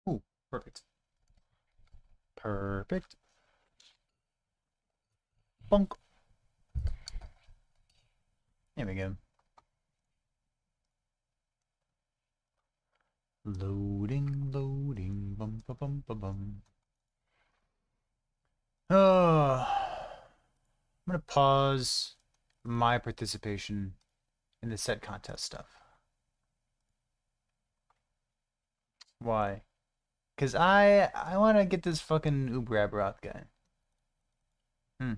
Ooh, perfect. Perfect. Bonk. There we go. Loading, loading, bum ba bum ba bum. Oh, I'm gonna pause my participation in the set contest stuff. Why? Cause I want to get this fucking UberAbby guy. Hmm.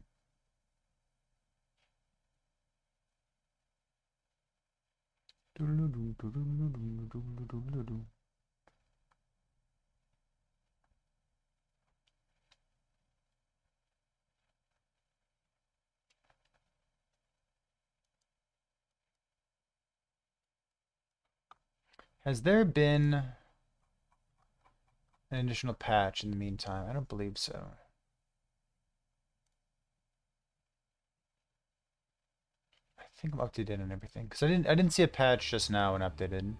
Has there been an additional patch in the meantime? I don't believe so. I think I'm updated and everything. Because I didn't see a patch just now when updated.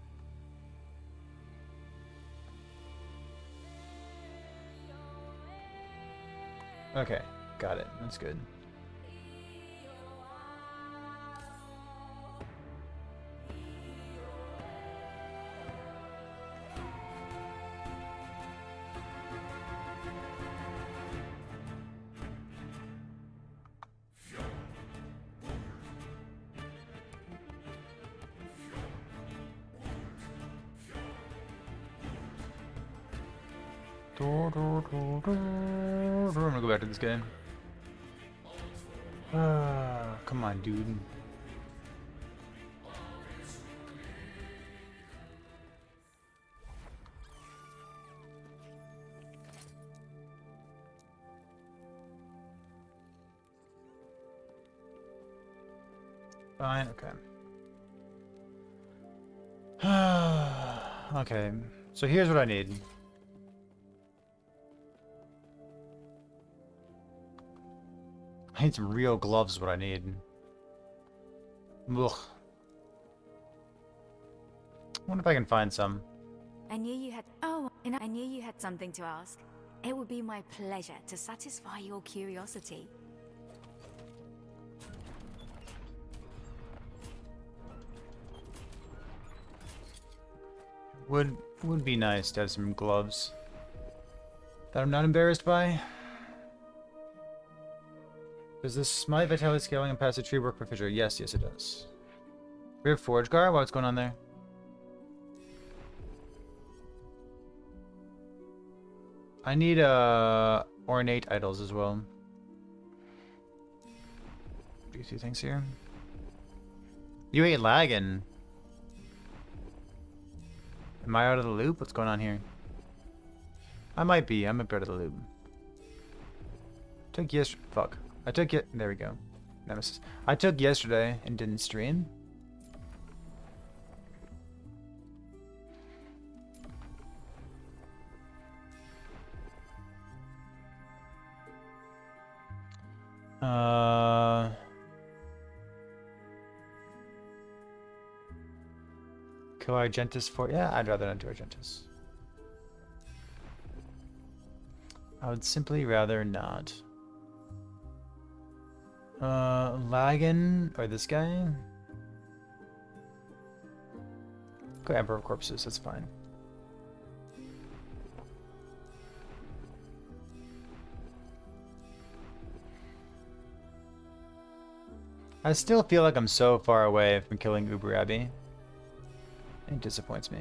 Okay, got it. That's good. I'm gonna go back to this game. Come on, dude. Fine, okay. Okay, so here's what I need. I need some real gloves is what I need. Ugh. I wonder if I can find some. I knew you had. Oh, and I knew you had something to ask. It would be my pleasure to satisfy your curiosity. Would be nice to have some gloves that I'm not embarrassed by. Does this my vitality scaling and passive tree work for Fisher? Yes, yes it does. We have Forge Guard? What's going on there? I need ornate idols as well. Do you see things here? You ain't lagging. Am I out of the loop? What's going on here? I might be. I'm a bit out of the loop. Took fuck. I took it. There we go. Nemesis. I took yesterday and didn't stream. Kill Argentus for... Yeah, I'd rather not do Argentus. I would simply rather not. Lagan, or this guy? Go Emperor of Corpses, that's fine. I still feel like I'm so far away from killing UberAbby. It disappoints me.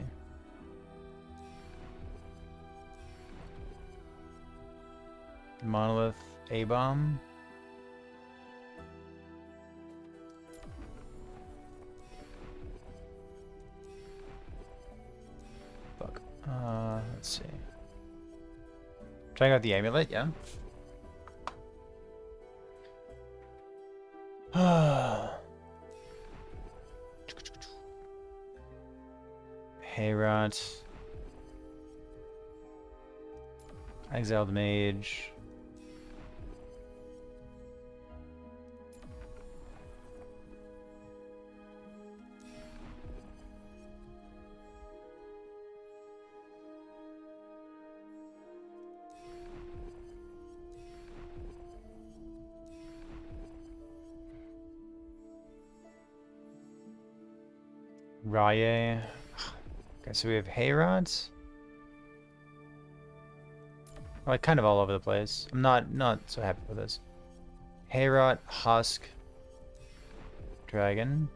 Monolith, A-bomb. Fuck. Let's see. Trying out the amulet, yeah. Hayrot. Exiled Mage. Rye. Okay, so we have hay rods. Like kind of all over the place. I'm not so happy with this. Hay rot, husk, dragon.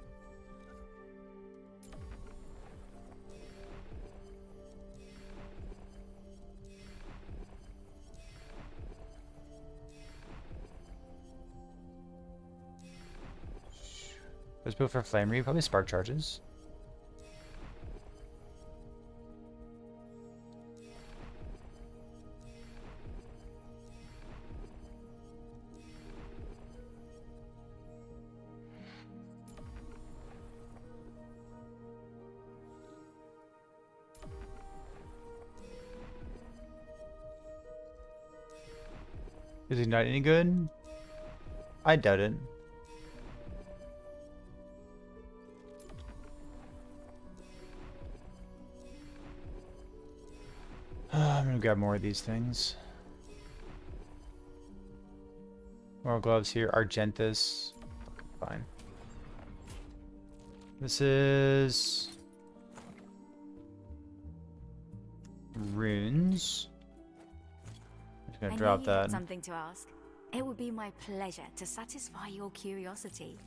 Let's build for flamery, probably spark charges. Is he not any good? I doubt it. I'm gonna grab more of these things. More gloves here. Argentus. Fine. This is runes. I'm just gonna drop you had that. something to ask. It would be my pleasure to satisfy your curiosity.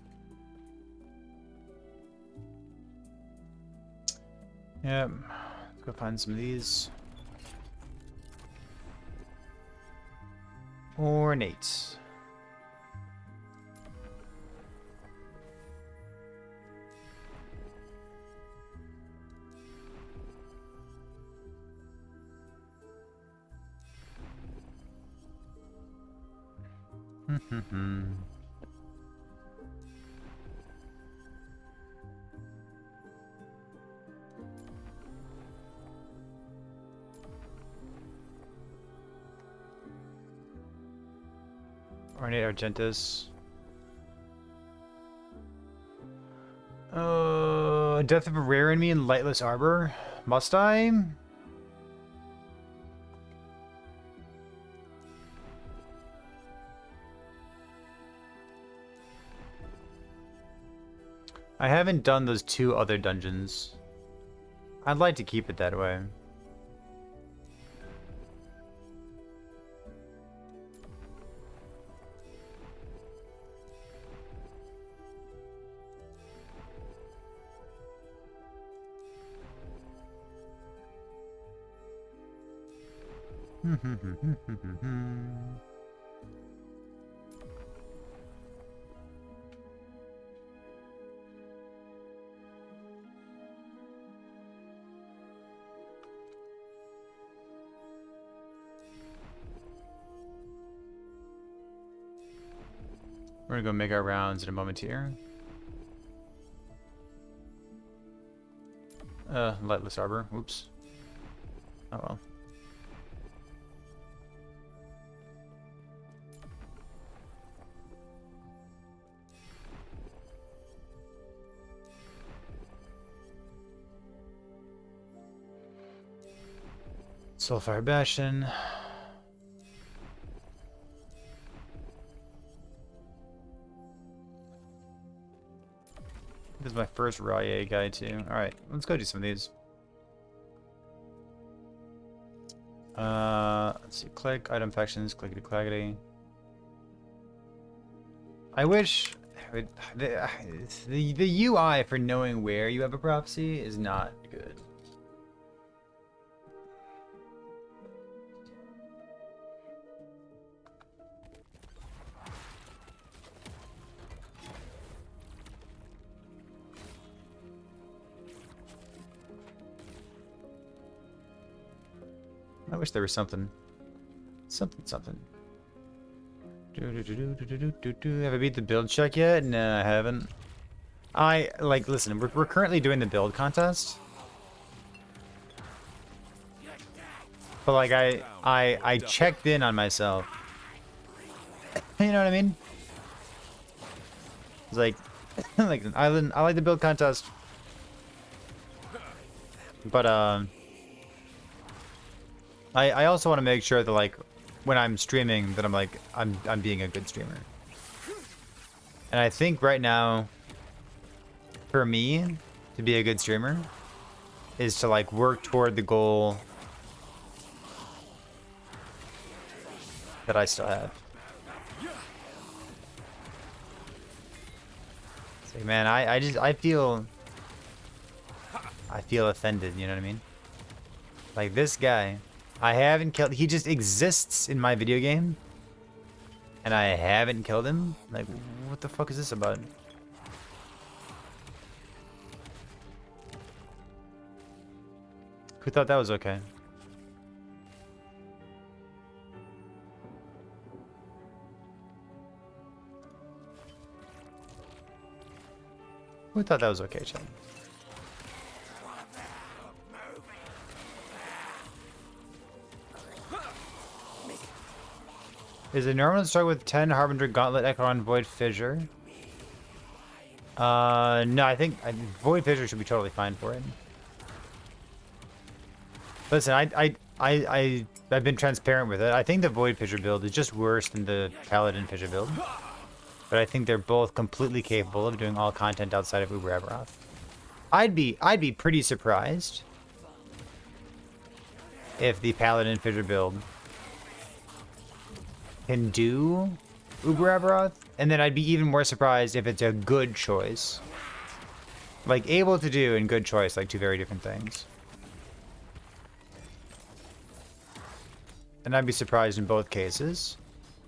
Yep. Let's go find some of these. Ornate. Ornate Argentus. Death of a rare enemy in Lightless Arbor. Must I? I haven't done those 2 other dungeons. I'd like to keep it that way. We're gonna go make our rounds in a moment here. Lightless Arbor. Oops. Oh well. Soulfire Bastion. This is my first Rye guy too. Alright, let's go do some of these. Let's see. Click, item factions, clickety clackety. I wish the UI for knowing where you have a prophecy is not good. I wish there was something. Something. Have I beat the build check yet? No, I haven't. Listen, we're currently doing the build contest. But like I checked in on myself. You know what I mean? It's like I like the build contest. But I also want to make sure that like when I'm streaming that I'm being a good streamer. And I think right now for me to be a good streamer is to like work toward the goal that I still have. It's like, man, I feel offended, you know what I mean? Like this guy, I haven't killed, he just exists in my video game and I haven't killed him? Like, what the fuck is this about? Who thought that was okay? Who thought that was okay, Chad? Is it normal to start with 10 Harbinger, Gauntlet, Echoron, Void Fissure? No, I think Void Fissure should be totally fine for it. Listen, I've been transparent with it. I think the Void Fissure build is just worse than the Paladin Fissure build. But I think they're both completely capable of doing all content outside of UberAbby. I'd be pretty surprised if the Paladin Fissure build can do UberAbby, and then I'd be even more surprised if it's a good choice. Like, able to do and good choice, like two very different things. And I'd be surprised in both cases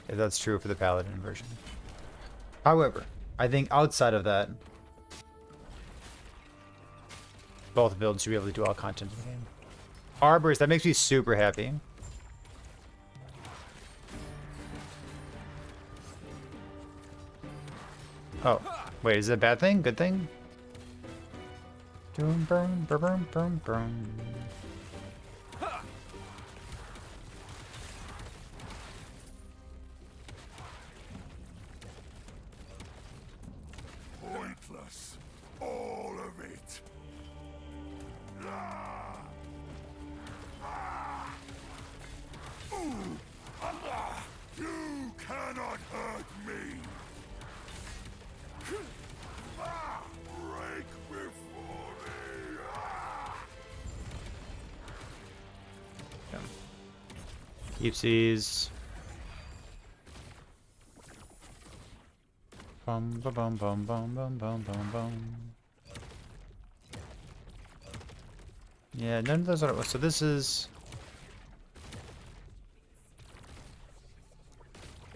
if that's true for the Paladin version. However, I think outside of that, both builds should be able to do all content in the game. Arborist, that makes me super happy. Oh, wait, is it a bad thing? Good thing? Boom, boom, boom, boom, boom, boom. Pointless. All of it. Ah. Ah. Ooh. Ah. You cannot hurt me. Ah. Break before me. Ah. Keepsies. Bum bum bum bum bum bum bum bum bum. Yeah, none of those are. So this is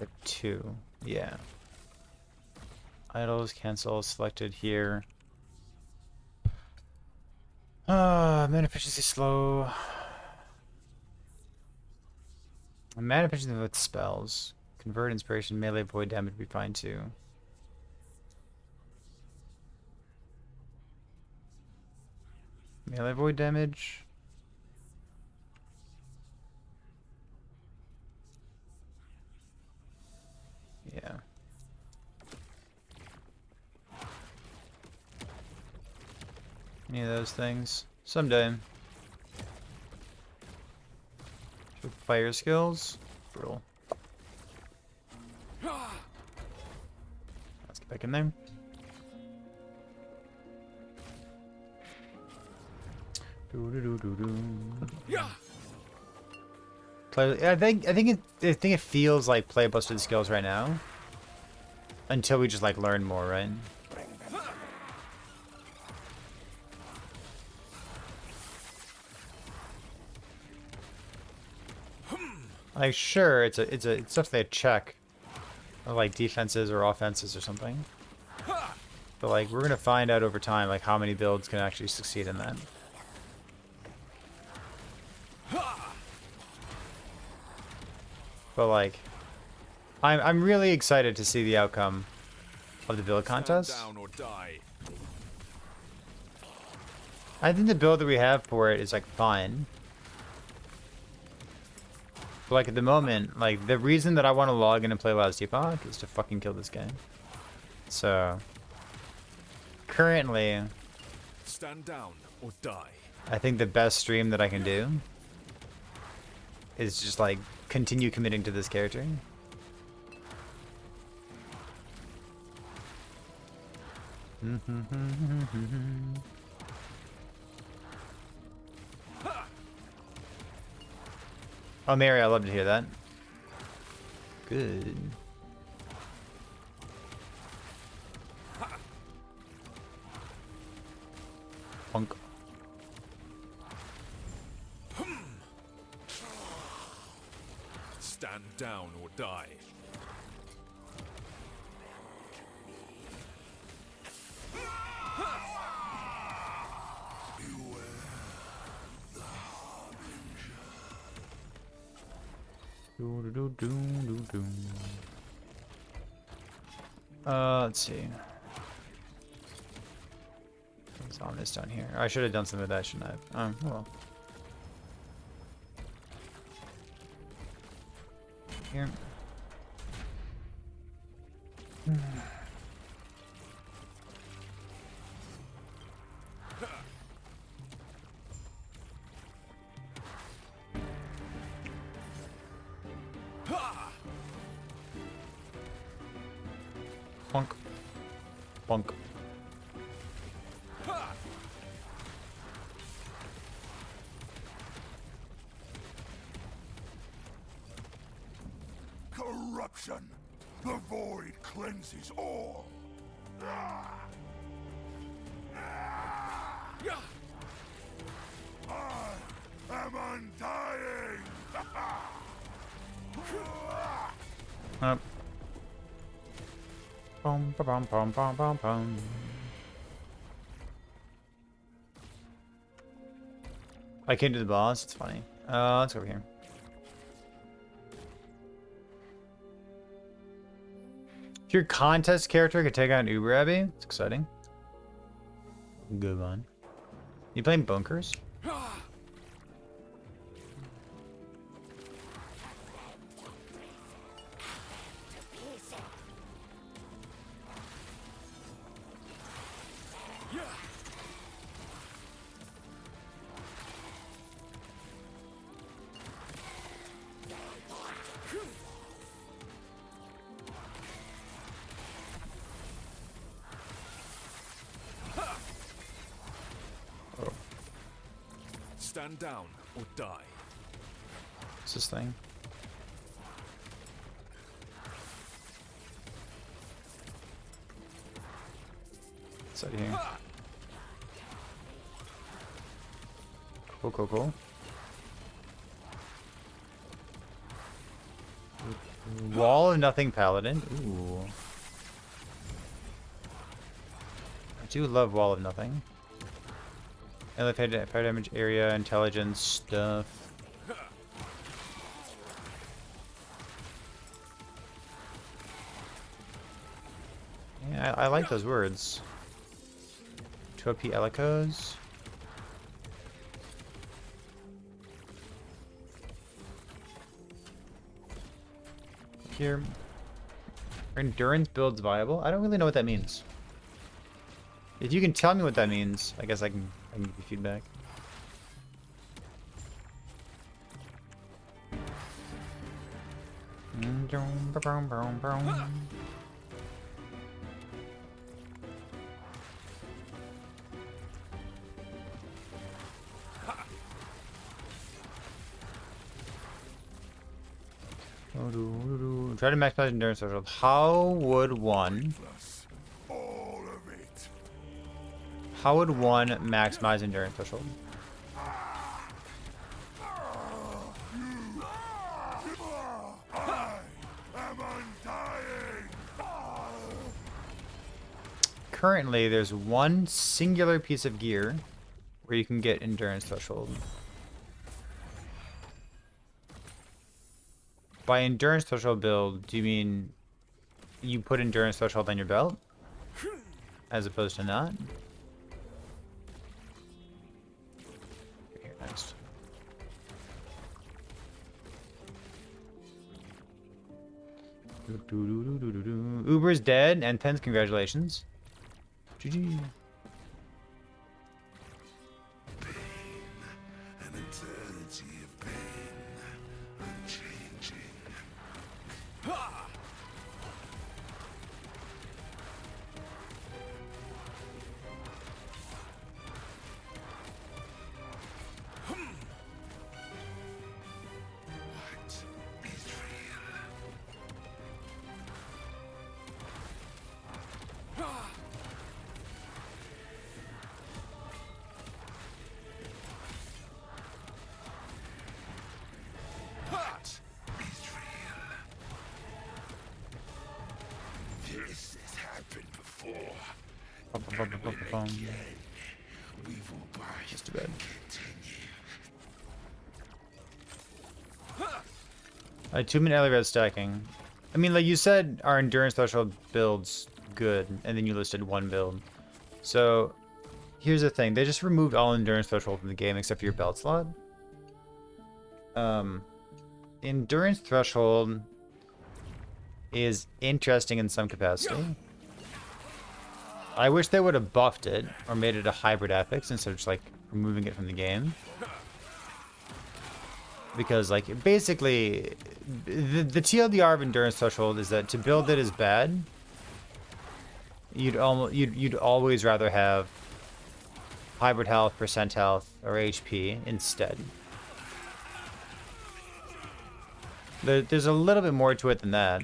a 2. Yeah. Idols cancel selected here. Mana efficiency slow. Mana efficiency with spells. Convert inspiration, melee, void damage would be fine too. Melee void damage. Yeah. Any of those things? Someday. Fire skills. Brutal. Let's get back in there. Play, I think it feels like play busted skills right now. Until we just like learn more, right? Like sure, it's definitely a check of like defenses or offenses or something. But like we're gonna find out over time like how many builds can actually succeed in that. But like, I'm really excited to see the outcome of the build contest. I think the build that we have for it is like fine. But like at the moment, like the reason that I want to log in and play Last Epoch is to fucking kill this game. So currently, Stand down or die. I think the best stream that I can do is just like continue committing to this character. Oh, Mary, I love to hear that. Good. Punk. Stand down or die. Let's see. What's on this down here? I should have done something with that, shouldn't I have? Oh well. Here. Punk. Punk. Corruption! The void cleanses all! I am undying! Up. Bum ba bum bum bum bum bum. I came to the boss. It's funny. Let's go over here. If your contest character could take out an UberAbby, it's exciting. Good one. You playing bunkers? Stand down or die. What's this thing? What's out here? Cool, cool, cool. Wall of Nothing Paladin. Ooh. I do love Wall of Nothing. Elevated fire damage area, intelligence stuff. Yeah, I like those words. 2 Elikos. Here. Are endurance builds viable? I don't really know what that means. If you can tell me what that means, I guess I can give you feedback. Try to maximize endurance threshold. How would one All of it. How would one maximize endurance threshold? I am undying. Currently, there's one singular piece of gear where you can get endurance threshold. By endurance threshold build, do you mean you put endurance threshold on your belt? As opposed to not? Here, next. Uber's dead, and Pens, congratulations. GG. An eternity of pain, unchanging. Just too bad. Two-minute early red stacking. I mean, like you said, our endurance threshold build's good, and then you listed one build. So, here's the thing. They just removed all endurance threshold from the game except for your belt slot. Endurance threshold is interesting in some capacity. I wish they would have buffed it or made it a hybrid affix instead of just like removing it from the game. Because like basically the TLDR of endurance threshold is that to build it is bad. You'd always rather have hybrid health, percent health, or HP instead. There's a little bit more to it than that.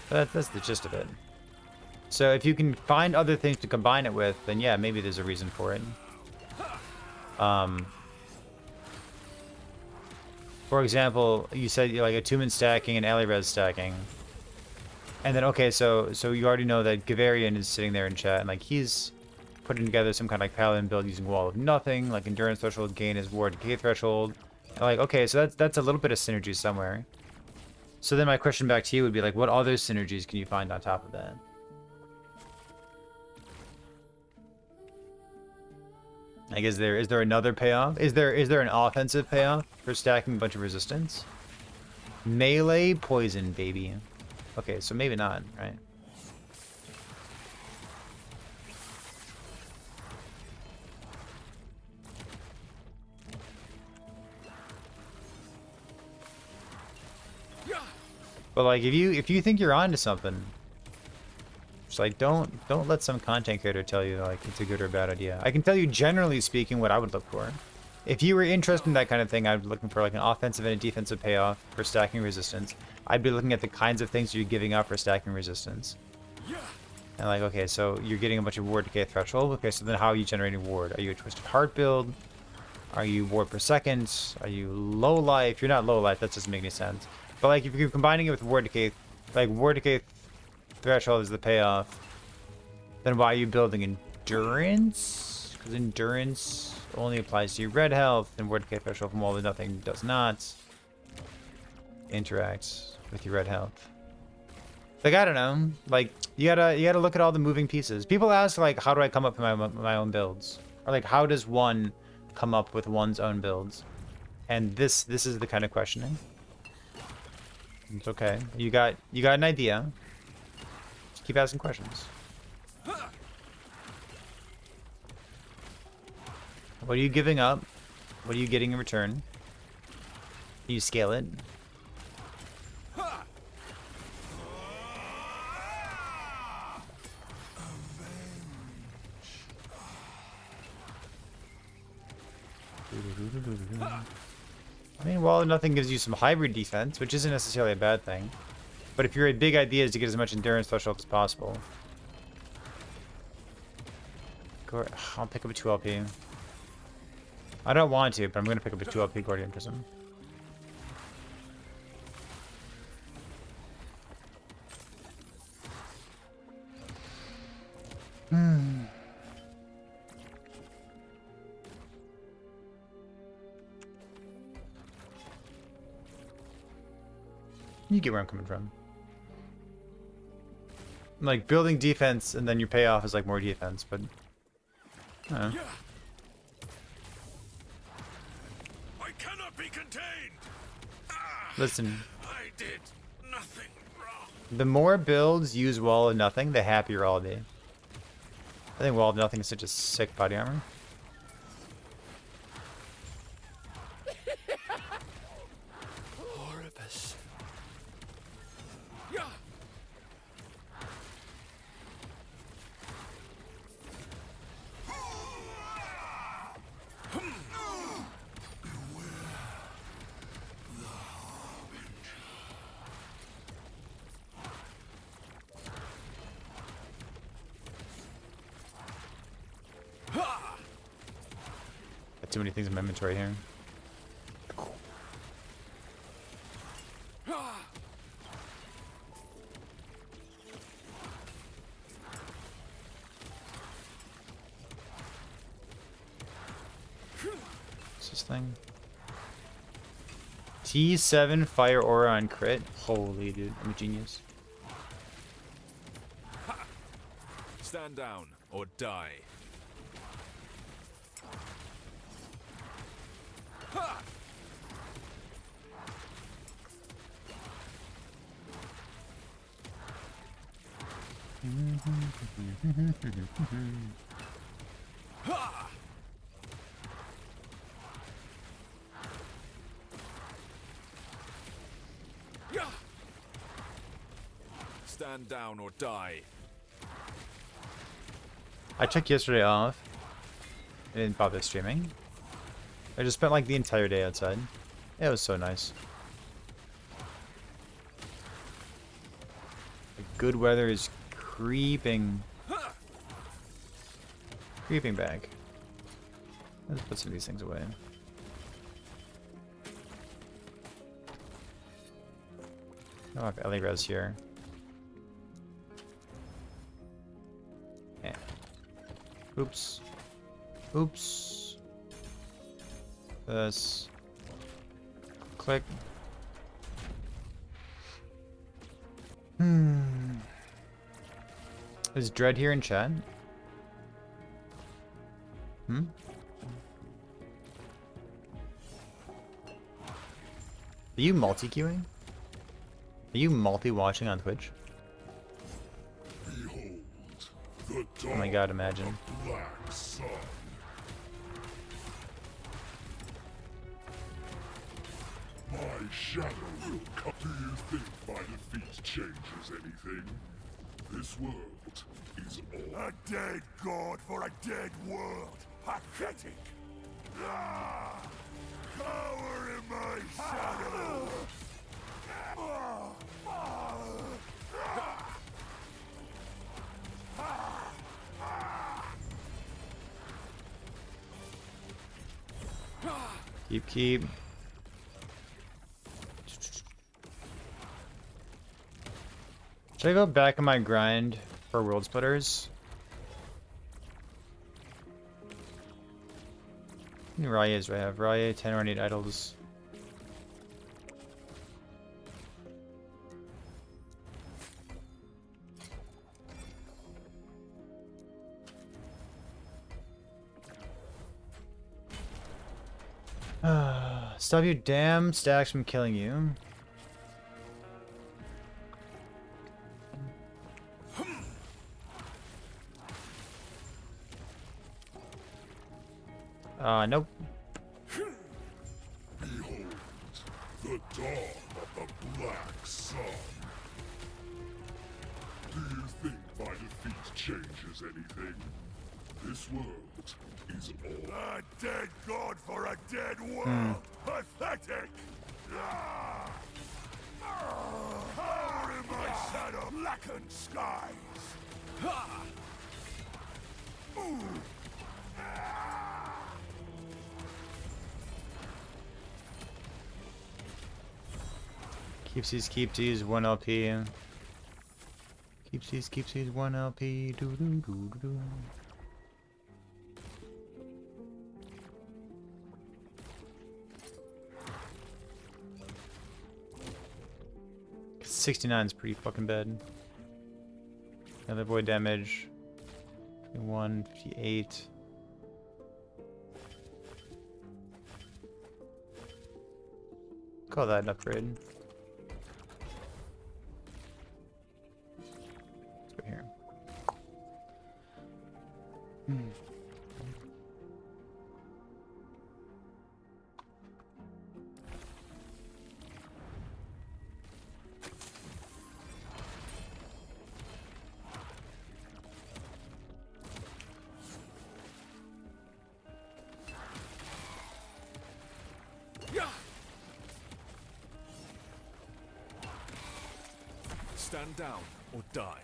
But that's the gist of it. So if you can find other things to combine it with, then yeah, maybe there's a reason for it. For example, you said like a two-man stacking and alley res stacking. And then, okay, so you already know that Gavarian is sitting there in chat, and like he's putting together some kind of like paladin build using Wall of Nothing, like endurance threshold, gain is ward decay threshold. And like, okay, so that's a little bit of synergy somewhere. So then my question back to you would be like, what other synergies can you find on top of that? Like, is there another payoff? Is there an offensive payoff for stacking a bunch of resistance? Melee poison, baby. Okay, so maybe not, right? But like, if you think you're onto something, just like don't let some content creator tell you like it's a good or bad idea. I can tell you generally speaking what I would look for. If you were interested in that kind of thing, I'd be looking for like an offensive and a defensive payoff for stacking resistance. I'd be looking at the kinds of things you're giving up for stacking resistance. And like, okay, so you're getting a bunch of ward decay threshold. Okay, so then how are you generating ward? Are you a Twisted Heart build? Are you ward per second? Are you low life? You're not low life, that doesn't make any sense. But like if you're combining it with ward decay, like ward decay threshold is the payoff, then why are you building endurance? Because endurance only applies to your red health, and ward decay threshold from Wall of Nothing does not interact with your red health. Like, I don't know. Like, you gotta look at all the moving pieces. People ask like, how do I come up with my own builds? Or like, how does one come up with one's own builds? And this is the kind of questioning. It's okay. You got an idea. Just keep asking questions. What are you giving up? What are you getting in return? You scale it. I mean, Wall of Nothing gives you some hybrid defense, which isn't necessarily a bad thing. But if your big idea is to get as much endurance threshold as possible, I'll pick up a 2 LP. I don't want to, but I'm going to pick up a 2 LP Guardian Prism. You get where I'm coming from. Like, building defense and then your payoff is like more defense, but I don't know. I cannot be contained. Listen, I did nothing wrong. the more builds use Wall of Nothing, the happier I'll be. I think Wall of Nothing is such a sick body armor. Horibus. Got too many things in my inventory here. this thing? T7 fire aura on crit. Holy dude, I'm a genius. Stand down or die. Ha! Ha! Yeah! Stand down or die. I took yesterday off. I didn't bother streaming. I just spent like the entire day outside. It was so nice. The good weather is creeping. Creeping back. Let's put some of these things away. I have Ellie res here. Yeah. Oops. Oops. This. Click. Is Dread here in chat? Are you multi-queuing? Are you multi-watching on Twitch? Oh my god, imagine. Black sun. My shadow will come. Do you think my defeat changes anything? This world is all. A dead god for a dead world. Pathetic. Cower in my shadow. Keep. Should I go back on my grind for world splitters? How many Rayas do I have? Raya, 10 or 8 idols. Stop you damn stacks from killing you. Nope. Behold, the dawn of the black sun. Do you think my defeat changes anything? This world is all. A dead god for a dead world. Pathetic. Power in my shadow. Blackened skies. Ooh. Keepsies, 1 LP. Keepsies, 1 LP. Doo doo doo doo doo. 69 is pretty fucking bad. Another void damage. 158. Call that an upgrade. Let's go here. Stand down or die.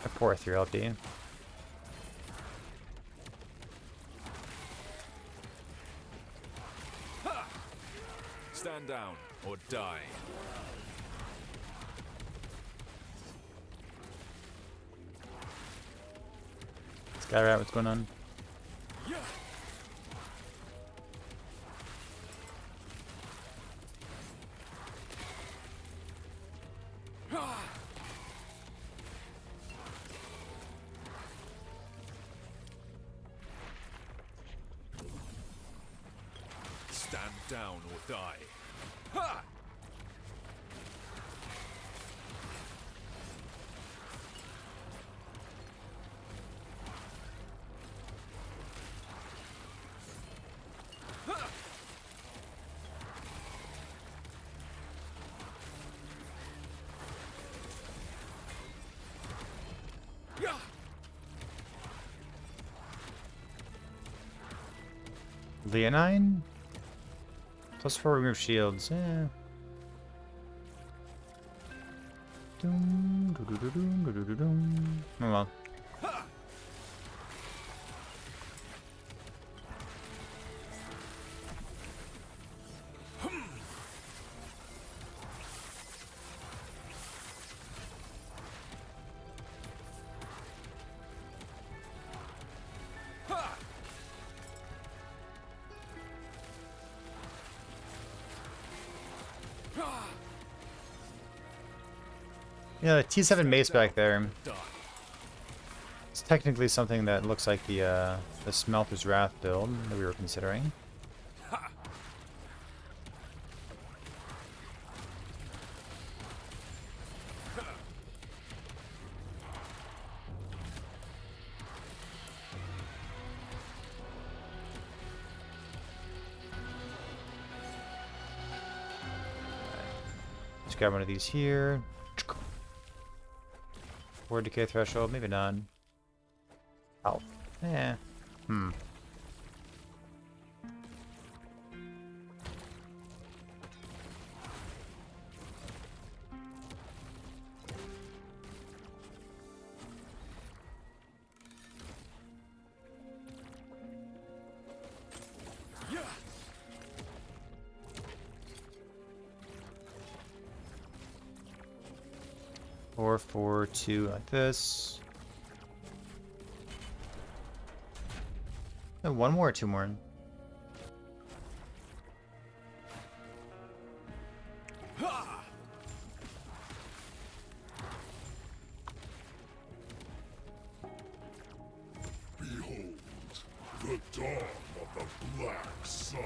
I pour through LP. Stand down or die. Alright, what's going on? Stand down or die. Ha! Leonine? +4 remove shields. Yeah. Doom, doo-doo-doo-doom, doo-doo-doo-doom. Oh well. Yeah, the T7 mace back there. It's technically something that looks like the Smelter's Wrath build that we were considering. Let's grab one of these here. Word decay threshold, maybe not. Oh, yeah. Hmm. Or 4, 2 like this. No, one more or two more. Behold, the dawn of the Black Sun.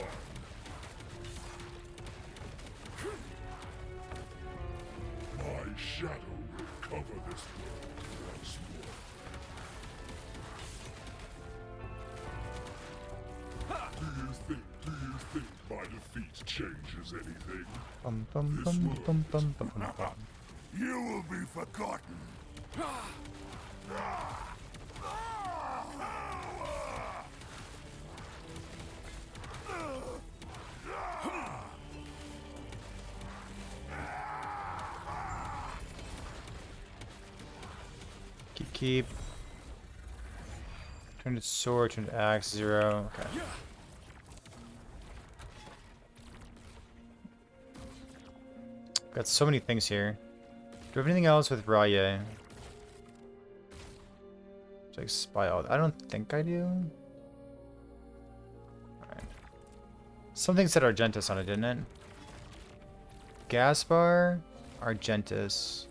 My shadow will cover this world once more. Do you think my defeat changes anything? Bum, bum, bum, bum, bum, bum, bum, bum. You will be forgotten. Keep. Turn to sword, turn to axe, 0. Okay. Got so many things here. Do we have anything else with Raya? It's like spy all. I don't think I do. Alright. Something said Argentus on it, didn't it? Gaspar, Argentus.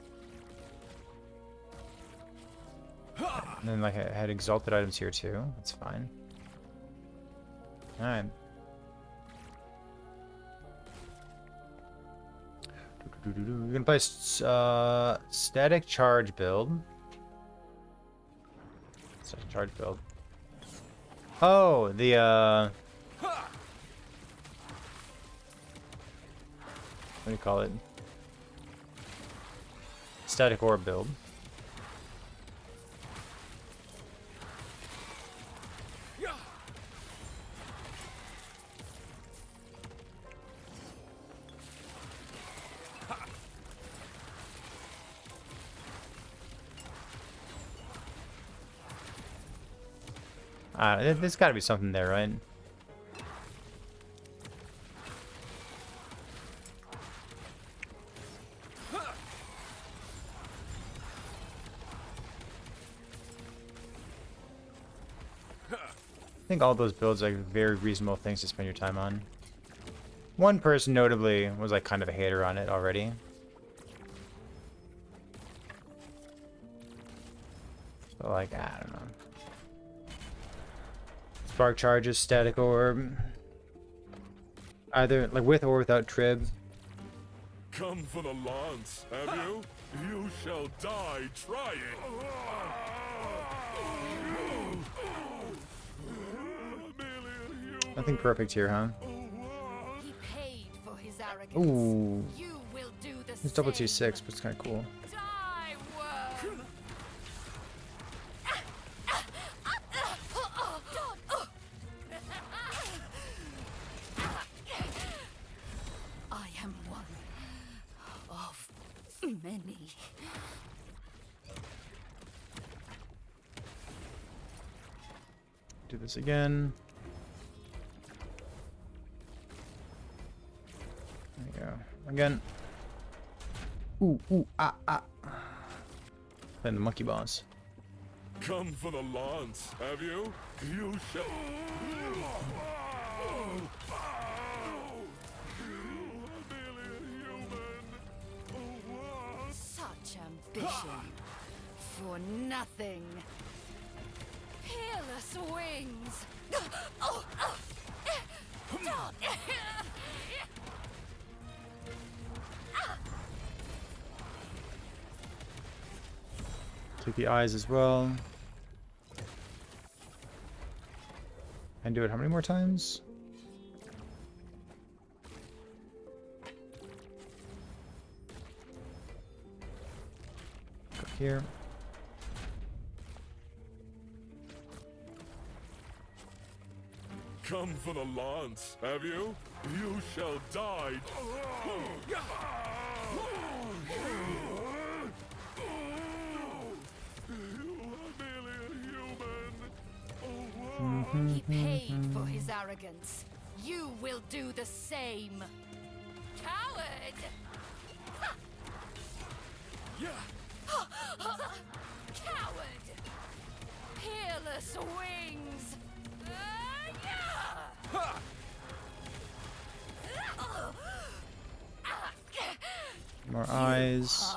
And then like I had exalted items here too. That's fine. Alright. We're gonna play static charge build. Static charge build. Oh, the what do you call it? Static orb build. There's got to be something there, right? I think all those builds are very reasonable things to spend your time on. One person notably was like kind of a hater on it already. But like, I don't know. Spark charges, static orb. Either like with or without trib. Come for the lance, have you? You shall die trying. Nothing perfect here, huh? He paid for his arrogance. Ooh. You will do the It's double same. T6, but it's kind of cool. Die, worm. I am one of many. Do this again. There you go. Again. Ooh, ooh, ah, ah. Playing the monkey boss. Come for the lance, have you? You shall. Such ambition for nothing. Peerless wings. Take the eyes as well. And do it how many more times? Go here. Come for the lance, have you? You shall die. He paid for his arrogance. You will do the same. Coward! Coward! Peerless wings! More eyes.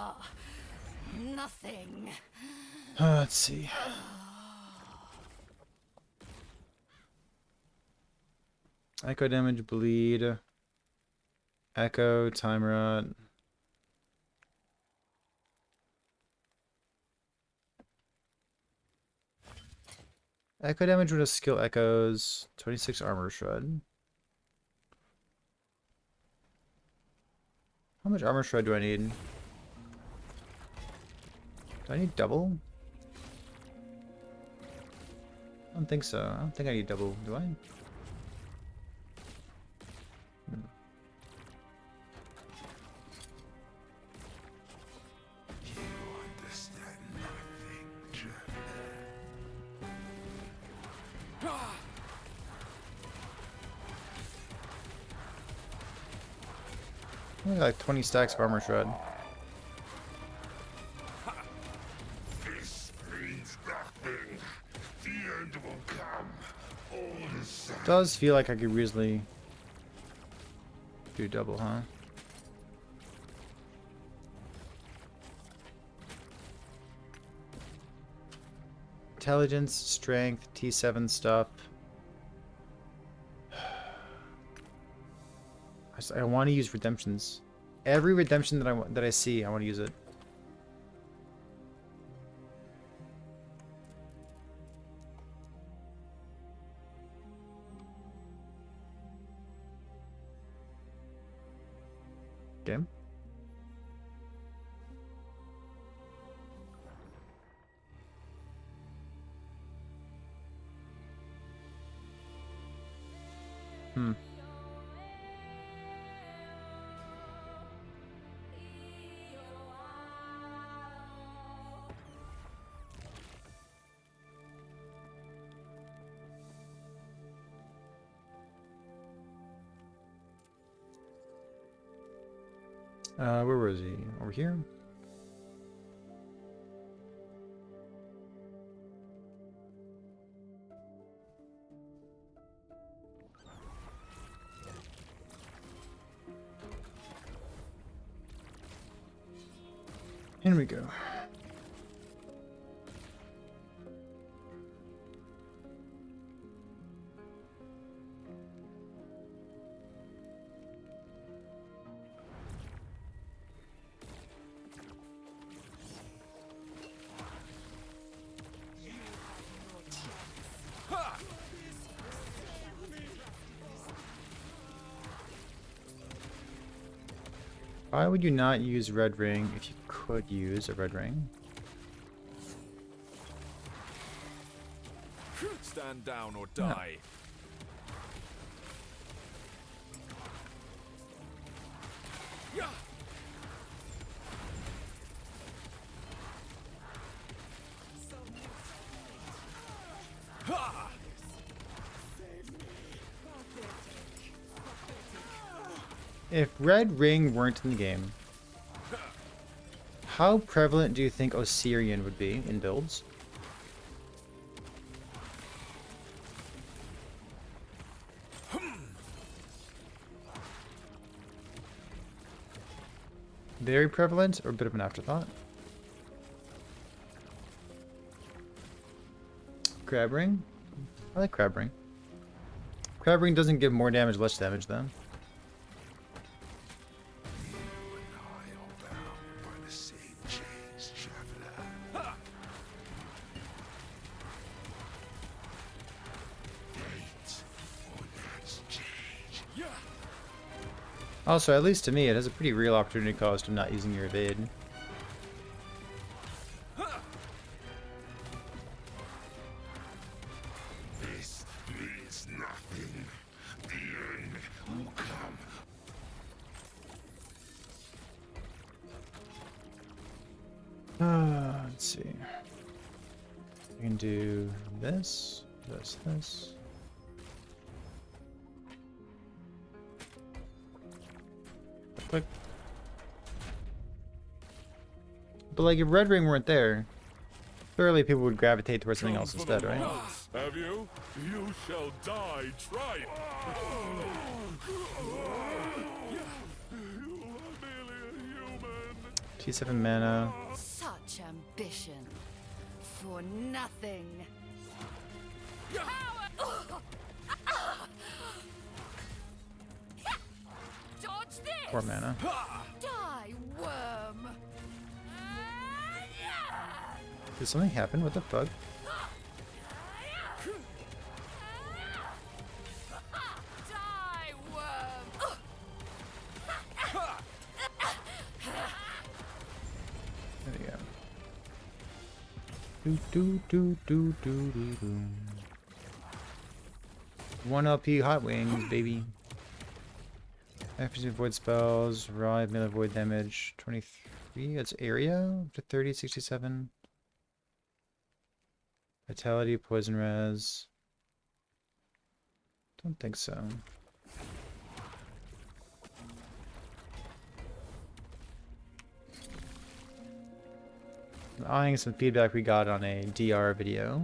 Nothing. Let's see. Echo damage, bleed. Echo, time rot. Echo damage with a skill echoes. 26 armor shred. How much armor shred do I need? Do I need double? I don't think so. I don't think I need double, do I? Only like 20 stacks of armor shred. This means nothing. The end will come. All is sad. Does feel like I could easily do double, huh? Intelligence, strength, T7 stuff. I want to use redemptions. Every redemption that I see, I want to use it. Okay. Hmm. Where was he? Over here? In we go. Why would you not use red ring if you could use a red ring? Stand down or die. Yeah. Ha! If red ring weren't in the game, how prevalent do you think Osirian would be in builds? Very prevalent or a bit of an afterthought? Crab ring? I like crab ring. Crab ring doesn't give more damage, less damage though. Also, at least to me, it has a pretty real opportunity cost of not using your evade. This means nothing. The end will come. Let's see. I can do this, this. Click. But like, if red ring weren't there, surely people would gravitate towards something else instead, right? Have you? You shall die trying. You are merely a human. T7 mana. Such ambition for nothing. Dodge this! 4 mana. Die, worm! Did something happen? What the fuck? Die, worm! There we go. Do. 1 LP hot wings, baby. Efficiency void spells, raw melee void damage, 23. That's area up to 30, 67. Vitality, poison res. Don't think so. I'm eyeing some feedback we got on a DR video.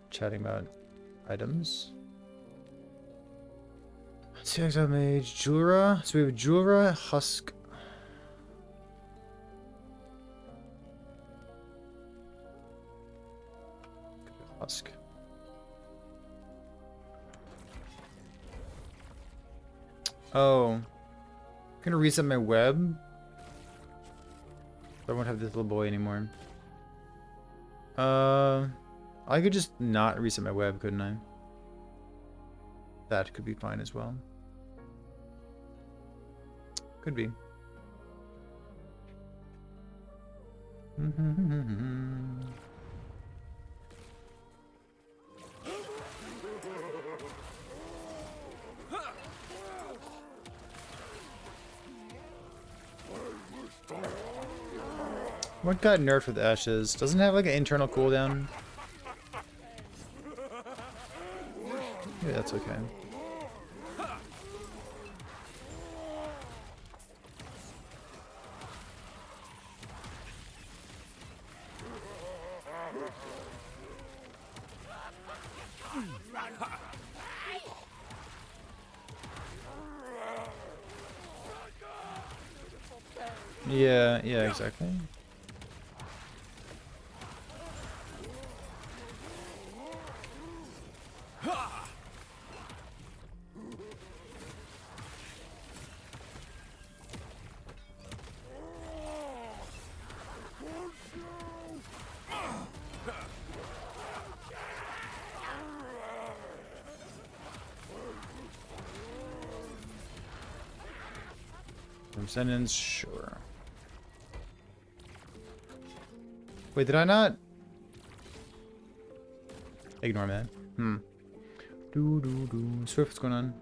Chatting about items. CX mage, Jura. So we have Jura, Husk. Husk. Oh. I'm gonna reset my web. I won't have this little boy anymore. I could just not reset my web, couldn't I? That could be fine as well. Could be. What got nerfed with Ashes? Doesn't it have like an internal cooldown? Yeah, that's okay. Yeah, yeah, exactly. Sentence, sure. Wait, did I not? Ignore that. Swift, what's going on?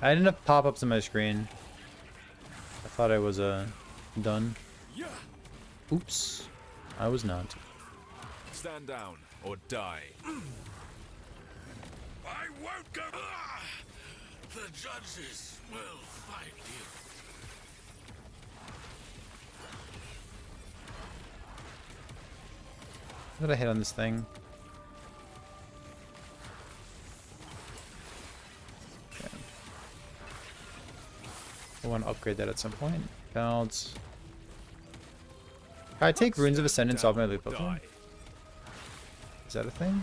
I had enough pop-ups on my screen. I thought I was done. Oops. I was not. Stand down or die. I won't go. The judges will find you. What did I hit on this thing? Okay. I want to upgrade that at some point. Bounce. Can I take Runes of Ascendance off my loot buffer? Is that a thing?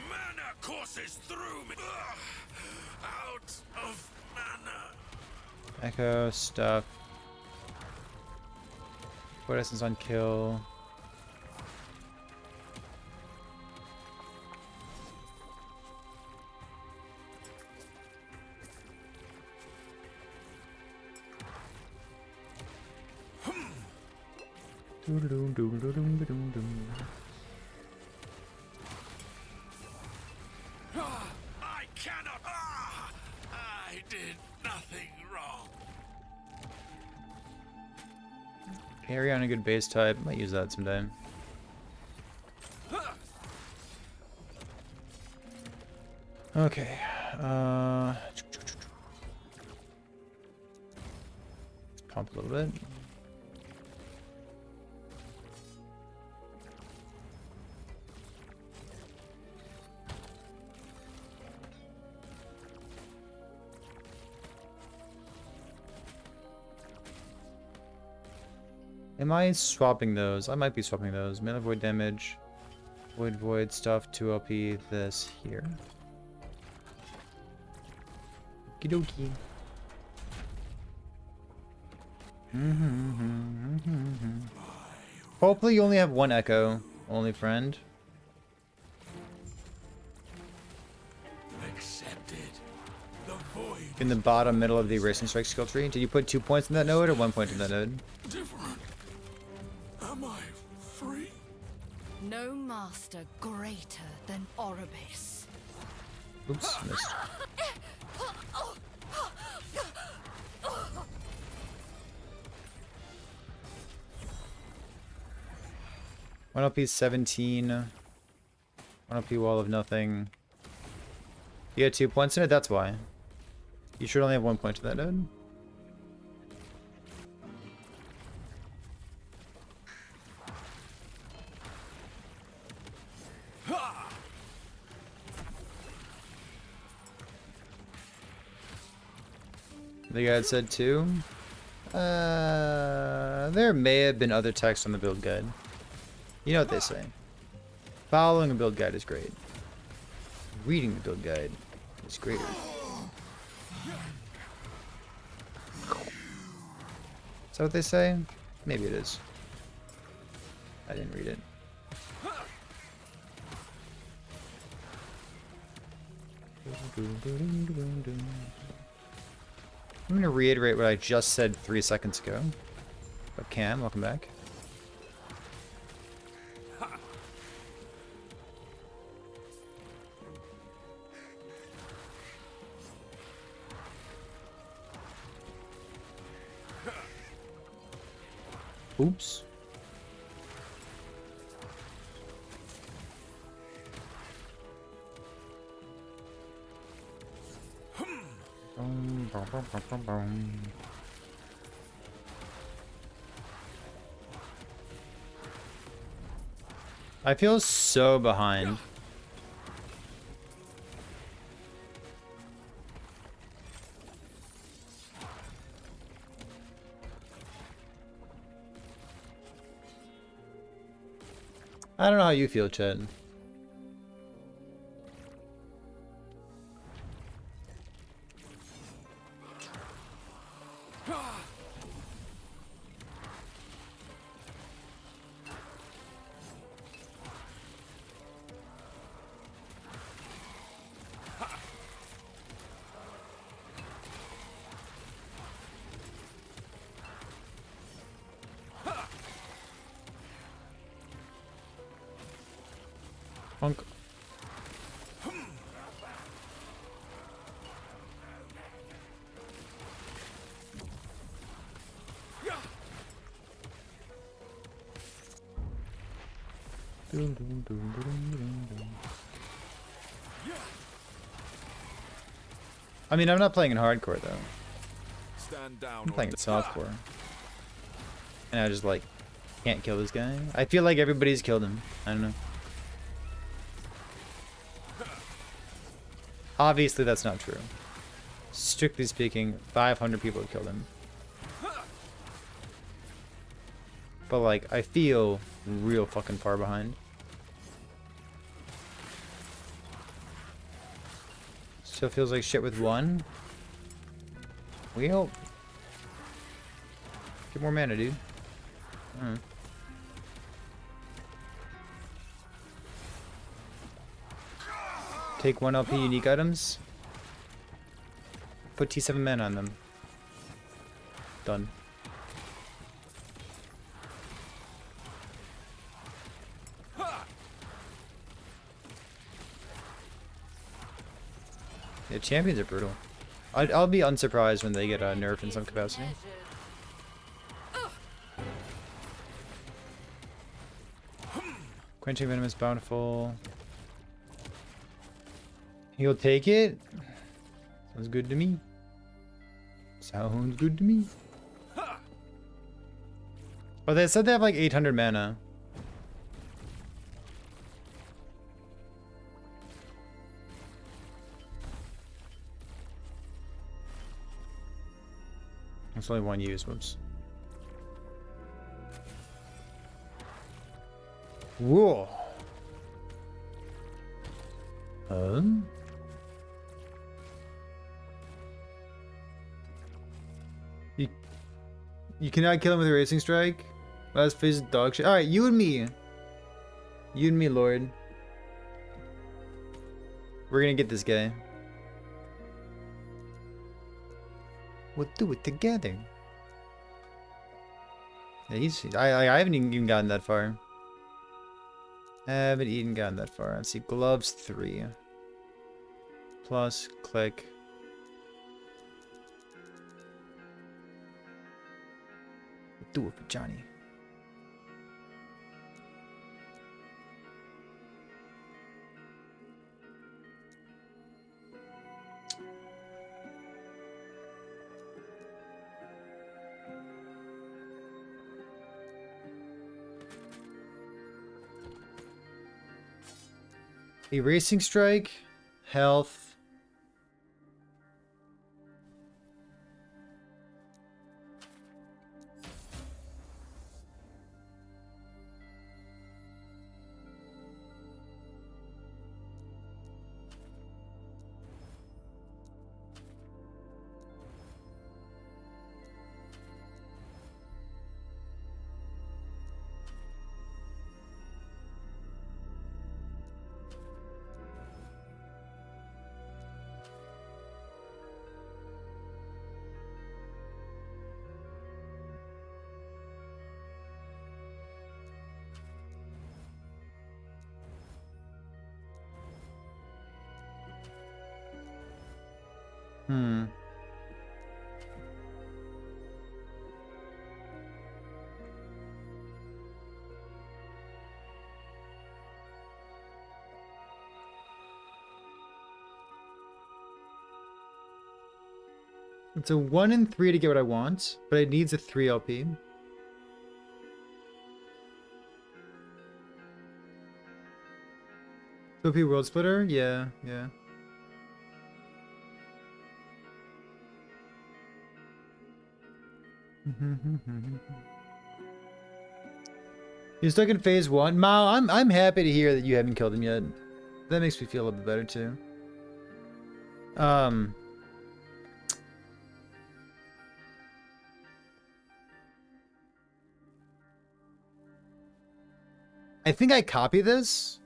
Mana courses through me. Out of mana. Echo stuff. What essence on kill? I cannot. I did nothing wrong. Carry on a good base type. Might use that someday. Okay. Pump a little bit. Am I swapping those? I might be swapping those. Melee void damage. Void stuff. 2 LP. This here. Okie dokie. Hopefully you only have one echo. Only friend. Accepted. The void In the bottom middle of the Erasing Strike skill tree. Did you put 2 points in that node or 1 point in that node? different. Am I free? No master greater than Orbis. Oops, missed. One LP 17. 1 LP wall of nothing. You had 2 points in it? That's why. You should only have 1 point to that node. The guide said 2. There may have been other text on the build guide. You know what they say. Following a build guide is great. Reading the build guide is greater. Is that what they say? Maybe it is. I didn't read it. I'm going to reiterate what I just said 3 seconds ago. But Cam, welcome back. Oops. I feel so behind. I don't know how you feel, Chet. Punk. I mean, I'm not playing in hardcore though. Stand down. I'm playing in softcore. And I just like can't kill this guy. I feel like everybody's killed him. I don't know. Obviously that's not true. Strictly speaking, 500 people have killed him. But like, I feel real fucking far behind. Still feels like shit with one. We hope. Get more mana, dude. Take 1 LP unique items. Put T7 mana on them. Done. Yeah, champions are brutal. I'll be unsurprised when they get nerfed in some capacity. Quenching Venom is bountiful. He'll take it. Sounds good to me. Sounds good to me. Oh, they said they have like 800 mana. It's only one use, whoops. Whoa. You cannot kill him with a racing strike? Last phase is dog shit. Alright, you and me. You and me, Lord. We're gonna get this guy. We'll do it together. Yeah, I haven't even gotten that far. I haven't even gotten that far. Let's see, gloves 3. Plus, click. We'll do it for Johnny. Erasing strike, health. Hmm. It's a 1 and 3 to get what I want, but it needs a 3 LP. OP World Splitter? Yeah, yeah. You're stuck in phase 1? Mao, I'm happy to hear that you haven't killed him yet. That makes me feel a little bit better too. I think I copy this.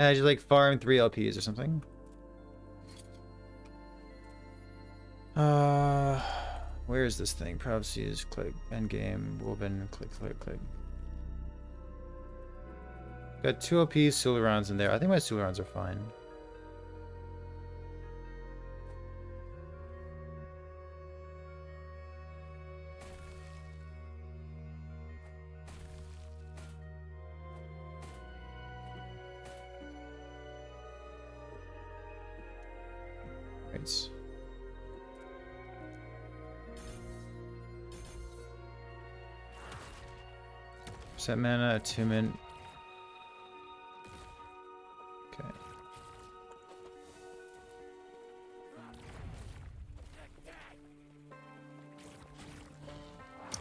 And I just like farm 3 LPs or something. Where is this thing? Prophecies, click, endgame, woven, click, click, click. Got 2 LPs, Sulerons in there. I think my Sulerons are fine. Right. Set mana, attunement. Okay.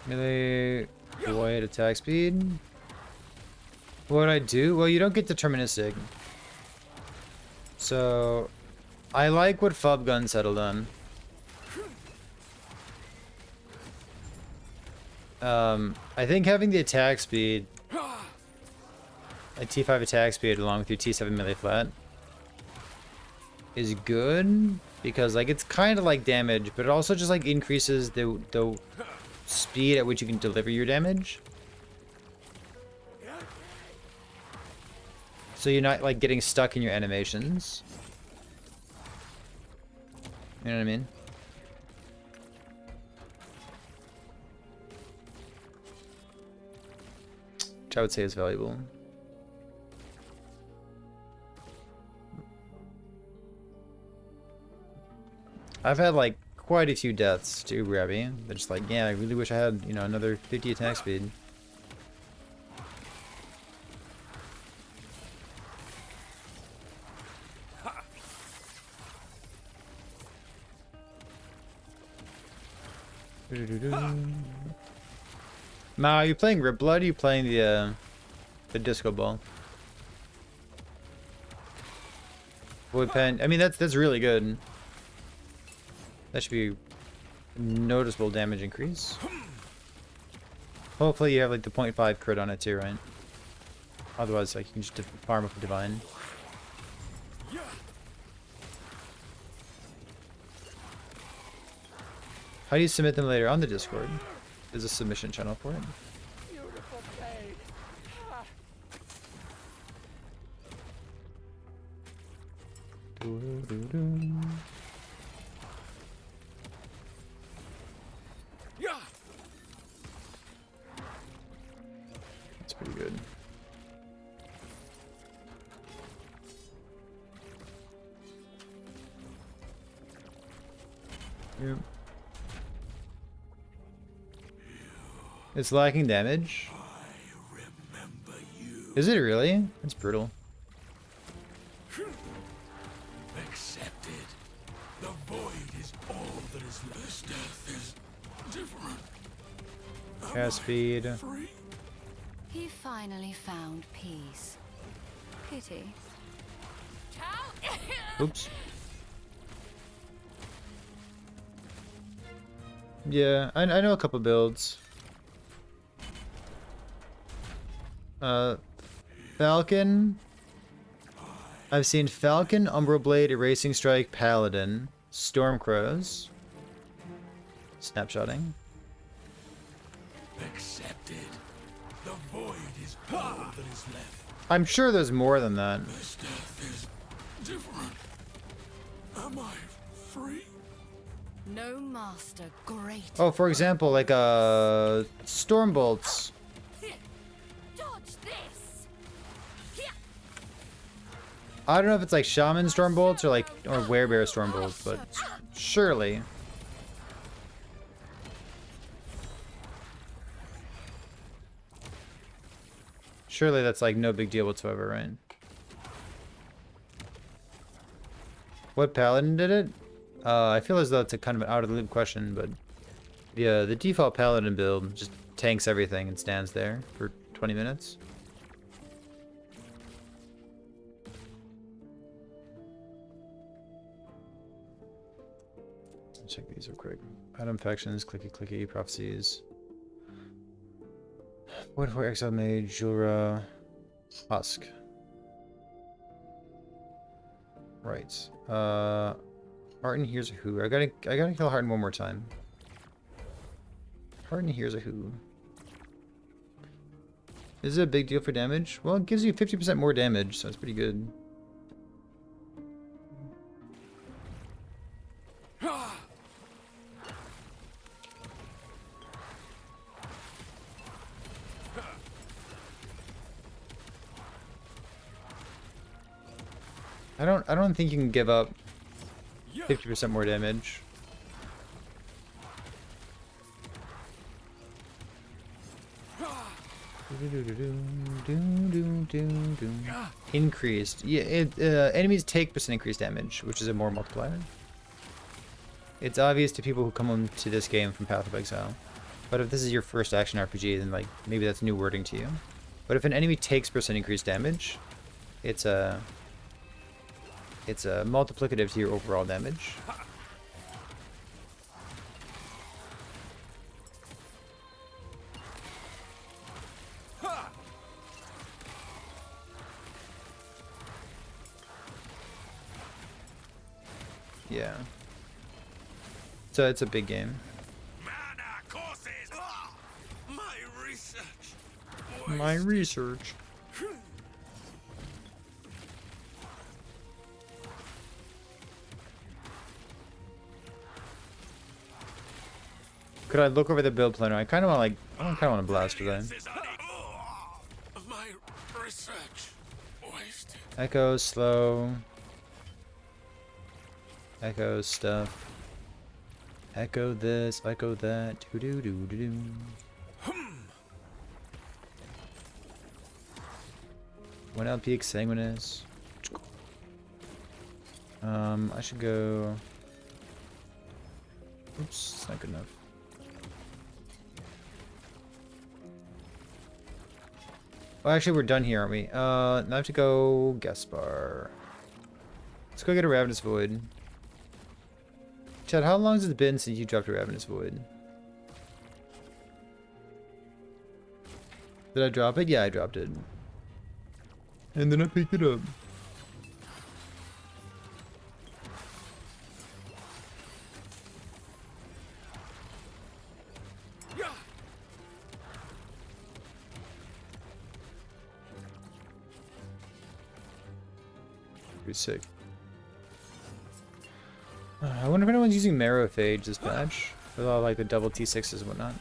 Melee, void, attack speed. What would I do? Well, you don't get deterministic. So, I like what Fub Gun settled on. I think having the attack speed, a T5 attack speed along with your T7 melee flat, is good because like it's kind of like damage, but it also just like increases the speed at which you can deliver your damage. So you're not like getting stuck in your animations. You know what I mean? Which I would say is valuable. I've had like quite a few deaths to UberAbby. They're just like, yeah, I really wish I had, you know, another 50 attack speed. Ma, are you playing Rip Blood? Or are you playing the disco ball? Void Pen. I mean, that's really good. That should be a noticeable damage increase. Hopefully you have like the 0.5 crit on it too, right? Otherwise, like you can just farm up a divine. How do you submit them later on the Discord? There's a submission channel for it. Beautiful day. That's pretty good. Yep. It's lacking damage. Is it really? That's brutal. Accepted. The void is all that is left. This death is different. Cast speed. Free? He finally found peace. Pity. Oops. Yeah, I know a couple builds. Falcon. I've seen Falcon, Umbral Blade, Erasing Strike, Paladin, Stormcrows. Snapshotting. Accepted. The void is all that is left. I'm sure there's more than that. This death is different. Am I free? No master great. Oh, for example, like Stormbolts. I don't know if it's like Shaman Stormbolts or like or Werebear Stormbolts, but surely. Surely that's like no big deal whatsoever, right? What paladin did it? I feel as though it's a kind of an out of the loop question, but the default paladin build just tanks everything and stands there for 20 minutes. Check these real quick. Item factions, clicky, prophecies. What for exile mage, Jura, Husk. Right. Hearten, here's a who. I gotta kill Hearten one more time. Hearten, here's a who. Is it a big deal for damage? Well, it gives you 50% more damage, so it's pretty good. I don't think you can give up 50% more damage. Increased. Yeah, enemies take percent increased damage, which is a more multiplier. It's obvious to people who come into this game from Path of Exile. But if this is your first action RPG, then like maybe that's new wording to you. But if an enemy takes percent increased damage, it's a multiplicative to your overall damage. Yeah. So it's a big game. My research. Could I look over the build planner? I kind of want to blast today. My research wasted. Echo, slow. Echo stuff. Echo this, echo that. Doo doo doo doo doo. One LP Exsanguinous. I should go. Oops, it's not good enough. Oh, actually, we're done here, aren't we? Now I have to go Gaspar. Let's go get a Ravenous Void. Chad, how long has it been since you dropped a Ravenous Void? Did I drop it? Yeah, I dropped it. And then I picked it up. Pretty sick. I wonder if anyone's using Marrowphage this patch. With all like the double T6s and whatnot.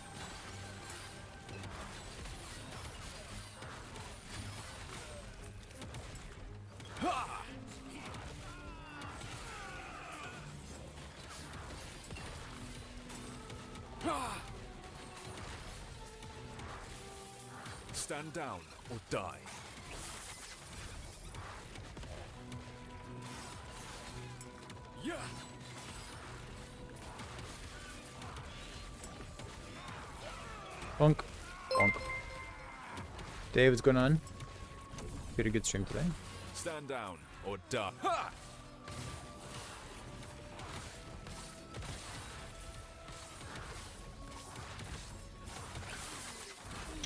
Stand down or die. Yeah. Bonk. Bonk. Dave, what's going on? We had a good stream today. Stand down or die. Ha!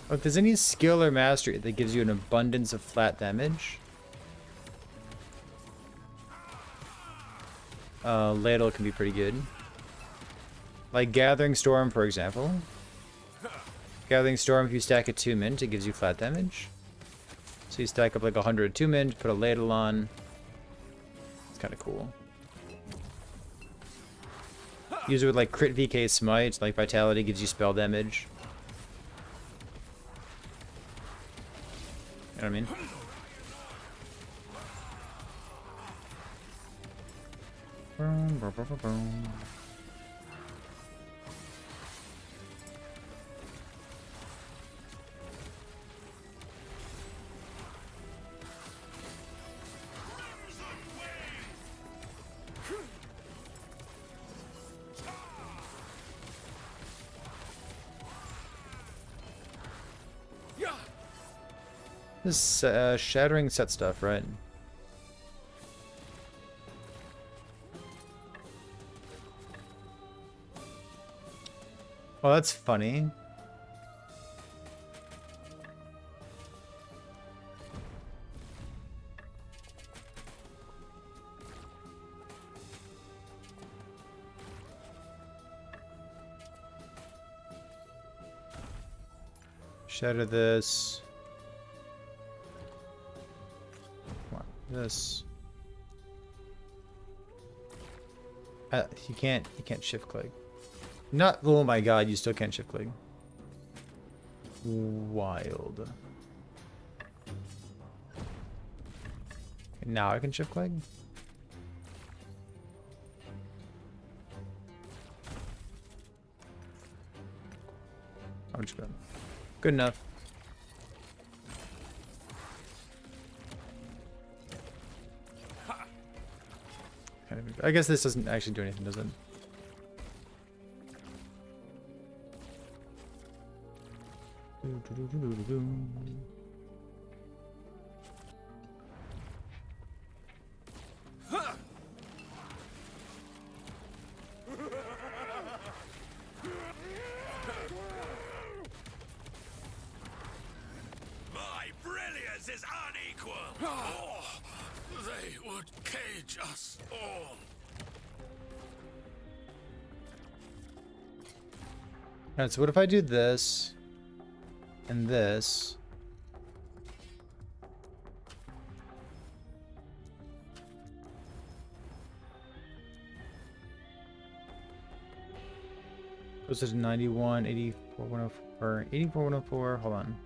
Oh, if there's any skill or mastery that gives you an abundance of flat damage, Ladle can be pretty good. Like Gathering Storm, for example. Gathering Storm, if you stack a 2 mint, it gives you flat damage. So you stack up like 100 2 mint, put a Ladle on. It's kind of cool. Use it with like crit VK Smite, like Vitality gives you spell damage. You know what I mean? Boom, boom, boom, boom, boom. This shattering set stuff, right? Well, that's funny. Shatter this. Come on, this. You can't shift click. Not, oh my god, you still can't shift click. Wild. Okay, now I can shift click. I'm just going. Good enough. I guess this doesn't actually do anything, does it? My brilliance is unequal. Oh, they would cage us all. Alright, so what if I do this and this? Goes to 91, 84, 104, 84, 104, hold on.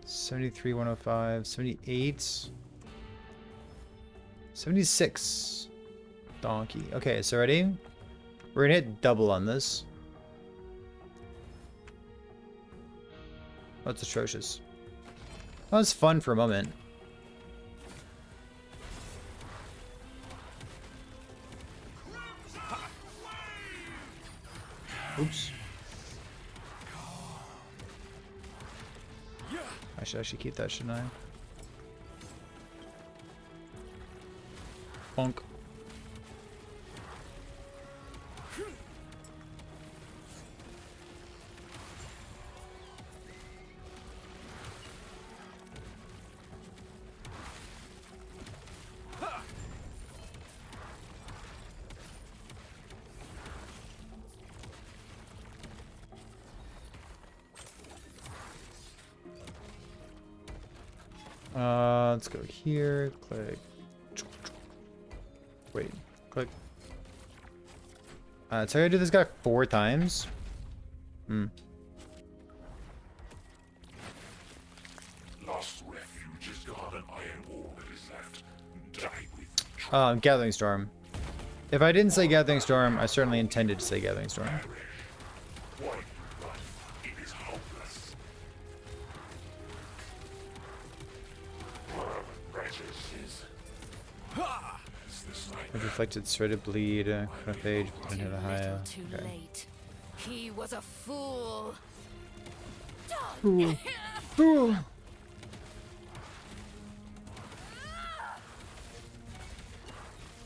73, 105, 78, 76. Donkey. Okay, so ready? We're gonna hit double on this. That's atrocious. That was fun for a moment. Oops. I should actually keep that, shouldn't I? Bonk. Let's go here, click. Wait, click. So I gotta do this guy 4 times. Lost refuge is gone, and iron ore that is left. Die with Gathering Storm. If I didn't say Gathering Storm, I certainly intended to say Gathering Storm. why you run. It is hopeless. Wretches. Is this like I've reflected threaded bleed, cut off age, but hit a higher. Too Okay. late. He was a fool. Fool.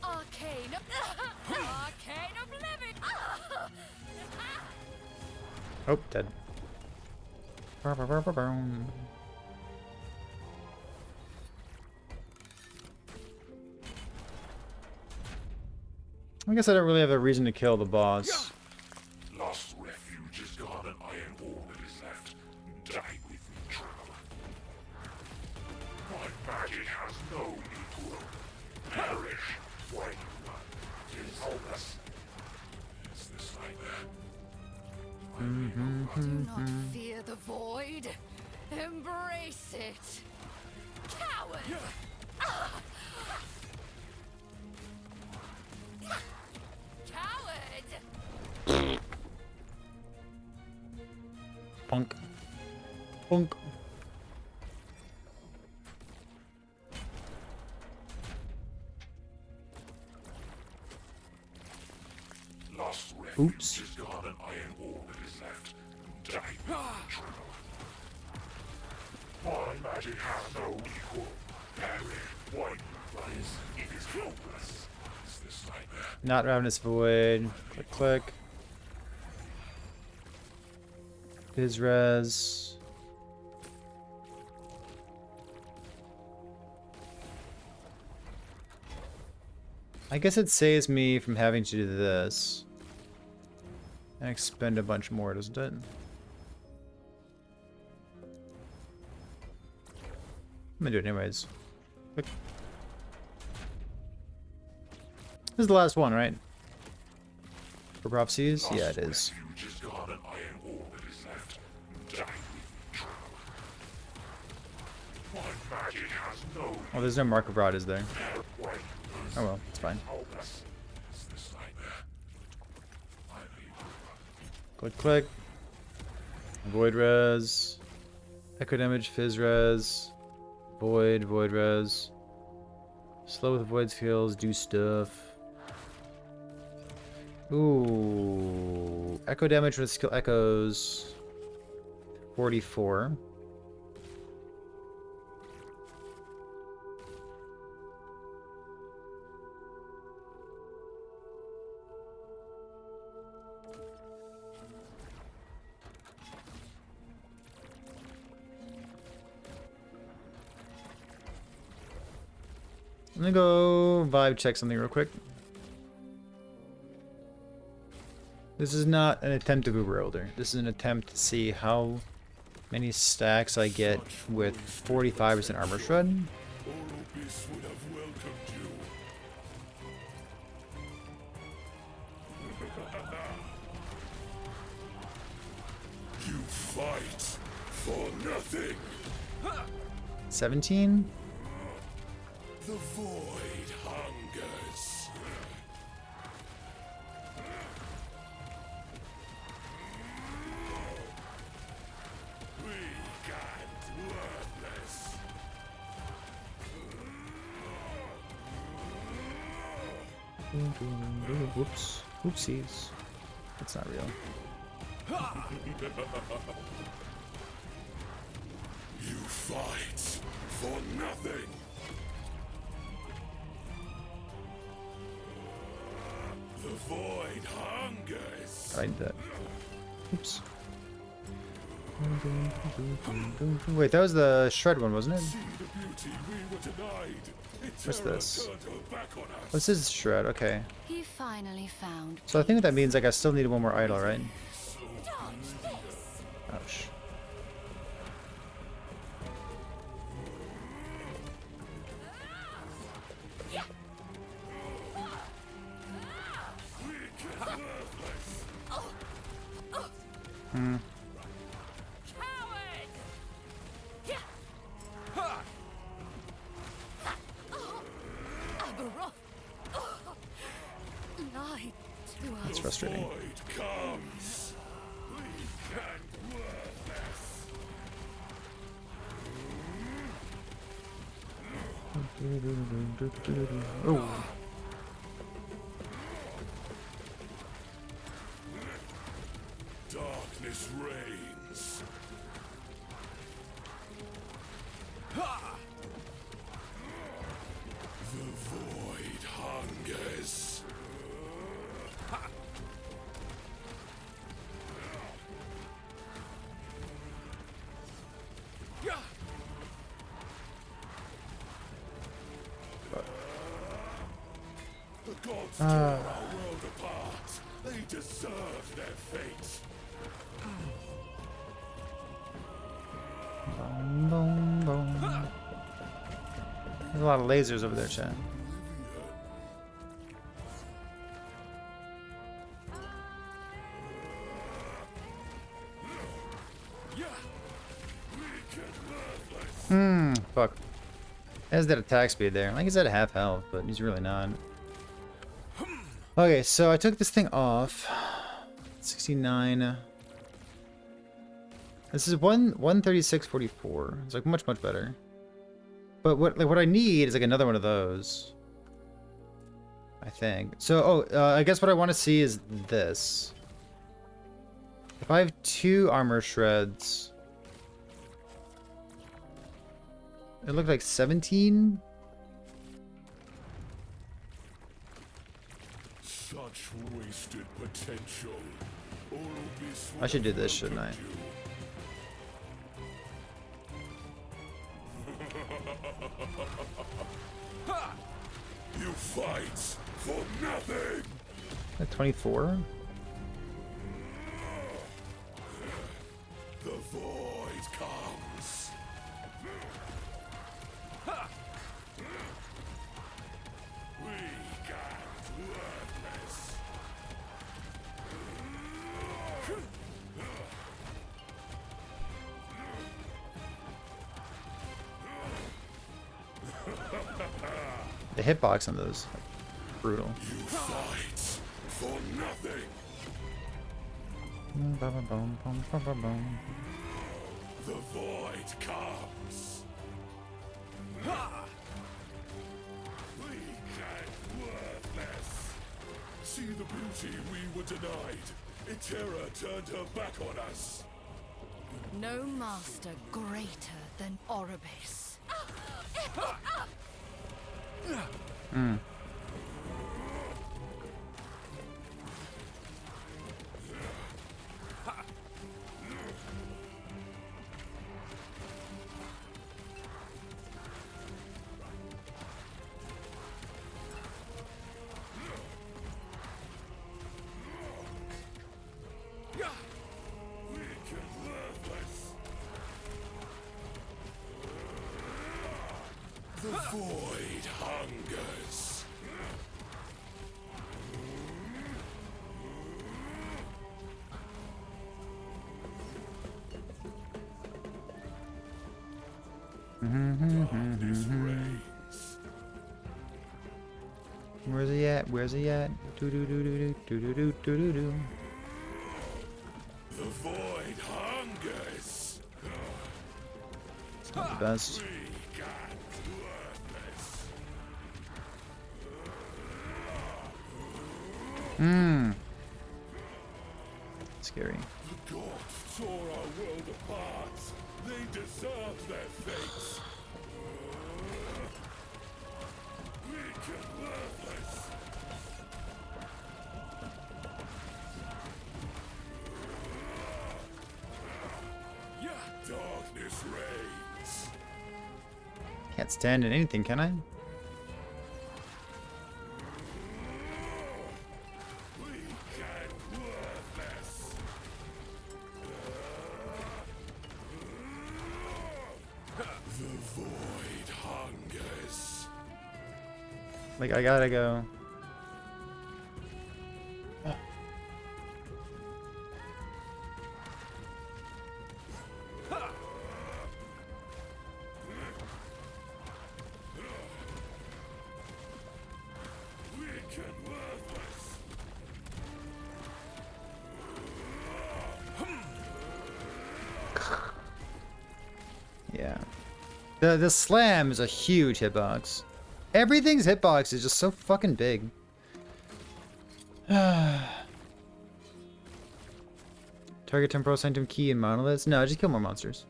Arcane. Arcane Oblivion. Oh, dead. I guess I don't really have a reason to kill the boss. lost refuge is gone, and iron ore that is left. Die with me, traveler. My magic has no equal. Perish why you run. It is hopeless. Is this like that? Do not fear the void. Embrace it. Coward. Punk. Punk. Last refuge Oops. is gone, an iron ore that is left. Dying trouble. My magic has no equal. Perish, white rise, it is hopeless. Is this nightmare? Not Ravenous Void. Click, click. His res. I guess it saves me from having to do this. And expend a bunch more, doesn't it? I'm gonna do it anyways. Click. This is the last one, right? For prophecies? Yeah, it is. Refuge is gone, an iron ore that is left. Dying trouble. My magic has no Oh, there's no mark abroad, is there? white Oh well, it's fine. hopeless. Is this nightmare? I'm evil. Click, click. Void res. Echo damage, fizz res. Void, void res. Slow with void skills, do stuff. Ooh. Echo damage with skill echoes. 44. I'm gonna go vibe check something real quick. This is not an attempt to Uber Elder. This is an attempt to see how many stacks I get with 45% armor shred. Oropis would have welcomed you. You fight for nothing. 17? The void hungers. Weak and worthless. Whoops. Oopsies. That's not real. You fight for nothing. The void hungers. I did that. Oops. Wait, that was the shred one, wasn't it? See the beauty we were denied. What's this? Turned her back on us. This is shred, okay. You finally found. So I think what that means, like, I still need one more idol, right? Dodge this. Ouch. Hmm. Coward! Aberoth! Lied to us. That's frustrating. Void comes. Weak and worthless. Oh. Darkness reigns. The void hungers. The gods tore our world apart. They deserve their fate. Boom, boom, boom. There's a lot of lasers over there, chat. Fuck. Has that attack speed there. Like he's at half health, but he's really not. Okay, so I took this thing off. 69. This is 136.44. It's like much better. But what I need is like another one of those. I think. So I guess what I want to see is this. If I have 2 armor shreds, it looked like 17. Such wasted potential. I should do this, shouldn't I? You fight for nothing. Like 24. The void comes. Weak and worthless. The hitbox on those, brutal. You fight for nothing. The void comes. Weak and worthless. See the beauty we were denied. Terror turned her back on us. No master greater than Orbis. Weak and worthless. The void hungers. Darkness reigns. Where's he at? Where's he at? Do do do do do do do do do do. The void hungers. It's not the best. Weak and worthless. Scary. The gods tore our world apart. They deserve their fates. Weak and worthless. Darkness reigns. Can't stand in anything, can I? Weak and worthless. The void hungers. Like, I gotta go. Weak and worthless. Yeah. The slam is a huge hitbox. Everything's hitbox is just so fucking big. Target temporal sanctum key and monoliths. No, just kill more monsters.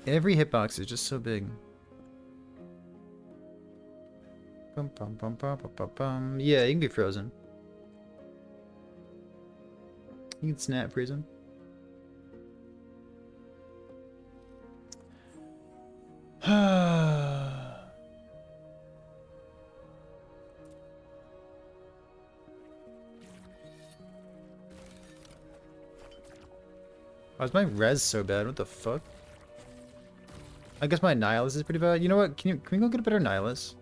Every hitbox is just so big. Bum, bum, bum, bum, bum, bum, bum. Yeah, you can be frozen. You can snap freeze him. Why is my res so bad? What the fuck? I guess my Nihilus is pretty bad. You know what? Can we go get a better Nihilus?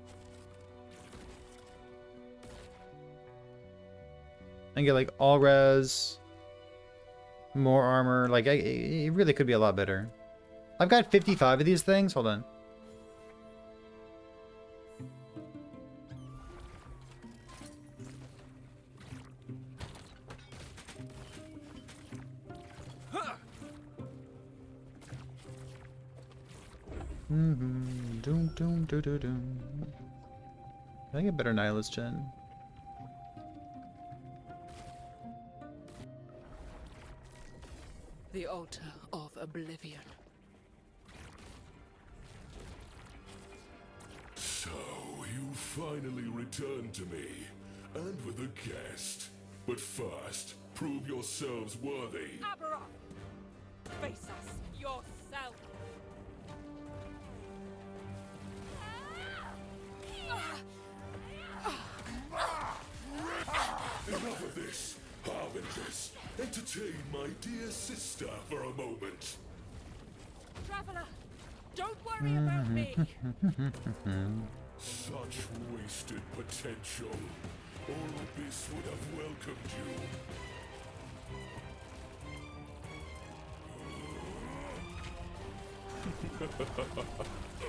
And get like all res, more armor. Like it really could be a lot better. I've got 55 of these things. Hold on. Doom, doom, doo, doo, doom. Can I get better Nihilist Gen? The altar of oblivion. So, you finally returned to me, and with a guest. But first, prove yourselves worthy. Aberoth! Face us yourself! Enough of this, Harbingers. Entertain my dear sister for a moment. Traveler, don't worry about me! Such wasted potential. Orbis would have welcomed you.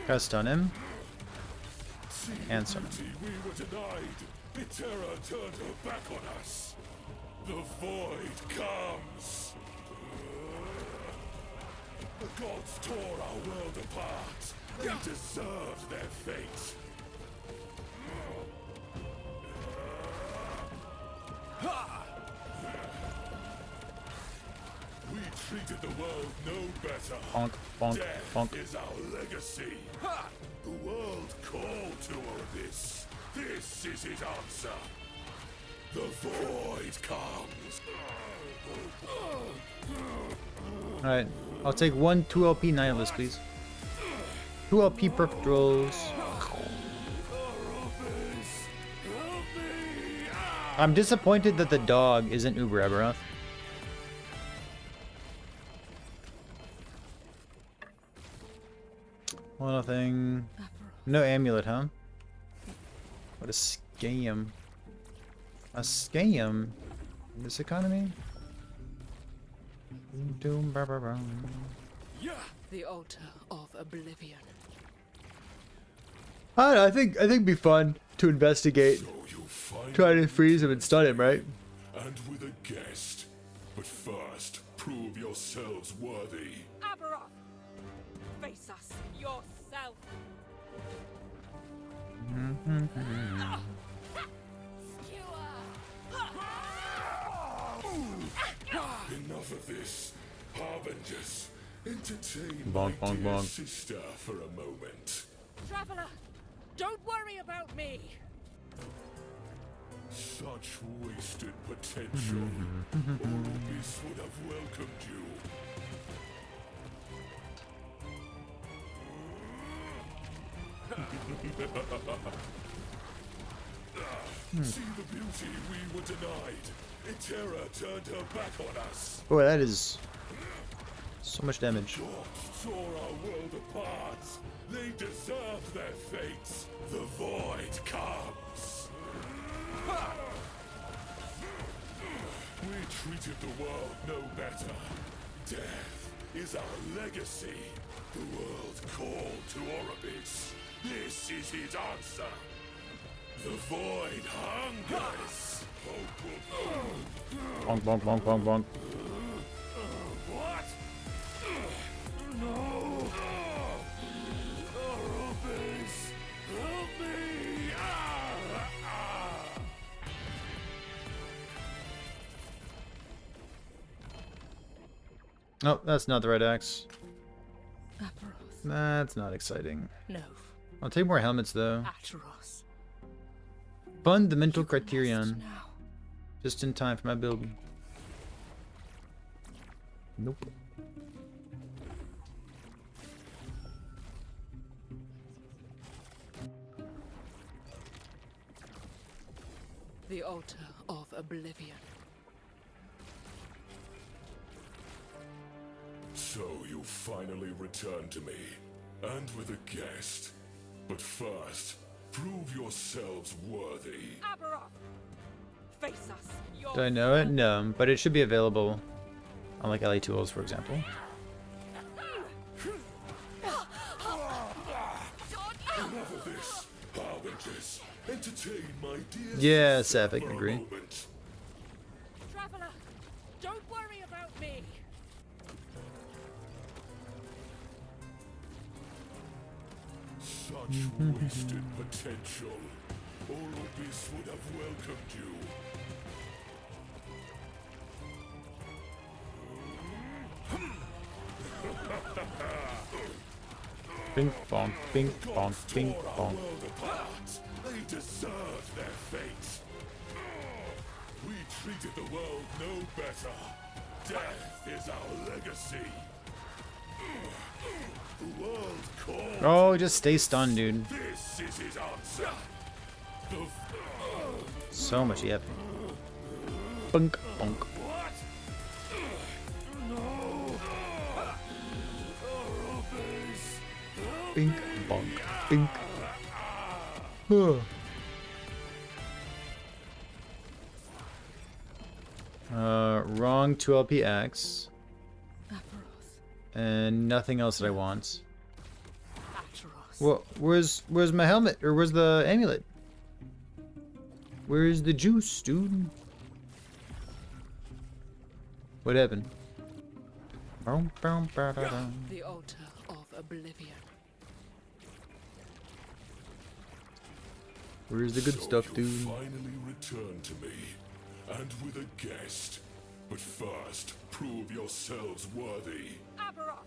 Gotta stun him. See the Answer. beauty we were denied. Terra turned her back on us. The void comes. The gods tore our world apart. They deserved their fate. We treated the world no better. Bonk, bonk, Death bonk. is our legacy. The world called to Orbis. This is his answer. The void comes. Alright, I'll take one 2 LP Nihilist, please. 2 LP perfect rolls. I'm disappointed that the dog isn't UberAbby. Well, nothing. No amulet, huh? What a scam. A scam in this economy? Doom, ba, ba, ba. The altar of oblivion. I think it'd be fun to investigate. So you finally Try to freeze him and stun him, right? and with a guest. But first, prove yourselves worthy. Aberoth! Face us yourself! Enough of this. Harbingers, entertain Bonk, my bonk, dear bonk. sister for a moment. Traveler, don't worry about me! Such wasted potential. Orbis would have welcomed you. See the beauty we were denied. Terra turned her back on us. Boy, that is so much damage. Gods tore our world apart. They deserve their fates. The void comes. We treated the world no better. Death is our legacy. The world called to Orbis. This is his answer. The void hungers. Bonk, bonk, bonk, bonk, bonk. What? No! Orbis, help me! Oh, that's not the right axe. Aberoth. That's not exciting. No. I'll take more helmets though. Atros. Fund the mental You are lost criterion. now. Just in time for my build. Nope. The altar of oblivion. So you finally returned to me, and with a guest. But first, prove yourselves worthy. Aberoth! Face us yourself! Do I know it? No, but it should be available on like LA tools, for example. Enough of this, Harbingers. Entertain my dear Yeah, sister Seth, I can for a agree. moment. Traveler, don't worry about me! wasted potential. Orbis would have welcomed you. Bing bong, bing bong, bing Tore our bong. world apart. They deserved their fate. We treated the world no better. Death is our legacy. The world called. Oh, just stay stunned, dude. This is his answer. The So much EF. Bunk, bunk. what? Bink, bonk, bink. Huh. Wrong 2LPX. Aperos. And nothing else that I want. Ateros. Well, where's my helmet? Or where's the amulet? Where's the juice, dude? What happened? Boom, boom, ba, da, da. The altar of oblivion. Where's the good So stuff, you'll dude? finally return to me, and with a guest. But first, prove yourselves worthy. Aberoth!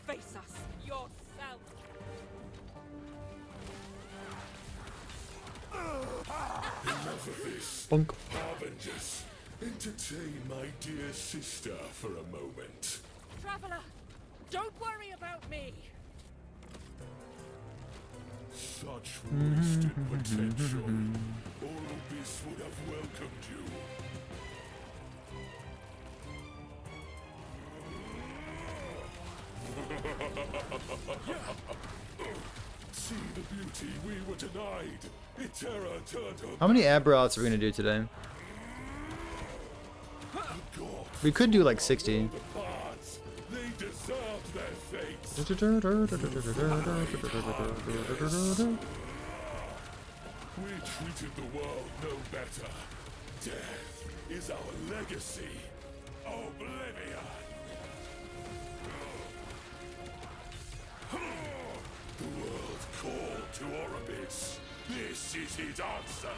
Face us yourself! Enough of this. Bunk. Harbingers, entertain my dear sister for a moment. Traveler! Don't worry about me! Such wasted potential. Orbis would have welcomed you. See the beauty we were denied. Itera turned her How many Aberoths are we gonna do today? God We could do like 60. parts. They deserved their fate. We treated the world no better. Death is our legacy. Oblivion. The world called to Orbis. This is his answer.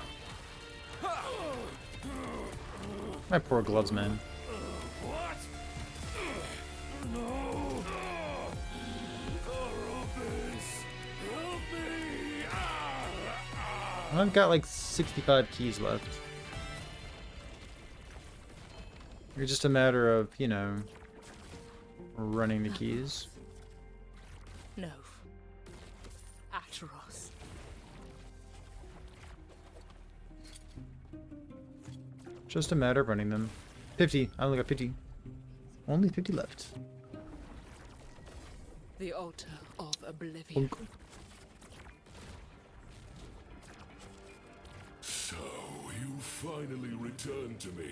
My poor gloves, man. What? No. Orbis, help me. I've got like 65 keys left. It's just a matter of, you know, running the keys. No. Ateros. Just a matter of running them. 50. I only got 50. Only 50 left. The altar of oblivion. Bunk. So you finally returned to me,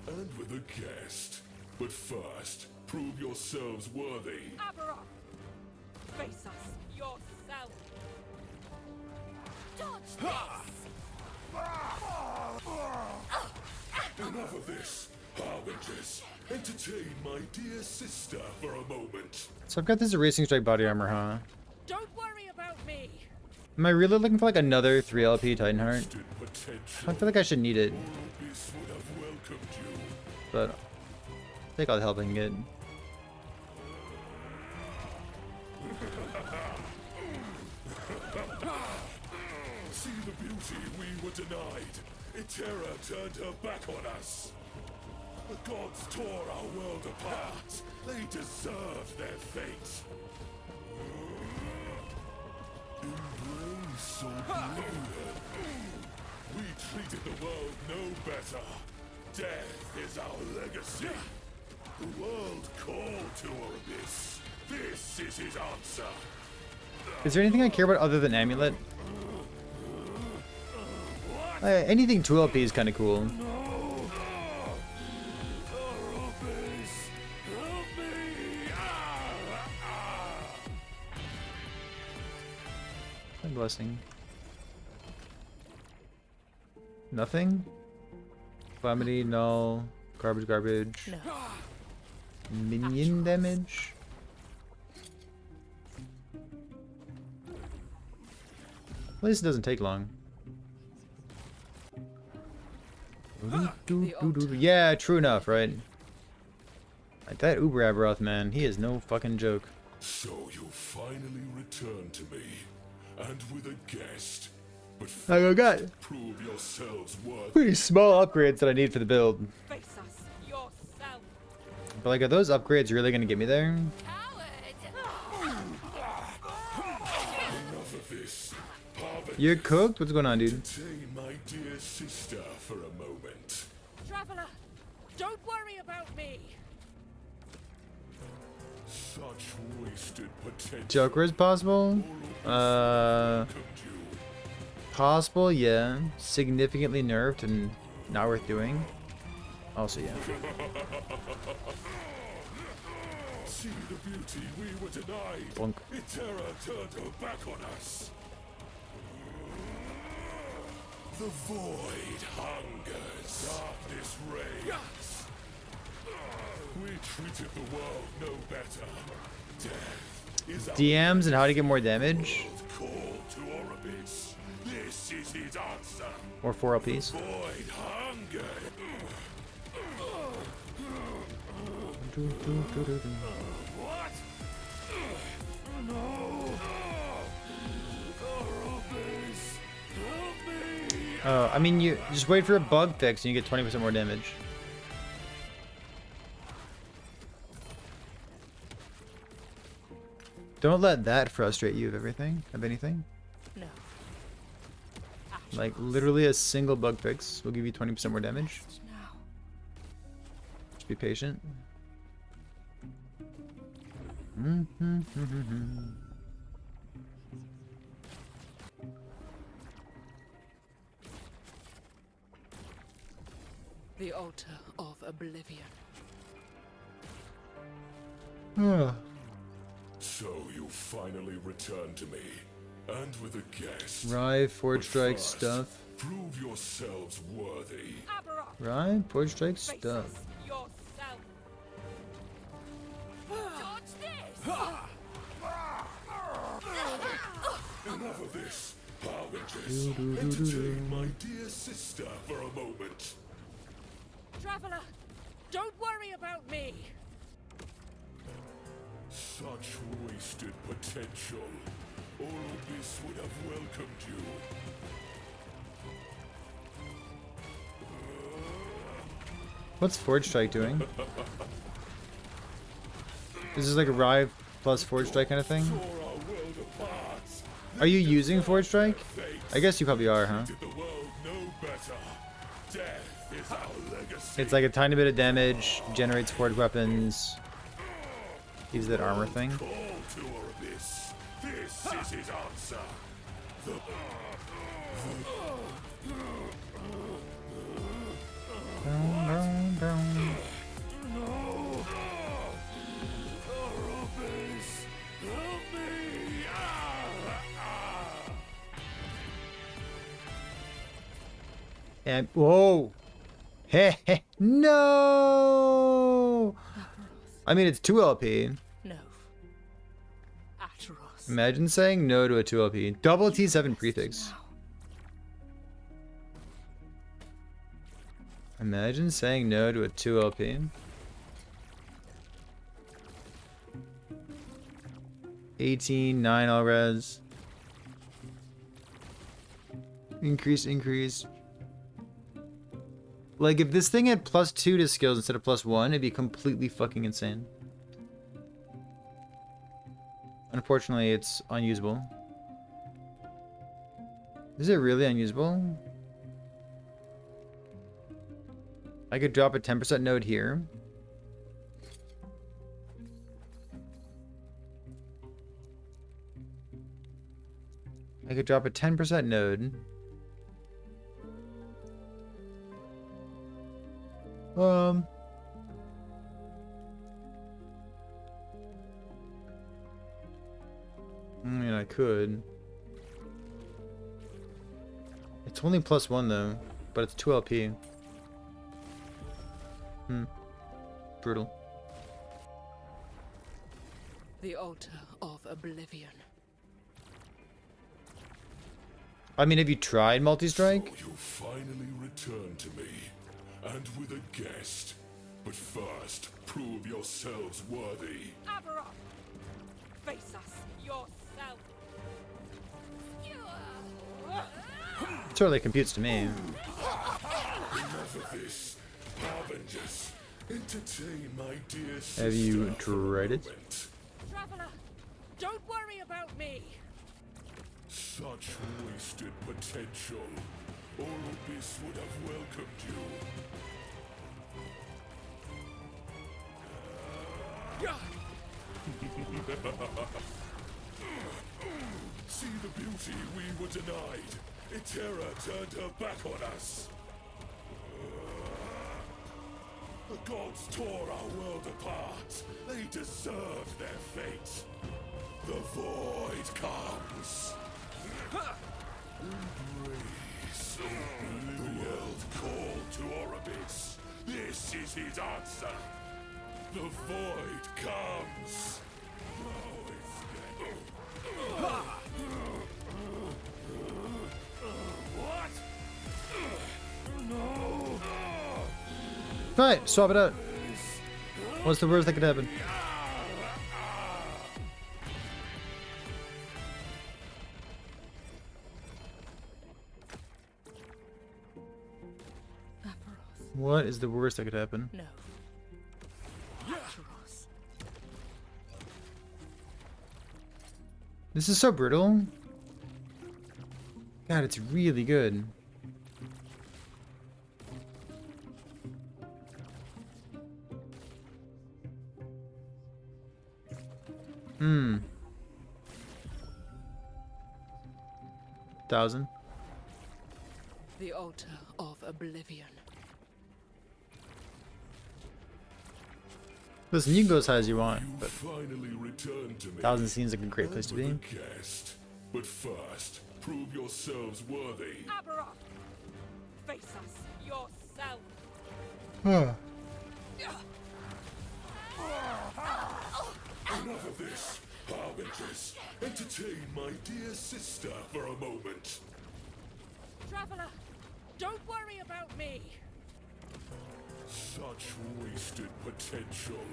and with a guest. But first, prove yourselves worthy. Aberoth! Face us yourself! Enough of this. Harbingers, entertain my dear sister for a moment. So I've got this erasing strike body armor, huh? Don't worry about me! Am I really looking for like another 3LP Titanheart? Wasted potential. I feel like I should need it, Orbis would have welcomed you. but I think I'll help I can get. See the beauty we were denied. Itera turned her back on us. The gods tore our world apart. They deserved their fate. Embrace oblivion. We treated the world no better. Death is our legacy. The world called to Orbis. This is his answer. Is there anything I care about other than Amulet? Anything 2LP is kind of cool. Orbis, help me! A blessing. Nothing? Calamity, null, garbage, garbage. No. Minion damage? At least it doesn't take long. Yeah, true enough, right? Like that UberAbby, man, he is no fucking joke. So you finally returned to me, and with a guest. But I got prove yourselves worth. pretty small upgrades that I need for the build. Face us yourself. But like, are those upgrades really gonna get me there? Enough of this. You're cooked? What's going on, dude? Detain my dear sister for a moment. Traveler, don't worry about me. Such wasted potential. Joker is possible? Welcomed you. Possible, yeah. Significantly nerfed and not worth doing. Also, yeah. See the beauty we were denied. Bonk. Terror turned her back on us. The void hungers. Darkness reigns. We treated the world no better. Death is our DMs and how to get more damage. call to Orbis. This is his answer. Or 4 LPs. Void hunger. What? No. Orbis, help me. I mean, you just wait for a bug fix and you get 20% more damage. Don't let that frustrate you of anything. No. Like, literally a single bug fix will give you 20% more damage. Now. Just be patient. The altar of oblivion. So you finally returned to me, and with a guest. Rive, Forge But Strike first, stuff. Prove yourselves worthy. Aberoth, Rive, Forge Strike face stuff. us yourself. Dodge this! Enough of this. Harvingers, entertain my dear sister for a moment. Traveler, don't worry about me. Such wasted potential. Orbis would have welcomed you. What's Forge Strike doing? This is like a Rive plus Forge Strike kind of thing? Tore our world apart. Are you using Forge Strike? Fakes I guess you probably are, huh? did the world no better. Death is our legacy. It's like a tiny bit of damage, generates forged weapons, gives that armor thing. Call to Orbis. This is his answer. The Orbis, help me! And whoa, hey, no! I mean, it's 2 LP. No. Ateros. Imagine saying no to a 2 LP. Double T7 prefix. Now. Imagine saying no to a 2 LP. $18, 9 all res. Increase. Like, if this thing had +2 to skills instead of +1, it'd be completely fucking insane. Unfortunately, it's unusable. Is it really unusable? I could drop a 10% node here. I could drop a 10% node. I mean, I could. It's only +1 though, but it's 2 LP. Brutal. The altar of oblivion. I mean, have you tried multi-strike? So you finally return to me, and with a guest. But first, prove yourselves worthy. Aberon! Face us yourself! Totally computes to me. Enough of this, Harbingers. Entertain my dear sister. Have you for a tried it? moment. Traveler, don't worry about me! Such wasted potential. Olympus would have welcomed you. See the beauty we were denied. Itera turned her back on us. The gods tore our world apart. They deserved their fate. The void comes. Embrace. The world called to Orbis. This is his answer. The void comes. Now it's what? No. Alright, swap it out. What's the worst that could happen? Aperos. What is the worst that could happen? No. Aperos. This is so brutal. God, it's really good. Hmm. 1,000. The altar of oblivion. Listen, you can go as high as you want, You but finally returned to me. 1,000 seems like a great place to be. With a guest. But first, prove yourselves worthy. Aberon! Face us yourself! Enough of this, Harbingers. Entertain my dear sister for a moment. Traveler, don't worry about me! Such wasted potential.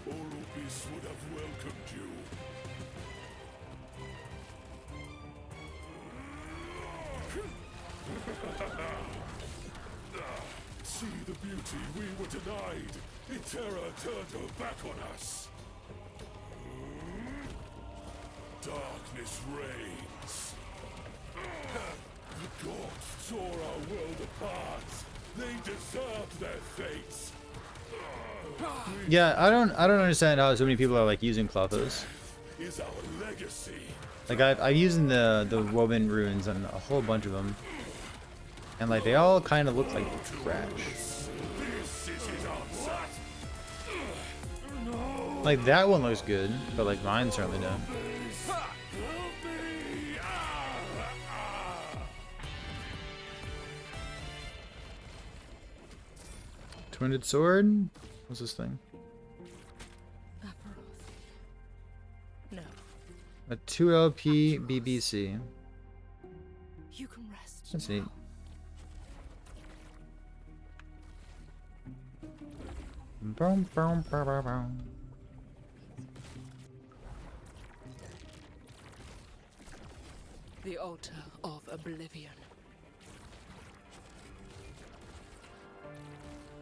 Olympus would have welcomed you. See the beauty we were denied. Itera turned her back on us. Darkness reigns. The gods tore our world apart. They deserved their fates. Yeah, I don't understand how so many people are like using Clothos. Is our legacy. Like I'm using the woven runes on a whole bunch of them, and like they all kind of look like trash. This is his answer. Like that one looks good, but like mine certainly don't. Twin-ended sword? What's this thing? Aperos. No. A 2LP BBC. You can rest. That's neat. Boom, boom, boom, boom, boom. The altar of oblivion.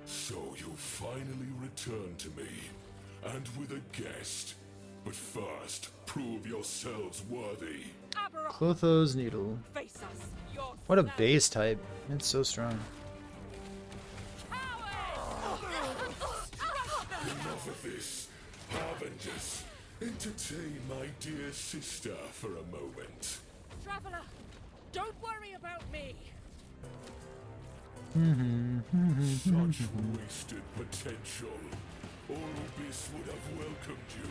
So you finally returned to me, and with a guest. But first, prove yourselves worthy. Aberon! Clotho's needle. Face us yourself! What a base type. It's so strong. Enough of this, Harbingers. Entertain my dear sister for a moment. Traveler, don't worry about me! Such wasted potential. Olympus would have welcomed you.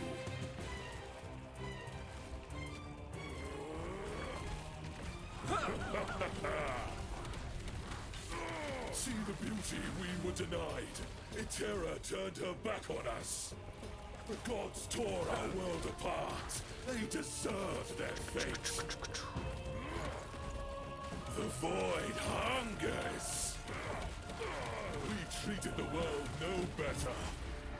See the beauty we were denied. Itera turned her back on us. The gods tore our world apart. They deserved their fate. The void hungers. We treated the world no better.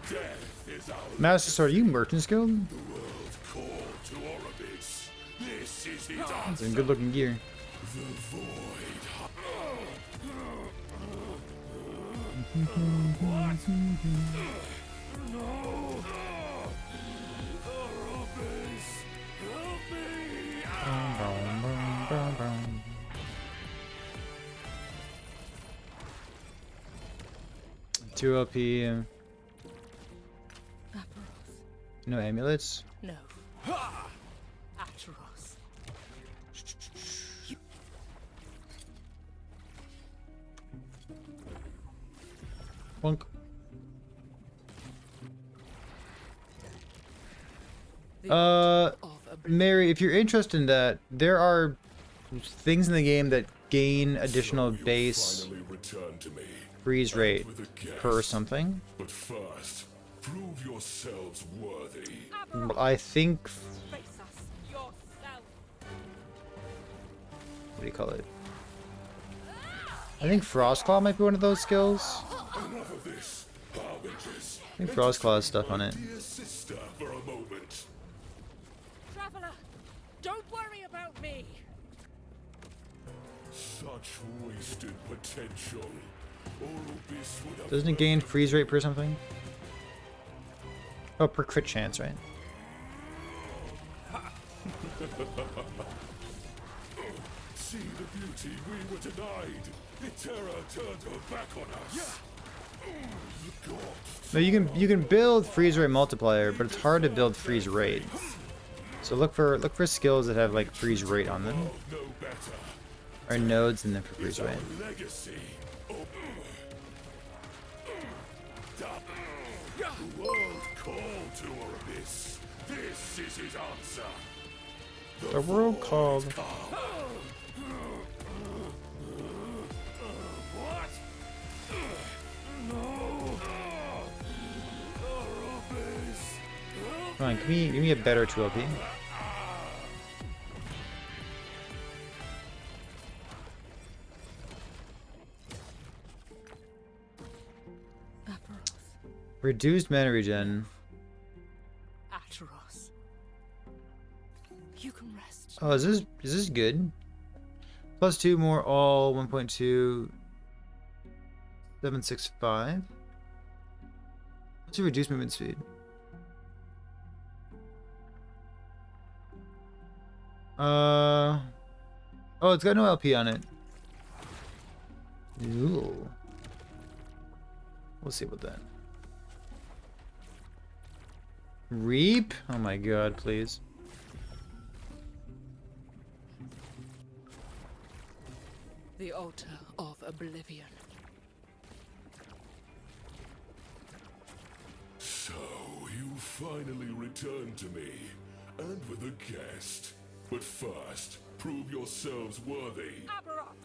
Death is our Master Sword, you Merchant's Guild? The world called to Oribis. This is his It's answer. in good looking gear. The void. What? No. Oribis, help me. Two LP. Aperos. No amulets. No. Ateros. Bonk. The Uh, of oblivion. Mary, if you're interested in that, there are things in the game that gain additional So you'll base finally return to me. freeze rate With a guess. per something. But first, prove yourselves worthy. I think. Face us yourself. What do you call it? I think Frostclaw might be one of those skills. Enough of this, harbingers. I think Frostclaw has stuff on it. Dear sister, for a moment. Traveler, don't worry about me. Such wasted potential. Oribis would have Doesn't it gain freeze rate per something? Oh, per crit chance, right? See the beauty we were denied. Terror turned her back on us. The gods. No, you can build freeze rate multiplier, but it's hard to build freeze rate. So look for skills that have like freeze rate on them, No better. or nodes in them for freeze rate. Legacy. The world called to Oribis. This is his answer. The world called. What? No. Oribis. Come on, give me a better 2LP. Aperos. Reduced mana regen. Ateros. You can rest. Oh, is this good? Plus 2 more all 1.2 765. What's a reduced movement speed? Oh, it's got no LP on it. Ooh. We'll see about that. Reap? Oh my god, please. The altar of oblivion. So, you finally returned to me, and with a guest. But first, prove yourselves worthy. Aberoth,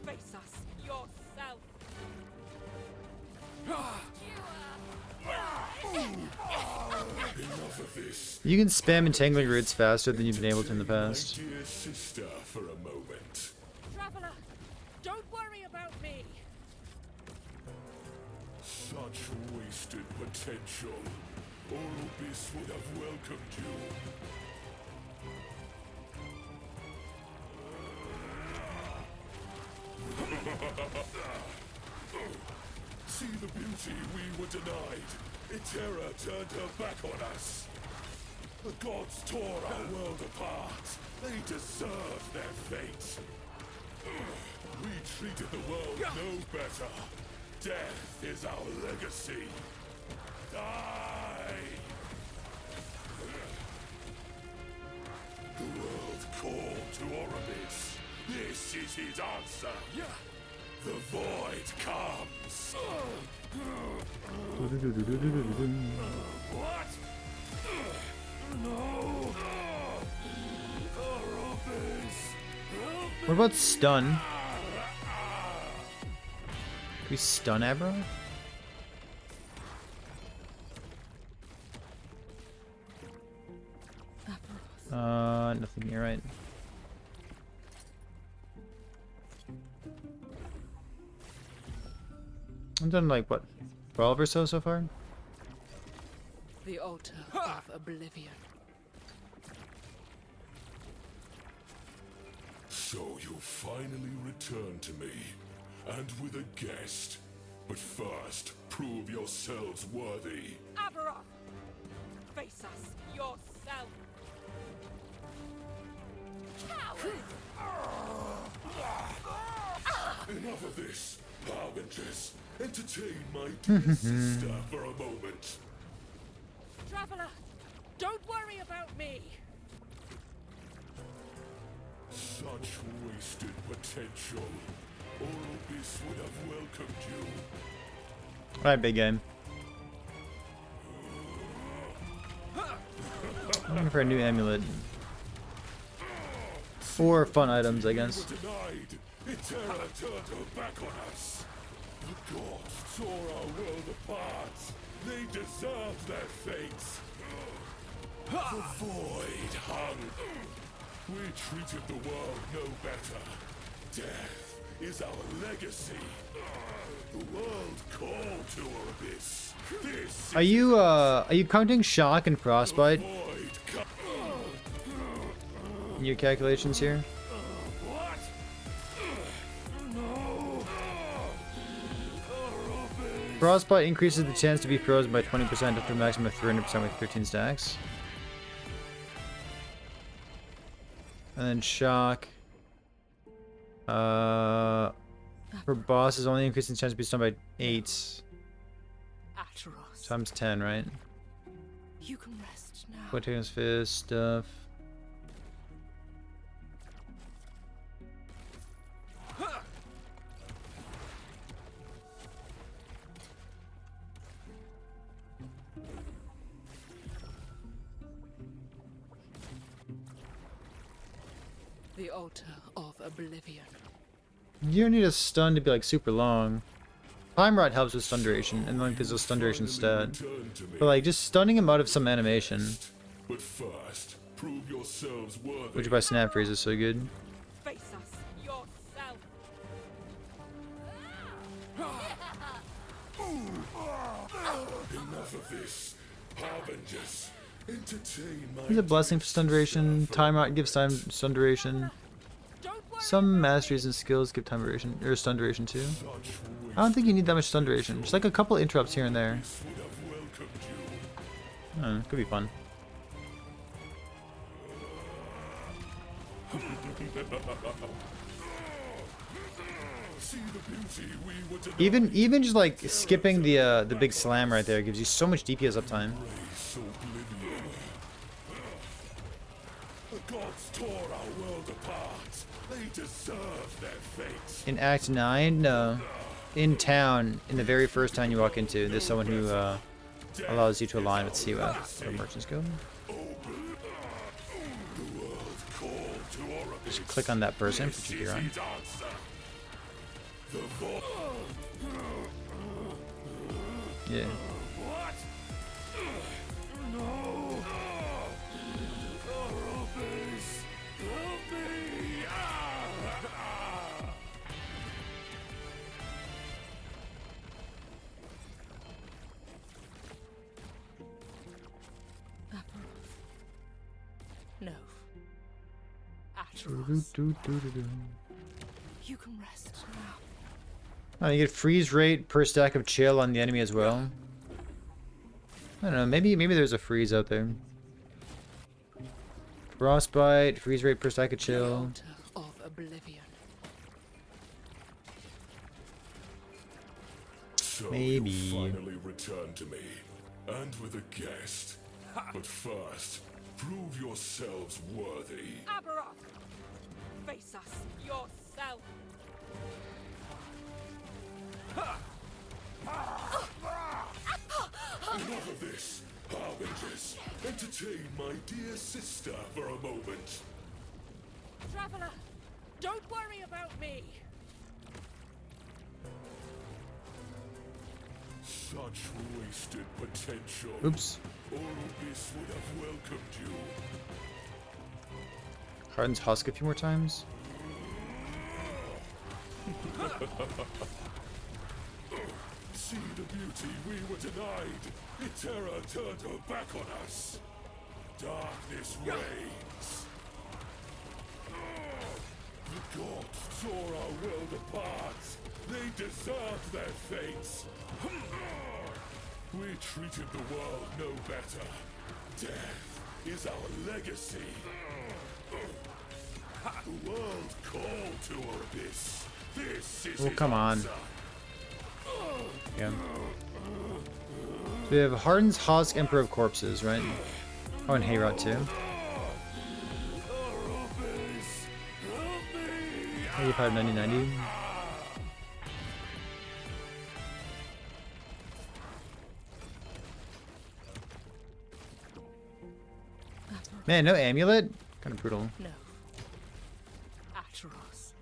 face us yourself. Enough of this. You can spam entangling roots faster than you've been able to in the past. My dear sister, for a moment. Traveler, don't worry about me. Such wasted potential. Oribis would have welcomed you. See the beauty we were denied. Terror turned her back on us. The gods tore our world apart. They deserve their fate. We treated the world no better. Death is our legacy. Die! The world called to Oribis. This is his answer. The void comes. What? No. Oribis. What about stun? Can we stun Abra? Aperos. Nothing here, right? I've done like what, 12 or so far? The altar of oblivion. So you finally returned to me, and with a guest. But first, prove yourselves worthy. Aberoth! Face us yourself! Enough of this, Harbingers. Entertain my dear sister for a moment. Traveler, don't worry about me! Such wasted potential. Orbis would have welcomed you. Alright, big game. I'm looking for a new amulet. 4 fun items, I guess. Denied. Etera turned her back on us. The gods tore our world apart. They deserved their fates. The void hung. We treated the world no better. Death is our legacy. The world called to Orbis. This Are you counting shock and frostbite void. in your calculations here? What? Frostbite increases the chance to be frozen by 20% up to a maximum of 300% with 13 stacks. And then shock. For bosses, only increasing the chance to be stunned by 8 Atroros. times 10, right? You can rest now. Quotation's fist stuff. The altar of oblivion. You don't need a stun to be like super long. Time Rot helps with stun duration, and like there's a stun duration stat. Turn to me. But like just stunning him out of some animation, But first, prove yourselves worthy. which by snap freeze is so good. Face us yourself! Enough of this. Harbingers, entertain my He's a blessing for stun duration. Time Rot gives time stun duration. Don't worry! Some masteries and skills give time duration or stun duration too. such I don't think you need that much stun duration. Just like a couple interrupts here and there. waste would have welcomed you. I don't know, could be fun. See the beauty we were denied. Even just like skipping the big slam right there gives you so much DPS uptime. Embrace oblivion. The gods tore our world apart. They deserve their fate. In Act 9, no. In town, in the very first town you walk into, there's someone who allows you to align with COF, or Merchant's Guild. The world called to Orbis. Just click on that person, This which you're is on. its answer. The void. Yeah. What? No. Orbis, help me! Aperoth. No. Atroros. You can rest now. Oh, you get freeze rate per stack of chill on the enemy as well. I don't know, maybe there's a freeze out there. Frostbite, freeze rate per stack of The chill. altar of oblivion. So Maybe. you finally returned to me, and with a guest. But first, prove yourselves worthy. Aberoth! Face us yourself! Enough of this, Harbingers. Entertain my dear sister for a moment. Traveler, don't worry about me! Such wasted potential. Oops. Orbis would have welcomed you. Harden's Husk a few more times. see the beauty we were denied. Terror turned her back on us. Darkness reigns. The gods tore our world apart. They deserved their fates. We treated the world no better. Death is our legacy. The world called to our abyss. This is Oh, his come on. answer. Yeah. So we have Harden's Husk, Emperor of Corpses, right? Oh, and Hayrot too. 85, 90, 90. Man, no amulet? Kind of brutal. No. Atros.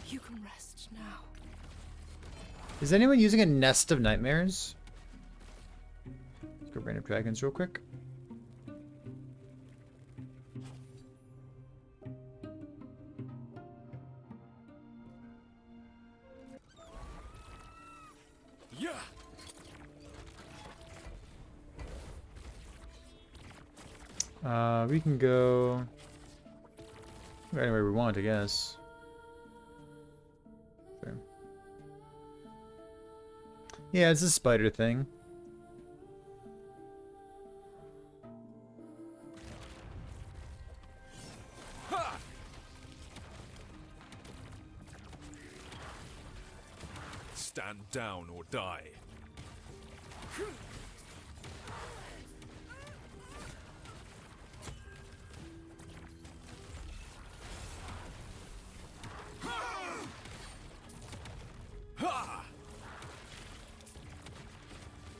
You can rest now. Is anyone using a Nest of Nightmares? Let's go Random Dragons real quick. Yeah. We can go anywhere we want, I guess. Fair. Yeah, it's a spider thing. Stand down or die.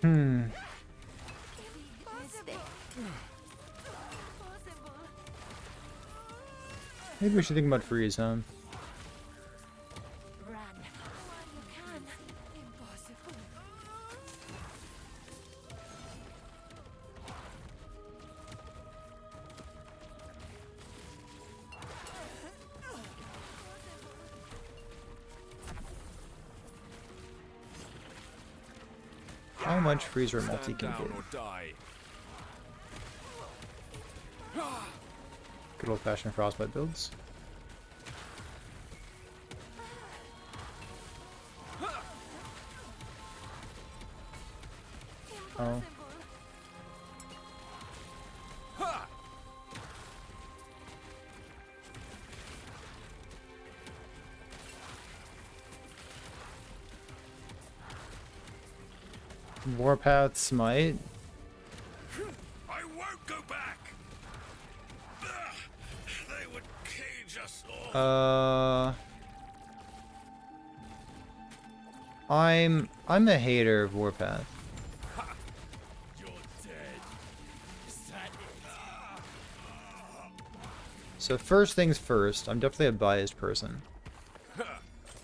Hmm. Maybe we should think about freeze, huh? How much freezer multi can give? Good old fashioned frostbite builds. Oh. Warpath Smite. I won't go back. They would cage us all. I'm a hater of Warpath. You're dead. Is that it? So first things first, I'm definitely a biased person.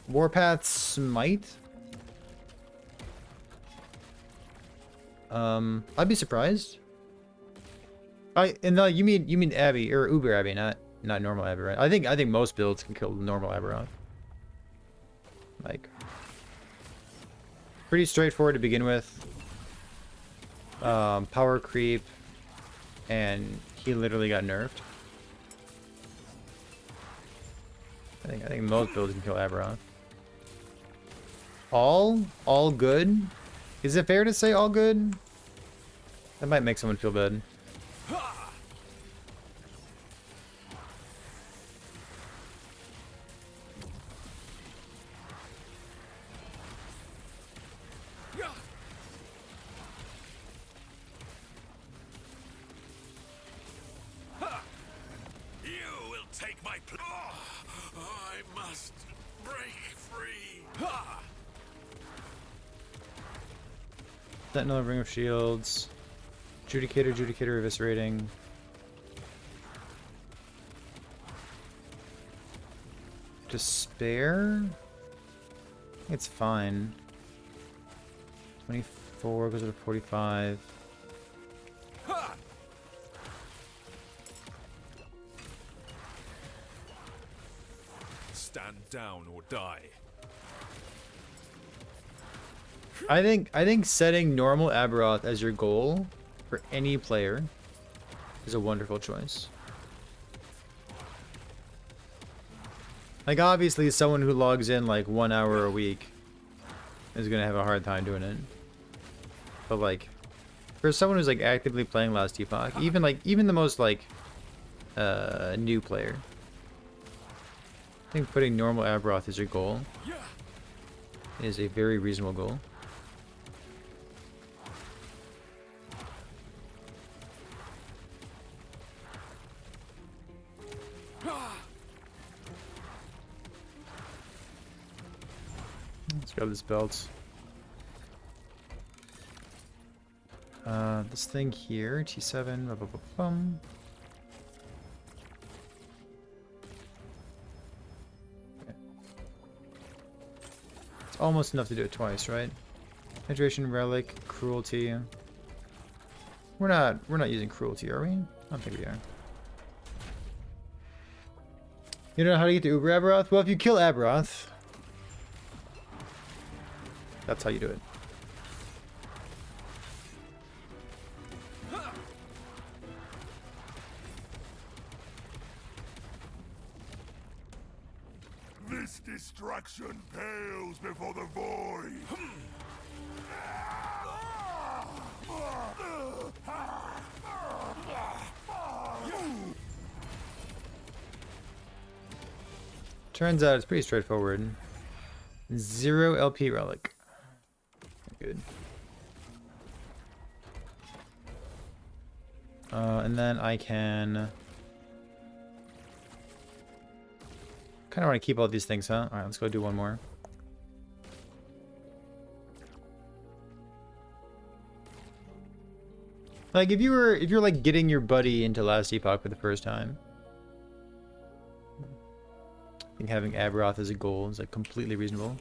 Warpath Smite? I'd be surprised. You mean Abby or UberAbby, not normal Abby, right? I think most builds can kill normal Aberroth. Like pretty straightforward to begin with. Power creep, and he literally got nerfed. I think most builds can kill Aberroth. All good? Is it fair to say all good? That might make someone feel bad. You will take my place. I must break free. Sentinel, Ring of Shields. Judicator, eviscerating. Despair? It's fine. 24 goes to 45. Stand down or die. I think setting normal Aberoth as your goal for any player is a wonderful choice. Like obviously someone who logs in like 1 hour a week is gonna have a hard time doing it. But like for someone who's like actively playing Last Epoch, even the most like new player, I think putting normal Aberoth as your goal is a very reasonable goal. Let's grab this belt. This thing here, T7, blah, blah, blah, bum. Okay. It's almost enough to do it twice, right? Hydration, relic, cruelty. We're not using cruelty, are we? I don't think we are. You don't know how to get to UberAbby? Well, if you kill Aberoth, that's how you do it. This destruction pales before the void. Turns out it's pretty straightforward. 0 LP relic. Good. And then I can... kind of want to keep all these things, huh? Alright, let's go do one more. Like, if you're like getting your buddy into Last Epoch for the first time, I think having Aberoth as a goal is like completely reasonable.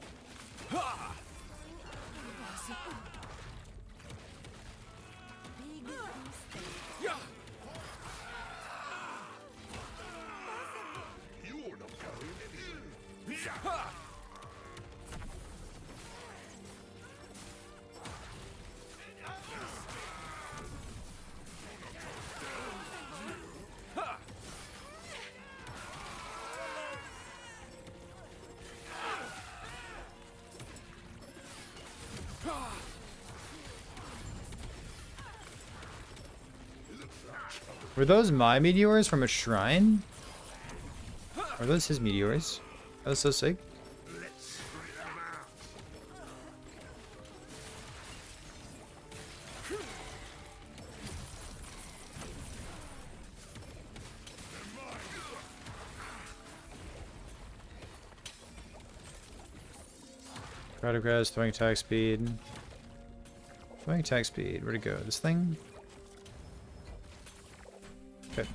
Were those my meteors from a shrine? Are those his meteors? That was so sick. Radiograss, throwing attack speed. Throwing attack speed. Where'd it go? This thing? Okay.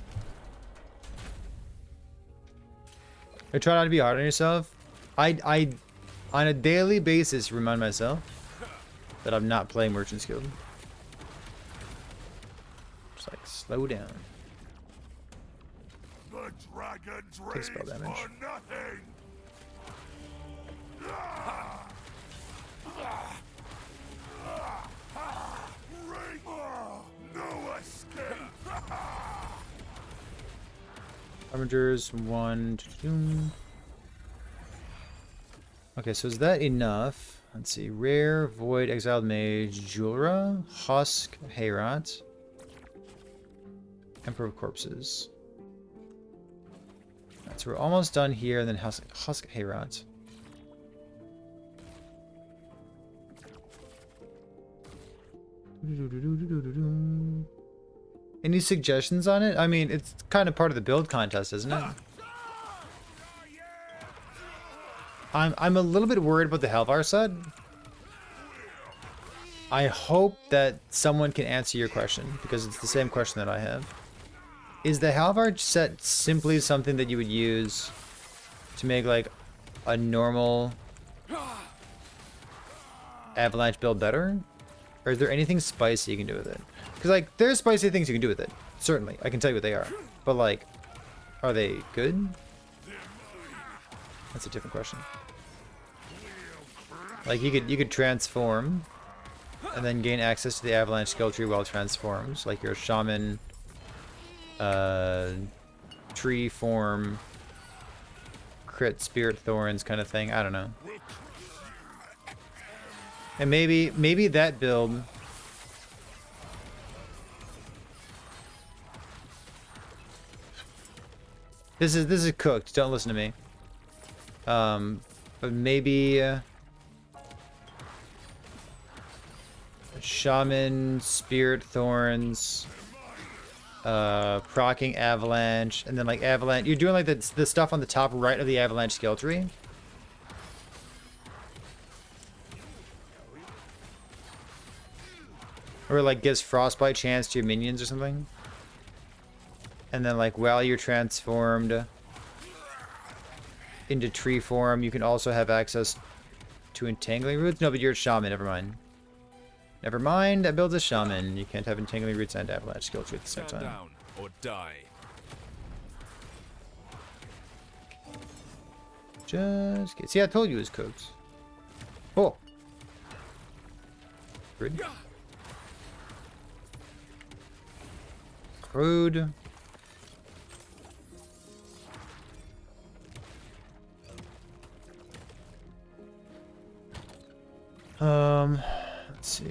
I try not to be hard on yourself. I on a daily basis remind myself that I'm not playing Merchant's Guild. Just like slow down. The dragon's Take spell race damage. for nothing. No escape. Armigers, 1. Okay, so is that enough? Let's see. Rare, Void, Exiled Mage, Julra, Husk, Herat, Emperor of Corpses. Alright, so we're almost done here, and then Husk Herat. Any suggestions on it? I mean, it's kind of part of the build contest, isn't it? I'm a little bit worried about the Halvar set. I hope that someone can answer your question, because it's the same question that I have. Is the Halvar set simply something that you would use to make like a normal Avalanche build better? Or is there anything spicy you can do with it? Because, like, there's spicy things you can do with it. Certainly. I can tell you what they are. But, like, are they good? That's a different question. Like you could transform and then gain access to the avalanche skill tree while transforms. Like your shaman tree form crit spirit thorns kind of thing. I don't know. And maybe that build this is cooked. Don't listen to me. But maybe shaman spirit thorns, proccing avalanche, and then like avalanche. You're doing like the stuff on the top right of the avalanche skill tree. Or like gives frostbite chance to your minions or something. And then like while you're transformed into tree form, you can also have access to entangling roots. No, but you're a shaman, never mind. Never mind, that builds a shaman. You can't have entangling roots and avalanche skill tree at the same time. Down or die. Just get. See, I told you it was cooked. Oh. Rude. Crude. Let's see.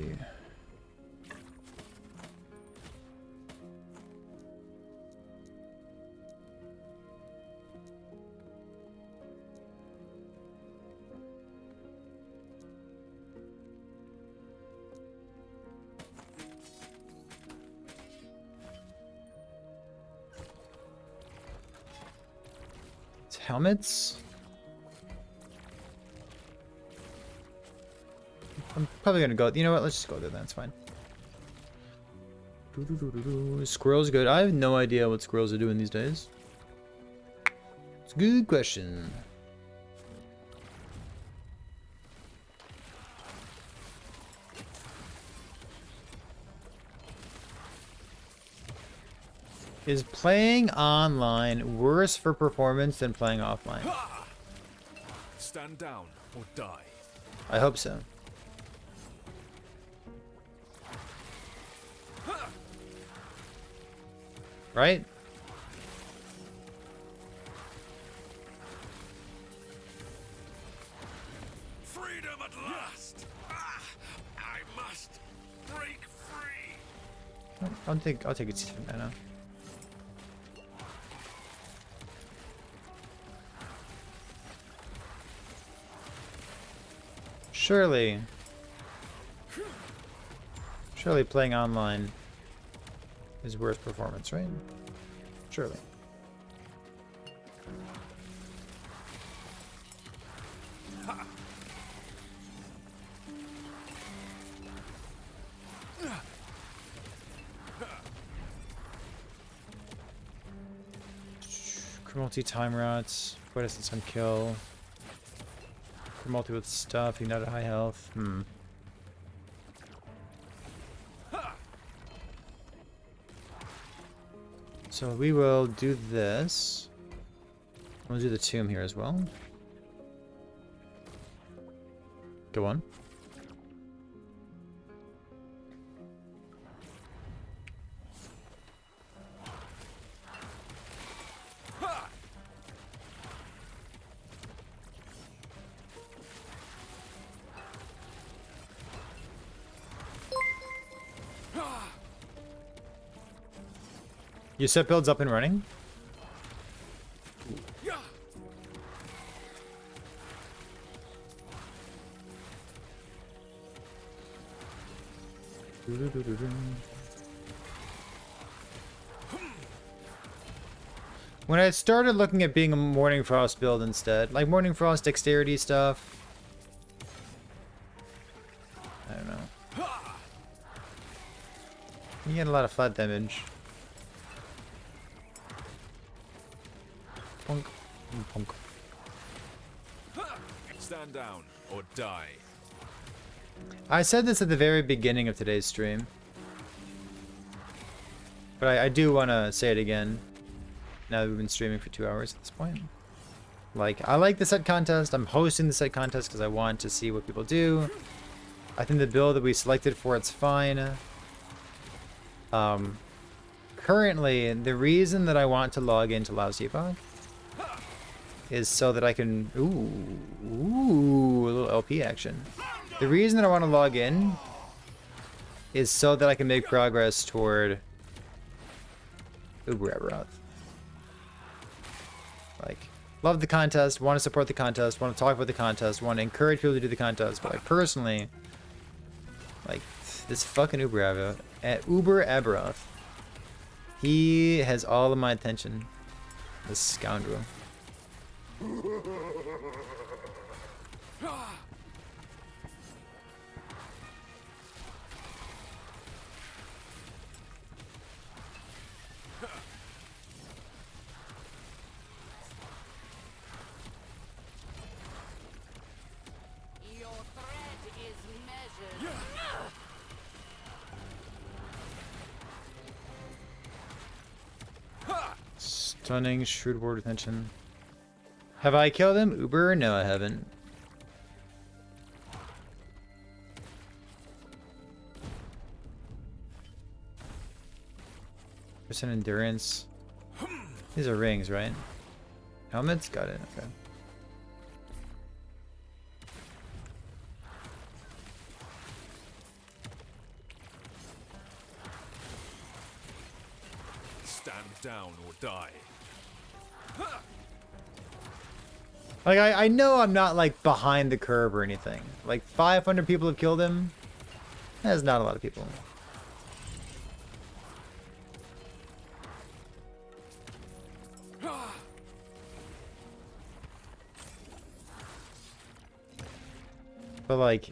It's helmets. I'm probably gonna go. You know what? Let's just go there. That's fine. Squirrels good. I have no idea what squirrels are doing these days. It's a good question. Is playing online worse for performance than playing offline? Stand down or die. I hope so. Right? Freedom at last. I must break free. I'll take it from now. Surely playing online is worse performance, right? Surely. Multi time rots, put us in some kill. Multi with stuff, you're not at high health. So we will do this. We'll do the tomb here as well. Go on. Your set build's up and running? When I started looking at being a Morning Frost build instead, like Morning Frost dexterity stuff. I don't know. You get a lot of flat damage. Punk. Punk. Stand down or die. I said this at the very beginning of today's stream. But I do want to say it again. Now that we've been streaming for 2 hours at this point. Like, I like the set contest. I'm hosting the set contest because I want to see what people do. I think the build that we selected for it's fine. Currently, the reason that I want to log into Laos Epoch is so that I can... Ooh, a little LP action. The reason that I want to log in is so that I can make progress toward UberAbby. Like, love the contest, want to support the contest, want to talk about the contest, want to encourage people to do the contest, but I personally, like, this fucking UberAbby, he has all of my attention. This scoundrel. Your thread is measured. Stunning, shrewd word retention. Have I killed him? Uber? No, I haven't. Percent endurance. These are rings, right? Helmets? Got it. Okay. Stand down or die. Like, I know I'm not, like, behind the curve or anything. Like, 500 people have killed him. That's not a lot of people. But, like...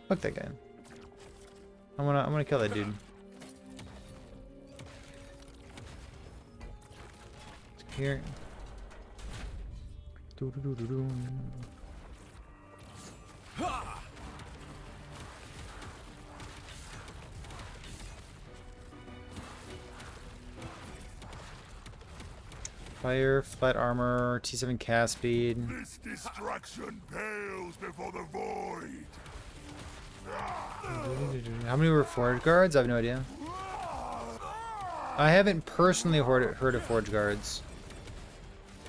Fuck that guy. I'm gonna kill that dude. Here. Doo-doo-doo-doo-doo. Fire, flat armor, T7 cast speed. This destruction pales before the void. How many were forge guards? I have no idea. I haven't personally heard of forge guards,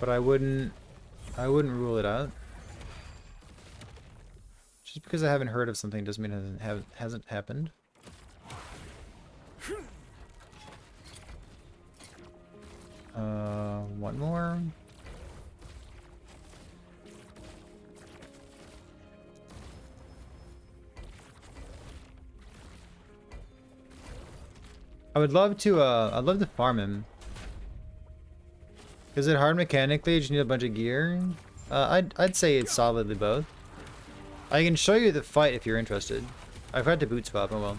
but I wouldn't rule it out. Just because I haven't heard of something doesn't mean it hasn't happened. One more. I'd love to farm him. Is it hard mechanically? Do you need a bunch of gear? I'd say it's solidly both. I can show you the fight if you're interested. I've had to boot swap, oh well.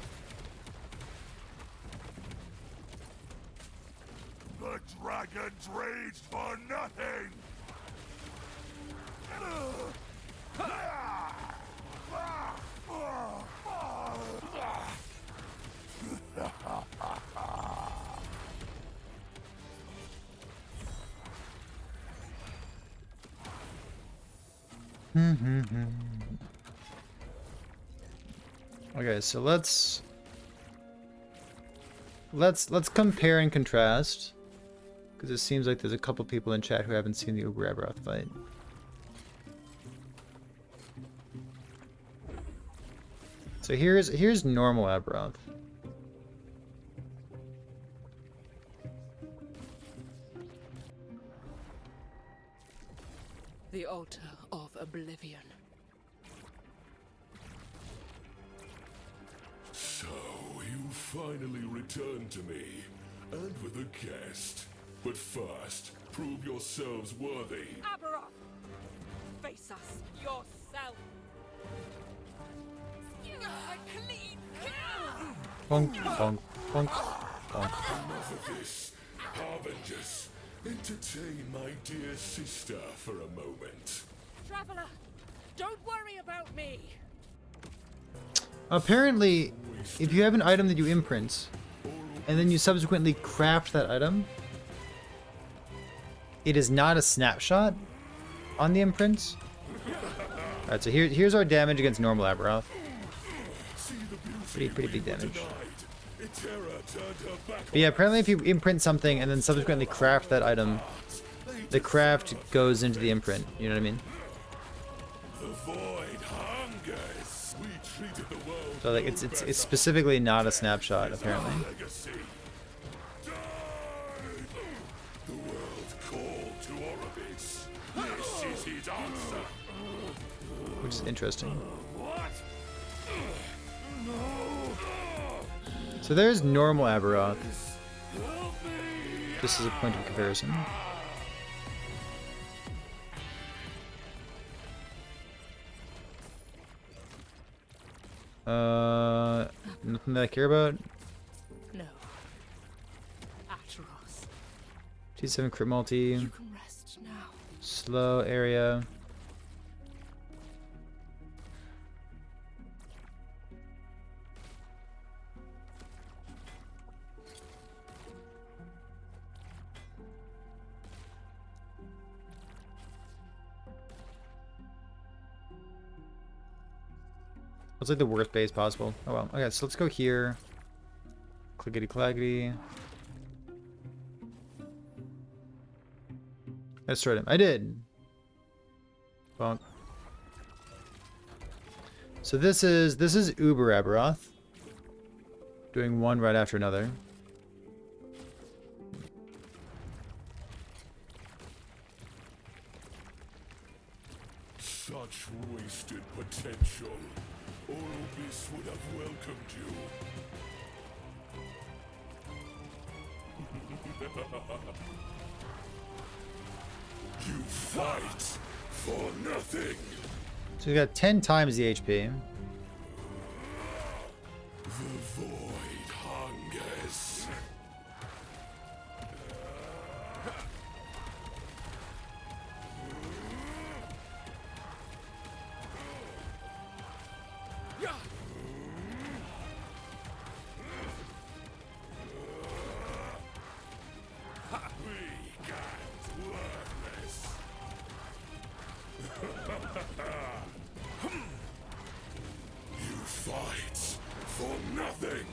The dragons raged for nothing. Okay, so let's compare and contrast, because it seems like there's a couple people in chat who haven't seen the UberAbby fight. So here's normal Abroth. The altar of oblivion. So you finally returned to me, and with a guest. But first, prove yourselves worthy. Aberoth! Face us yourself! A clean kill! Bonk, bonk, bonk, bonk. Enough of this. Harbingers, entertain my dear sister for a moment. Traveler, don't worry about me! Apparently, if you have an item that you imprint, and then you subsequently craft that item, it is not a snapshot on the imprint. Alright, so here's our damage against normal Aberoth. Pretty big damage. But yeah, apparently if you imprint something and then subsequently craft that item, the craft goes into the imprint. You know what I mean? So like it's specifically not a snapshot apparently. Which is interesting. So there's normal Aberoth. This is a point of comparison. Nothing that I care about. No. Atros. T7 crit multi. You can rest now. Slow area. What's like the worst base possible? Oh well. Okay, so let's go here. Clickety clackety. I destroyed him. I did. Bonk. So this is UberAbby. Doing one right after another. Such wasted potential. Orbis would have welcomed you. You fight for nothing. So we got 10 times the HP. The void hungers. You fight for nothing.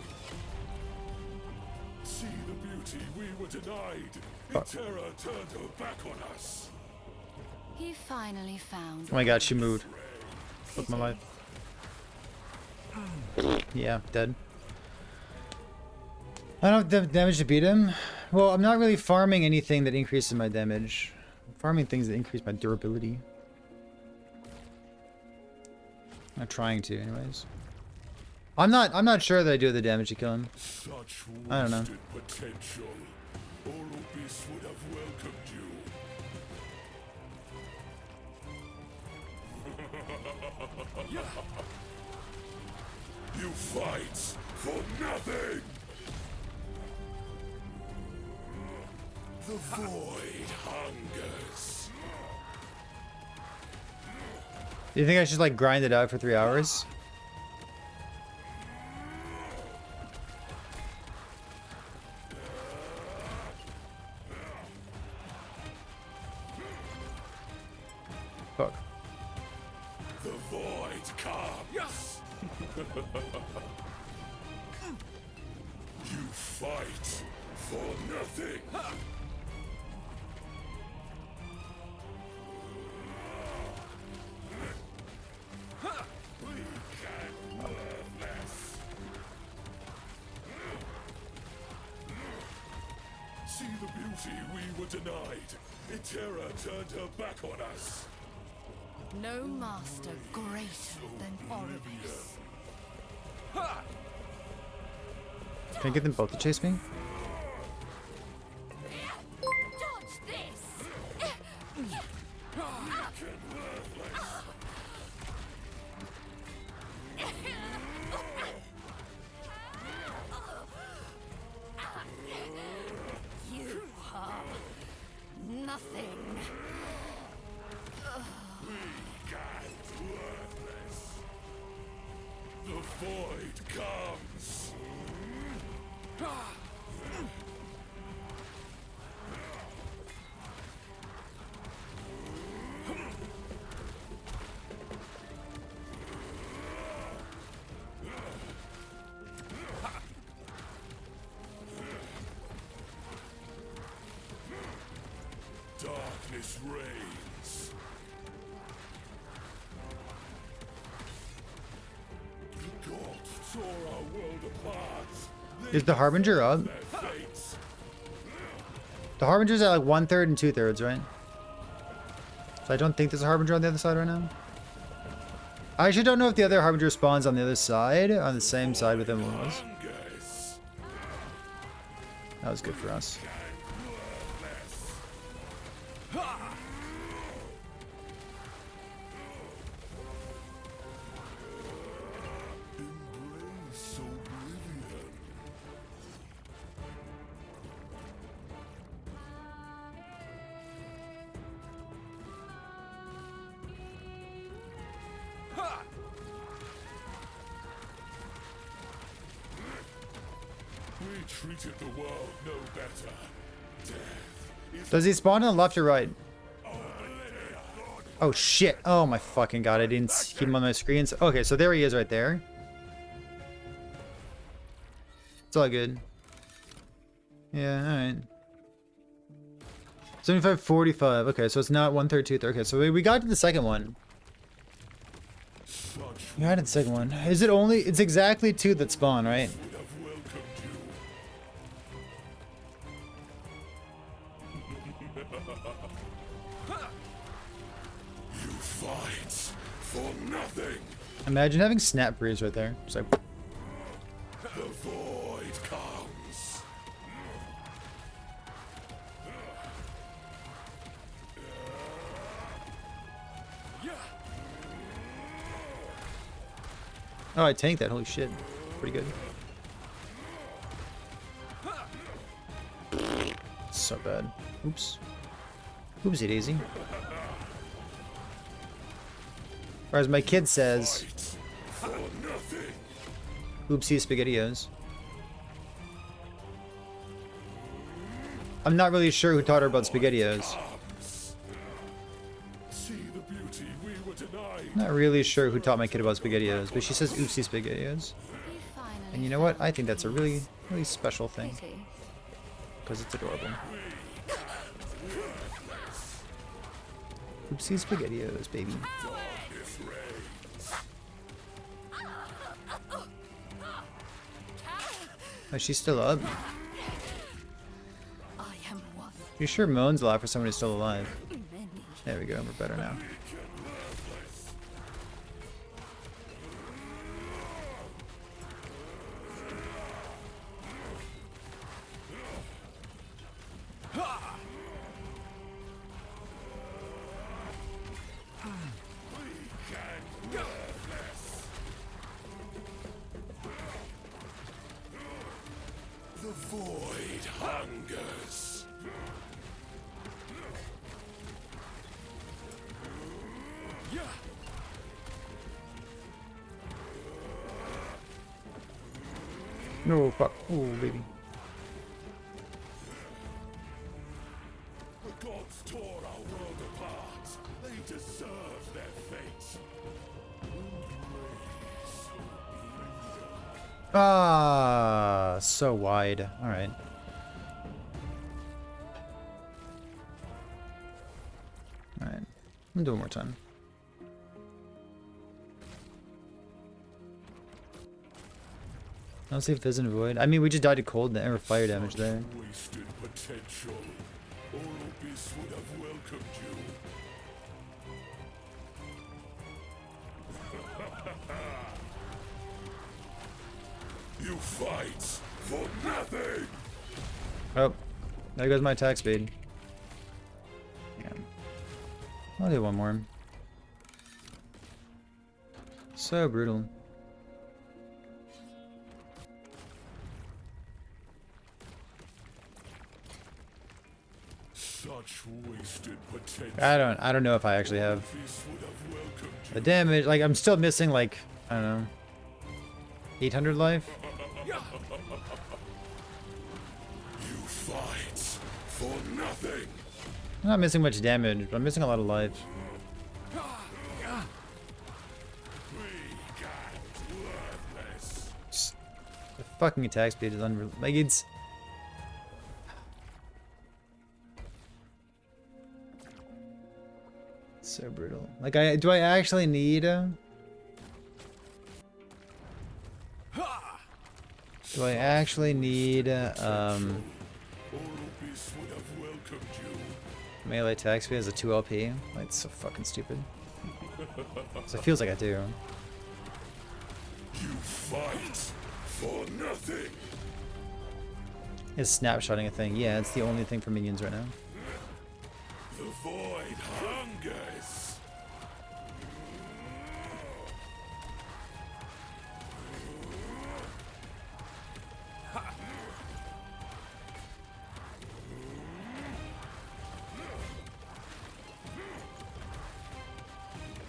See the beauty we were denied. Terra turned her back on us. He finally found. Oh my god, she moved. Fuck my life. Yeah, dead. I don't have damage to beat him. Well, I'm not really farming anything that increases my damage. I'm farming things that increase my durability. I'm not trying to, anyways. I'm not sure that I do the damage to kill him. Such I don't know. wasted potential. Orbis would have welcomed you. You fight for nothing. The void hungers. Do you think I should like grind it out for 3 hours? Fuck. The void comes. You fight for nothing. See the beauty we were denied. Terra turned her back on us. No master greater than Orbis. Can I get them both to chase me? Dodge this! You are nothing. The void comes. Darkness reigns. The gods tore our world apart. Is the Harbinger up? Their fates. The Harbinger's at like 1/3 and 2/3, right? So I don't think there's a Harbinger on the other side right now. I actually don't know if the other Harbinger spawns on the other side, on the same side with him was. Hungers. That was good for us. Embrace oblivion. We treated the world no better. Death is Does he spawn on the left or right? Oh shit. Oh my fucking god. I didn't keep him on my screens. Okay, so there he is right there. It's all good. Yeah, alright. 75, 45. Okay, so it's not 1/3, 2/3. Okay, so we got to the second one. such We got to the second one. Is it only... It's exactly 2 that spawn, right? would have welcomed you. You fight for nothing. Imagine having snap freeze right there. Just like... The void comes. Oh, I tanked that. Holy shit. Pretty good. So bad. Oops. Oopsie daisy. Or as my kid says, For nothing. oopsie spaghettios. I'm not really sure who taught her about spaghettios. See the beauty we were denied. Not really sure who taught my kid about spaghettios, but she says oopsie spaghettios. You finally And you know what? I think that's a really, really special thing. pretty. Because it's adorable. Oopsie spaghettios, baby. Darkness reigns. Oh, she's still up. I am one You sure moans a lot for someone who's still alive. many. There we go, we're better now. The void hungers. No, fuck. Oh, baby. The gods tore our world apart. They deserve their fate. Ah, so wide. All right. All right. I'm doing more time. I'll see if there's an avoid. I mean, we just died to cold or fire damage there. Wasted potential. Orbis would have welcomed you. You fight for nothing. Oh, there goes my attack speed. Yeah. I'll do one more. So brutal. Such wasted potential. I don't know if I actually have Orbis would have welcomed you. the damage. Like, I'm still missing, like, I don't know, 800 life. You fight for nothing. I'm not missing much damage, but I'm missing a lot of life. We got worthless. The fucking attack speed is unreal. Like, it's... So brutal. Like, do I actually need do I actually need Orbis would have welcomed you. melee attack speed as a 2 LP? Like, it's so fucking stupid. So it feels like I do. You fight for nothing. Is snapshotting a thing? Yeah, it's the only thing for minions right now. The void hungers.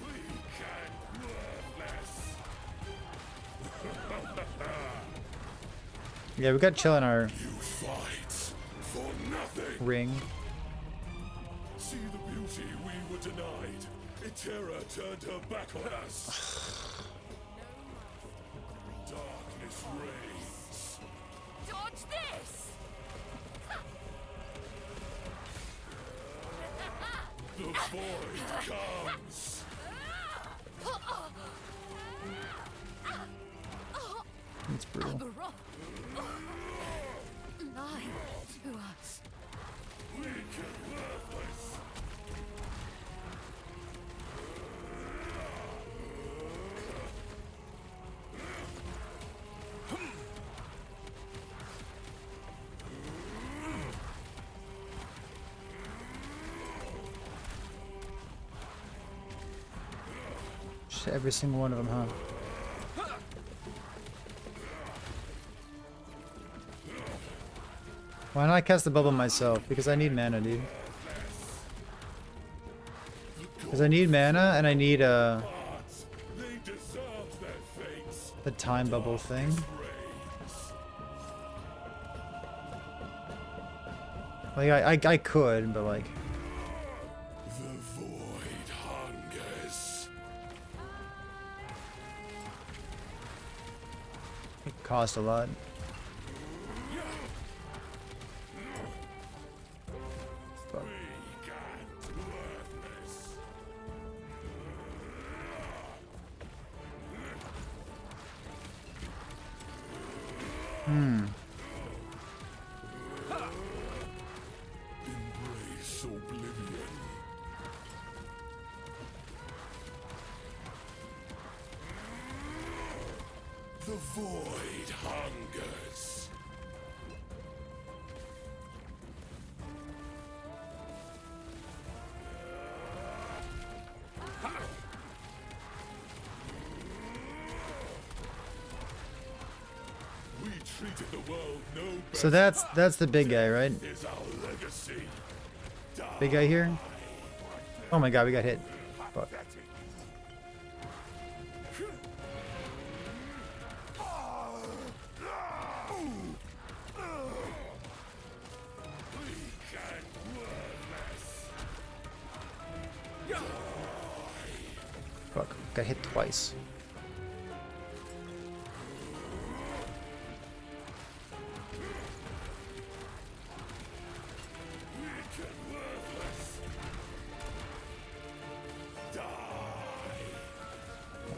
We can worthless. Yeah, we got chill in our You fight for nothing. ring. See the beauty we were denied. Terra turned her back on us. Darkness reigns. Dodge this! The void comes. It's brutal. Lie to us. We can worthless. Just every single one of them, huh? Why not cast the bubble myself? Because I need mana, dude. Because I need mana and I need They deserve their fates. the time bubble thing. Reigns. Like I could, but like The void hungers. it cost a lot. Fuck. We can worthless. Embrace oblivion. The void hungers. We treated the world no better. So that's the big guy, right? Is our legacy. Big guy here. Oh my god, we got hit. Fuck. Fuck. Got hit twice.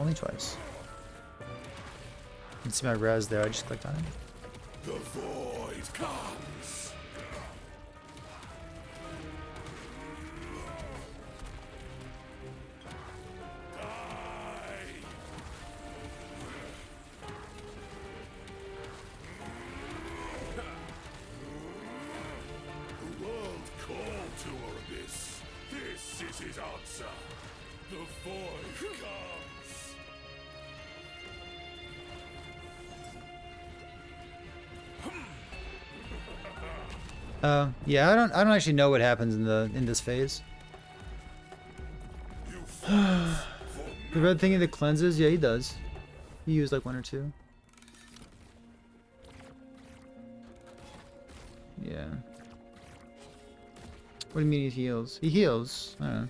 Only twice. You can see my res there, I just clicked on it. The void comes. Die. The world called to Orbis. This is his answer. The void comes. Yeah, I don't actually know what happens in this phase. You fight for The red thingy that cleanses, yeah, he does. He used like one or two. Yeah. What do you mean he heals? He heals. I don't know.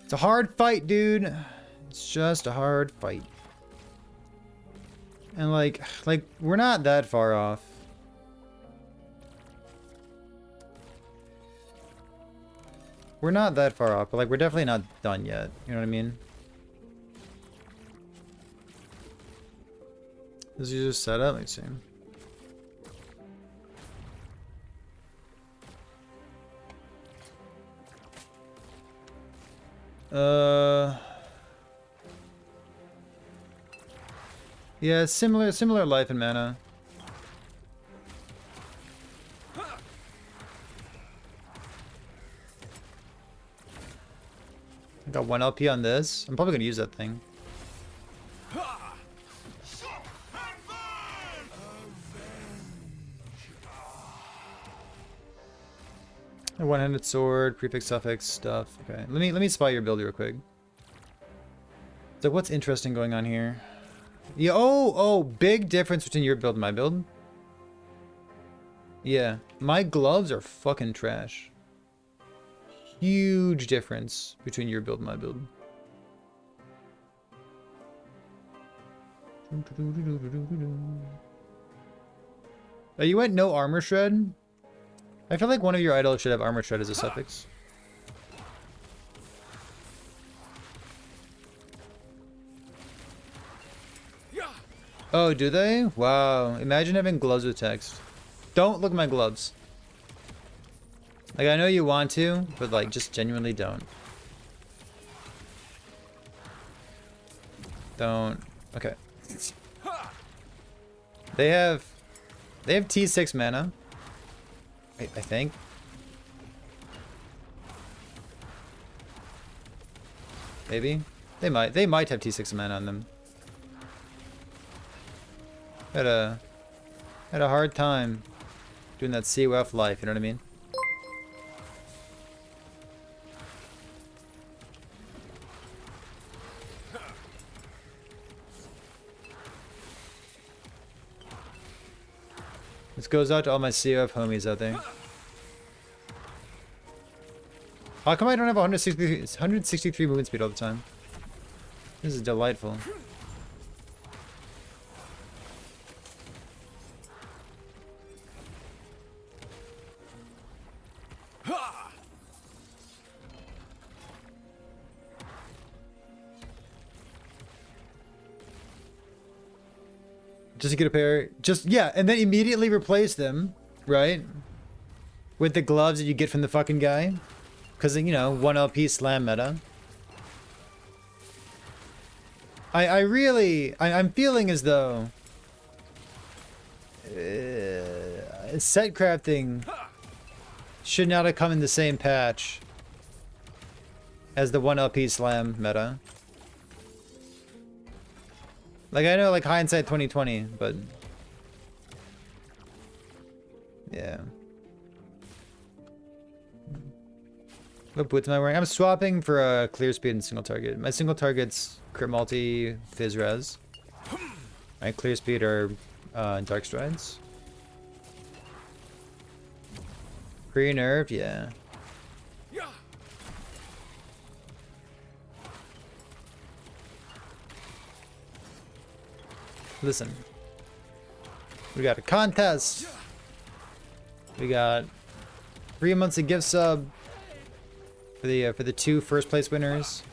It's a hard fight, dude. It's just a hard fight. And like we're not that far off. We're not that far off, but like we're definitely not done yet. You know what I mean? This is just set up. Let's see. Yeah, similar life and mana. I got 1 LP on this. I'm probably gonna use that thing. A one-handed sword, prefix, suffix stuff. Okay, let me spy your build real quick. So what's interesting going on here? Yeah. Oh, big difference between your build and my build. Yeah, my gloves are fucking trash. Huge difference between your build and my build. Oh, you went no armor shred? I feel like one of your idols should have armor shred as a suffix. Oh, do they? Wow. Imagine having gloves with text. Don't look at my gloves. Like, I know you want to, but like, just genuinely don't. Don't. Okay. They have T6 mana. I think. Maybe. They might have T6 mana on them. Had a hard time doing that COF life, you know what I mean? This goes out to all my COF homies out there. How come I don't have 163 movement speed all the time? This is delightful. Just to get a pair, yeah, and then immediately replace them, right? With the gloves that you get from the fucking guy. Because, you know, 1 LP slam meta. I'm feeling as though set crafting should not have come in the same patch as the 1 LP slam meta. Like, I know, like, hindsight 2020, but yeah. What boots am I wearing? I'm swapping for a clear speed and single target. My single target's crit multi fizz res. My clear speed are dark strides. Pre-nerf, yeah. Listen, we got a contest. We got 3 months of gift sub for the 2 first place winners.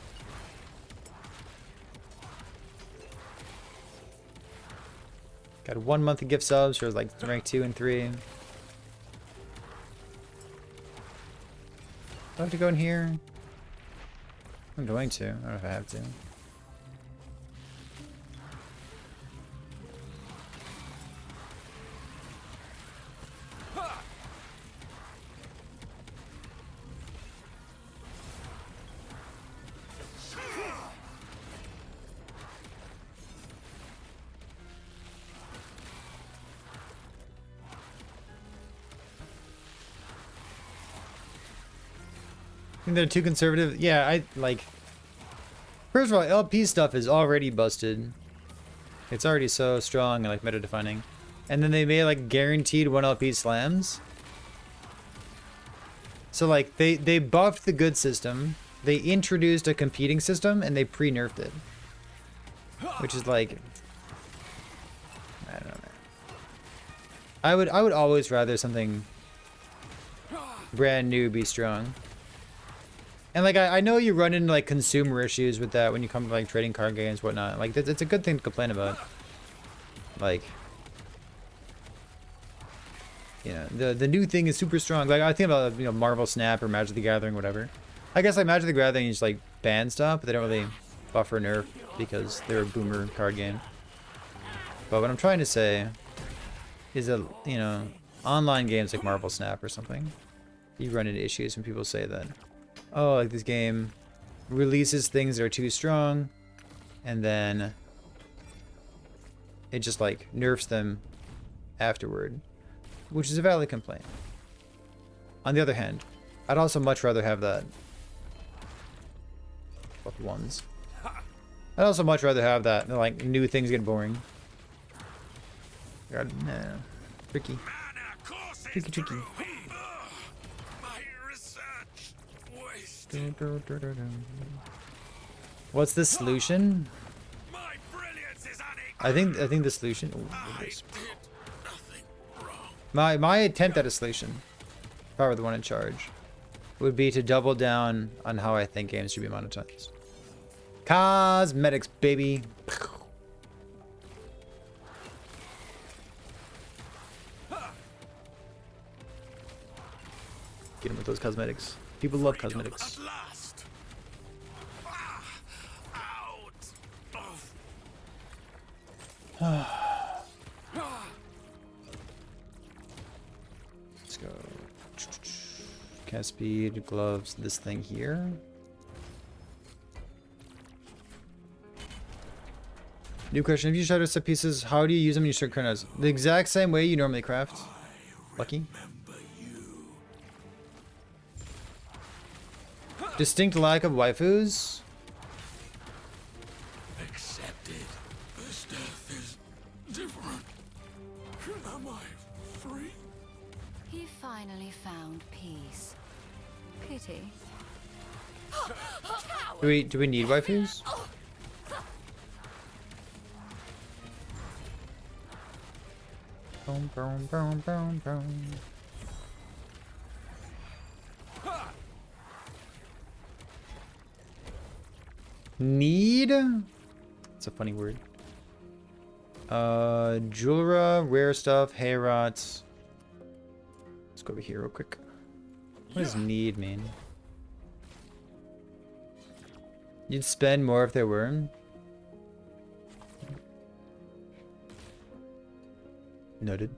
Got 1 month of gift subs for like rank 2 and 3. Do I have to go in here? I'm going to. I don't know if I have to. Think they're too conservative? Yeah, I like. First of all, LP stuff is already busted. It's already so strong and like meta defining. And then they made like guaranteed 1 LP slams. So like they buffed the good system, they introduced a competing system, and they pre-nerfed it. Which is like, I don't know, man. I would always rather something brand new be strong. And like I know you run into like consumer issues with that when you come to like trading card games, whatnot. Like it's a good thing to complain about. Like, you know, the new thing is super strong. Like I think about, you know, Marvel Snap or Magic the Gathering, whatever. I guess like Magic the Gathering is like ban stuff, but they don't really buff or nerf because they're a boomer card game. But what I'm trying to say is that, you know, online games like Marvel Snap or something, you run into issues when people say that, oh, like this game releases things that are too strong, and then it just like nerfs them afterward, which is a valid complaint. On the other hand, I'd also much rather have that. Fuck ones. I'd also much rather have that than like new things get boring. God, no. Tricky. Tricky, tricky. My research waste. What's the solution? My brilliance is unequal. I think the solution. Ooh, I this- did nothing wrong. my attempt at a solution, if I were the one in charge, would be to double down on how I think games should be monetized. Cosmetics, baby. Get him with those cosmetics. People love cosmetics. At last. Out of Let's go. Cast speed, gloves, this thing here. New question. If you shadow set pieces, how do you use them in your circuit chronos? The exact same way you normally craft. Lucky. Distinct lack of waifus. accepted. This death is different. Am I free? He finally found peace. Pity. Do we need waifus? Boom, boom, boom, boom, boom. Need? It's a funny word. Jewelra, rare stuff, hayrots. Let's go over here real quick. What does need mean? You'd spend more if there were. Noted.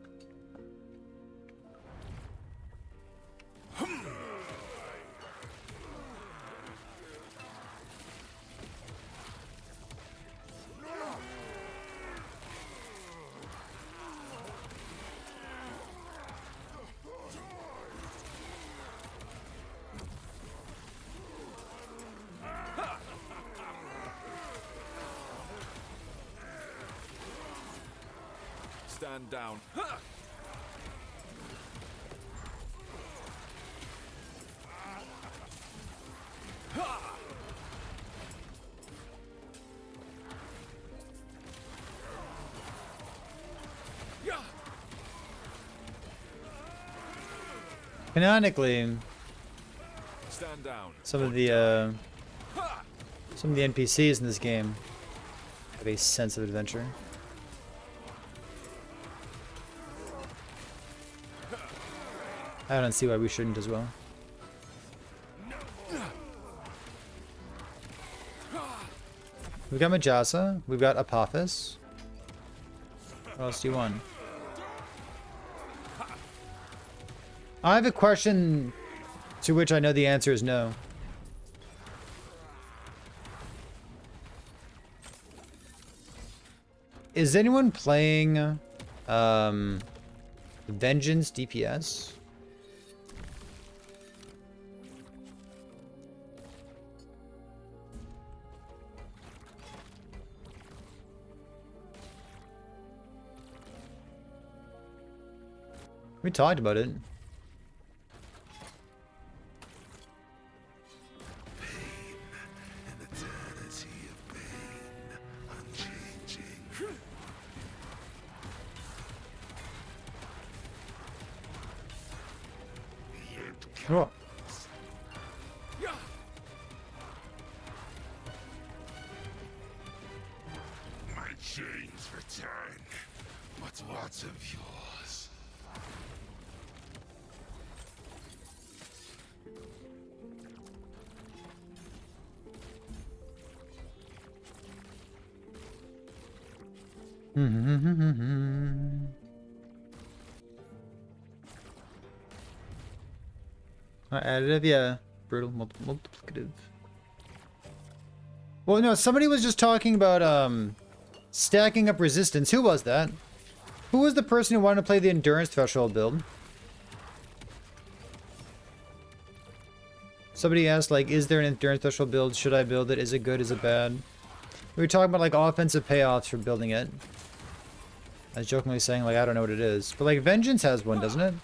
Stand down. Canonically, Stand down. some of the NPCs in this game have a sense of adventure. I don't see why we shouldn't as well. We've got Majasa, we've got Apophis. What else do you want? I have a question to which I know the answer is no. Is anyone playing Vengeance DPS? We talked about it. Oh. part of yours. Additive, yeah. Brutal, multiplicative. Well, no, somebody was just talking about stacking up resistance. Who was that? Who was the person who wanted to play the endurance threshold build? Somebody asked, like, is there an endurance threshold build? Should I build it? Is it good? Is it bad? We were talking about, like, offensive payoffs for building it. I was jokingly saying, like, I don't know what it is. But, like, Vengeance has one, doesn't it?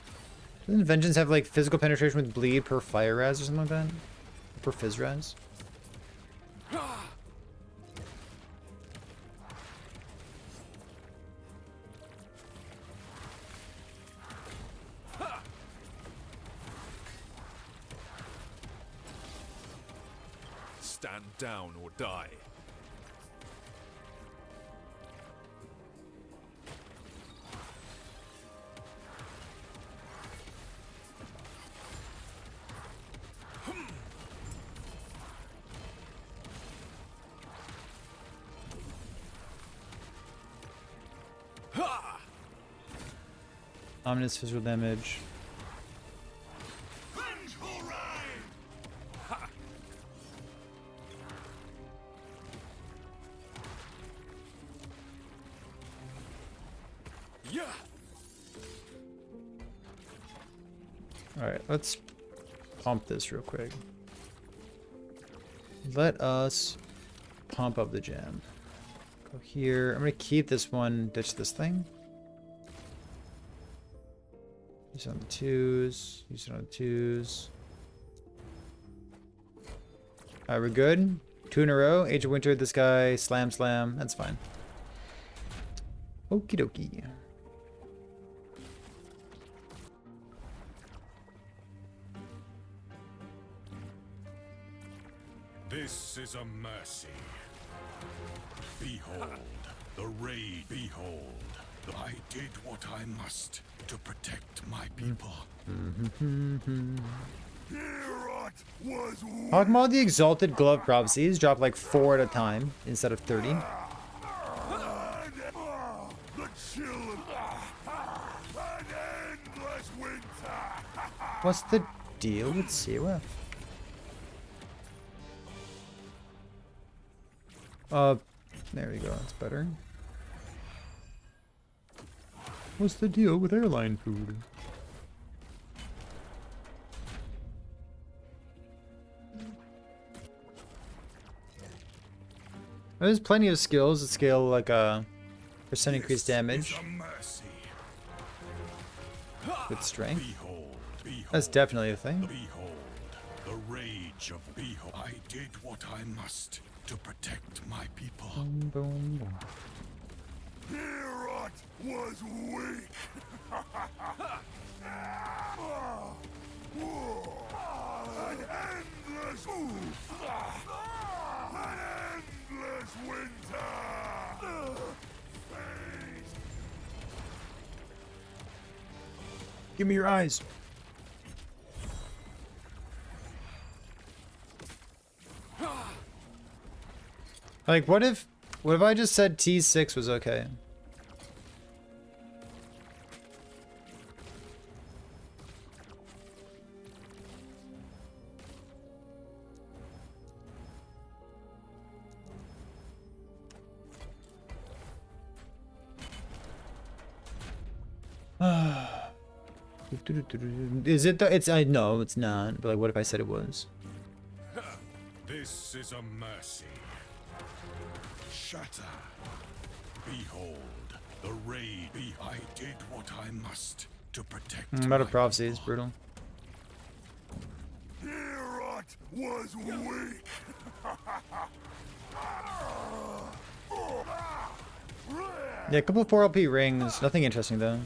Doesn't Vengeance have, like, physical penetration with bleed per fire res or something like that? Per fizz res? Stand down or die. Ominous physical damage. Yeah. Alright, let's pump this real quick. Let us pump up the gem. Go here. I'm gonna keep this one, ditch this thing. Use it on the twos. Use it on the twos. Alright, we're good. 2 in a row. Age of Winter, this guy. Slam, slam. That's fine. Okie dokie. This is a mercy. Behold, the raid. Behold, I did what I must to protect my people. Talking about the Exalted Glove prophecies, drop like 4 at a time instead of 30. The chill of an endless winter. What's the deal with COF? There we go, that's better. What's the deal with airline food? There's plenty of skills that scale like a percent increased damage This is a mercy. with strength. Behold, behold. That's definitely a thing. Behold, the rage of behold. I did what I must to protect my people. Boom, boom, boom. Herod was weak. An endless winter. Fate. Give me your eyes. Like, what if I just said T6 was okay? Is it the, it's, I know it's not, but like, what if I said it was? This is a mercy. Shatter. Behold, the raid. I did what I must to protect Meta my prophecy is people. brutal. Herod was weak. Yeah, a couple of 4LP rings, nothing interesting though.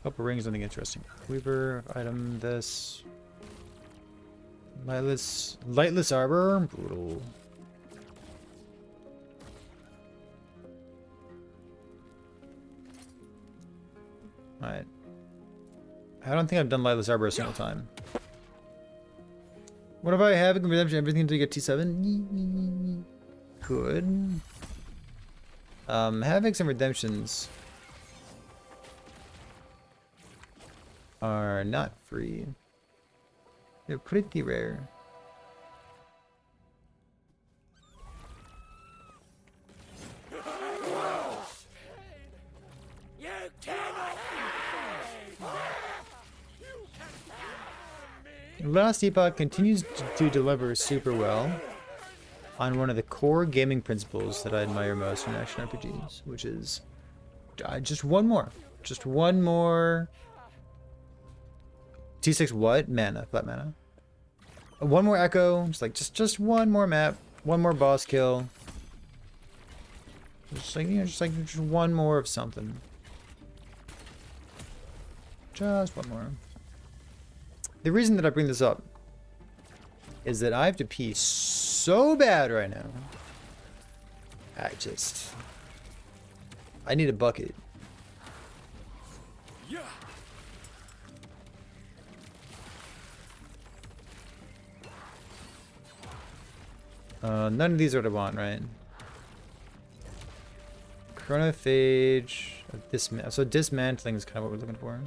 Couple rings, nothing interesting. Weaver, item, this. Lightless arbor, brutal. Alright. I don't think I've done Lightless arbor a single time. What if I have redemption everything until you get T7? Good. Havocs and redemptions are not free. They're pretty rare. Last Epoch continues to deliver super well on one of the core gaming principles that I admire most in action RPGs, which is just one more. Just one more. T6 what? Mana, flat mana. One more echo, just one more map, one more boss kill. Just like, you know, just one more of something. Just one more. The reason that I bring this up is that I have to pee so bad right now. I need a bucket. Yeah. None of these are what I want, right? Chronophage. So dismantling is kind of what we're looking for.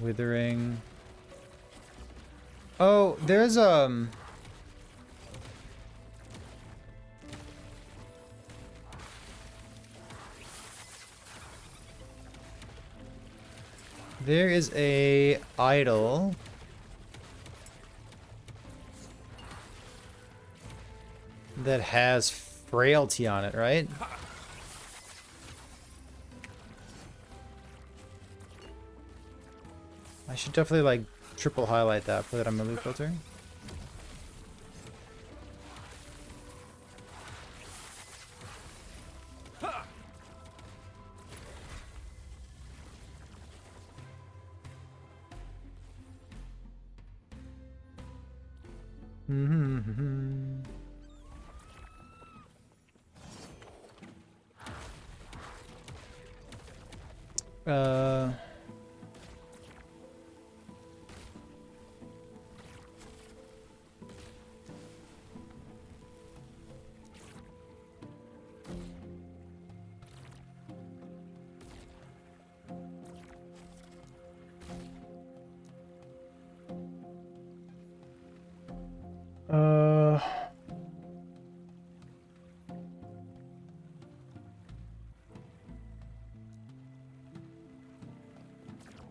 Withering. Oh, there's there is a idol that has frailty on it, right? I should definitely like triple highlight that, put it on my loot filter.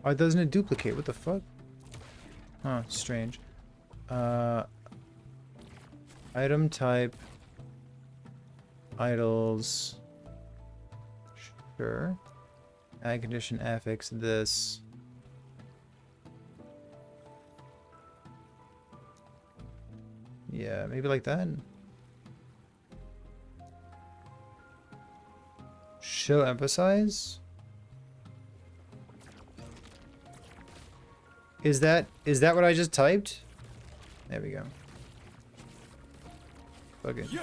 Why doesn't it duplicate? What the fuck? Huh, strange. Item type. Idols. Sure. Add condition affix this. Yeah, maybe like that. Show emphasize? Is that what I just typed? There we go. Fuck it. Yeah.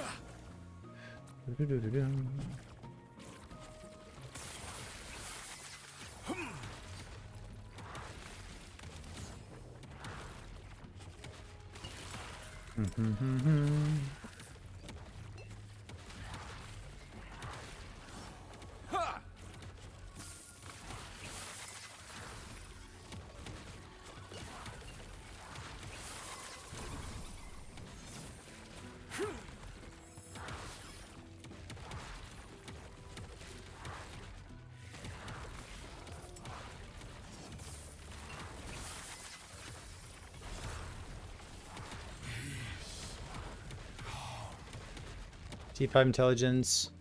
T5 intelligence.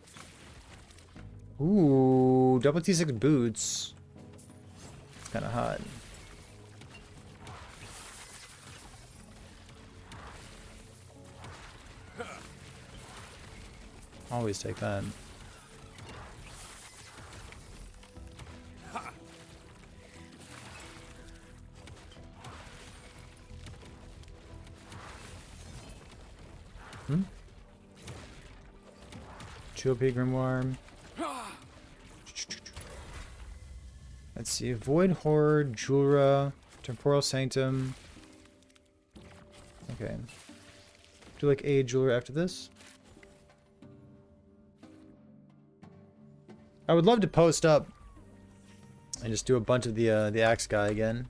Ooh, double T6 boots. It's kind of hot. Always take that. Chill-P Grimoire. Let's see. Void Horde, Jura, Temporal Sanctum. Okay. Do like a Jura after this. I would love to post up and just do a bunch of the Axe guy again.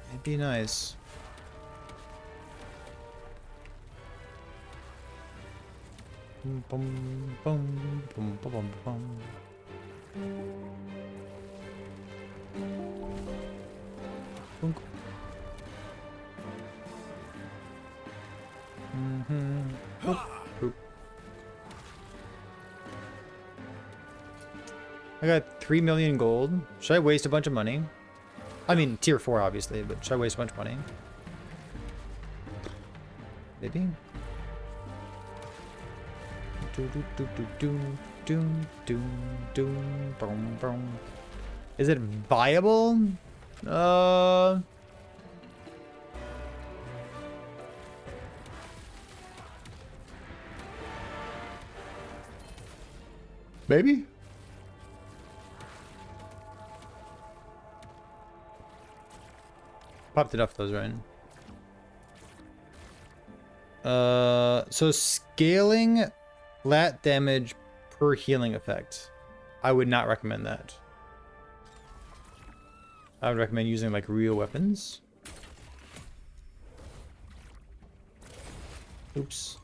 It'd be nice. Bum, bum, bum, bum, bum, bum, bum. Bunk. Boop, boop. I got 3 million gold. Should I waste a bunch of money? I mean, tier 4 obviously, but should I waste a bunch of money? Maybe. Is it viable? Maybe? Popped enough of those, right? So scaling lat damage per healing effect. I would not recommend that. I would recommend using like real weapons. Oops.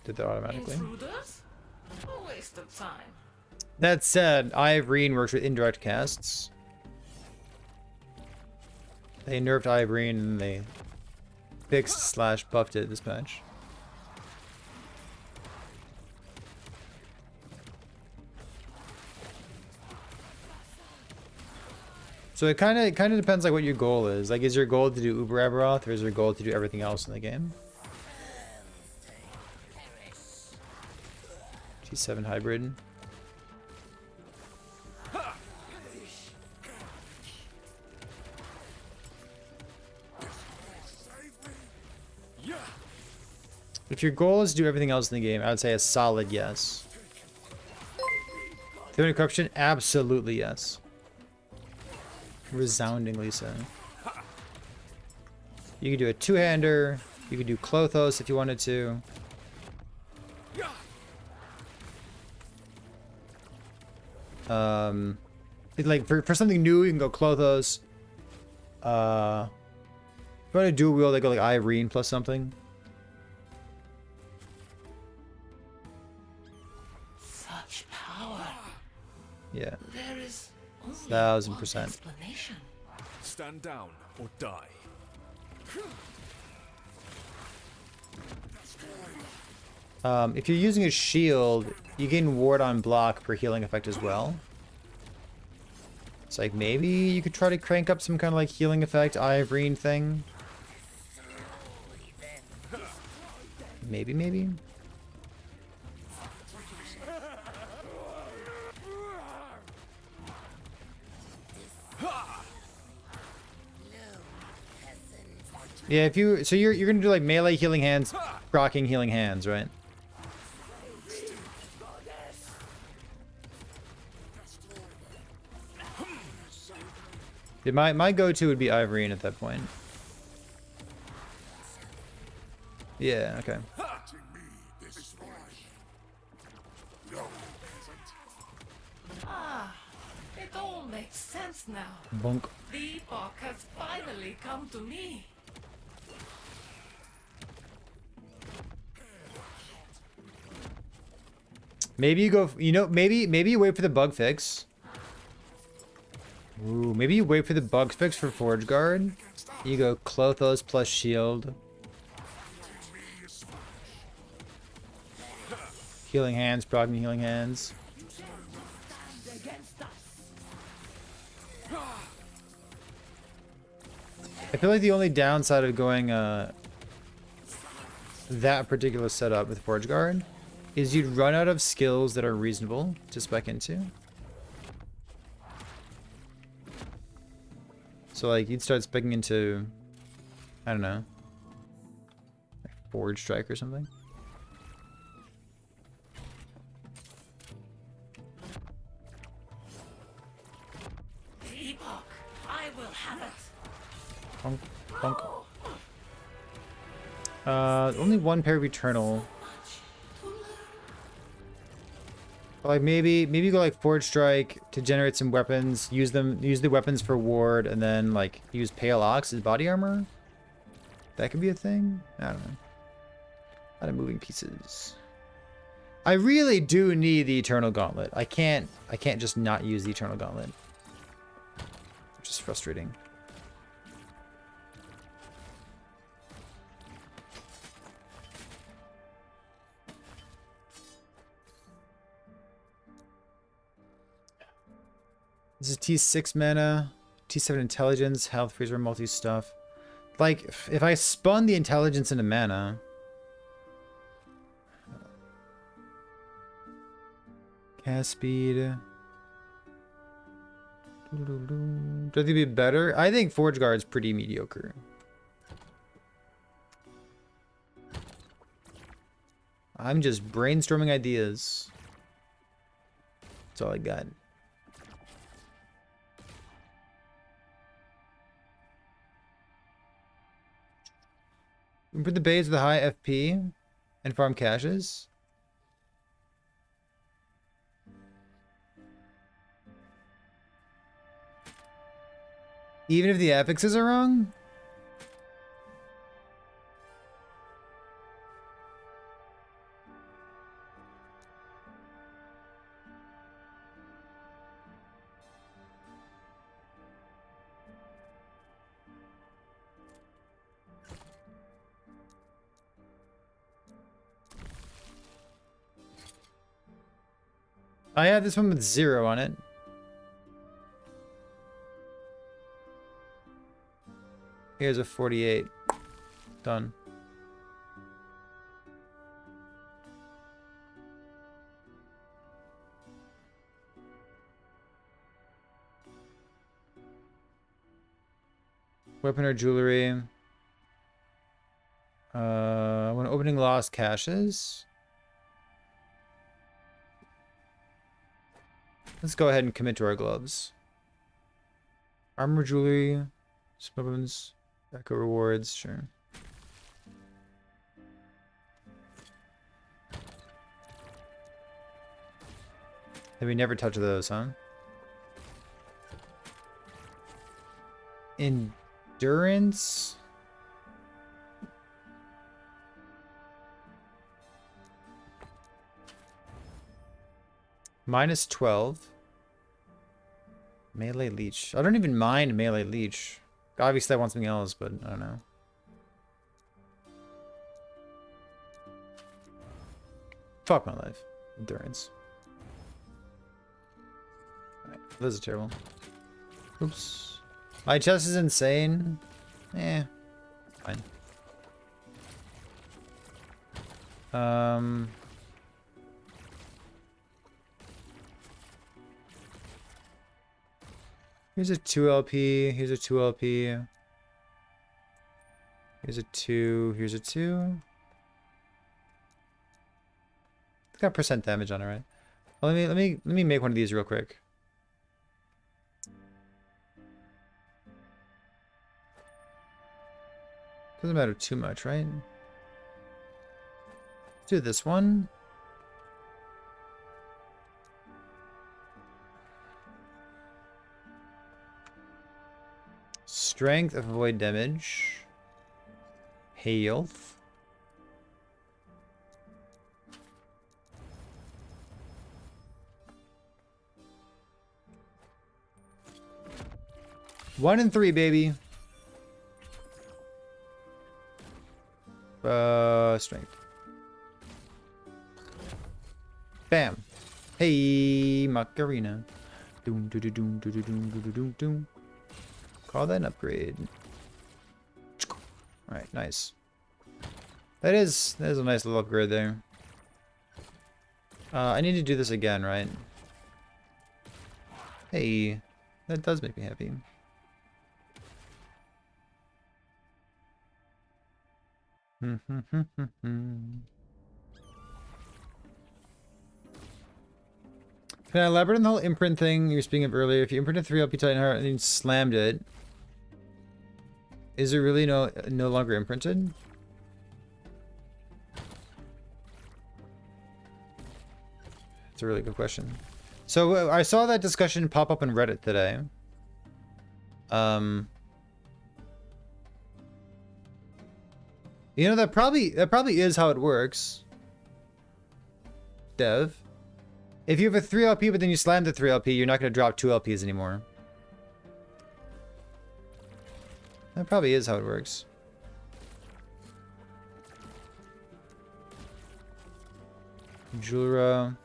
Did that automatically. Intruders? A waste of time. That said, Irene works with indirect casts. They nerfed Irene and they fixed / buffed it this patch. So it kind of depends like what your goal is. Like, is your goal to do UberAbby or is your goal to do everything else in the game? G7 hybrid. If your goal is to do everything else in the game, I would say a solid yes. Theory corruption, absolutely yes. Resoundingly so. You could do a two-hander. You could do Klothos if you wanted to. Like for something new, you can go Klothos. If you want to dual wield, they go like Irene plus something. Such power. Yeah. There is only 1000%. one explanation. Stand down or die. If you're using a shield, you gain ward on block per healing effect as well. It's like maybe you could try to crank up some kind of like healing effect Irene thing. Maybe. Yeah, if you you're gonna do like melee healing hands, rocking healing hands, right? Yeah, my go-to would be Irene at that point. Yeah, okay. Ah, it all makes sense now. Bonk. The epoch has finally come to me. Maybe you go, maybe you wait for the bug fix. Ooh, maybe you wait for the bug fix for Forge Guard. You go Klothos plus shield. Healing hands, proccing healing hands. I feel like the only downside of going that particular setup with Forge Guard is you'd run out of skills that are reasonable to spec into. So like you'd start specking into, I don't know, like Forge Strike or something. The epoch. I will have it. Bonk, bonk. Only one pair of Eternal. Like maybe go like Forge Strike to generate some weapons, use the weapons for ward, and then like use Pale Ox as body armor. That could be a thing. I don't know. A lot of moving pieces. I really do need the Eternal Gauntlet. I can't just not use the Eternal Gauntlet. Which is frustrating. This is T6 mana, T7 intelligence, health, freezer, multi stuff. Like, if I spun the intelligence into mana... Cast speed... Do I think it'd be better? I think Forge Guard's pretty mediocre. I'm just brainstorming ideas. That's all I got. We put the bays with the high FP and farm caches. Even if the affixes are wrong? I have this one with 0 on it. Here's a 48. Done. Weapon or jewelry. When opening lost caches. Let's go ahead and commit to our gloves. Armor, jewelry, weapons, echo rewards, sure. Have we never touched those, huh? Endurance. Minus 12. Melee leech. I don't even mind melee leech. Obviously I want something else, but I don't know. Fuck my life. Endurance. Alright, this is terrible. Oops. My chest is insane. Eh. Fine. Here's a 2 LP, here's a 2 LP. Here's a 2, here's a 2. It's got percent damage on it, right? Well, let me make one of these real quick. Doesn't matter too much, right? Let's do this one. Strength, avoid damage. Health. One and 3, baby. Strength. Bam. Hey, Macarena. Doom, doo, doo, doom, doo, doo, doom, doo, doo, doom, doom. Call that an upgrade. Alright, nice. That is a nice little upgrade there. I need to do this again, right? Hey, that does make me happy. Can I elaborate on the whole imprint thing you were speaking of earlier? If you imprinted 3LP Titan Heart and then you slammed it, is it really no longer imprinted? It's a really good question. So I saw that discussion pop up on Reddit today. You know, that probably is how it works. Dev. If you have a 3LP but then you slam the 3LP, you're not going to drop 2 LPs anymore. That probably is how it works. Jura.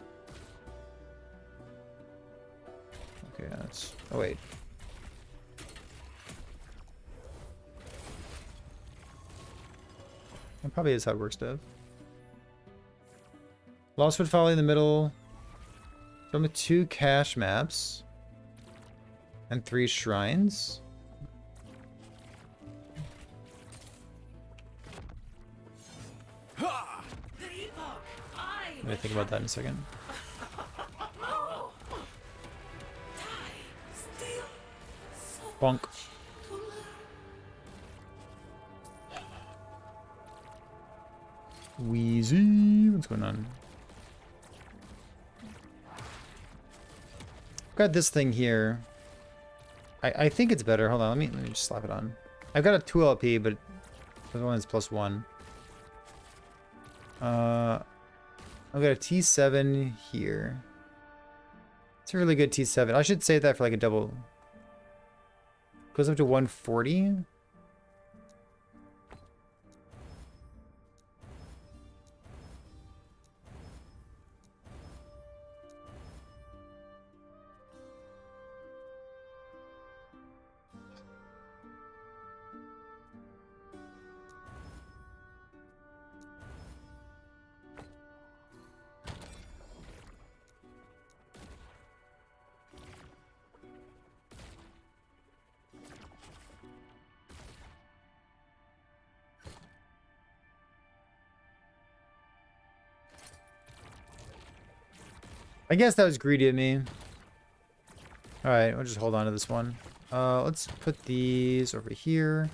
Okay, that's... Oh, wait. That probably is how it works, Dev. Lostwood Folly in the middle. From 2 cache maps. And 3 shrines. Let me think about that in a second. Bonk. Wheezy. What's going on? I've got this thing here. I think it's better. Hold on, let me just slap it on. I've got a 2 LP, but the one is +1. I've got a T7 here. It's a really good T7. I should save that for like a double. Goes up to 140. I guess that was greedy of me. Alright, we'll just hold on to this one. Let's put these over here.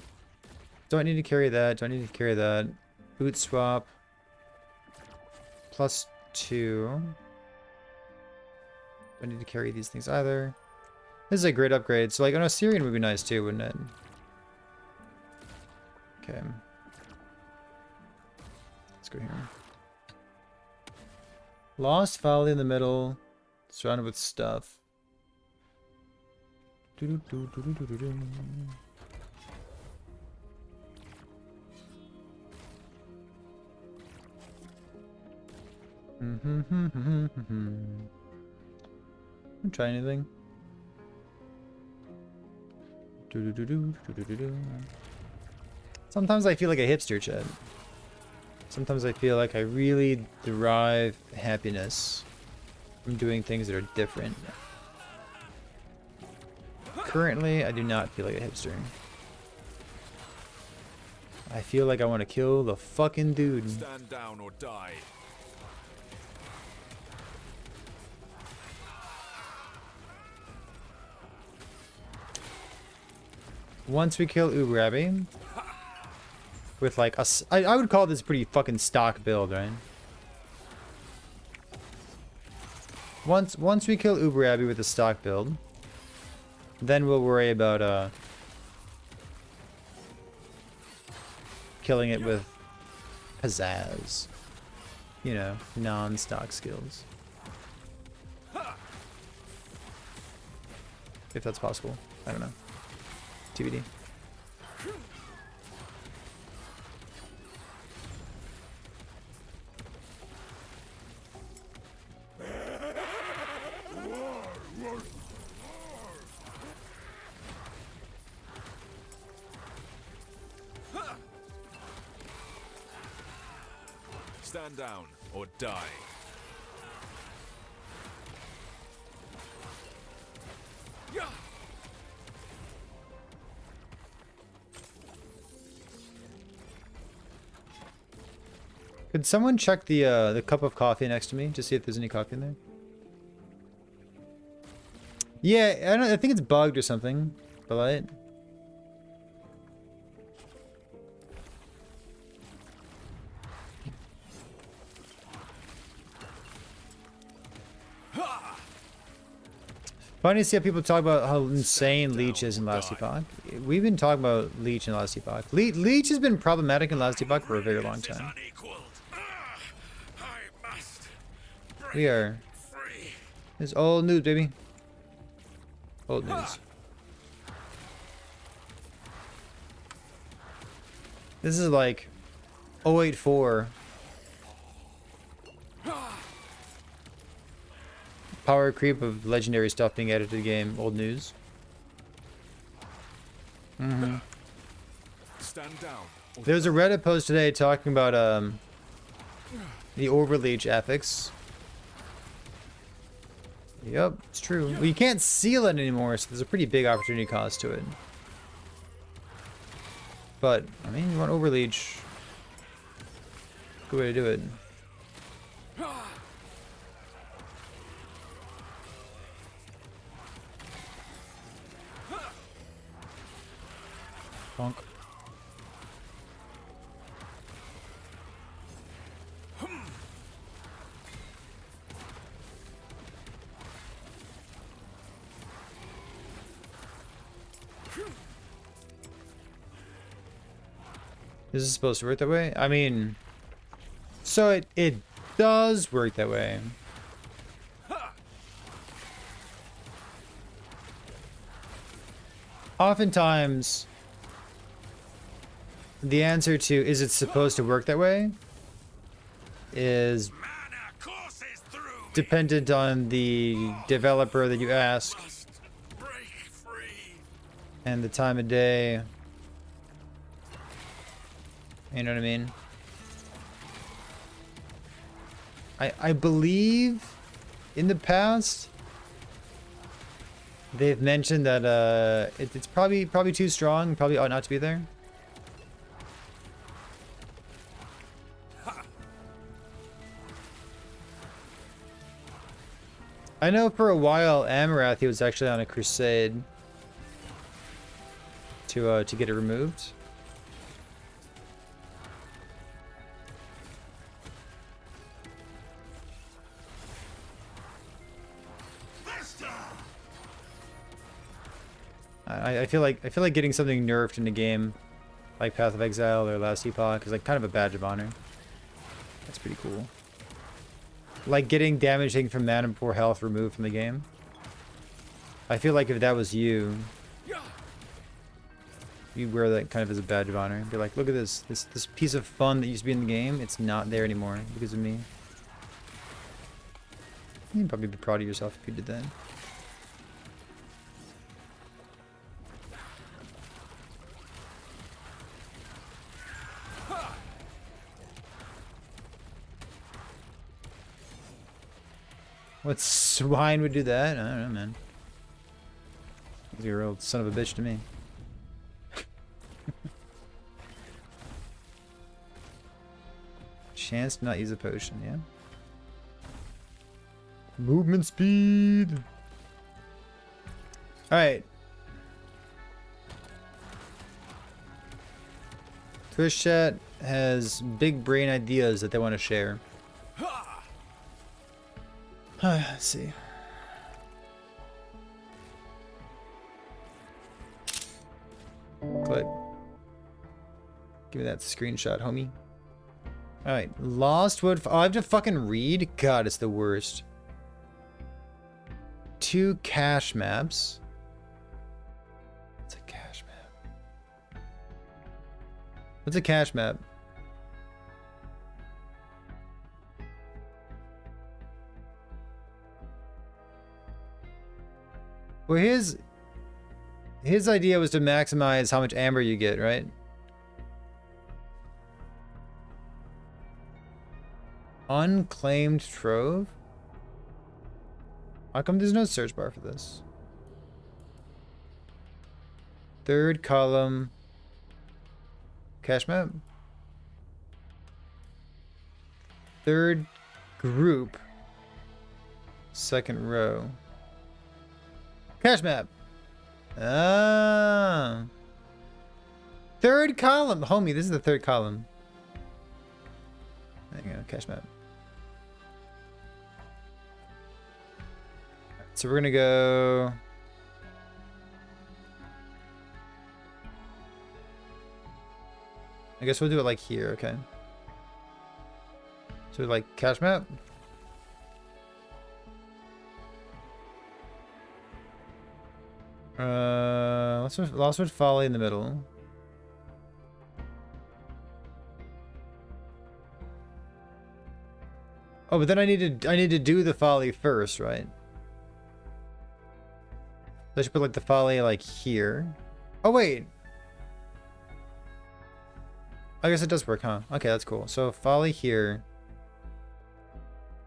Don't need to carry that. Don't need to carry that. Boot swap. +2. Don't need to carry these things either. This is a great upgrade. So like an Osirian would be nice too, wouldn't it? Okay. Let's go here. Lost Folly in the middle, surrounded with stuff. Don't try anything. Sometimes I feel like a hipster, Chad. Sometimes I feel like I really derive happiness from doing things that are different. Currently, I do not feel like a hipster. I feel like I want to kill the fucking dude. Stand down or die. Once we kill UberAbby, with like a... I would call this pretty fucking stock build, right? Once we kill UberAbby with a stock build, then we'll worry about killing it with pizzazz. You know, non-stock skills. If that's possible. I don't know. TBD. Stand down or die. Yeah. Could someone check the cup of coffee next to me to see if there's any coffee in there? Yeah, I think it's bugged or something. But like, funny to see how people talk about how insane Leech is in last epoch. We've been talking about Leech in last epoch. Leech has been problematic in last epoch for a very long time. We are. It's old news, baby. Old news. This is like 084. Power creep of legendary stuff being added to the game. Old news. Stand down. There was a Reddit post today talking about the Overleech ethics. Yep, it's true. Well, you can't seal it anymore, so there's a pretty big opportunity cost to it. But, I mean, you want Overleech. Good way to do it. Bonk. Is this supposed to work that way? I mean, so it does work that way. Oftentimes, the answer to is it supposed to work that way is dependent on the developer that you ask and the time of day. You know what I mean? I believe in the past they've mentioned that it's probably too strong, probably ought not to be there. I know for a while Amarathi was actually on a crusade to get it removed. I feel like getting something nerfed in a game like Path of Exile or Last Epoch is like kind of a badge of honor. That's pretty cool. Like getting damage taken from mana and poor health removed from the game. I feel like if that was you, you'd wear that kind of as a badge of honor. Be like, look at this piece of fun that used to be in the game. It's not there anymore because of me. You'd probably be proud of yourself if you did that. What swine would do that? I don't know, man. You're a real son of a bitch to me. Chance to not use a potion, yeah? Movement speed! Alright. Twitch chat has big brain ideas that they want to share. Let's see. Click. Give me that screenshot, homie. Alright, Lost Wood. Oh, I have to fucking read? God, it's the worst. 2 cache maps. What's a cache map? What's a cache map? Well, his idea was to maximize how much amber you get, right? Unclaimed trove? How come there's no search bar for this? Third column. Cache map. Third group. Second row. Cache map. Ah. Third column. Homie, this is the third column. There you go. Cache map. So we're gonna go. I guess we'll do it like here, okay. So like cache map. Let's put Folly in the middle. Oh, but then I need to do the Folly first, right? I should put like the Folly like here. Oh wait. I guess it does work, huh? Okay, that's cool. So Folly here.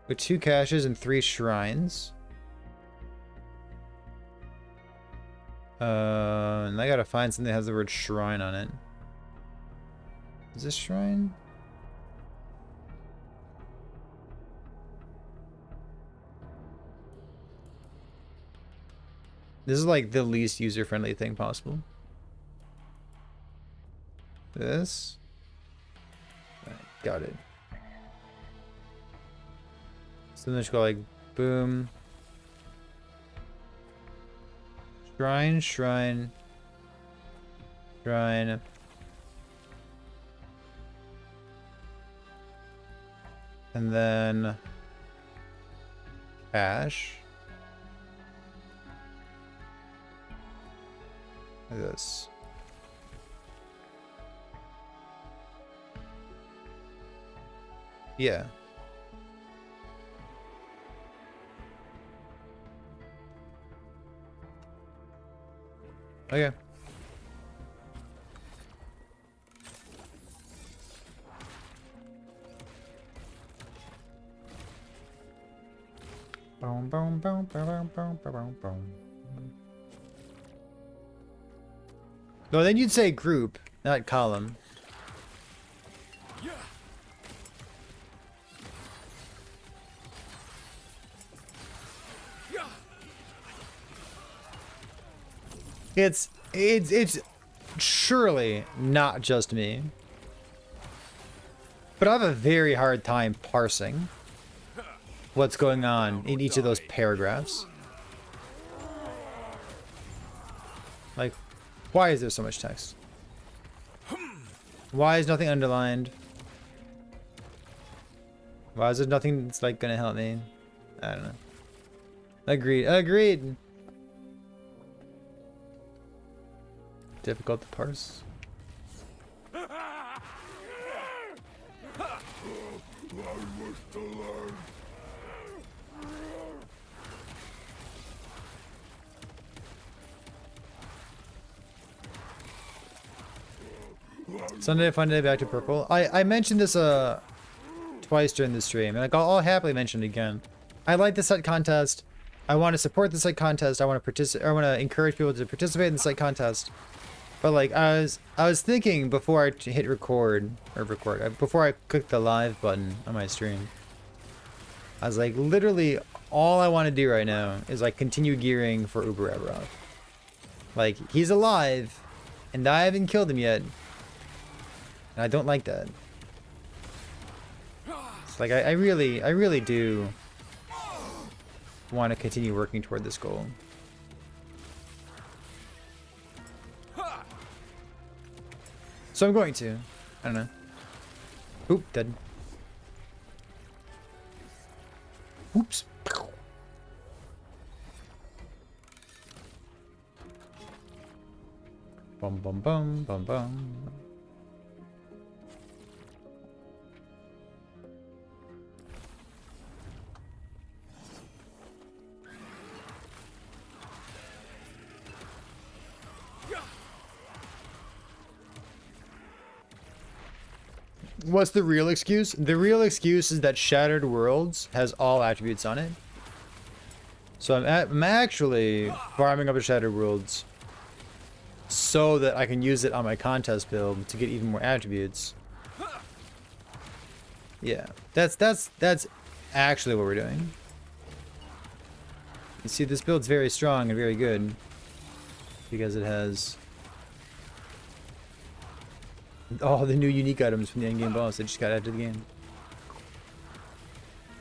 With 2 caches and 3 shrines. And I gotta find something that has the word shrine on it. Is this shrine? This is like the least user-friendly thing possible. This. Right, got it. So then just go like boom. Shrine, shrine. Shrine. And then cache. Like this. Yeah. Okay. Boom, boom, boom, boom, boom, boom, boom. No, then you'd say group, not column. It's surely not just me. But I have a very hard time parsing what's going on in each of those paragraphs. Like, why is there so much text? Why is nothing underlined? Why is there nothing that's like gonna help me? I don't know. Agreed. Agreed. Difficult to parse. I wish to learn. Sunday, fun day, back to purple. I mentioned this twice during the stream, and like I'll happily mention it again. I like the site contest. I want to support the site contest. I want to participate. I want to encourage people to participate in the site contest. But like I was thinking before I hit before I clicked the live button on my stream. I was like, literally, all I want to do right now is like continue gearing for UberAbby. Like he's alive, and I haven't killed him yet. And I don't like that. It's like I really do want to continue working toward this goal. So I'm going to. I don't know. Oop, dead. Oops. Bum bum bum bum bum. What's the real excuse? The real excuse is that Shattered Worlds has all attributes on it. So I'm actually farming up a Shattered Worlds so that I can use it on my contest build to get even more attributes. Yeah, that's actually what we're doing. You see, this build's very strong and very good because it has all the new unique items from the endgame boss that just got added to the game.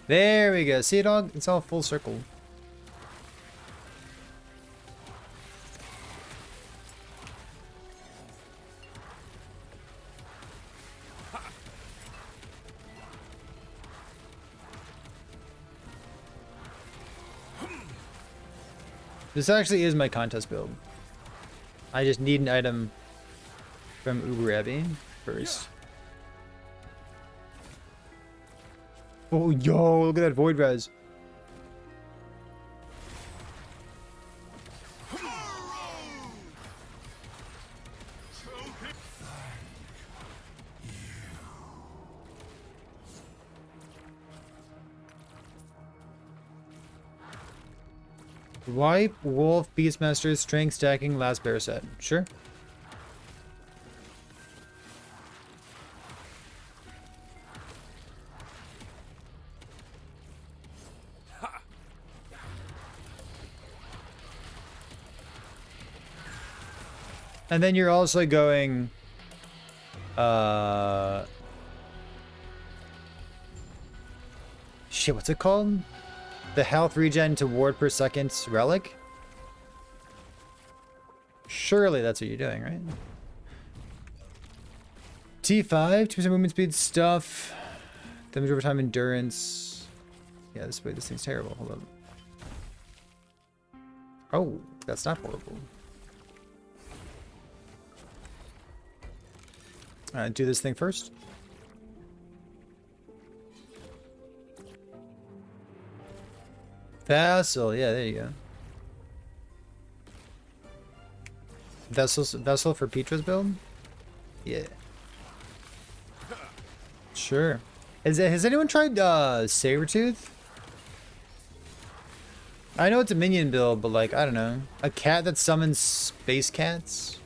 There we go. See it all? It's all full circle. This actually is my contest build. I just need an item from UberAbby first. Oh, yo, look at that void res. Wipe, Wolf, Beastmaster, Strength Stacking, Last Bear Set. Sure. And then you're also going shit, what's it called? The health regen to ward per second relic? Surely that's what you're doing, right? T5, 2% movement speed stuff. Damage over time endurance. Yeah, this thing's terrible. Hold on. Oh, that's not horrible. Do this thing first. Vassal, yeah, there you go. Vessel for Petra's build? Yeah. Sure. Has anyone tried Sabretooth? I know it's a minion build, but like, I don't know. A cat that summons space cats?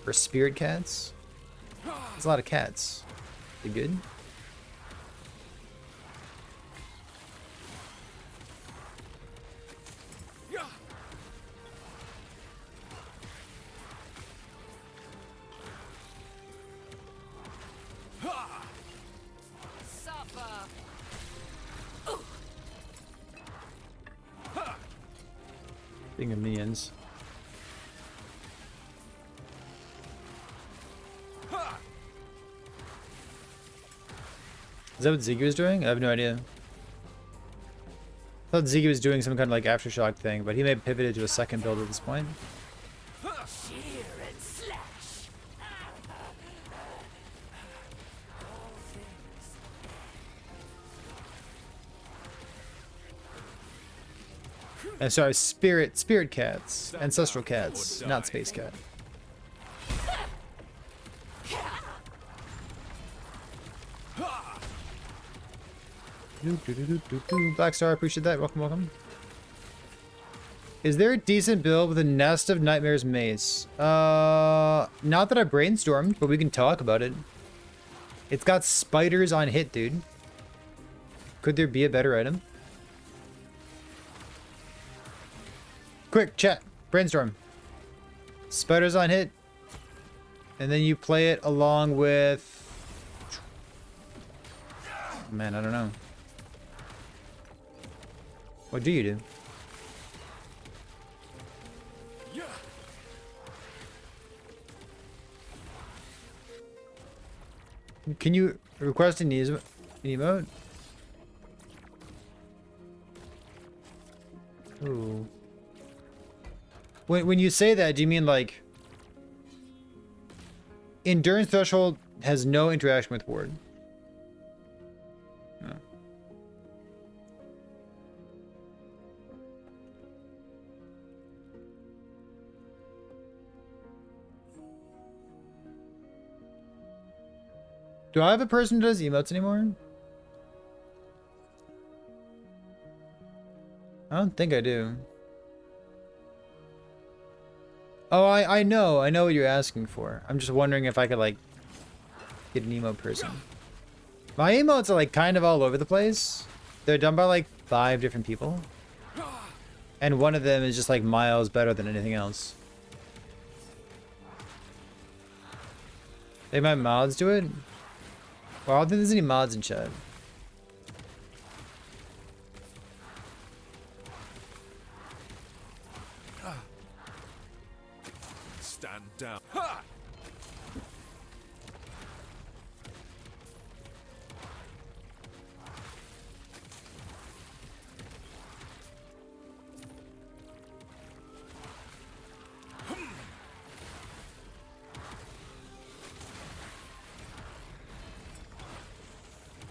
Or spirit cats? There's a lot of cats. You good? Speaking of minions. Is that what Ziggy was doing? I have no idea. I thought Ziggy was doing some kind of like aftershock thing, but he may have pivoted to a second build at this point. Sorry, spirit cats, ancestral cats, not space cat. Black Star, appreciate that. Welcome, welcome. Is there a decent build with a Nest of Nightmares mace? Not that I brainstormed, but we can talk about it. It's got spiders on hit, dude. Could there be a better item? Quick, chat. Brainstorm. Spiders on hit. And then you play it along with... Man, I don't know. What do you do? Can you request an emote? Ooh. When you say that, do you mean like endurance threshold has no interaction with ward? No. Do I have a person who does emotes anymore? I don't think I do. Oh, I know what you're asking for. I'm just wondering if I could like get an emote person. My emotes are like kind of all over the place. They're done by like 5 different people. And one of them is just like miles better than anything else. They my mods do it? Well, I don't think there's any mods in chat. Stand down. Ha!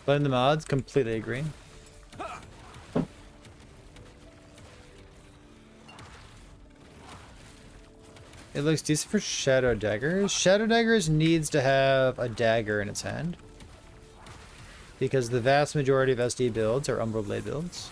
Blame the mods, completely agree. It looks decent for Shadow Daggers. Shadow Daggers needs to have a dagger in its hand. Because the vast majority of SD builds are Umbral Blade builds.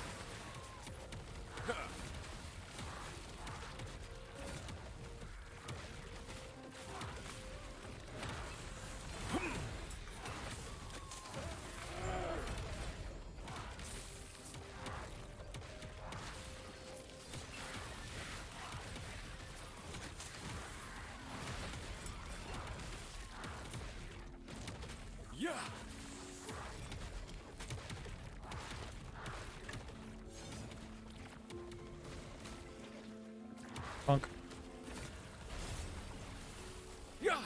Yeah. Punk. Yeah.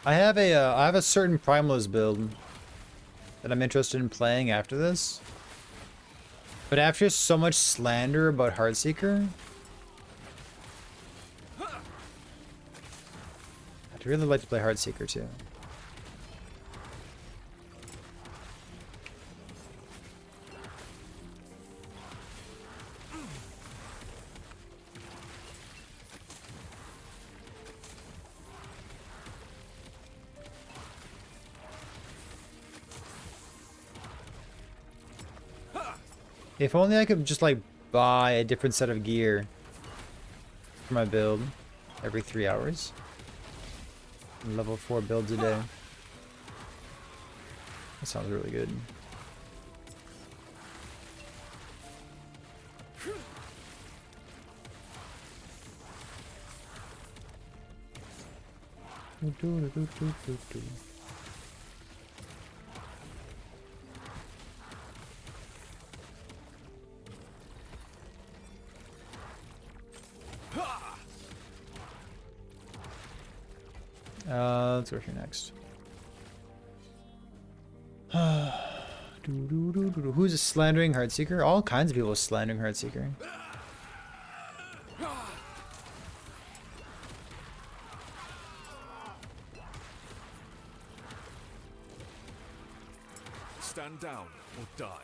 I have a certain Primalist build that I'm interested in playing after this. But after so much slander about Heartseeker, I'd really like to play Heartseeker too. If only I could just like buy a different set of gear for my build every 3 hours. Level 4 builds a day. That sounds really good. Let's go here next. Who's slandering Heartseeker? All kinds of people are slandering Heartseeker. Stand down or die.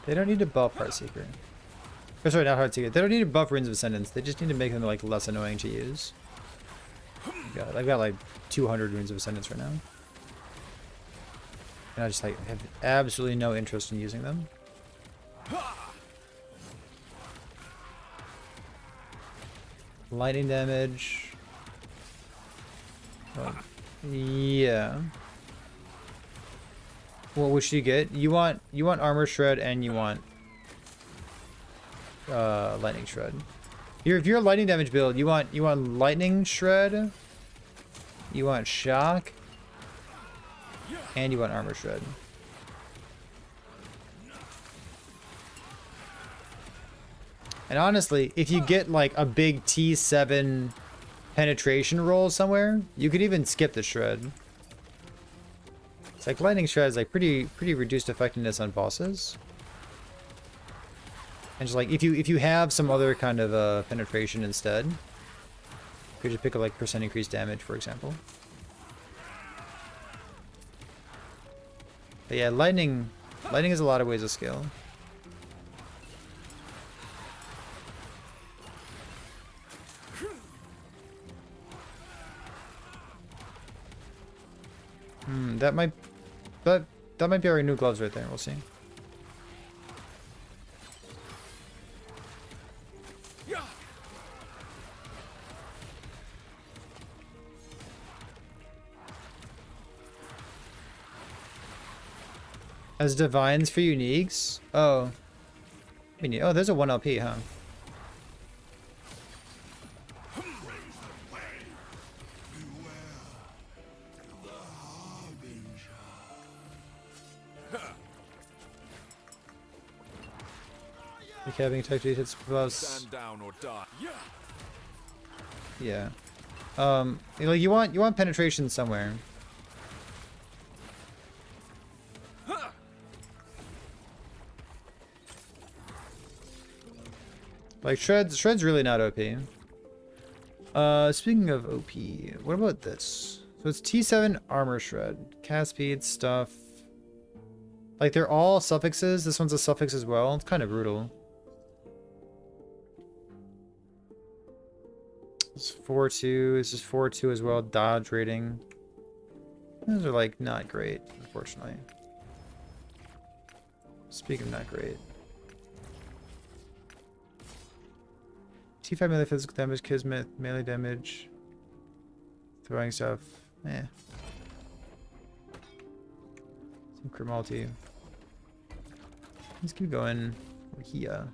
They don't need to buff Heartseeker. Oh, sorry, not Heartseeker. They don't need to buff Runes of Ascendance. They just need to make them like less annoying to use. God, I've got like 200 runes of ascendance right now. And I just like have absolutely no interest in using them. Lightning damage. Yeah. Well, which do you get? You want armor shred and you want lightning shred. If you're a lightning damage build, you want lightning shred, you want shock, and you want armor shred. And honestly, if you get like a big T7 penetration roll somewhere, you could even skip the shred. It's like lightning shred is like pretty reduced effectiveness on bosses. And just like if you have some other kind of penetration instead, you could just pick up like percent increased damage, for example. But yeah, lightning has a lot of ways to scale. That might be our new gloves right there. We'll see. As divines for uniques? Oh. Oh, there's a 1 LP, huh? Recapping tech hits plus. Stand down or die. Yeah. Like you want penetration somewhere. Like Shred's really not OP. Speaking of OP, what about this? So it's T7 armor shred, cast speed stuff. Like they're all suffixes. This one's a suffix as well. It's kind of brutal. It's 4-2. This is 4-2 as well. Dodge rating. Those are like not great, unfortunately. Speaking of not great. T5 melee physical damage, Kismet, melee damage, throwing stuff, Some criminality. Let's keep going here.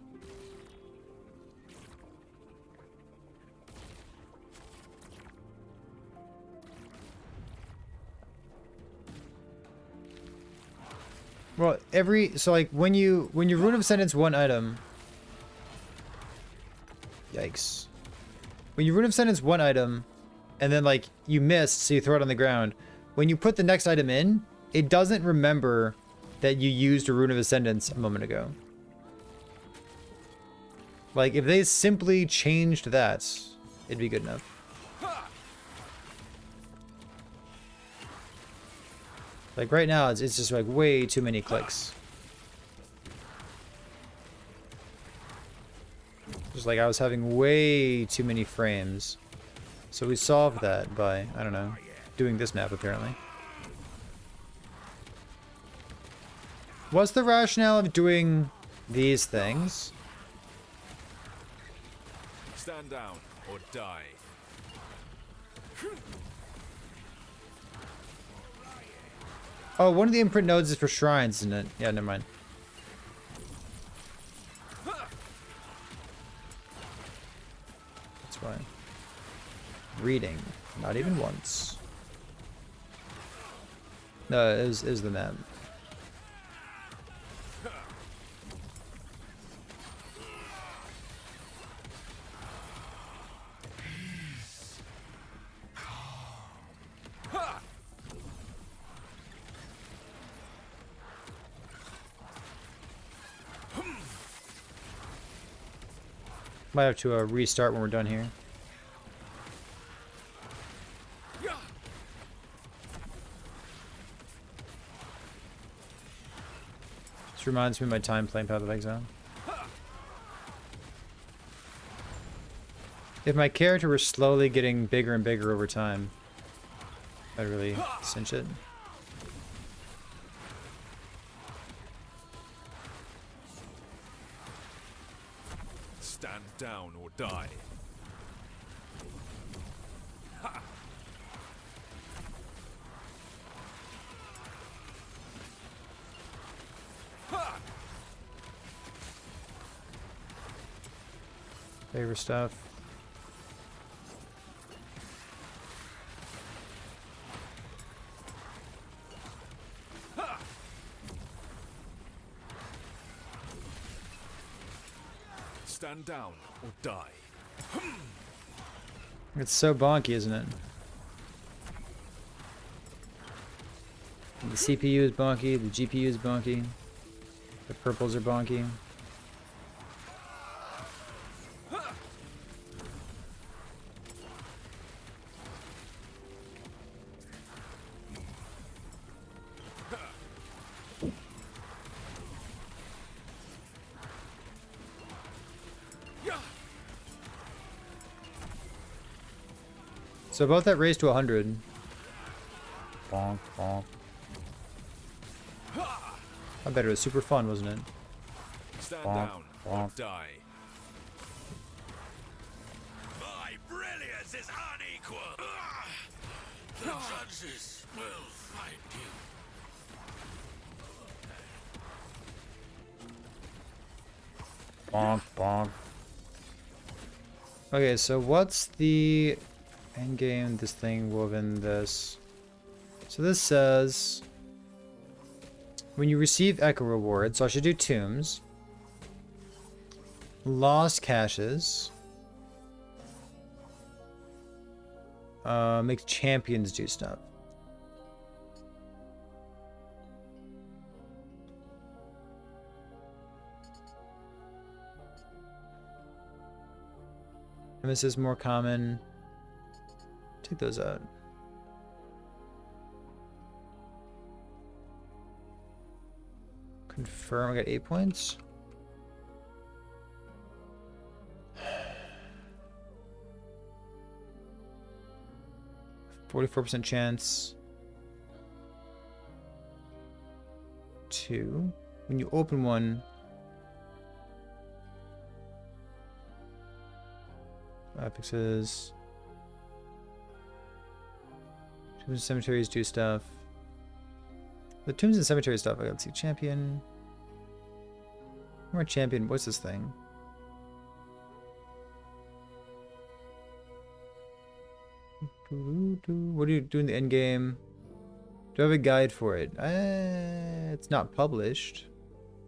Well, so like when you Rune of Ascendance one item. Yikes. When you Rune of Ascendance one item, and then like you missed, so you throw it on the ground. When you put the next item in, it doesn't remember that you used a Rune of Ascendance a moment ago. Like if they simply changed that, it'd be good enough. Like right now, it's just like way too many clicks. Just like I was having way too many frames. So we solved that by, I don't know, doing this map apparently. What's the rationale of doing these things? Stand down or die. Oh, one of the imprint nodes is for shrines, isn't it? Yeah, never mind. That's fine. Reading. Not even once. No, it is the map. Might have to restart when we're done here. This reminds me of my time playing Path of Exile. If my character were slowly getting bigger and bigger over time, I'd really cinch it. Stand down or die. Favorite stuff. Stand down or die. It's so bonky, isn't it? The CPU is bonky, the GPU is bonky, the purples are bonky. So about that raise to 100. Bonk, bonk. I bet it was super fun, wasn't it? Stand Bonk, down or bonk. die. My brilliance is unequal. The judges will find you. Bonk, bonk. Okay, so what's the endgame? This thing woven this. So this says when you receive echo rewards, so I should do tombs, lost caches, make champions do stuff. And this is more common. Take those out. Confirm, I got 8 points. %44 chance. 2. When you open one, fixes. Tombs and cemeteries do stuff. The tombs and cemetery stuff. I gotta see champion. More champion. What's this thing? What do you do in the end game? Do I have a guide for it? It's not published.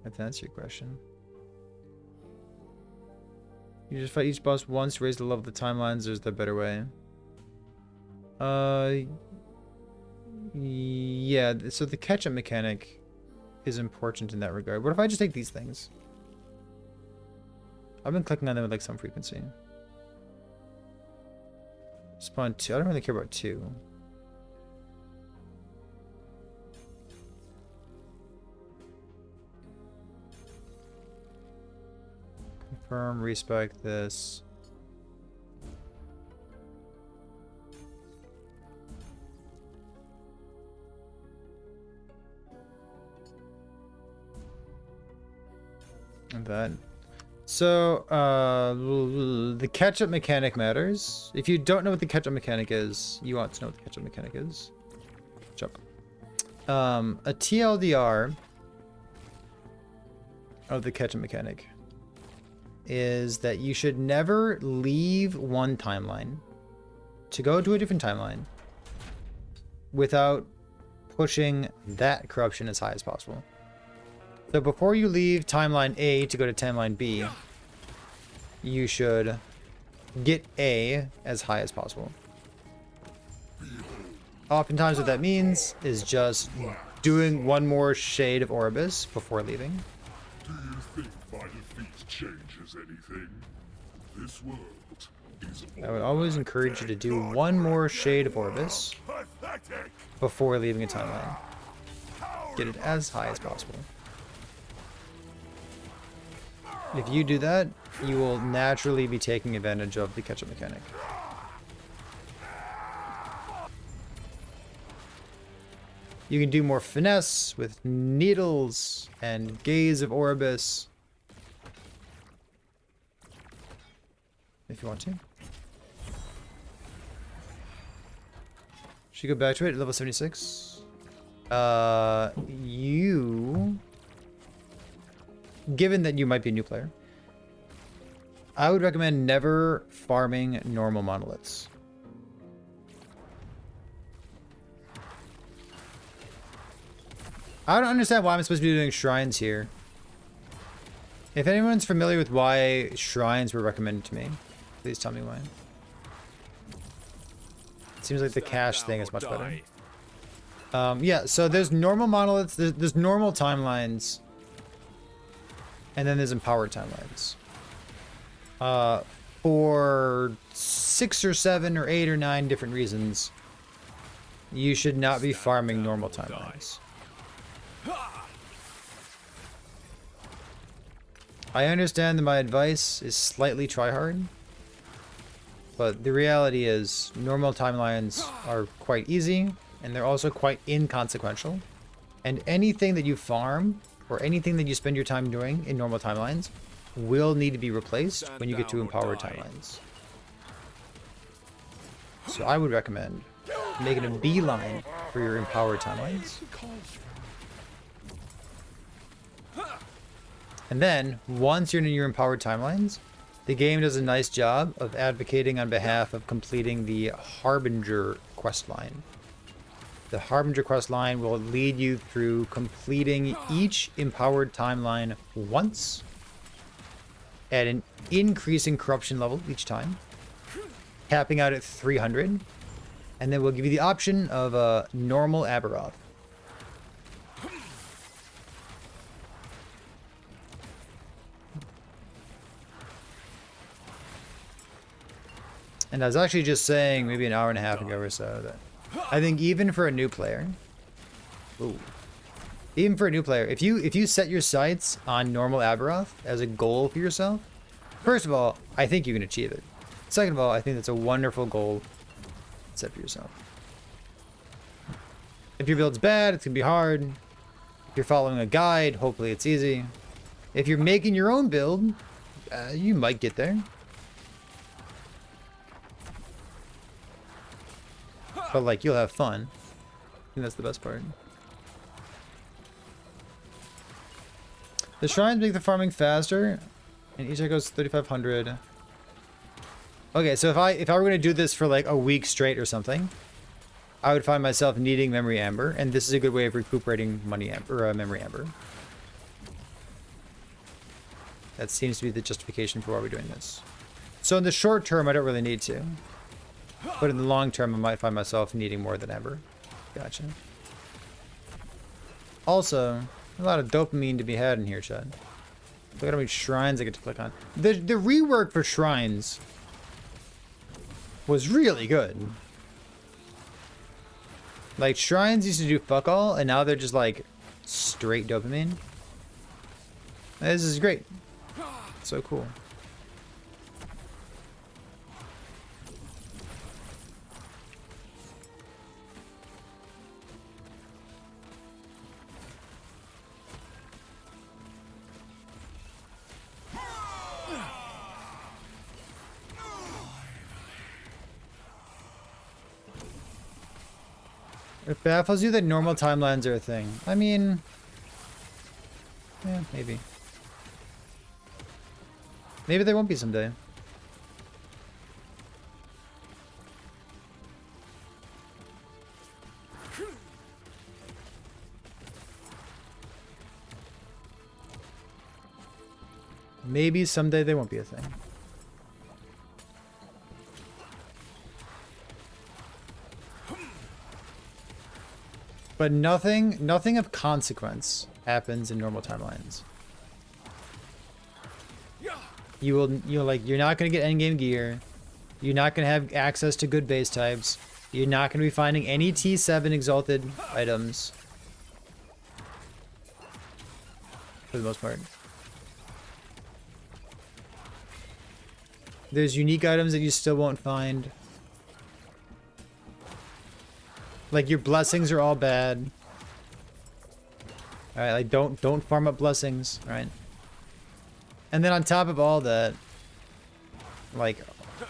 If that's your question. You just fight each boss once, raise the level of the timelines. There's the better way. Yeah, so the catch-up mechanic is important in that regard. What if I just take these things? I've been clicking on them with like some frequency. Spawn 2. I don't really care about 2. Confirm, respec this. And that. So, the catch-up mechanic matters. If you don't know what the catch-up mechanic is, you want to know what the catch-up mechanic is. Jump. A TLDR of the catch-up mechanic is that you should never leave one timeline to go to a different timeline without pushing that corruption as high as possible. So before you leave timeline A to go to timeline B, you should get A as high as possible. Oftentimes what that means is just doing one more shade of Orbis before leaving. Do you think my defeat changes anything? This world is I would always encourage you to do one more shade of Orbis pathetic. before leaving a timeline. Get it as high as possible. If you do that, you will naturally be taking advantage of the catch-up mechanic. You can do more finesse with needles and gaze of Orbis. If you want to. Should we go back to it at level 76? Given that you might be a new player, I would recommend never farming normal monoliths. I don't understand why I'm supposed to be doing shrines here. If anyone's familiar with why shrines were recommended to me, please tell me why. It seems like the cache thing is much better. Yeah, so there's normal monoliths, there's normal timelines, and then there's empowered timelines. For 6 or 7 or 8 or 9 different reasons, you should not be farming normal timelines. I understand that my advice is slightly tryhard, but the reality is normal timelines are quite easy, and they're also quite inconsequential. And anything that you farm, or anything that you spend your time doing in normal timelines, will need to be replaced when you get to empowered timelines. So I would recommend making a beeline for your empowered timelines. And then, once you're in your empowered timelines, the game does a nice job of advocating on behalf of completing the Harbinger questline. The Harbinger questline will lead you through completing each empowered timeline once, at an increasing corruption level each time, capping out at 300, and then we'll give you the option of a normal Aberoth. And I was actually just saying maybe an hour and a half ago or so that I think even for a new player, if you set your sights on normal Aberoth as a goal for yourself, first of all, I think you can achieve it. Second of all, I think that's a wonderful goal to set for yourself. If your build's bad, it's gonna be hard. If you're following a guide, hopefully it's easy. If you're making your own build, you might get there. But like, you'll have fun. I think that's the best part. The shrines make the farming faster, and each goes 3,500. Okay, so if I were gonna do this for like a week straight or something, I would find myself needing memory amber, and this is a good way of recuperating money amber or memory amber. That seems to be the justification for why we're doing this. So in the short term, I don't really need to. But in the long term, I might find myself needing more than ever. Gotcha. Also, a lot of dopamine to be had in here, Chad. Look at how many shrines I get to click on. The rework for shrines was really good. Like, shrines used to do fuck all, and now they're just like straight dopamine. This is great. So cool. It baffles you that normal timelines are a thing. I mean, yeah, maybe. Maybe they won't be someday. Maybe someday they won't be a thing. But nothing of consequence happens in normal timelines. You're not gonna get endgame gear. You're not gonna have access to good base types. You're not gonna be finding any T7 exalted items. For the most part. There's unique items that you still won't find. Like your blessings are all bad. Alright, like don't farm up blessings, alright? And then on top of all that, like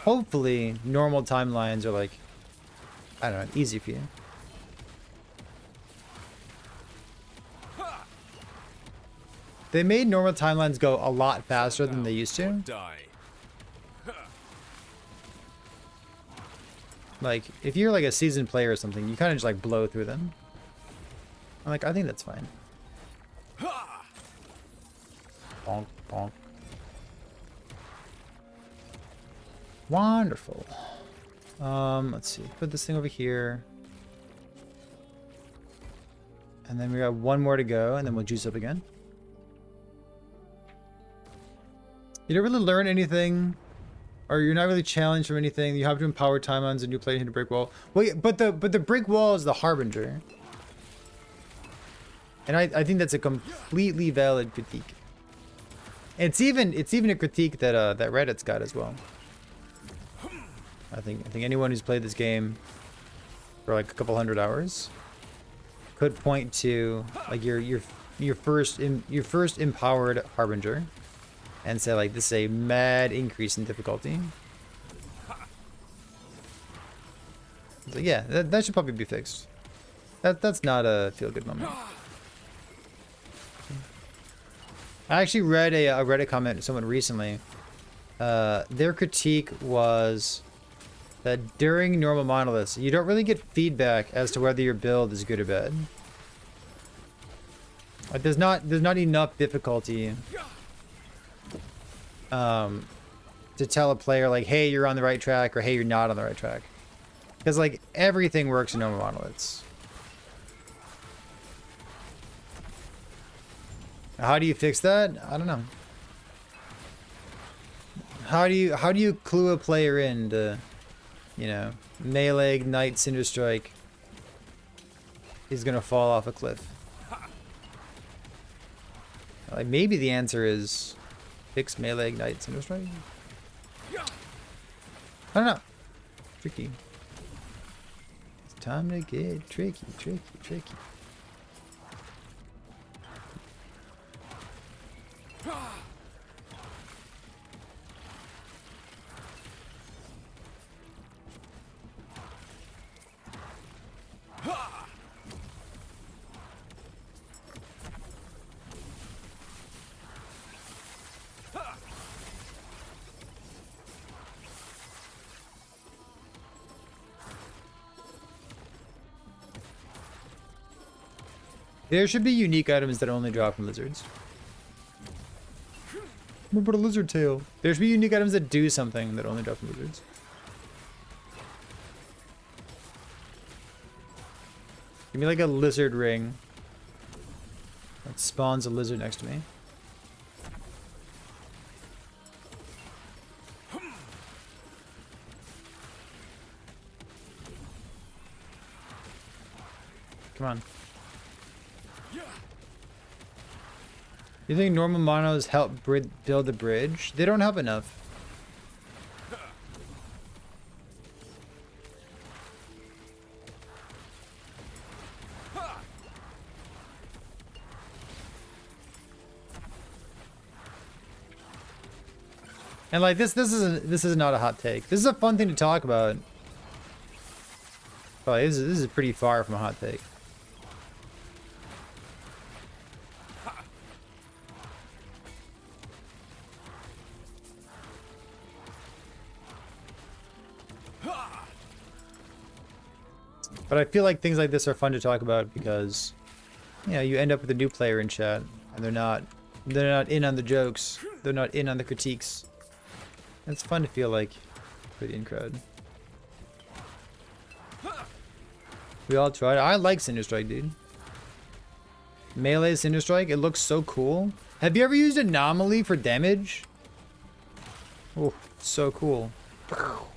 hopefully normal timelines are like, I don't know, easy for you. They made normal timelines go a lot faster than they used to. Die. Like, if you're like a seasoned player or something, you kind of just like blow through them. I'm like, I think that's fine. Bonk, bonk. Wonderful. Let's see. Put this thing over here. And then we got one more to go, and then we'll juice up again. You don't really learn anything, or you're not really challenged from anything. You have to empower timelines and you play hit a brick wall. Well, yeah, but the brick wall is the harbinger, and I think that's a completely valid critique. It's even a critique that that Reddit's got as well. I think anyone who's played this game for like a couple hundred hours could point to like your first empowered harbinger and say like this is a mad increase in difficulty. So yeah, that should probably be fixed. That's not a feel good moment. I actually read a Reddit comment from someone recently. Their critique was that during normal monoliths, you don't really get feedback as to whether your build is good or bad. Like there's not enough difficulty to tell a player like, hey, you're on the right track, or hey, you're not on the right track. Because like everything works in normal monoliths. How do you fix that? I don't know. How do you clue a player in to, you know, melee ignite cinder strike? He's gonna fall off a cliff. Like maybe the answer is fix melee ignite cinder strike. I don't know. Tricky. It's time to get tricky. There should be unique items that only drop from lizards. What about a lizard tail? There should be unique items that do something that only drop from lizards. Give me like a lizard ring that spawns a lizard next to me. Come on. You think normal monos help build the bridge? They don't help enough. And like this is not a hot take. This is a fun thing to talk about. But this is pretty far from a hot take. But I feel like things like this are fun to talk about because, you know, you end up with a new player in chat and they're not in on the jokes. They're not in on the critiques. And it's fun to feel like pretty in crowd. We all tried. I like Cinder Strike, dude. Melee Cinder Strike, it looks so cool. Have you ever used Anomaly for damage? Oh, so cool. Brutal.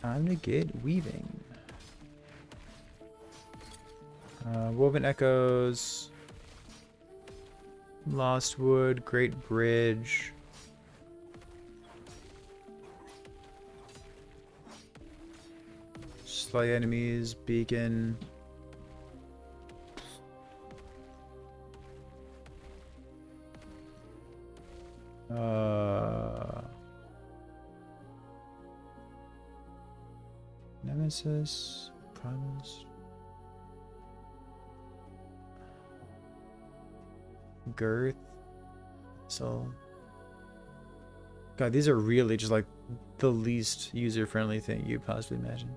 Time to get weaving. Woven Echoes. Lost Wood, Great Bridge. Slay enemies, beacon. Nemesis, Primus. Girth. So. God, these are really just like the least user-friendly thing you possibly imagine.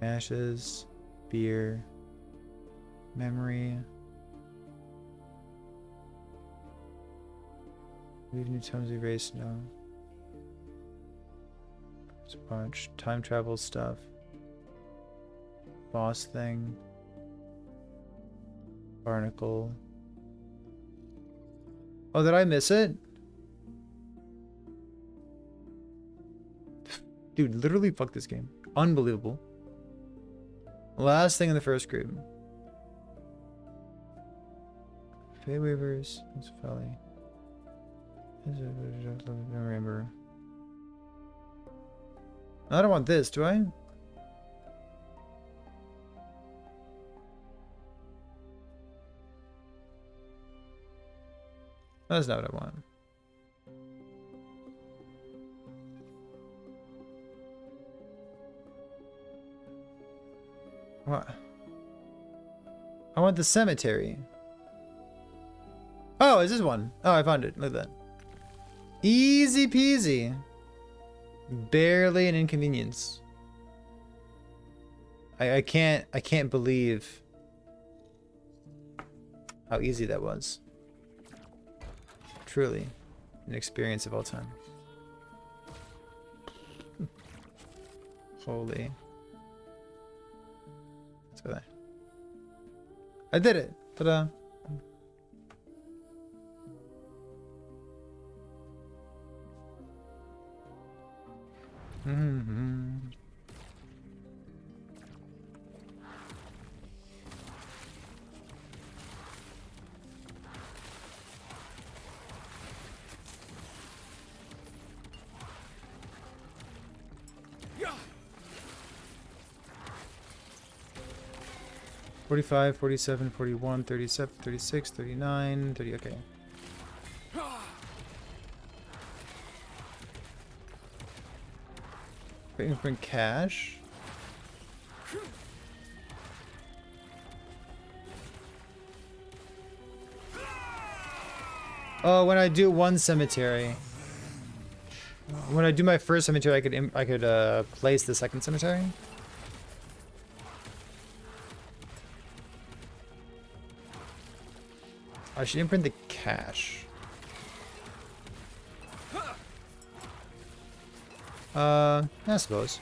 Caches, beer, memory. Leave new tomes erased, no. There's a bunch. Time travel stuff. Boss thing. Barnacle. Oh, did I miss it? Dude, literally fuck this game. Unbelievable. Last thing in the first group. Fade waivers. It's Valley. I remember. I don't want this, do I? That's not what I want. What? I want the cemetery. Oh, is this one? Oh, I found it. Look at that. Easy peasy. Barely an inconvenience. I can't believe how easy that was. Truly an experience of all time. Holy. Let's go there. I did it. Ta-da. Mm-hmm. Yeah. 45, 47, 41, 37, 36, 39, 30, okay. Waiting for cash. Oh, when I do one cemetery. When I do my first cemetery, I could place the second cemetery. I should imprint the cash. I suppose.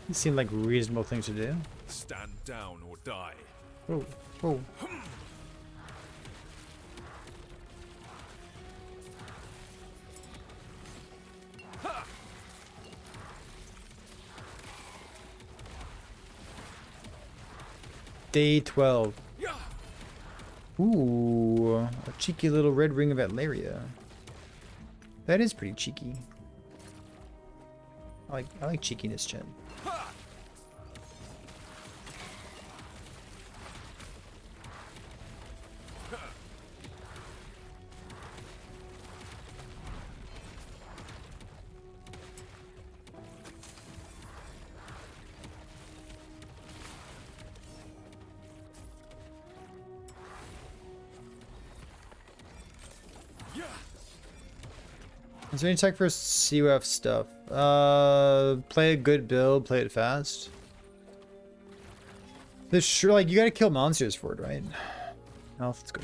These seem like reasonable things to do. Stand down or die. Oh, oh. Day 12. Ooh, a cheeky little red ring of Atlaria. That is pretty cheeky. I like cheekiness, Chen. Is there any tech for COF stuff? Play a good build, play it fast. Like, you gotta kill monsters for it, right? Now let's go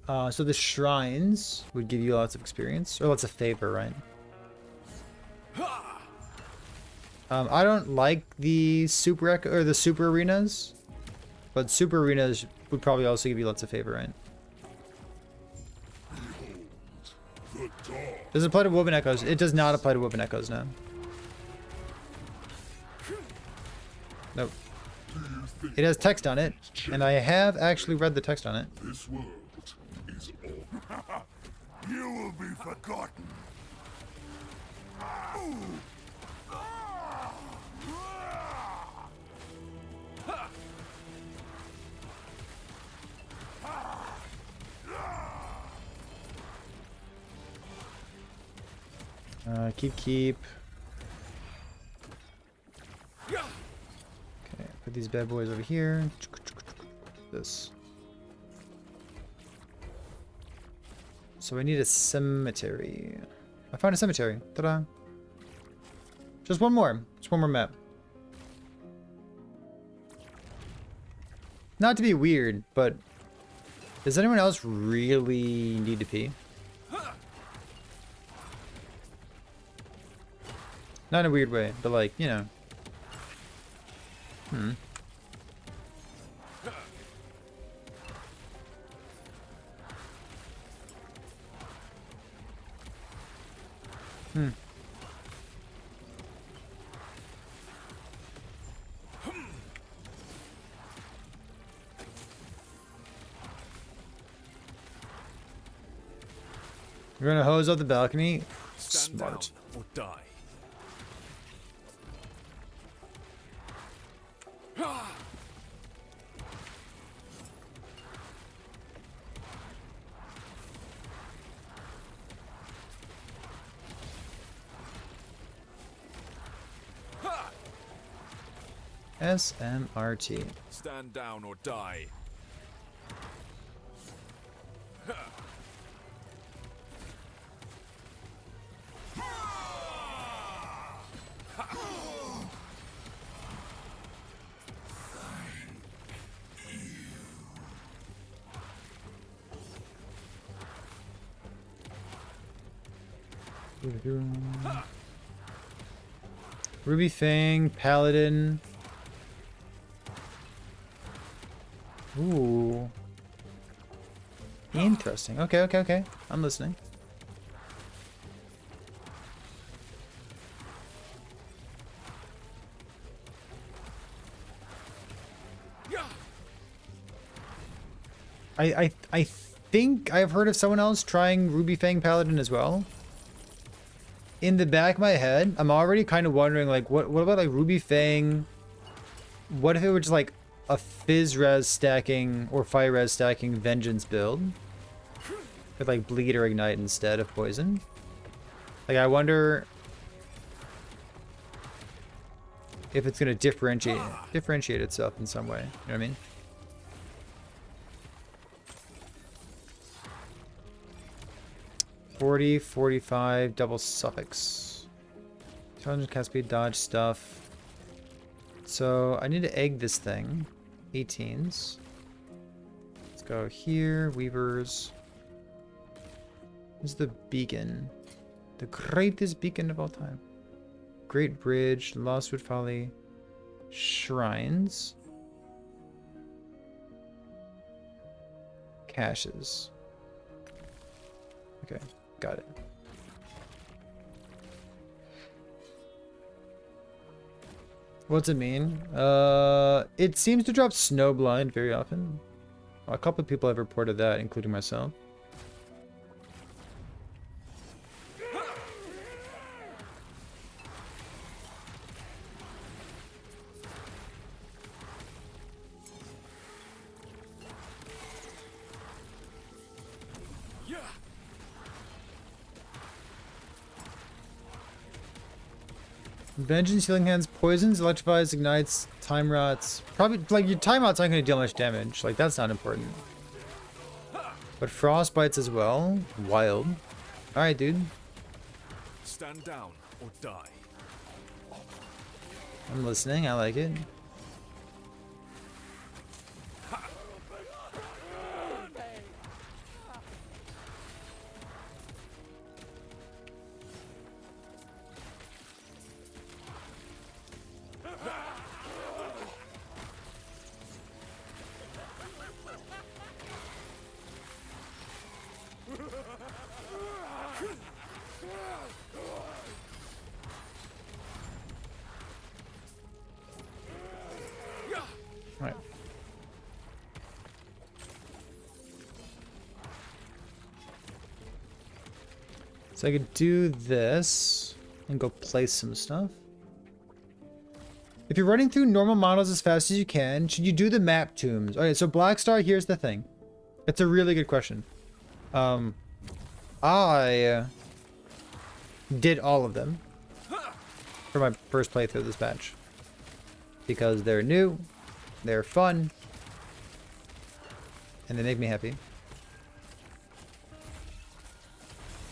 here. So the shrines would give you lots of experience, or lots of favor, right? I don't like the super echo or the super arenas, but super arenas would probably also give you lots of favor, right? The dawn. Does it apply to woven echoes? It does not apply to woven echoes, no. Nope. Do you think It has text on it, and I have actually read the text on it. this world is all? You will be forgotten. Keep. Okay, put these bad boys over here. This. So I need a cemetery. I found a cemetery. Ta-da. Just one more. Just one more map. Not to be weird, but does anyone else really need to pee? Not in a weird way, but like, you know. We're gonna hose up the balcony. Stand Smart. down or die. SMRT. Stand down or die. Ruby Fang, Paladin. Ooh. Interesting. Okay. I'm listening. I think I've heard of someone else trying Ruby Fang Paladin as well. In the back of my head, I'm already kind of wondering, like, what about like Ruby Fang? What if it were just like a Fizz Res stacking or Fire Res stacking Vengeance build with like Bleed or Ignite instead of Poison? Like, I wonder if it's gonna differentiate itself in some way. You know what I mean? $40, $45, double suffix. Challenge, cast speed, dodge stuff. So I need to egg this thing. 18s. Let's go here. Weavers. This is the beacon. The greatest beacon of all time. Great Bridge, Lostwood Folly, Shrines. Caches. Okay, got it. What's it mean? It seems to drop Snowblind very often. A couple of people have reported that, including myself. Vengeance, Healing Hands, Poisons, Electrifies, Ignites, Time Rots. Probably, like, your Time Rots aren't going to deal much damage. Like, that's not important. But Frostbites as well. Wild. Alright, dude. Stand down or die. I'm listening. I like it. So I could do this and go place some stuff. If you're running through normal models as fast as you can, should you do the map tombs? Okay, so Black Star, here's the thing. It's a really good question. I did all of them for my first playthrough of this match. Because they're new, they're fun, and they make me happy.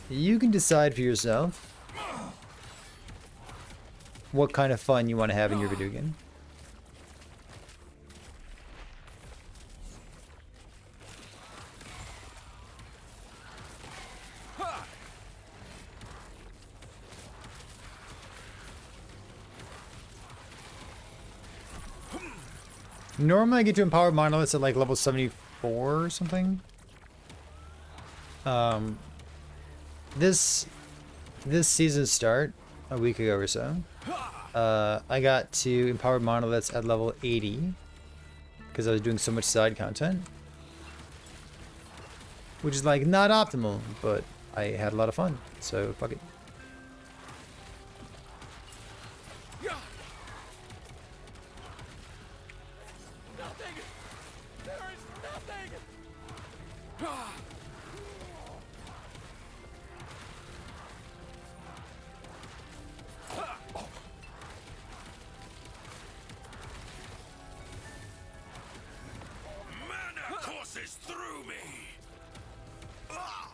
You can decide for yourself what kind of fun you want to have in your video game. Normally I get to empower monoliths at like level 74 or something. This season's start, a week ago or so, I got to empower monoliths at level 80 because I was doing so much side content, which is like not optimal, but I had a lot of fun, so fuck it. Mana courses through me. Ah,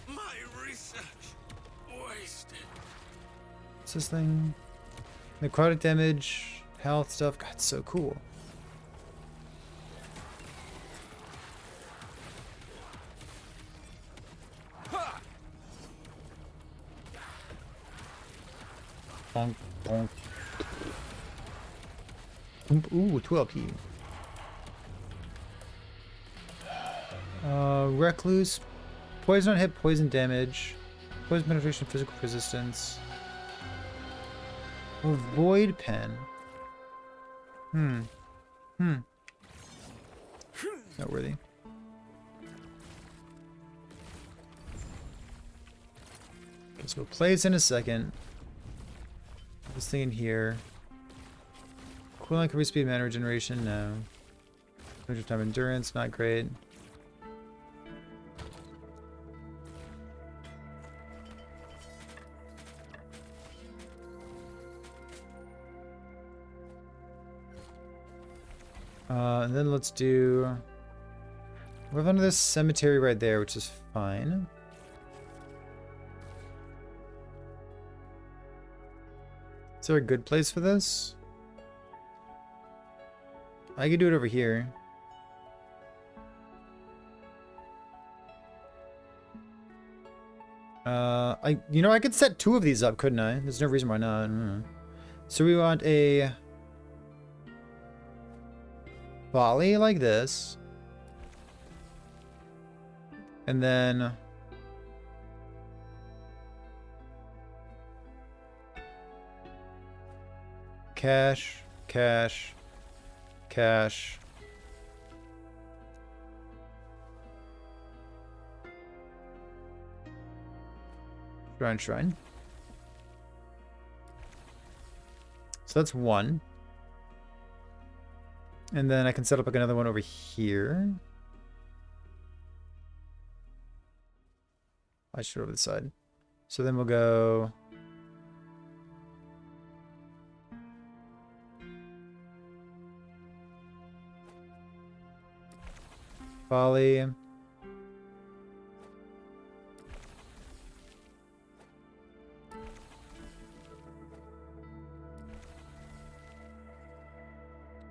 my research wasted. What's this thing? Necrotic damage, health stuff. God, it's so cool. Bonk, bonk. Ooh, 12 LP. Recluse. Poison on hit, poison damage. Poison penetration, physical resistance. Oh, Void Pen. Noteworthy. Okay, so we'll place in a second. This thing in here. Equivalent career speed, mana regeneration, no. Measure time endurance, not great. And then let's do... We're under this cemetery right there, which is fine. Is there a good place for this? I could do it over here. I could set 2 of these up, couldn't I? There's no reason why not. So we want a volley like this. And then cash, cash, cash. Shrine, shrine. So that's 1. And then I can set up like another one over here. I should over the side. So then we'll go... Volley. I'll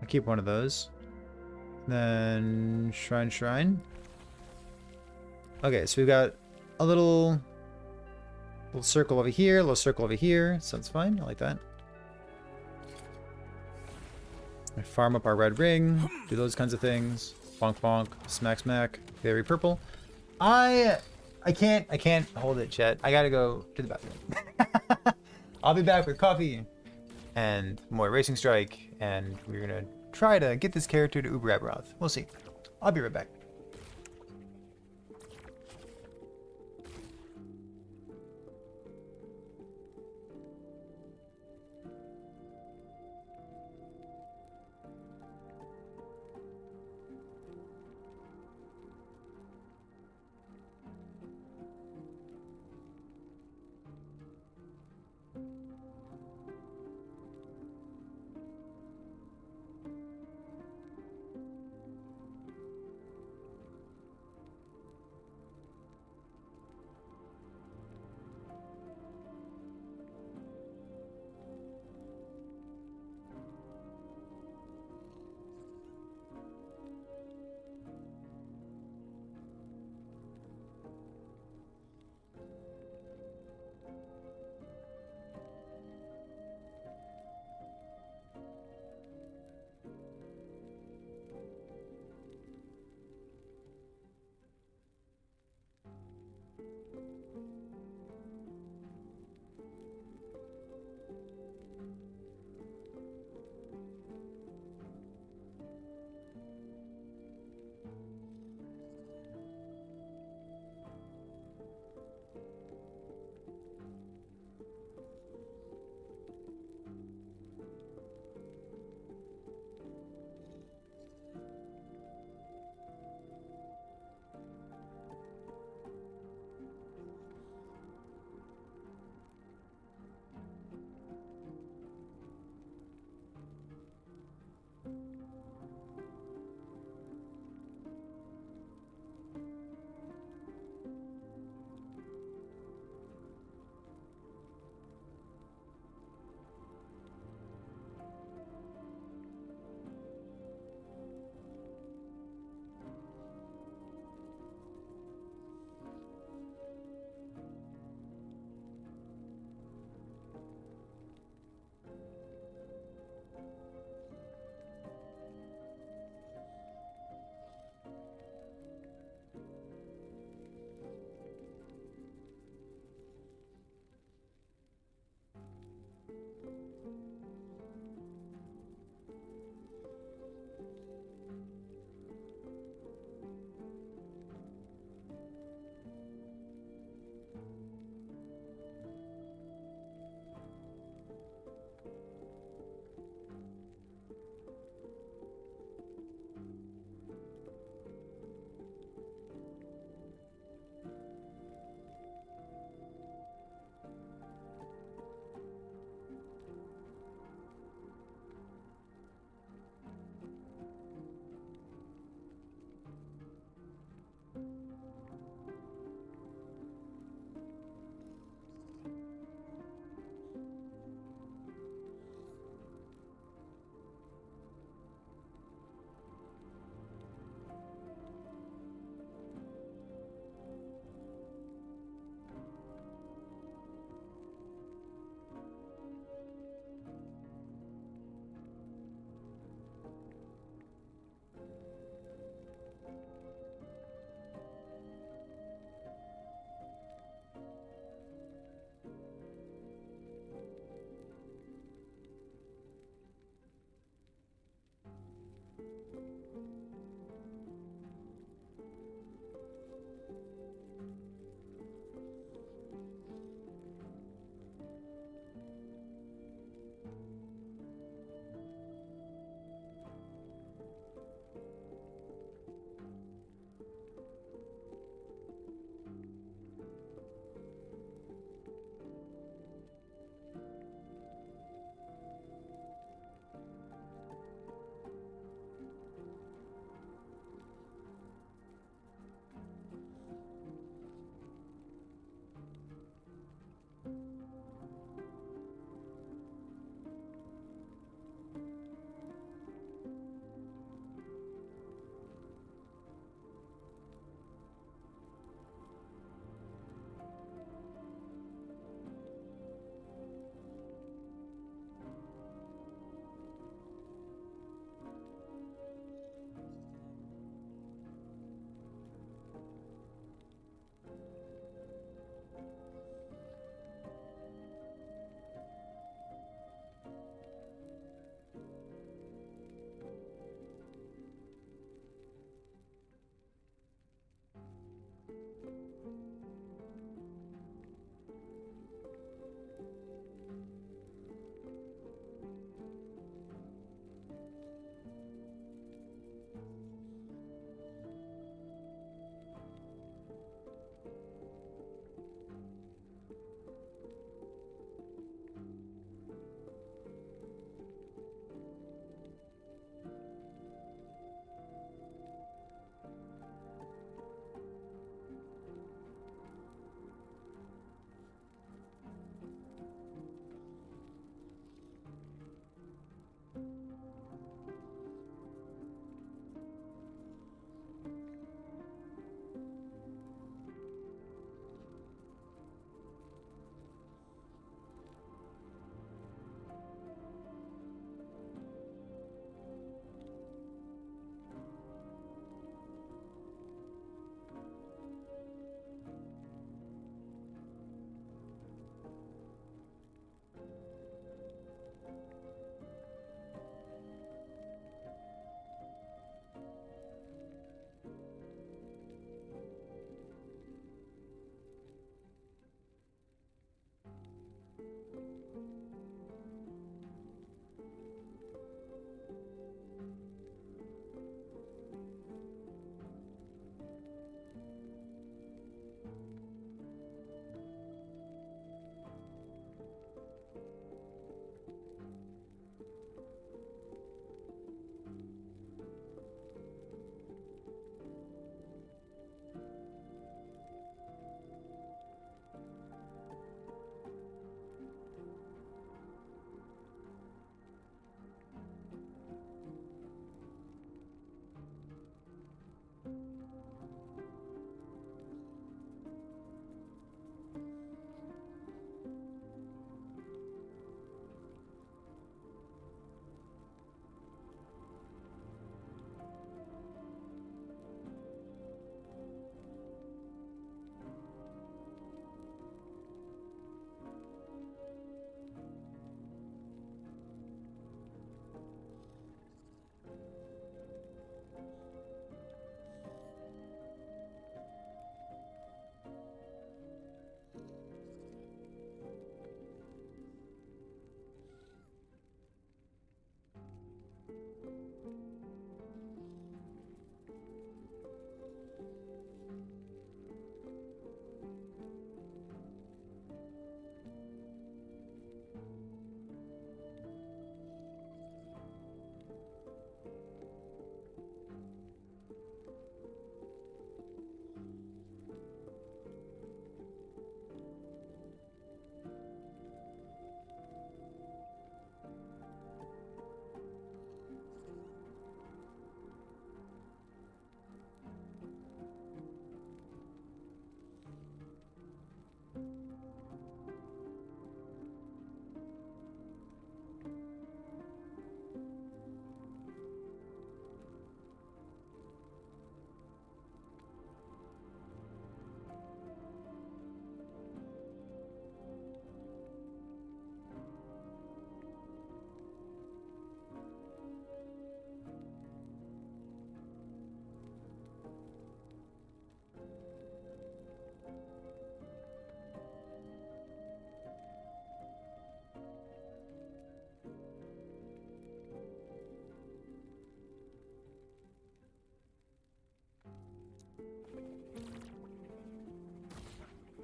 keep one of those. Then shrine, shrine. Okay, so we've got a little circle over here, little circle over here. Sounds fine. I like that. I farm up our red ring, do those kinds of things. Bonk bonk, smack smack, very purple. I can't hold it, chat. I gotta go to the bathroom. I'll be back with coffee and more Racing Strike, and we're gonna try to get this character to UberAbby. We'll see. I'll be right back.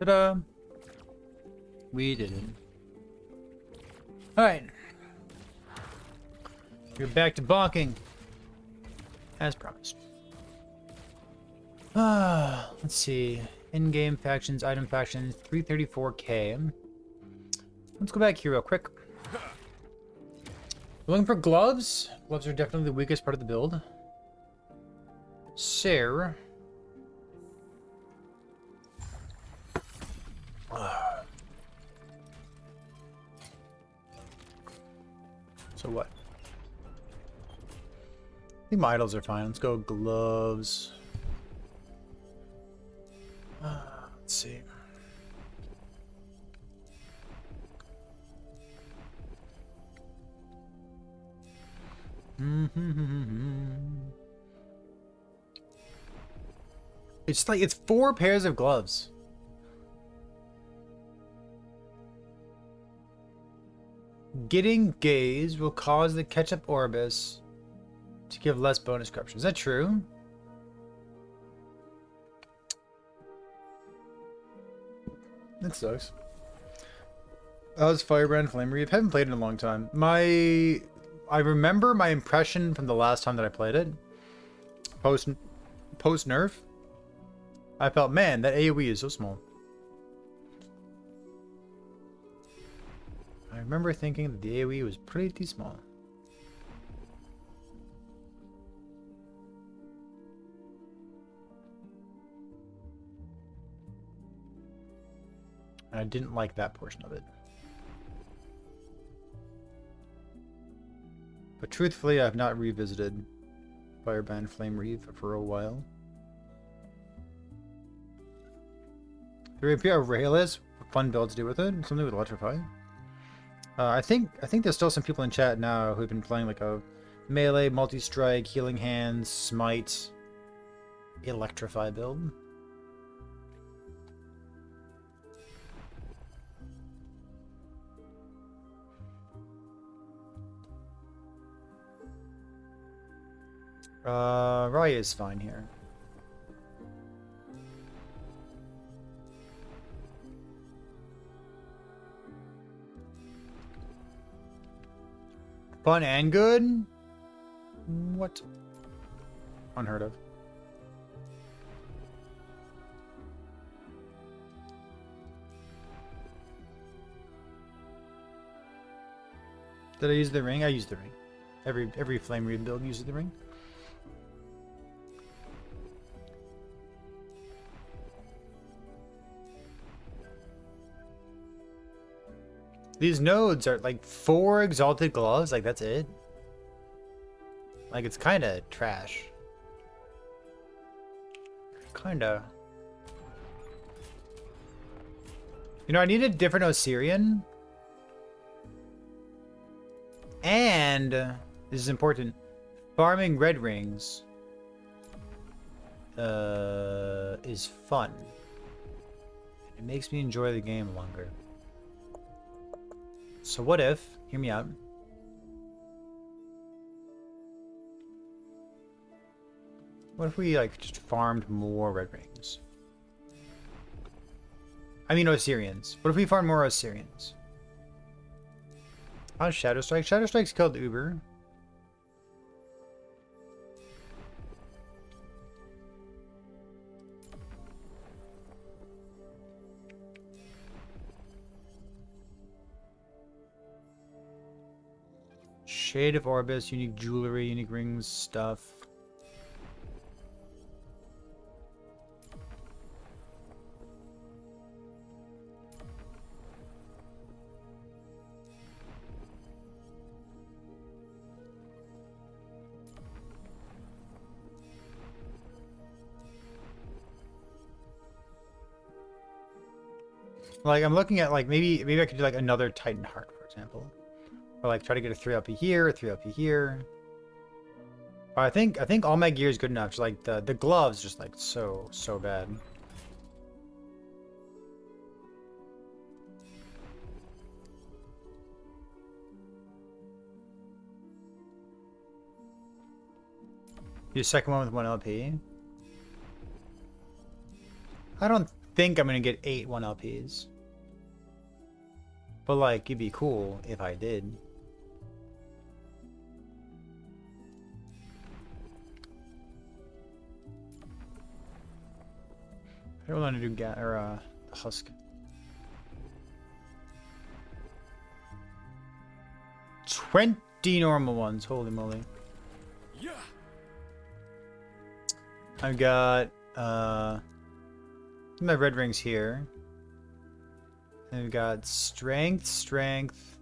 Ta-da! We did it. Alright. We're back to bonking. As promised. Let's see. In-game factions, item factions, 334k. Let's go back here real quick. Looking for gloves. Gloves are definitely the weakest part of the build. Sir. So what? I think my idols are fine. Let's go gloves. Let's see. It's like it's 4 pairs of gloves. Getting gaze will cause the ketchup orbis to give less bonus corruption. Is that true? That sucks. That was Firebrand Flame Reef. Haven't played it in a long time. I remember my impression from the last time that I played it. Post nerf. I felt, man, that AoE is so small. I remember thinking that the AoE was pretty small. And I didn't like that portion of it. But truthfully, I have not revisited Firebrand Flame Reef for a while. There would be a Rayless fun build to do with it. Something with Electrify. I think there's still some people in chat now who've been playing like a melee, multi-strike, healing hands, smite, Electrify build. Raya is fine here. Fun and good? What? Unheard of. Did I use the ring? I used the ring. Every flame rebuild uses the ring. These nodes are like 4 exalted gloves, like that's it. Like it's kind of trash. Kinda. You know, I need a different Osirian. And this is important. Farming red rings is fun. It makes me enjoy the game longer. So what if, hear me out, what if we like just farmed more red rings? I mean Osirians. What if we farm more Osirians? Oh, Shadow Strike. Shadow Strike's killed Uber. Shade of Orbis, unique jewelry, unique rings, stuff. Like I'm looking at like maybe I could do like another Titan Heart, for example. Or like try to get a 3 LP here, a 3 LP here. But I think all my gear is good enough. Just like the gloves just like so bad. The second one with 1 LP. I don't think I'm gonna get 8 1LPs. But like, it'd be cool if I did. I don't want to do husk. 20 normal ones, holy moly. Yeah. I've got my red rings here. And we've got strength.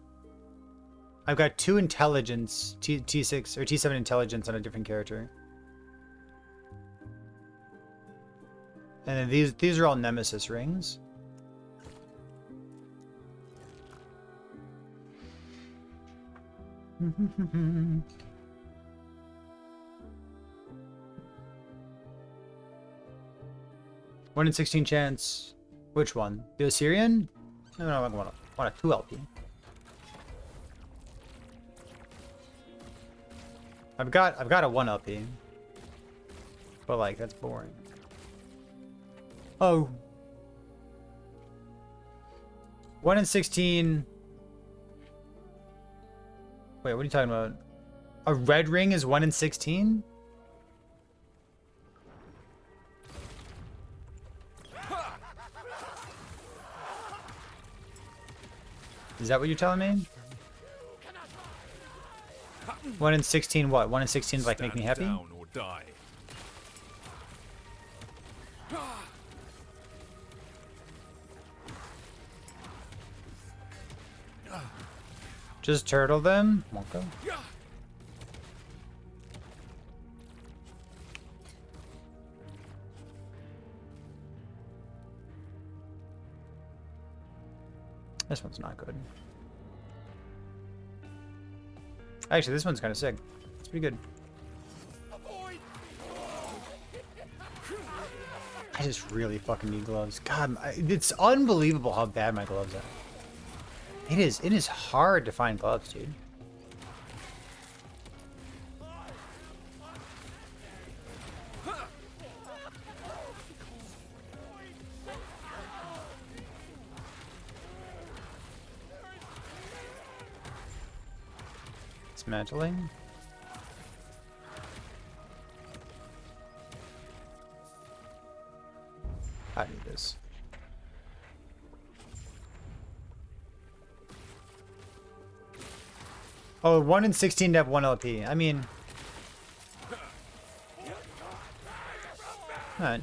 I've got 2 intelligence, T6 or T7 intelligence on a different character. And then these are all nemesis rings. One in 16 chance. Which one? The Assyrian? No, I want a 2 LP. I've got a 1 LP. But like, that's boring. Oh. 1 in 16. Wait, what are you talking about? A red ring is 1 in 16? Is that what you're telling me? 1 in 16 what? 1 in 16 is like make me happy? Down or die. Just turtle them? Okay. This one's not good. Actually, this one's kind of sick. It's pretty good. I just really fucking need gloves. God, it's unbelievable how bad my gloves are. It is hard to find gloves, dude. Dismantling. I need this. Oh, 1 in 16 to have 1 LP. I mean... Alright.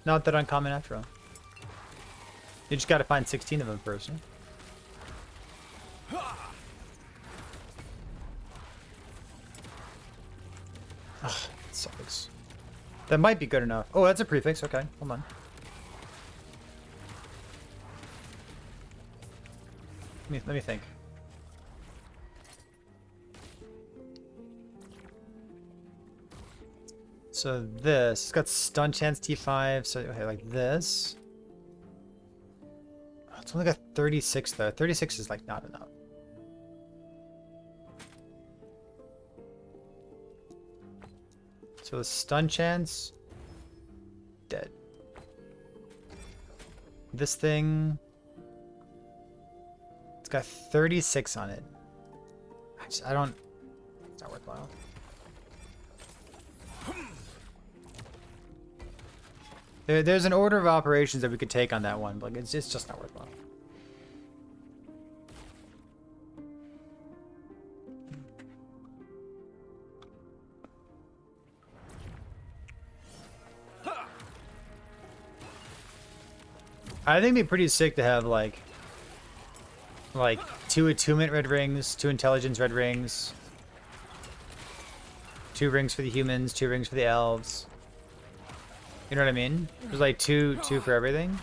Not that uncommon after all. You just gotta find 16 of them first. Huh? Ugh, that sucks. That might be good enough. Oh, that's a prefix. Okay, hold on. Let me think. So this, it's got stun chance T5, so okay, like this. Oh, it's only got 36 though. 36 is like not enough. So the stun chance, dead. This thing, it's got 36 on it. I don't, it's not worthwhile. There's an order of operations that we could take on that one, but it's just not worthwhile. I think it'd be pretty sick to have like 2 attunement red rings, 2 intelligence red rings, 2 rings for the humans, 2 rings for the elves. You know what I mean? There's like two for everything.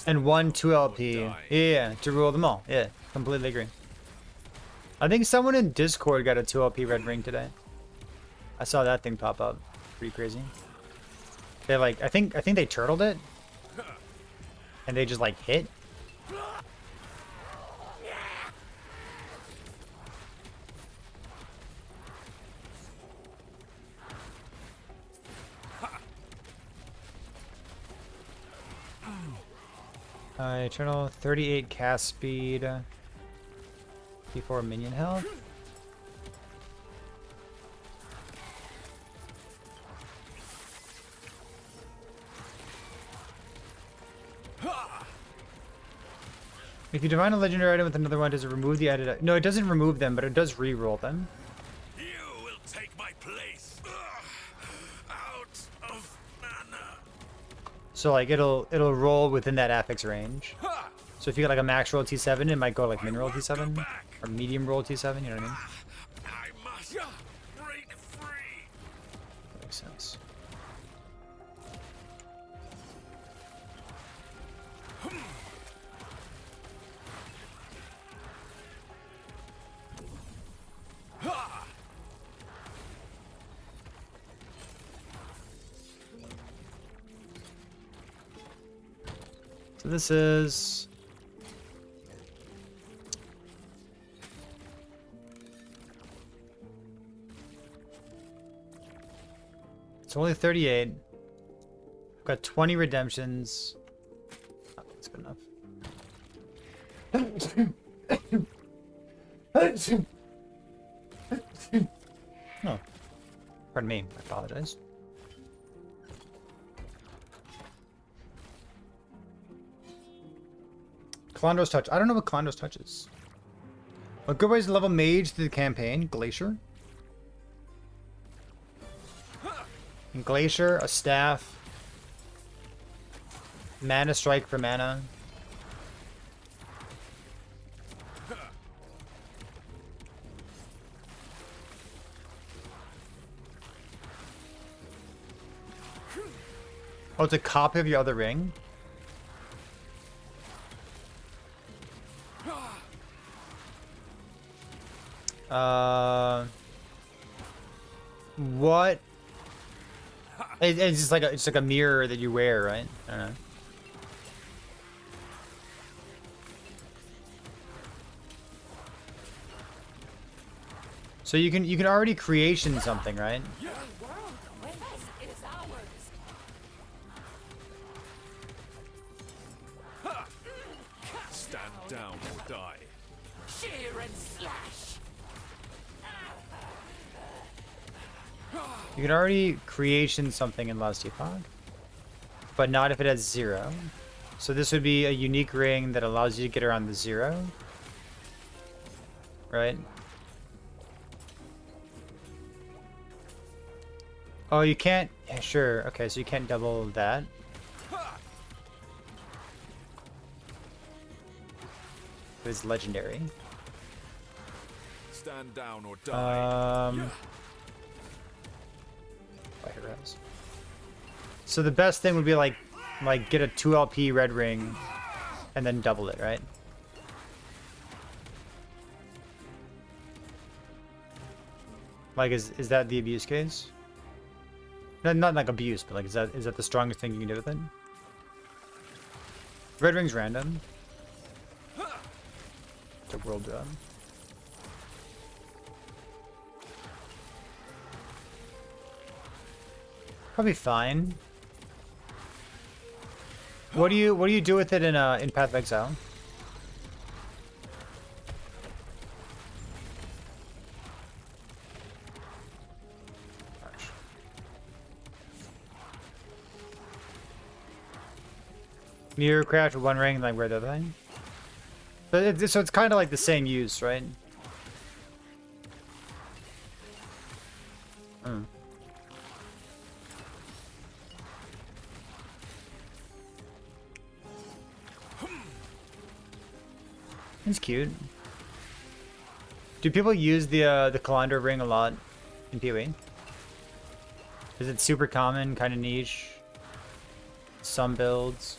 And 1 2 LP. Yeah, to rule them all. Yeah, completely agree. I think someone in Discord got a 2 LP red ring today. I saw that thing pop up. Pretty crazy. They like I think they turtled it. And they just like hit. Eternal 38 cast speed before minion health. If you divine a legendary item with another one, does it remove the added? No, it doesn't remove them, but it does re-roll them. You will take my place. Out of mana. So like it'll roll within that affix range. So if you get like a max roll T7, it might go like min roll T7 or medium roll T7. You know what I mean? I must break free. That makes sense. So this is it's only 38. I've got 20 redemptions. Oh, that's good enough. Oh, pardon me. I apologize. Calandro's Touch. I don't know what Calandro's Touch is. A good way to level mage through the campaign. Glacier. And Glacier, a staff. Mana Strike for mana. Oh, it's a copy of your other ring? What? It's just like it's like a mirror that you wear, right? I don't know. So you can already creation something, right? Stand down or die. Shear and slash. You can already creation something in Last Epoch, but not if it has 0. So this would be a unique ring that allows you to get around the 0, right? Oh, you can't. Yeah, sure. Okay, so you can't double that. It's legendary. Stand down or die. So the best thing would be like get a 2 LP red ring and then double it, right? Like is that the abuse case? No, not like abuse, but like is that the strongest thing you can do with it? Red ring's random. It's a world job. Probably fine. What do you do with it in Path of Exile? Mirror craft with 1 ring and like wear the other thing. But so it's kind of like the same use, right? Hmm. It's cute. Do people use the Calandra ring a lot in PoE? Is it super common, kind of niche? Some builds.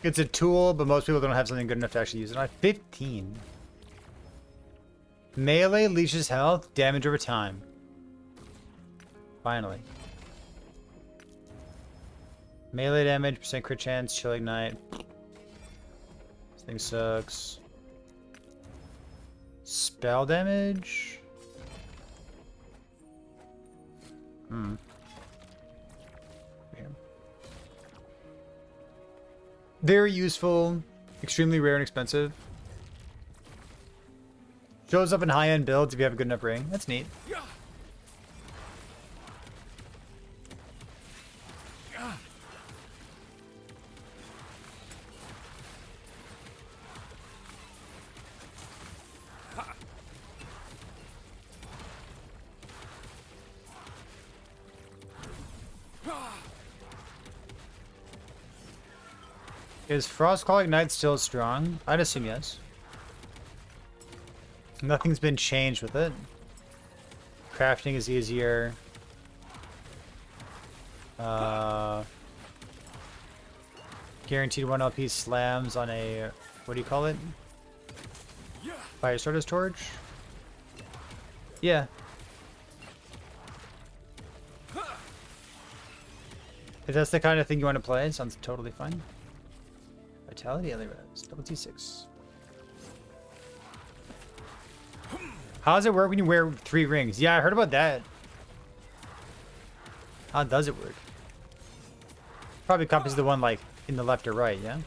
It's a tool, but most people don't have something good enough to actually use it on. 15. Melee leashes health, damage over time. Finally. Melee damage, percent crit chance, chill ignite. This thing sucks. Spell damage? Hmm. Weird. Very useful, extremely rare and expensive. Shows up in high-end builds if you have a good enough ring. That's neat. Is Frostclaw Ignite still strong? I'd assume yes. Nothing's been changed with it. Crafting is easier. Guaranteed 1 LP slams on a... what do you call it? Fire Starter's Torch? Yeah. If that's the kind of thing you want to play, it sounds totally fine. Vitality, LA res, double T6. How does it work when you wear 3 rings? Yeah, I heard about that. How does it work? Probably copies the one like in the left or right, yeah?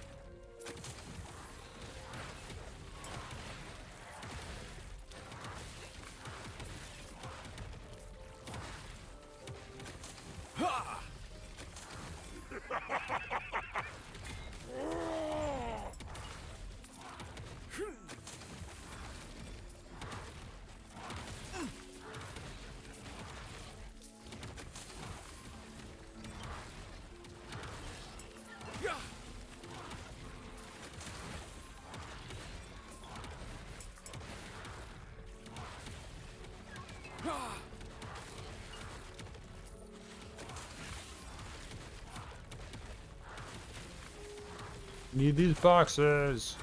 Need these boxes.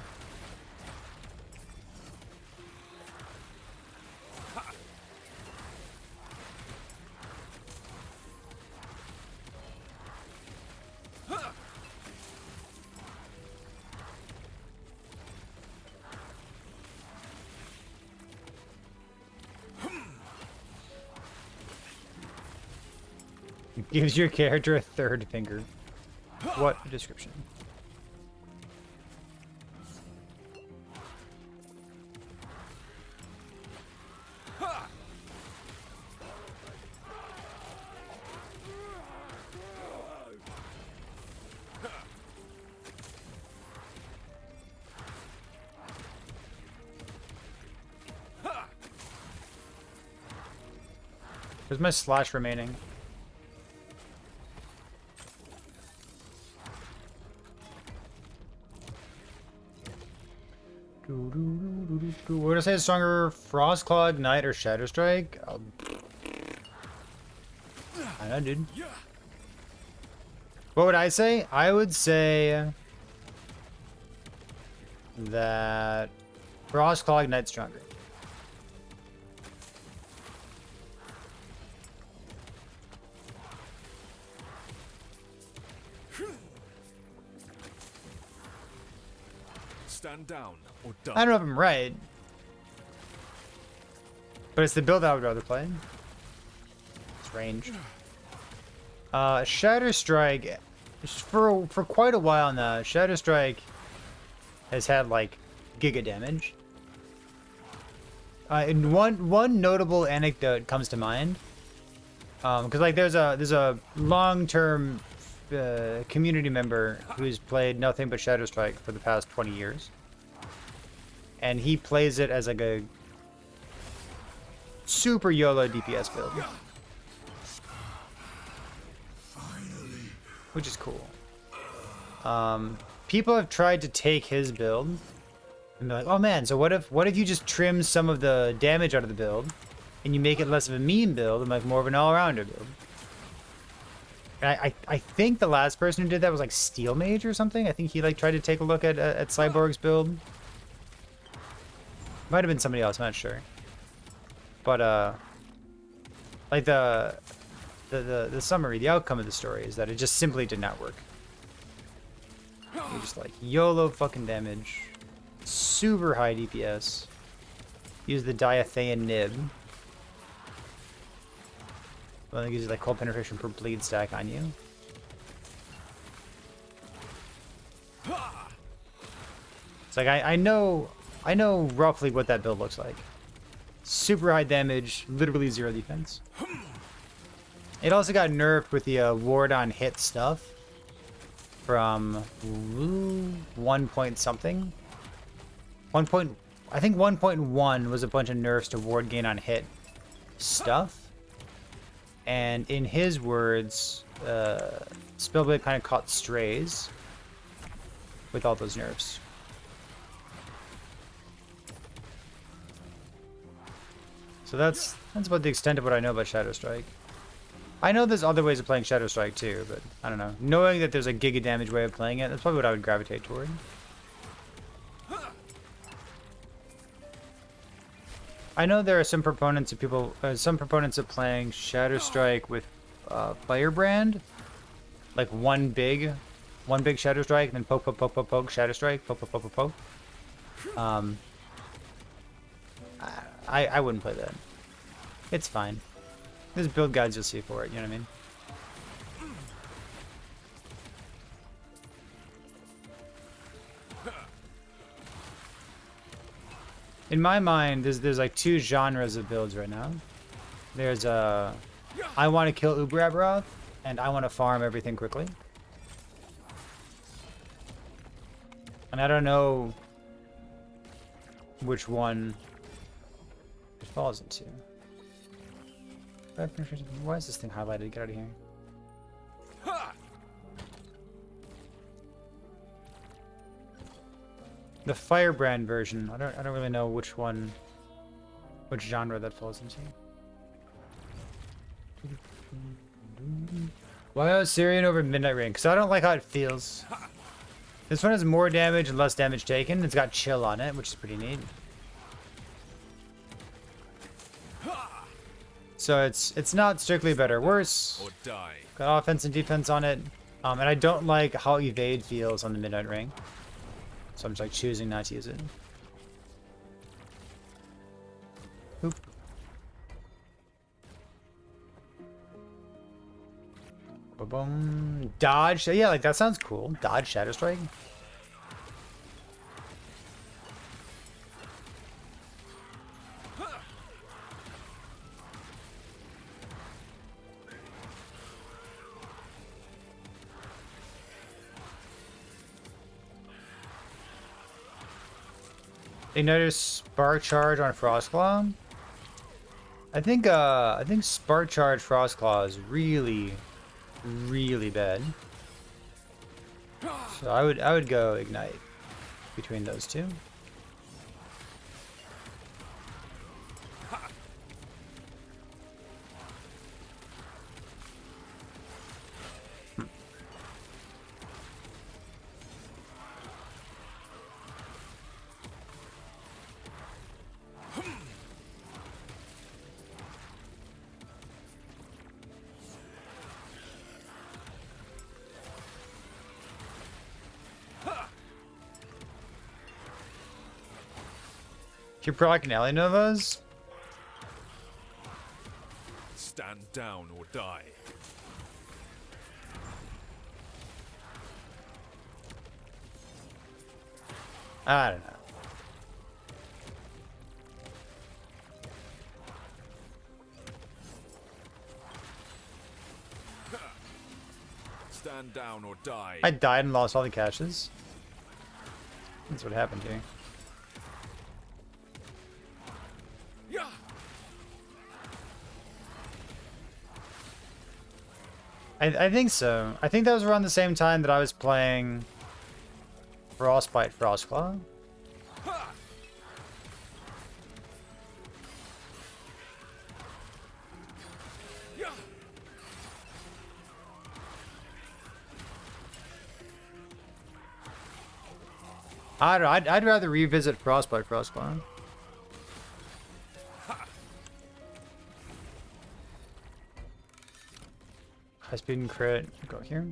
It gives your character a 3rd finger. What a description. There's my slash remaining. What would I say is stronger? Frostclaw, Ignite, or Shadow Strike? I know, dude. What would I say? I would say that Frostclaw Ignite's stronger. Stand down or die. I don't know if I'm right, but it's the build I would rather play. It's ranged. Shadow Strike, for quite a while now, Shadow Strike has had like giga damage. And one notable anecdote comes to mind, because like there's a long-term community member who's played nothing but Shadow Strike for the past 20 years. And he plays it as like a super YOLO DPS build. Which is cool. People have tried to take his build and be like, oh man, so what if you just trim some of the damage out of the build and you make it less of a meme build and like more of an all-rounder build? And I think the last person who did that was like Steel Mage or something. I think he like tried to take a look at Cyborg's build. Might have been somebody else, I'm not sure. But like the summary, the outcome of the story is that it just simply did not work. You just like YOLO fucking damage, super high DPS. Use the Diathean nib. Well, it gives you like cold penetration per bleed stack on you. It's like I know roughly what that build looks like. Super high damage, literally 0 defense. It also got nerfed with the ward on hit stuff from 1 point something. I think 1.1 was a bunch of nerfs to ward gain on hit stuff. And in his words, Spellblade kind of caught strays with all those nerfs. So that's about the extent of what I know about Shadow Strike. I know there's other ways of playing Shadow Strike too, but I don't know. Knowing that there's a giga damage way of playing it, that's probably what I would gravitate toward. I know there are some proponents of playing Shadow Strike with Firebrand, like one big Shadow Strike, and then poke, poke, poke, poke, poke, Shadow Strike, poke, poke, poke, poke, poke. I wouldn't play that. It's fine. There's build guides you'll see for it, you know what I mean? In my mind, there's like 2 genres of builds right now. There's I want to kill UberAbby, and I want to farm everything quickly. And I don't know which one it falls into. Why is this thing highlighted? Get out of here. The Firebrand version. I don't really know which genre that falls into. Why Osirian over Midnight Ring? Because I don't like how it feels. This one has more damage and less damage taken. It's got chill on it, which is pretty neat. So it's not strictly better or worse. Or die. Got offense and defense on it. And I don't like how evade feels on the Midnight Ring. So I'm just like choosing not to use it. Oop. Boom. Dodge. Yeah, like that sounds cool. Dodge Shadow Strike. They notice Spark Charge on Frostclaw. I think Spark Charge Frostclaw is really, really bad. So I would go Ignite between those two. You're proccing Alley Novas? Stand down or die. I don't know. Stand down or die. I died and lost all the caches. That's what happened here. I think so. I think that was around the same time that I was playing Frostbite Frostclaw. I don't know, I'd rather revisit Frostbite Frostclaw. High speed and crit. Go here.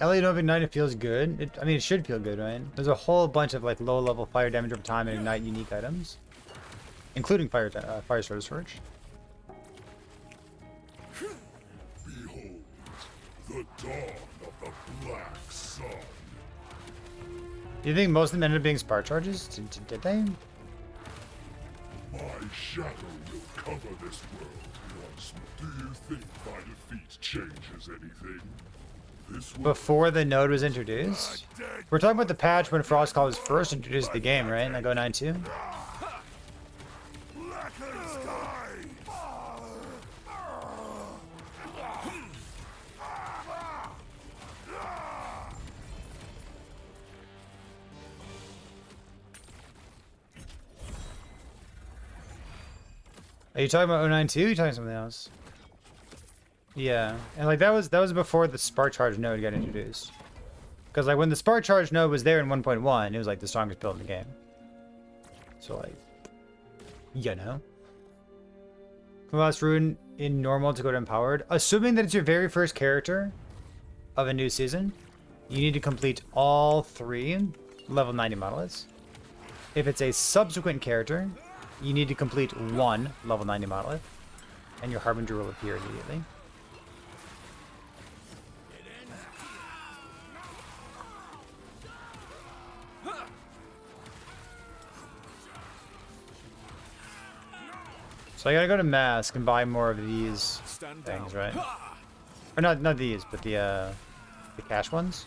Elliot of Ignite, it feels good. I mean, it should feel good, right? There's a whole bunch of like low-level fire damage over time and Ignite unique items, including fire starter storage. Behold, the dawn of the Black Sun. Do you think most of them ended up being spark charges? Did they? My shadow will cover this world once more. Do you think my defeat changes anything? This world Before the node was introduced? We're talking about the patch when Frostclaw was first introduced to the game, right? Like 092? blackened sky. Are you talking about 092? Or are you talking something else? Yeah, and like that was before the spark charge node got introduced. Because like when the spark charge node was there in 1.1, it was like the strongest build in the game. So like, you know. From last rune in normal to go to empowered, assuming that it's your very first character of a new season, you need to complete all 3 level 90 monoliths. If it's a subsequent character, you need to complete 1 level 90 monolith, and your Harbinger will appear immediately. So I gotta go to Mask and buy more of these things, right? Or not these, but the cash ones.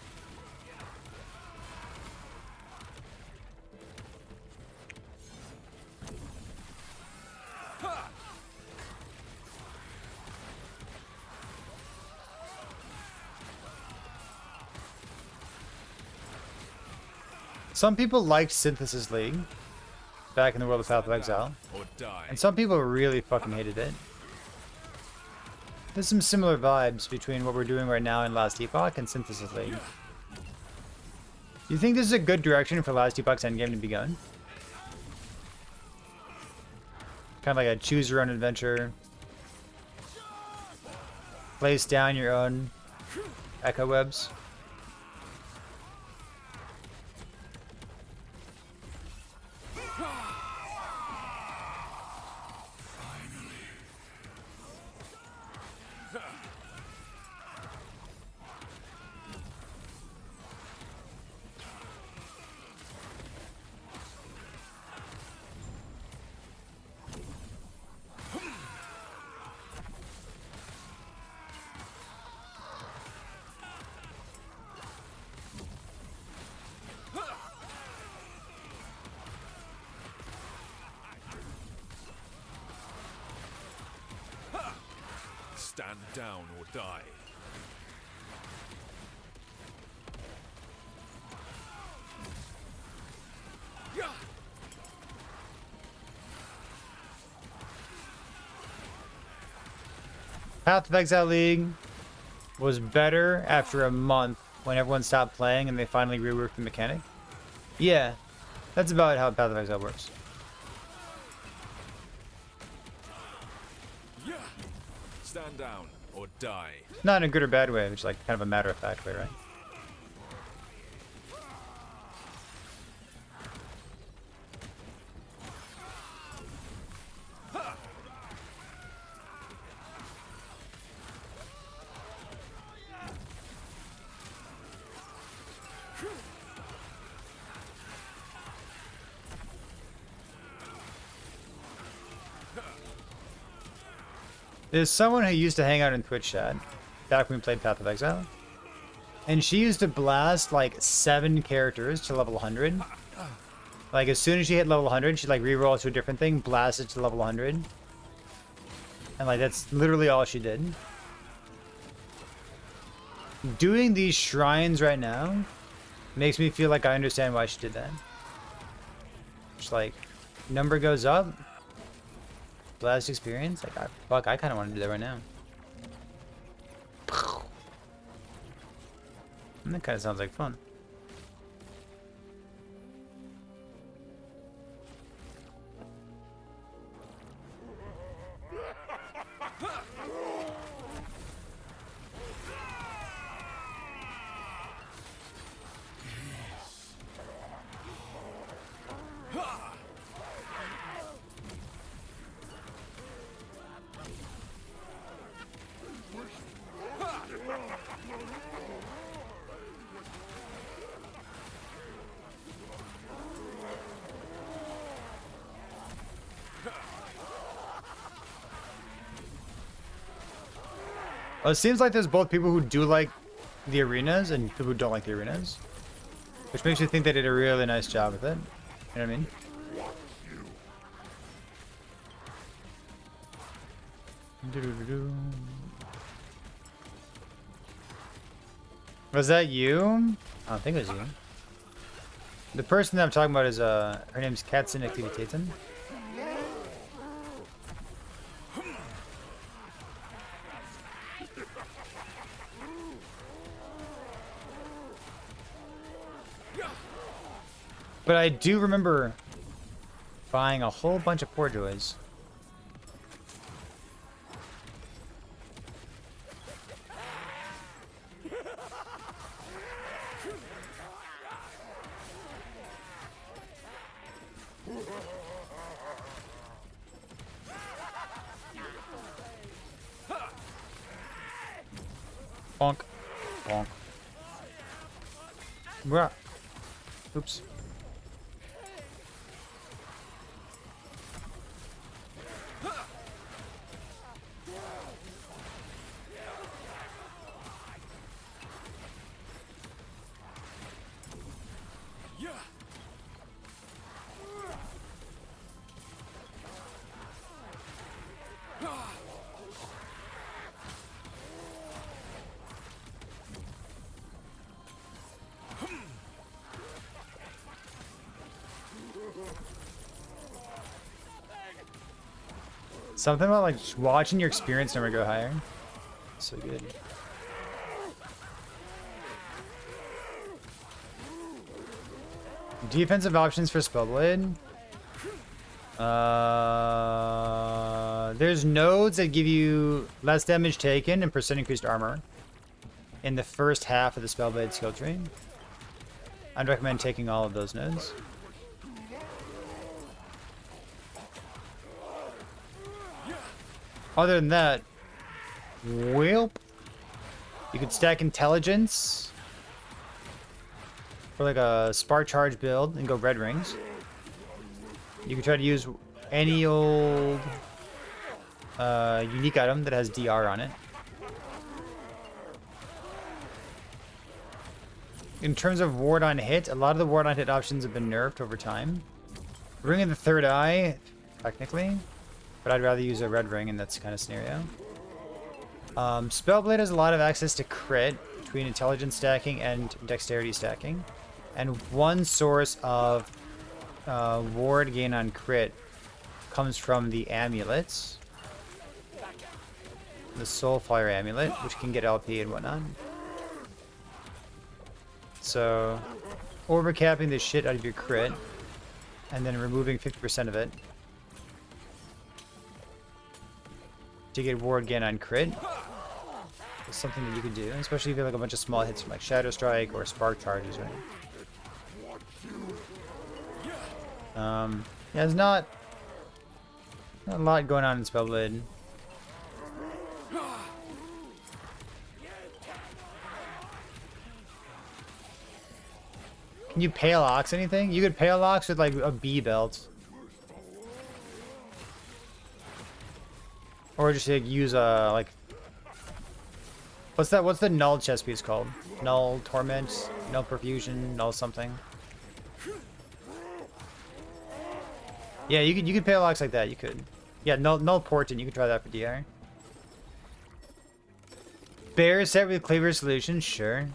Some people liked Synthesis League back in the world of Path of Exile, Or die. and some people really fucking hated it. There's some similar vibes between what we're doing right now in Last Epoch and Synthesis League. Do you think this is a good direction for Last Epoch's endgame to be going? Kind of like a choose your own adventure. Place down your own echo webs. Stand down or die. Path of Exile League was better after a month when everyone stopped playing and they finally reworked the mechanic. Yeah, that's about how Path of Exile works. Stand down or die. Not in a good or bad way, which is like kind of a matter of fact way, right? There's someone who used to hang out in Twitch chat back when we played Path of Exile, and she used to blast like 7 characters to level 100. Like as soon as she hit level 100, she'd like reroll to a different thing, blast it to level 100, and like that's literally all she did. Doing these shrines right now makes me feel like I understand why she did that. Just like number goes up. Blast experience? Like, fuck, I kind of want to do that right now. That kind of sounds like fun. It seems like there's both people who do like the arenas and people who don't like the arenas. Which makes you think they did a really nice job with it. You know what I mean? Doo-doo-doo-doo. Was that you? I don't think it was you. The person that I'm talking about is, her name's Katzen Activitaten. But I do remember buying a whole bunch of Poor Joys. Bonk. Bonk. Bruh. Oops. Something about like just watching your experience number go higher. So good. Defensive options for Spellblade. There's nodes that give you less damage taken and percent increased armor in the first half of the Spellblade skill tree. I'd recommend taking all of those nodes. Other than that, well, you could stack intelligence for like a spark charge build and go red rings. You could try to use any old unique item that has DR on it. In terms of ward on hit, a lot of the ward on hit options have been nerfed over time. Ring of the Third Eye, technically. But I'd rather use a red ring in that kind of scenario. Spellblade has a lot of access to crit between intelligence stacking and dexterity stacking. And one source of ward gain on crit comes from the amulets. The Soulfire amulet, which can get LP and whatnot. So, overcapping the shit out of your crit and then removing 50% of it to get ward gain on crit is something that you can do, especially if you have like a bunch of small hits from like Shadow Strike or Spark Charges, right? Yeah, there's not a lot going on in Spellblade. Can you Pale Ox anything? You could Pale Ox with like a B belt. Or just like use a like what's the null chest piece called? Null Torment, Null Perfusion, Null something. Yeah, you could Pale Ox like that, you could. Yeah, null Portent, you could try that for DR. Bear set with Cleaver Solution, sure.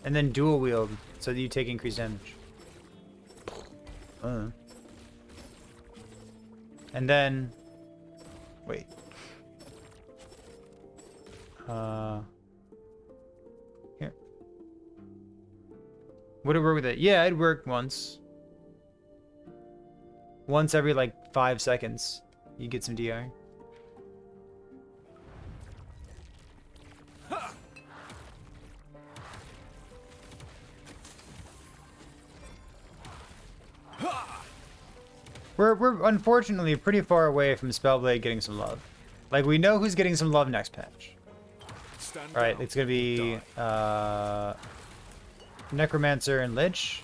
And then dual wield, so that you take increased damage. And then... Wait. Would it work with it? Yeah, it'd work once. Once every like 5 seconds, you get some DR. We're unfortunately pretty far away from Spellblade getting some love. Like, we know who's getting some love next patch. Alright, it's gonna be Necromancer and Lich.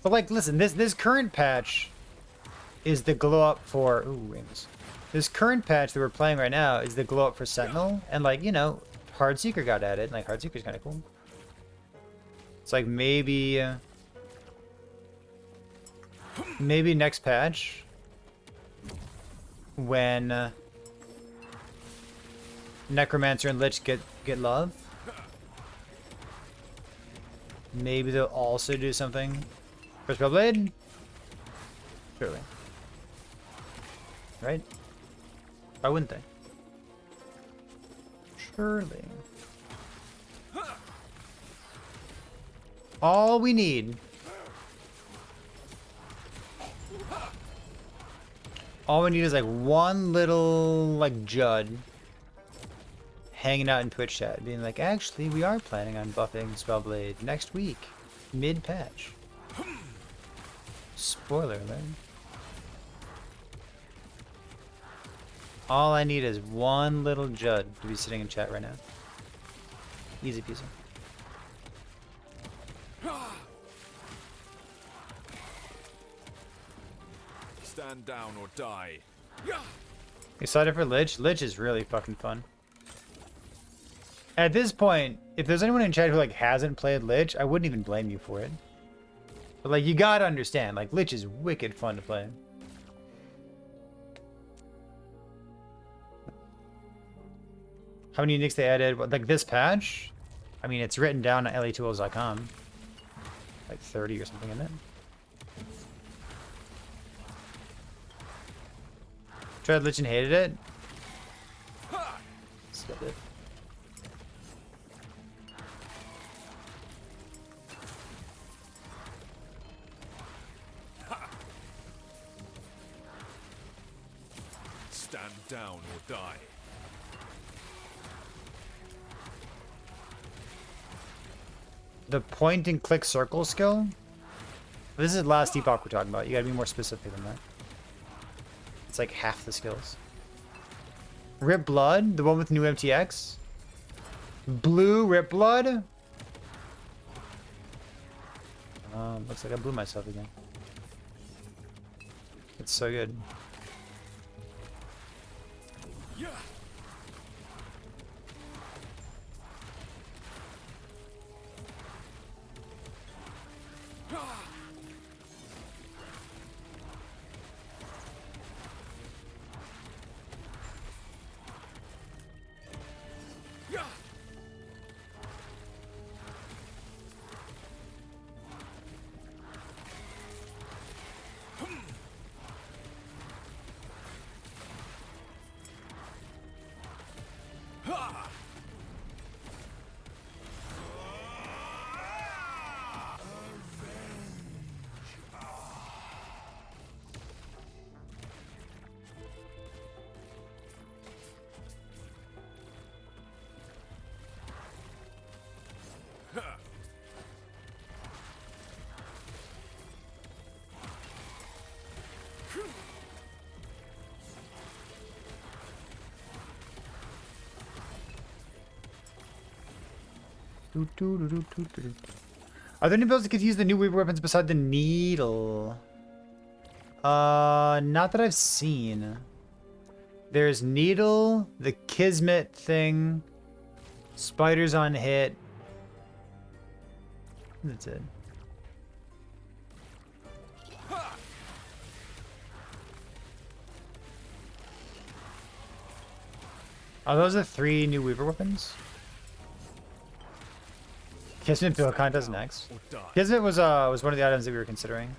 But like, listen, this current patch is the glow up for rings. This current patch that we're playing right now is the glow up for Sentinel, and like, you know, Hard Seeker got added. Like, Hard Seeker's kind of cool. It's like maybe next patch when Necromancer and Lich get love. Maybe they'll also do something for Spellblade. Surely. Right? Why wouldn't they? Surely. All we need. All we need is like one little like Judd hanging out in Twitch chat, being like, actually, we are planning on buffing Spellblade next week, mid-patch. Spoiler alert. All I need is one little Judd to be sitting in chat right now. Easy peasy. Stand down or die. Excited for Lich? Lich is really fucking fun. At this point, if there's anyone in chat who like hasn't played Lich, I wouldn't even blame you for it. But like, you gotta understand, like, Lich is wicked fun to play. How many uniques they added? Like this patch? I mean, it's written down at la2os.com. Like 30 or something in it. Tried Lich and hated it. Still did. Stand down or die. The point and click circle skill? This is last epoch we're talking about. You gotta be more specific than that. It's like half the skills. Rip Blood, the one with new MTX. Blue Rip Blood. Looks like I blew myself again. It's so good. Are there any builds that could use the new Weaver weapons beside the needle? Not that I've seen. There's needle, the Kismet thing, spiders on hit. That's it. Are those the 3 new Weaver weapons? Kismet Bill does next. Kismet was one of the items that we were considering.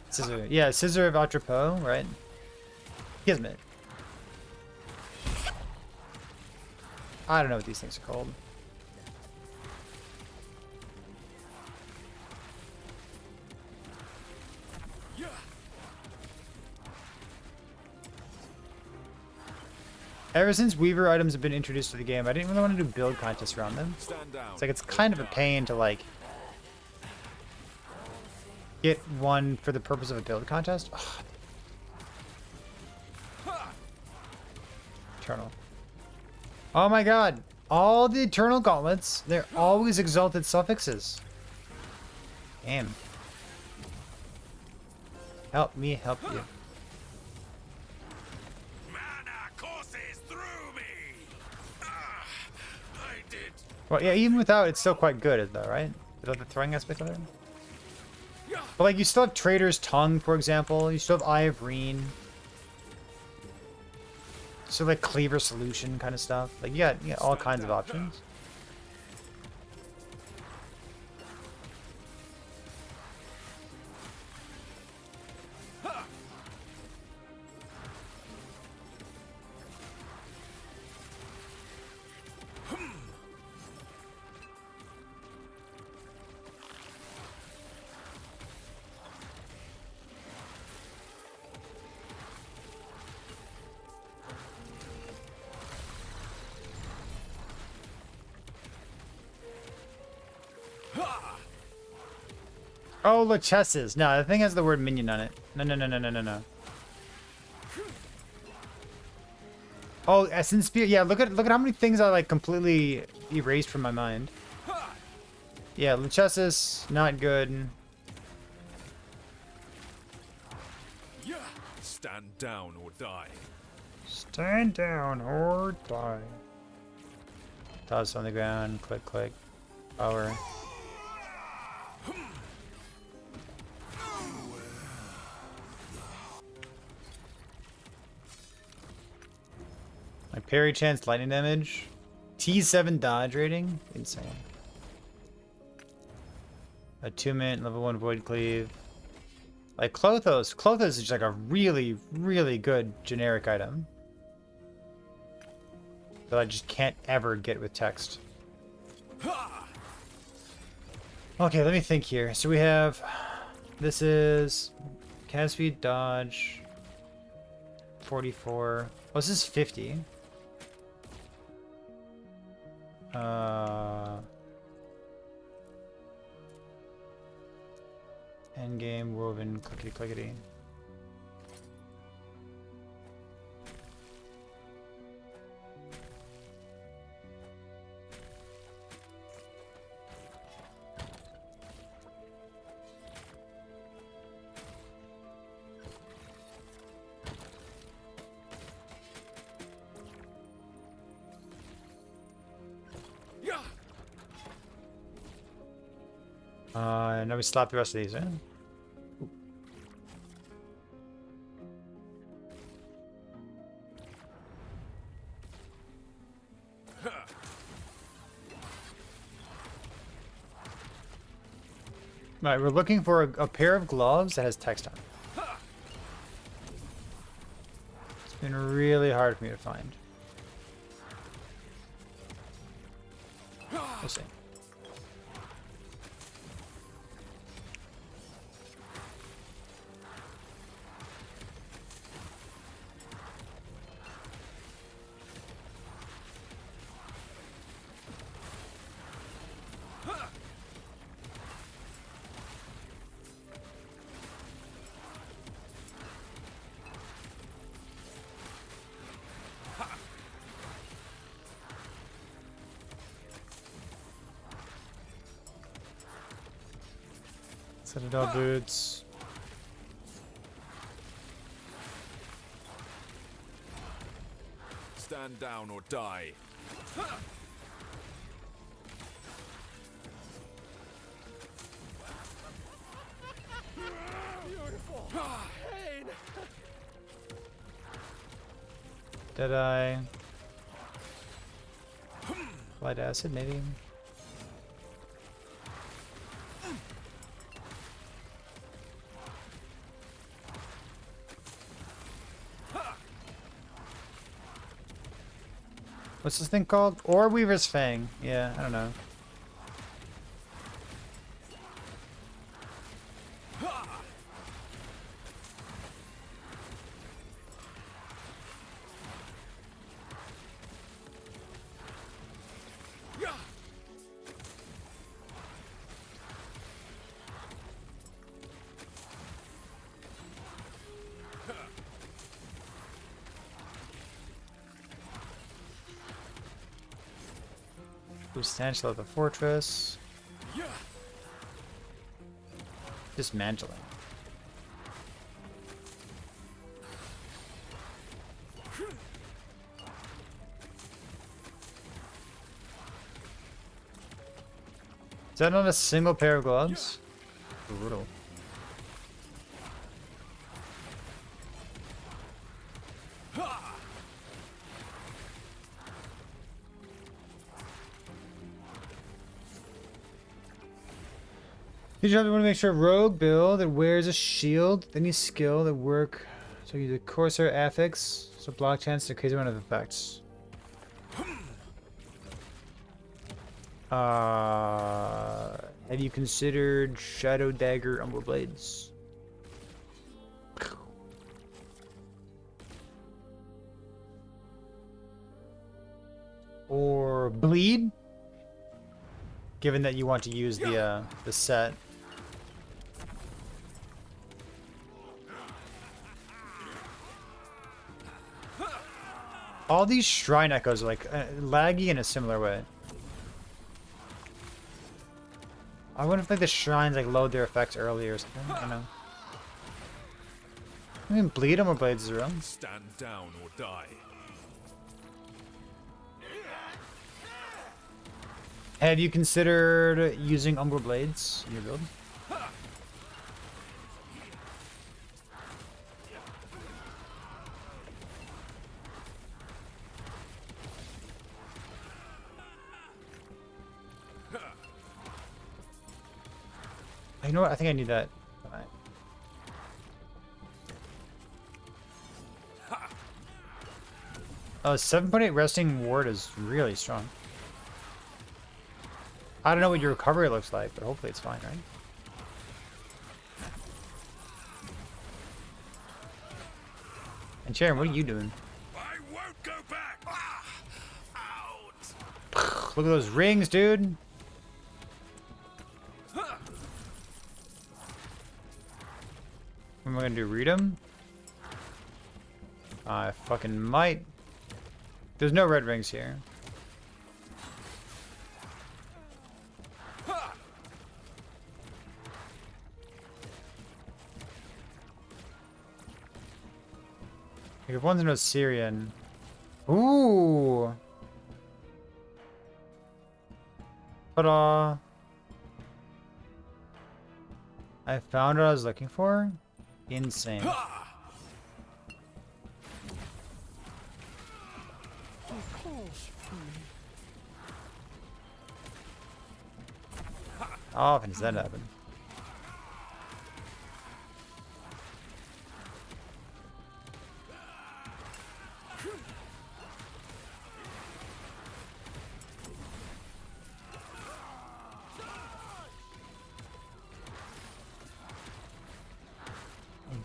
Scissor, yeah, Scissor of Atropos, right? Gizmit. I don't know what these things are called. Ever since Weaver items have been introduced to the game, I didn't really want to do build contests around them. It's like it's kind of a pain to like get one for the purpose of a build contest. Ugh. Eternal. Oh my god. All the Eternal Gauntlets, they're always exalted suffixes. Damn. Help me help you. Mana courses through me. Ah, I did. Well, yeah, even without, it's still quite good, though, right? Without the throwing aspect of it. But like, you still have Trader's Tongue, for example. You still have Eye of Reen. So like Cleaver Solution kind of stuff. Like, you got all kinds of options. Oh, Lechesses. No, the thing has the word minion on it. No, no, no, no, no, no, no. Oh, Essence Spear. Yeah, look at how many things I like completely erased from my mind. Yeah, Lechesses, not good. Stand down or die. Stand down or die. Toss on the ground. Click, click. Power. My parry chance lightning damage. T7 dodge rating. Insane. Attunement, level 1 void cleave. Like Clothos. Clothos is just like a really, really good generic item that I just can't ever get with text. Okay, let me think here. So we have, this is cast speed, dodge, 44. Oh, this is 50. Endgame, woven, clickety clickety. And now we slap the rest of these in. Alright, we're looking for a pair of gloves that has text on it. It's been really hard for me to find. We'll see. Citadel boots. Stand down or die. Beautiful. Pain. Did I? Light acid, maybe? What's this thing called? Or Weaver's Fang. Yeah, I don't know. Substantial of the fortress. Dismantling. Is that not a single pair of gloves? Brutal. You just want to make sure rogue build that wears a shield, any skill that work. So use a Corsair affix, so block chance to crazy amount of effects. Have you considered Shadow Dagger Umbral Blades? Or Bleed? Given that you want to use the set. All these shrine echoes are like laggy in a similar way. I wonder if like the shrines like load their effects earlier or something. I don't know. I mean, bleed them or blades is real. Stand down or die. Have you considered using Umbral Blades in your build? You know what? I think I need that. Alright. Oh, 7.8 resting ward is really strong. I don't know what your recovery looks like, but hopefully it's fine, right? And Sharon, what are you doing? I won't go back. Out. Look at those rings, dude. What am I gonna do? Read them? I fucking might. There's no red rings here. If one's an Osirian. Ooh. Ta-da. I found what I was looking for. Insane. How often does that happen?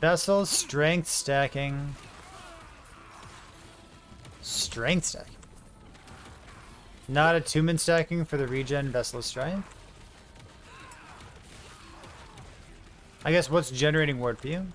Vessel strength stacking. Strength stacking. Not attunement stacking for the regen vessel strength. I guess what's generating ward for you?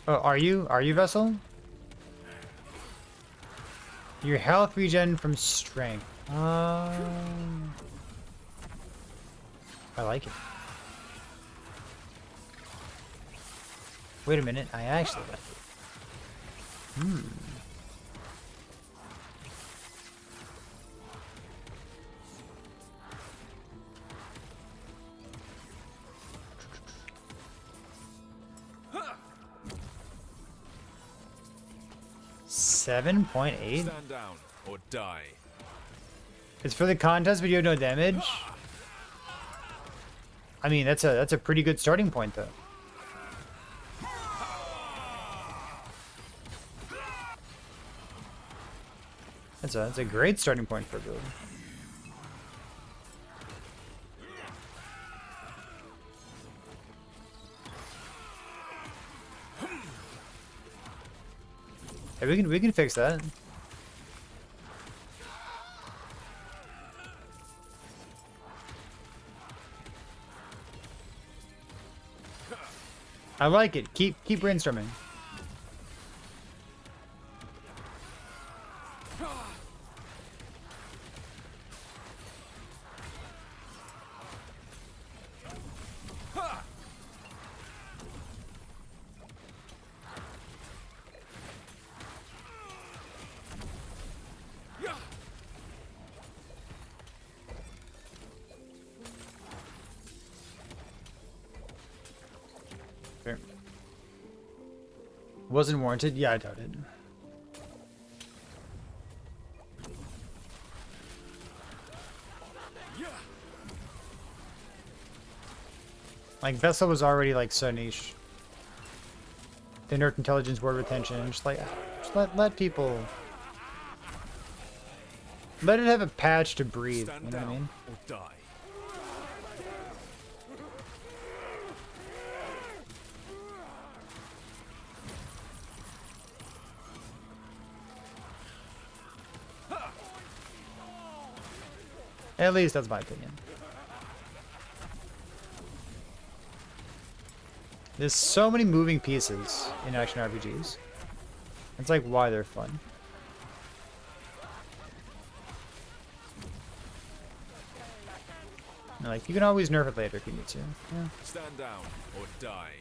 Oh, are you? Are you Vessel? Your health regen from strength. I like it. Wait a minute, I actually like it. 7.8? Stand down or die. It's for the contest, but you have no damage? I mean, that's a pretty good starting point, though. That's a great starting point for a build. Hey, we can fix that. I like it. Keep brainstorming. Fair. Wasn't warranted? Yeah, I doubt it. Like, Vessel was already, like, so niche. The inert intelligence, word retention, just let people... Let it have a patch to breathe, you know what I mean? Or die. At least that's my opinion. There's so many moving pieces in action RPGs. It's like why they're fun. And like you can always nerf it later if you need to. Yeah. Stand down or die.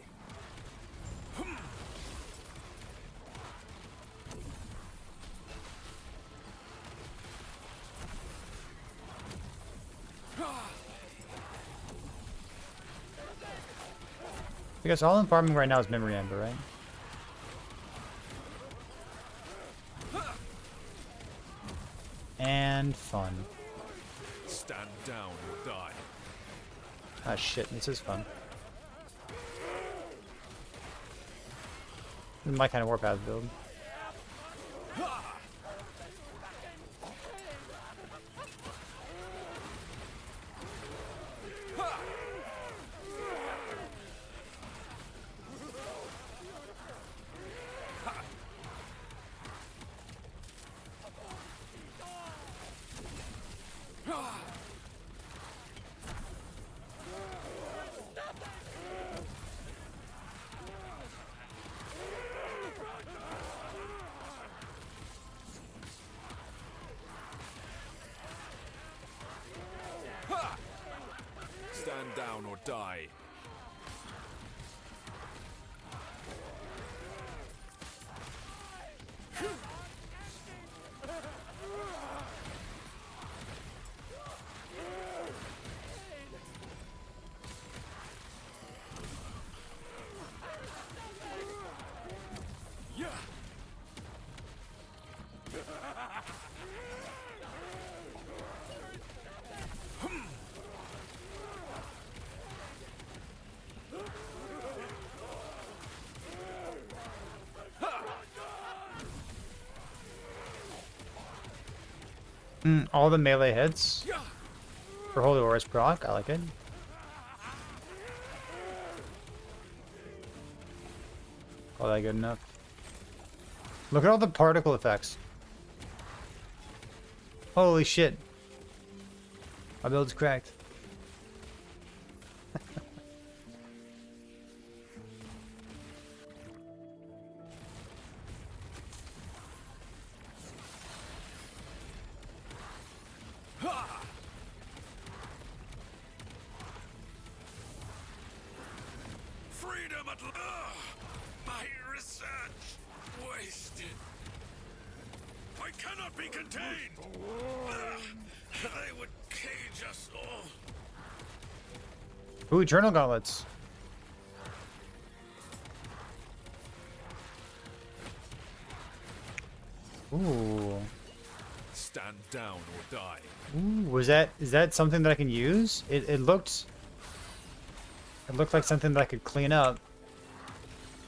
I guess all I'm farming right now is Memory Ember, right? And fun. Stand down or die. Ah shit, this is fun. This is my kind of Warpath build. Stand down or die. All the melee hits for Holy War's proc, I like it. All that good enough. Look at all the particle effects. Holy shit. My build's cracked. Freedom at my research wasted. I cannot be contained. They would cage us all. Ooh, Eternal Gauntlets. Ooh. Stand down or die. Ooh, is that something that I can use? It looked like something that I could clean up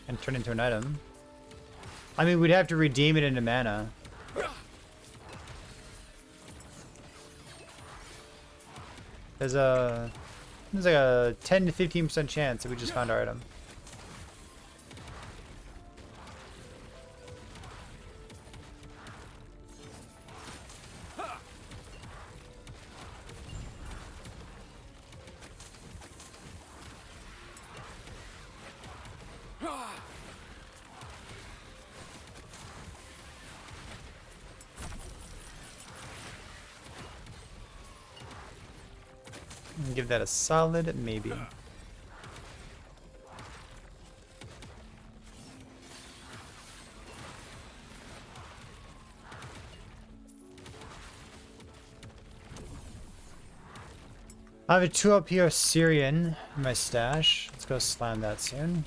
and turn into an item. I mean, we'd have to redeem it into mana. There's like a 10 to 15% chance that we just found our item. Give that a solid maybe. I have a 2 up here Syrian in my stash. Let's go slam that soon.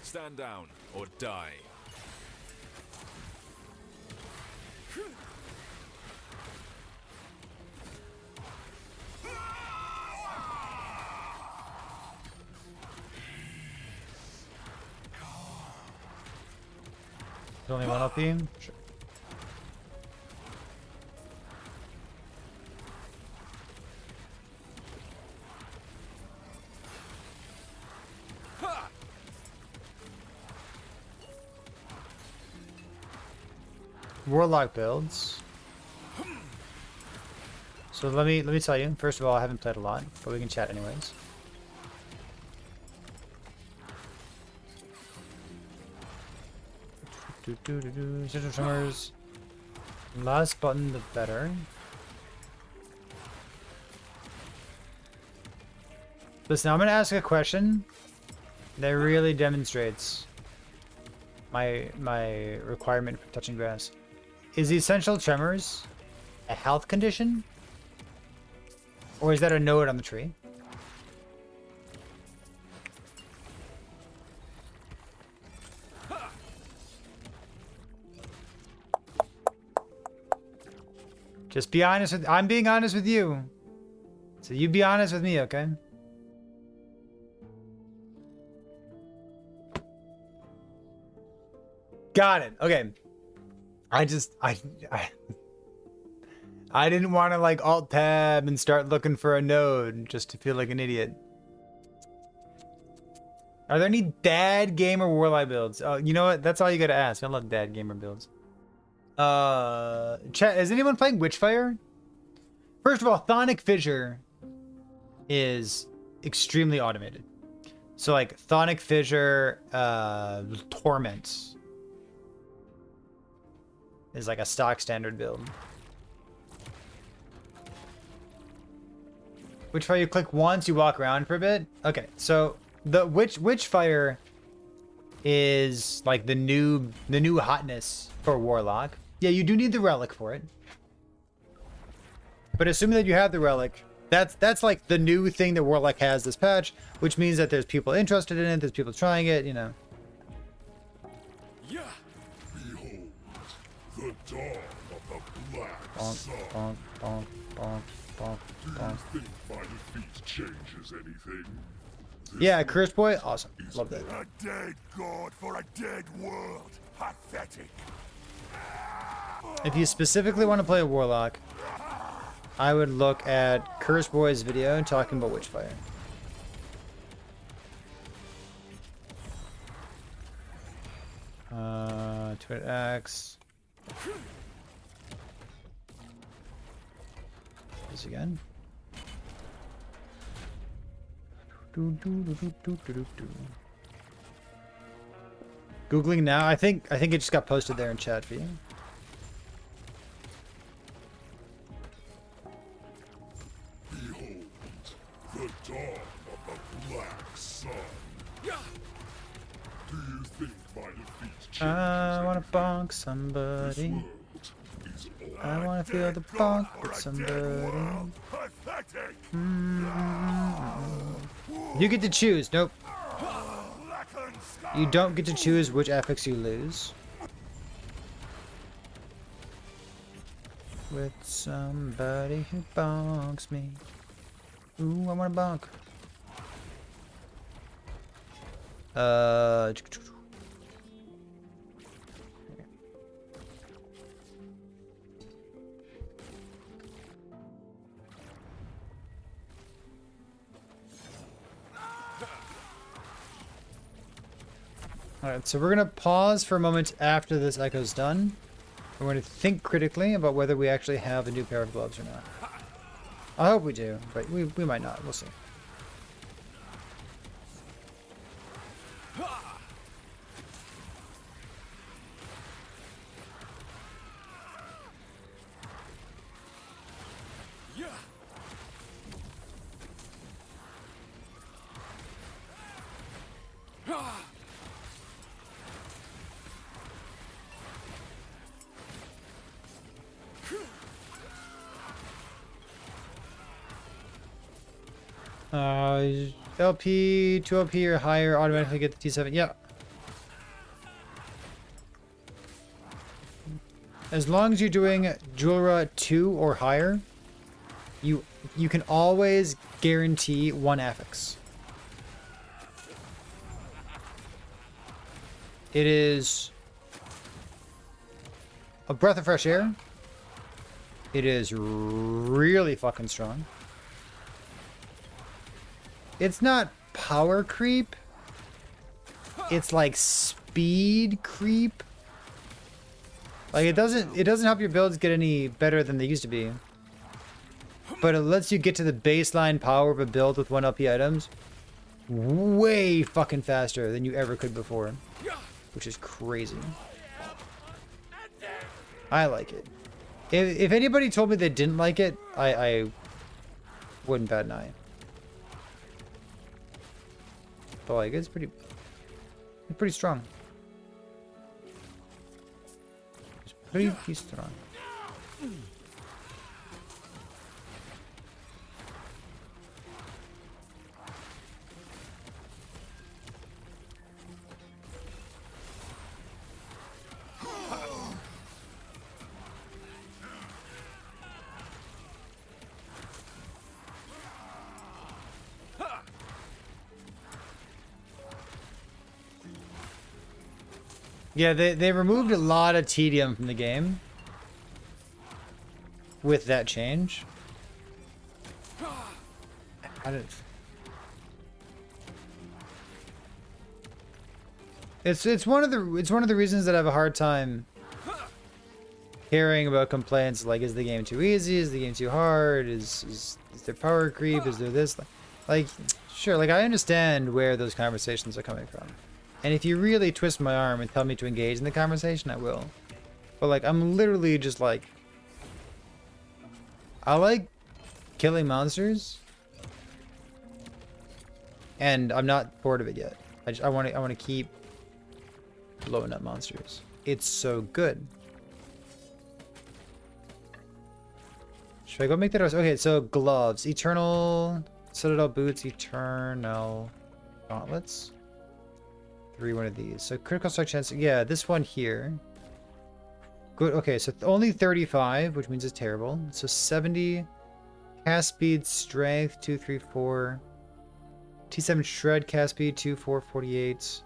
Stand down or die. There's only one up here? Sure. Warlock builds. So let me tell you. First of all, I haven't played a lot, but we can chat anyways. Sigil trimmers. Last button, the better. Listen, I'm gonna ask a question that really demonstrates my requirement for touching grass. Is the essential tremors a health condition? Or is that a node on the tree? Just be honest with... I'm being honest with you. So you be honest with me, okay? Got it. Okay. I didn't want to like alt tab and start looking for a node just to feel like an idiot. Are there any dad gamer warlock builds? Oh, you know what? That's all you gotta ask. I love dad gamer builds. Chat, is anyone playing Witchfire? First of all, Thonic Fissure is extremely automated. So like Thonic Fissure, Torment is like a stock standard build. Witchfire, you click once, you walk around for a bit. Okay, so the Witchfire is like the new hotness for Warlock. Yeah, you do need the relic for it. But assuming that you have the relic, that's like the new thing that Warlock has this patch, which means that there's people interested in it, there's people trying it, you know. Yeah. Behold, the dawn of the black Bonk, sun. bonk, bonk, bonk, bonk, Do you bonk. think my defeat changes anything? Yeah, Cursed Boy, awesome. Love that. A dead god for a dead world. Pathetic. If you specifically want to play a Warlock, I would look at Cursed Boy's video talking about Witchfire. Twit Axe. This again. Googling now. I think it just got posted there in chat for you. Behold, the dawn of the black sun. Do you think my defeat changes I wanna anything? bonk This somebody. world is all I wanna feel the dead god bonk for with a dead somebody. world. Pathetic. You get to choose. Nope. Lack You don't get to choose which affix you lose. With somebody who bonks me. Ooh, I want to bonk. Alright, so we're going to pause for a moment after this echo's done. We're going to think critically about whether we actually have a new pair of gloves or not. I hope we do, but we might not. We'll see. LP, 2 LP or higher automatically get the T7. Yeah. As long as you're doing Jura 2 or higher, you can always guarantee one affix. It is a breath of fresh air. It is really fucking strong. It's not power creep. It's like speed creep. Like it doesn't help your builds get any better than they used to be. But it lets you get to the baseline power of a build with 1 LP items way fucking faster than you ever could before. Which is crazy. I like it. If anybody told me they didn't like it, I wouldn't bat an eye. But like it's pretty strong. It's pretty strong. Yeah, they removed a lot of tedium from the game with that change. It's one of the reasons that I have a hard time hearing about complaints like, is the game too easy? Is the game too hard? Is there power creep? Is there this? Like, sure, like I understand where those conversations are coming from. And if you really twist my arm and tell me to engage in the conversation, I will. But like, I'm literally just like, I like killing monsters, and I'm not bored of it yet. I want to keep blowing up monsters. It's so good. Should I go make that? Okay, so gloves, eternal citadel boots, eternal gauntlets. 3 one of these. So critical strike chance. Yeah, this one here. Good. Okay, so only 35, which means it's terrible. So 70 cast speed, strength 2, 3, 4. T7 shred cast speed 2, 4, 48.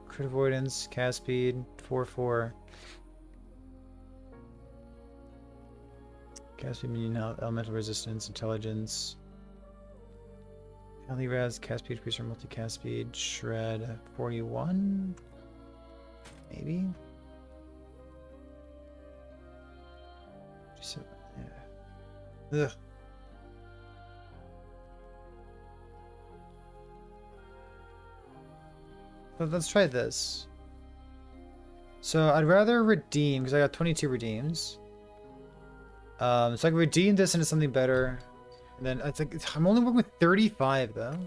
Crit avoidance cast speed 4, 4. Cast speed minion elemental resistance, intelligence. Alley res, cast speed, increase or multi-cast speed, shred 41? Maybe? So, yeah. Ugh. But let's try this. So I'd rather redeem, because I got 22 redeems. So I can redeem this into something better. And then it's like I'm only working with 35 though.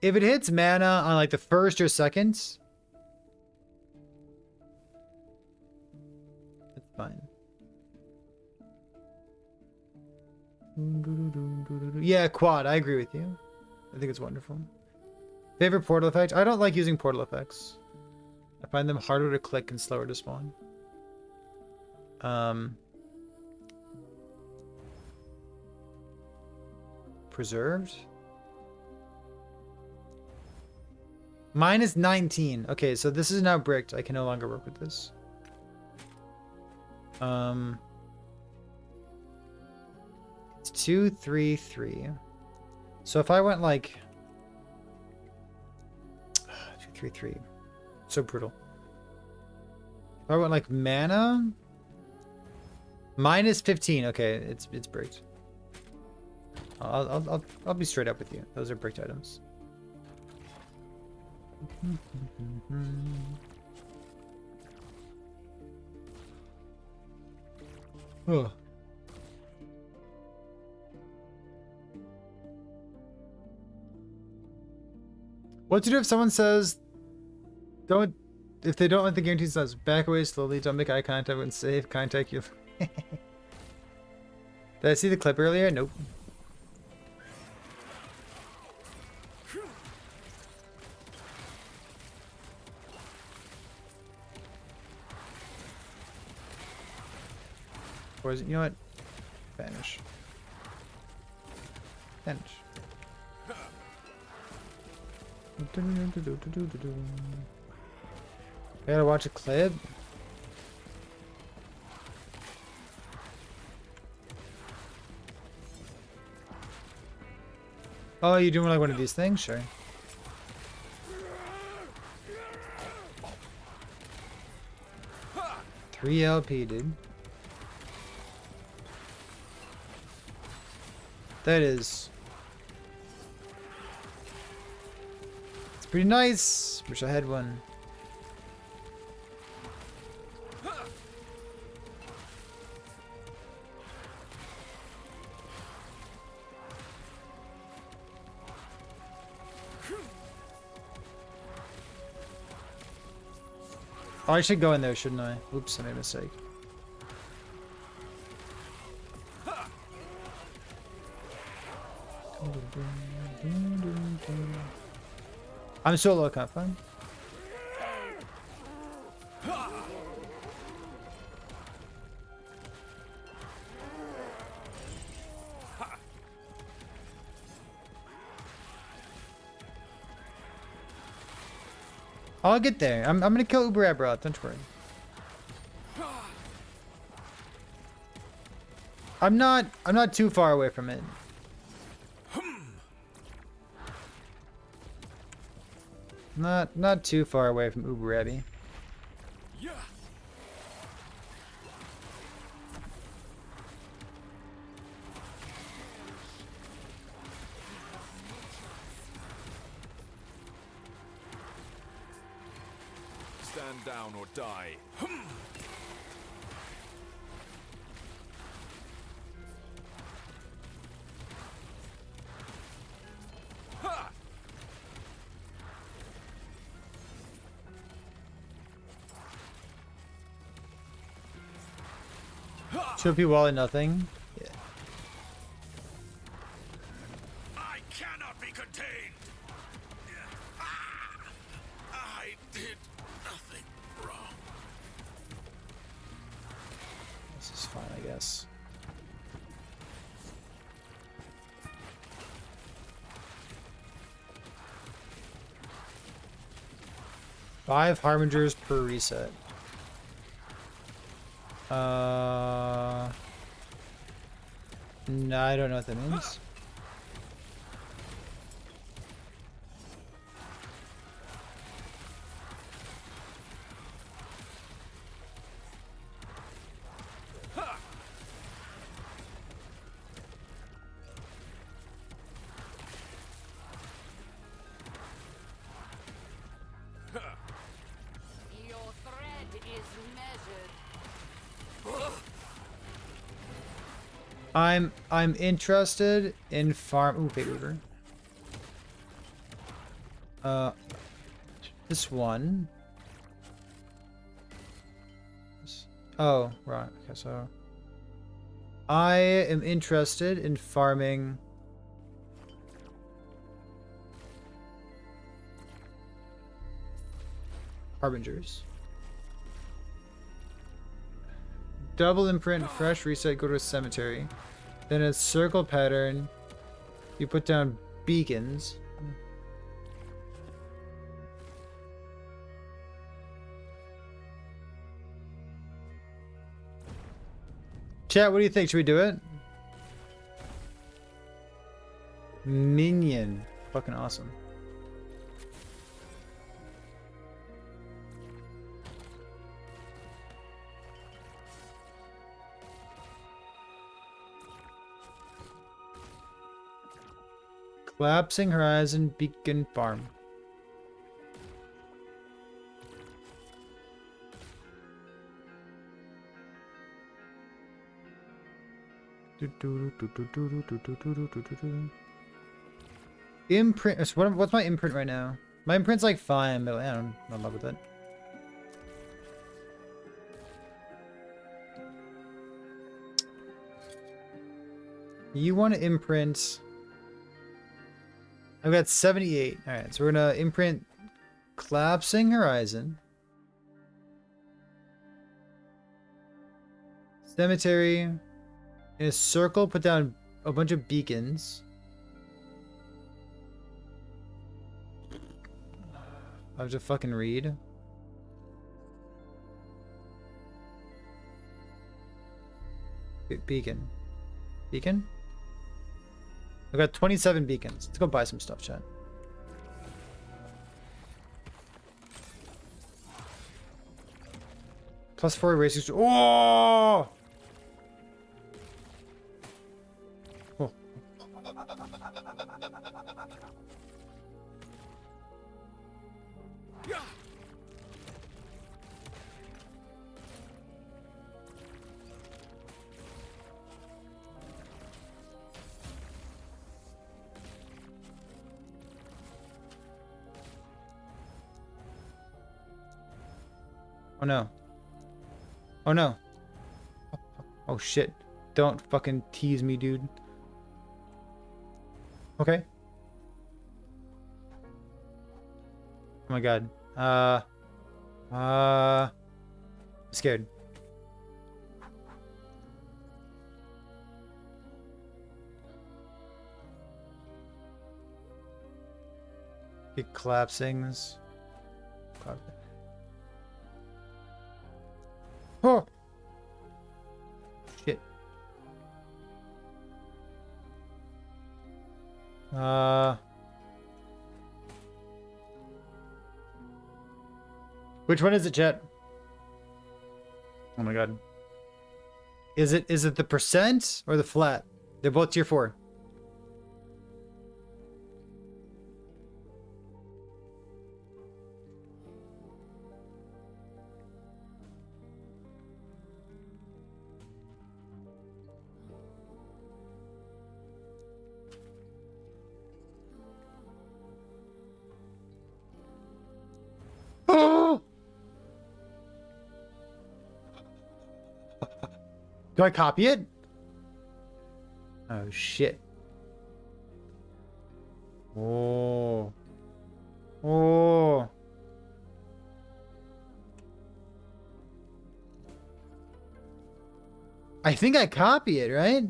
If it hits mana on like the first or second, it's fine. Yeah, quad. I agree with you. I think it's wonderful. Favorite portal effect? I don't like using portal effects. I find them harder to click and slower to spawn. Preserved? Mine is 19. Okay, so this is now bricked. I can no longer work with this. It's 2, 3, 3. So if I went like 2, 3, 3. So brutal. If I went like mana, mine is 15. Okay, it's bricked. I'll be straight up with you. Those are bricked items. Oh. What to do if someone says, if they don't let the guarantee says, back away slowly, don't make eye contact when safe, contact you. Did I see the clip earlier? Nope. Or is it, you know what? Vanish. Vanish. I gotta watch a clip. Oh, you doing like one of these things? Sure. Three LP, dude. That is. It's pretty nice. Wish I had one. Oh, I should go in there, shouldn't I? Oops, I made a mistake. I'm solo, can't find. I'll get there. I'm gonna kill UberAbby, don't worry. I'm not too far away from it. Not too far away from UberAbby. Stand down or die. Should be wall and nothing. Yeah. I cannot be contained. I did nothing wrong. This is fine, I guess. Five harbingers per reset. No, I don't know what that means. Your thread is measured. I'm interested in farm. Ooh, big river. This one. Oh, right. Okay, so I am interested in farming Harbingers. Double imprint, fresh reset, go to a cemetery. Then a circle pattern. You put down beacons. Chat, what do you think? Should we do it? Minion. Fucking awesome. Collapsing Horizon Beacon Farm. Imprint. So what's my imprint right now? My imprint's like fine, but I'm not in love with it. You want to imprint. I've got 78. Alright, so we're gonna imprint Collapsing Horizon. Cemetery. In a circle, put down a bunch of beacons. I have to fucking read. Beacon. Beacon? I've got 27 beacons. Let's go buy some stuff, chat. +4 racing. Oh! Oh. Oh no. Oh no. Oh shit. Don't fucking tease me, dude. Okay. Oh my god. I'm scared. It collapsings. Oh! Shit. Which one is it, chat? Oh my god. Is it the percent or the flat? They're both tier 4. Do I copy it? Oh shit. Oh. Oh. I think I copy it, right?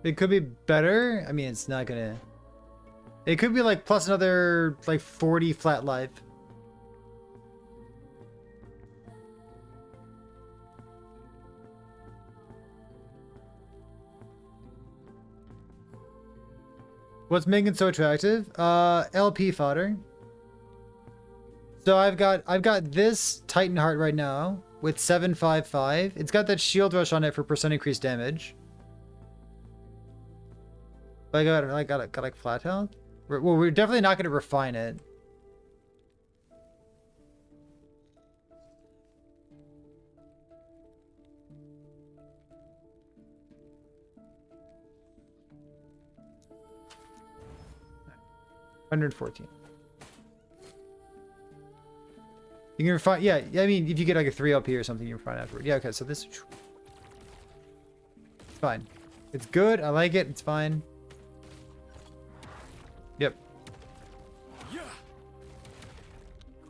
It could be better. I mean, it's not gonna... It could be like plus another like 40 flat life. What's making it so attractive? LP fodder. So I've got this Titan Heart right now with 755. It's got that shield rush on it for percent increased damage. But I got like flat health. Well, we're definitely not going to refine it. $114. You can refine, yeah. I mean, if you get like a 3 LP or something, you refine afterward. Yeah, okay. So this, it's fine. It's good. I like it. It's fine. Yep.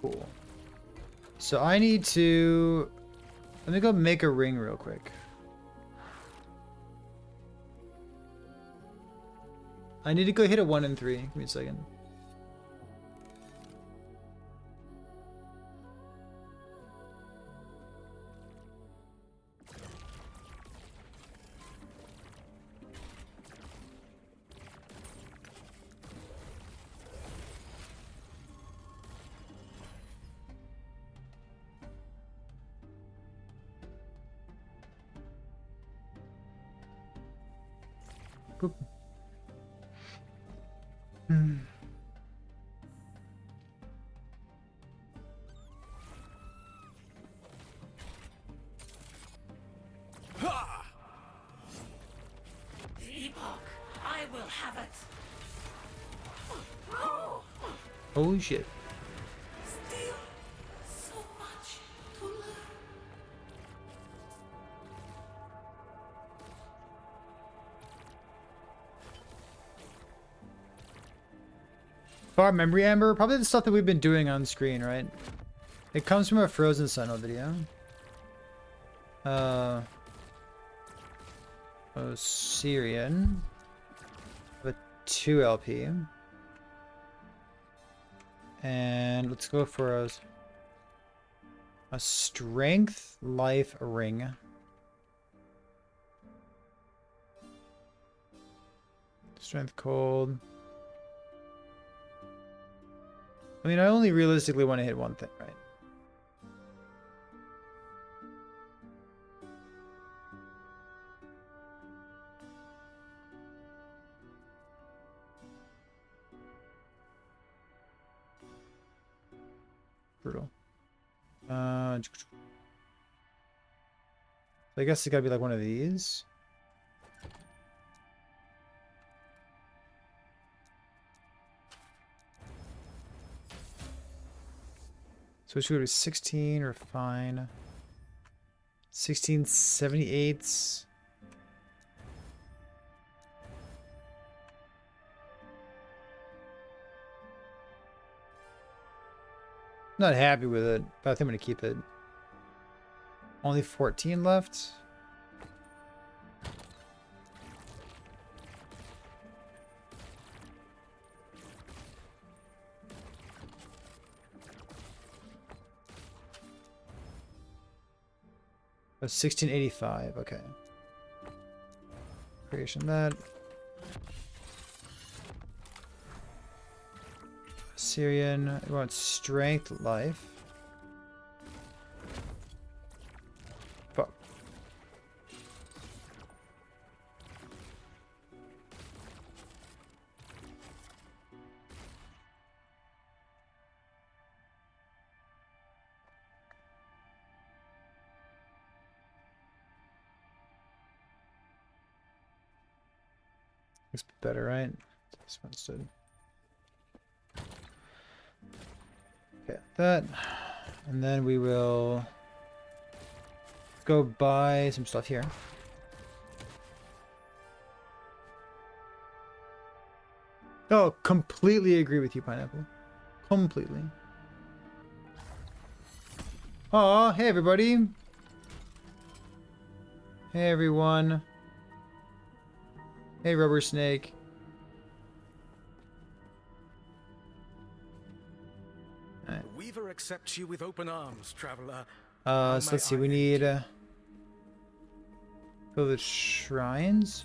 Cool. So I need to... Let me go make a ring real quick. I need to go hit a 1 and 3. Give me a second. Boop. The epoch. I will have it. Holy shit. Still so much to learn. Bar memory amber, probably the stuff that we've been doing on screen, right? It comes from a Frozen Sentinel video. Syrian. With 2 LP. And let's go for a strength life ring. Strength cold. I mean, I only realistically want to hit one thing, right? Brutal. I guess it gotta be like one of these. So it's going to be 16 or fine. 1678s. Not happy with it, but I think I'm going to keep it. Only 14 left. Oh, 1685, okay. Creation that. Syrian, we want strength life. Fuck. Looks better, right? This one's good. Okay, that. And then we will go buy some stuff here. Oh, completely agree with you, Pineapple. Completely. Oh, hey everybody. Hey everyone. Hey Rubber Snake. The Weaver accepts you with open arms, traveler. So let's see, we need go to the shrines.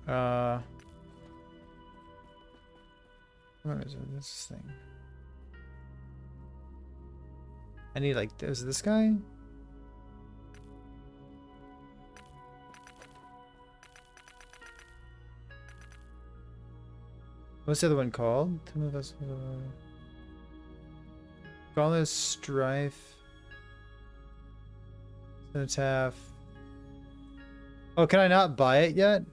What is it? This thing. I need like, is it this guy? What's the other one called? Gauntlet Strife. Cenotaph. Oh, can I not buy it yet?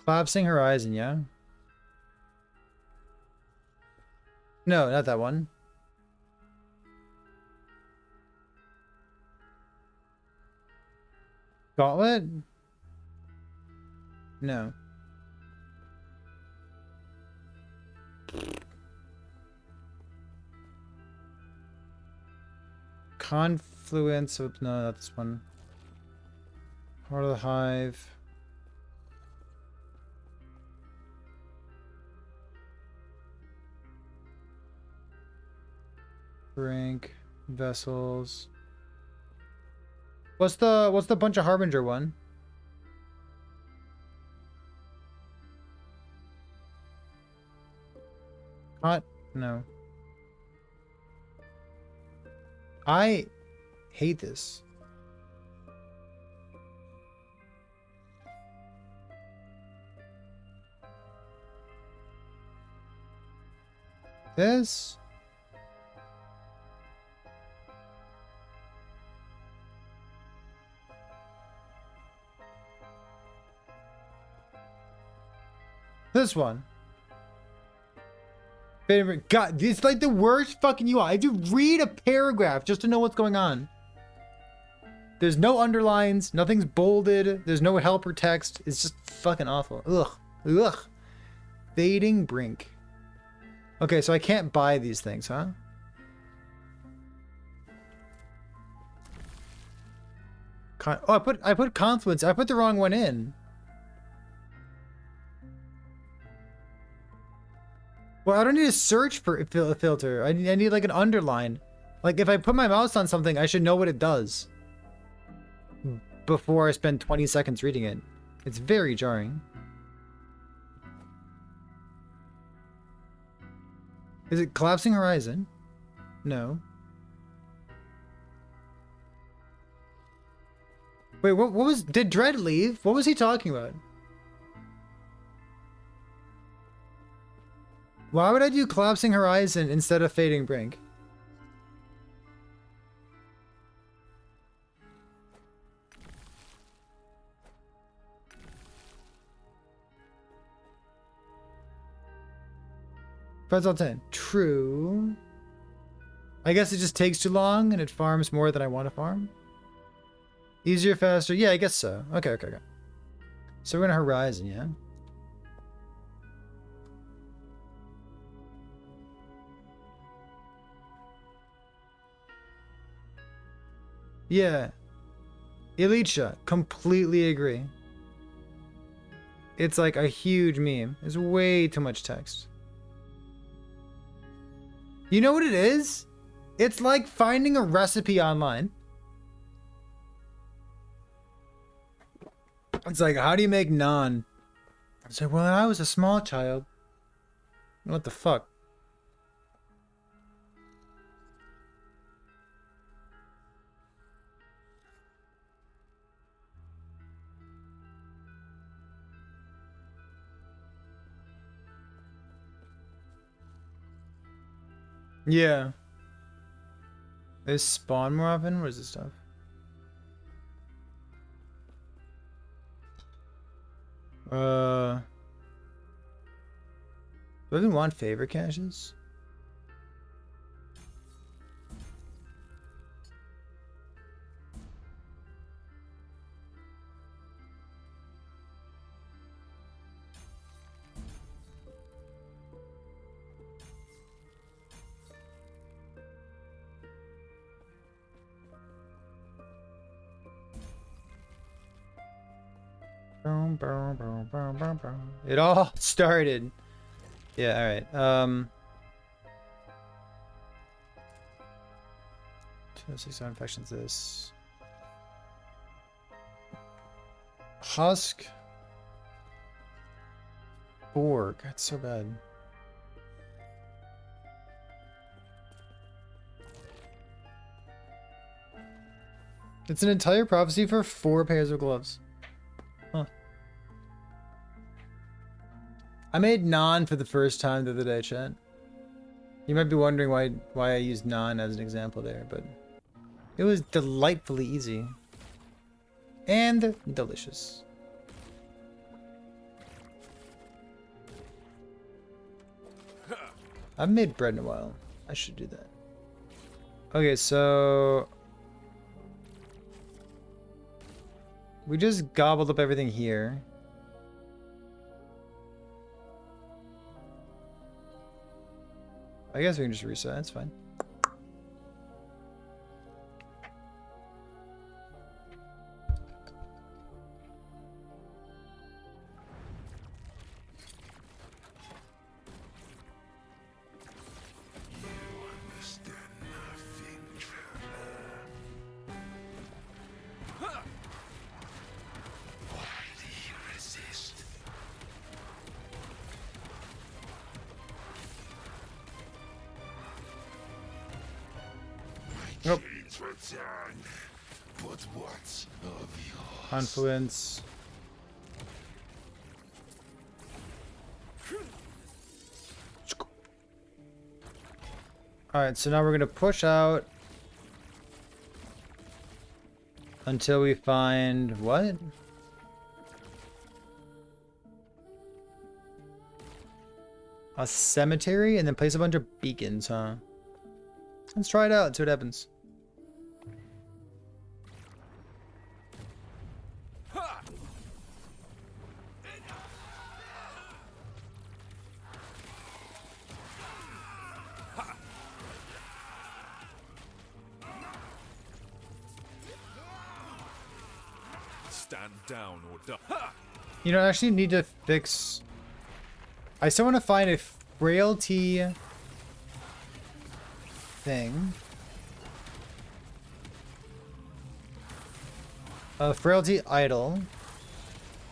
Collapsing Horizon, yeah? No, not that one. Gauntlet? No. Confluence of... No, not this one. Heart of the Hive. Brink. Vessels. What's the bunch of Harbinger one? Hot? No. I hate this. This? This one. Favorite. God, it's like the worst fucking UI. I have to read a paragraph just to know what's going on. There's no underlines, nothing's bolded, there's no helper text. It's just fucking awful. Ugh. Ugh. Fading Brink. Okay, so I can't buy these things, huh? Oh, I put Confluence. I put the wrong one in. Well, I don't need to search for a filter. I need like an underline. Like if I put my mouse on something, I should know what it does before I spend 20 seconds reading it. It's very jarring. Is it Collapsing Horizon? No. Wait, what was... Did Dredd leave? What was he talking about? Why would I do Collapsing Horizon instead of Fading Brink? Pretzel 10. True. I guess it just takes too long and it farms more than I want to farm. Easier, faster. Yeah, I guess so. Okay. So we're in a Horizon, yeah? Yeah. Elite Shot. Completely agree. It's like a huge meme. There's way too much text. You know what it is? It's like finding a recipe online. It's like, how do you make naan? It's like, well, I was a small child. What the fuck? Yeah. They spawn more often? What is this stuff? Do I even want favorite caches? It all started. Yeah, alright. 267 infections this. Husk. Borg. That's so bad. It's an entire prophecy for 4 pairs of gloves. Huh. I made naan for the first time the other day, chat. You might be wondering why I used naan as an example there, but it was delightfully easy. And delicious. I've made bread in a while. I should do that. Okay, so... We just gobbled up everything here. I guess we can just reset. That's fine. Nope. But what's of yours? Confluence. Alright, so now we're gonna push out until we find what? A cemetery and then place a bunch of beacons, huh? Let's try it out, see what happens. Stand down or die. You know, I actually need to fix... I still want to find a frailty thing. A frailty idol.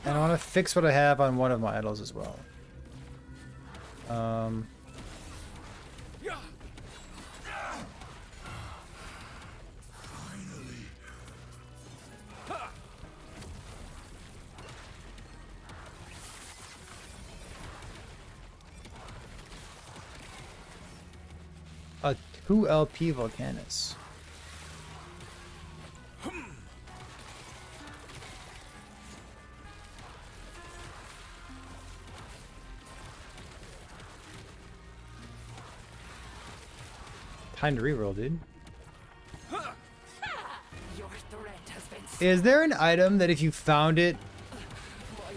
And I want to fix what I have on one of my idols as well. A 2 LP Volcanus. Time to reroll, dude. Your threat has been Is there an item that if you found it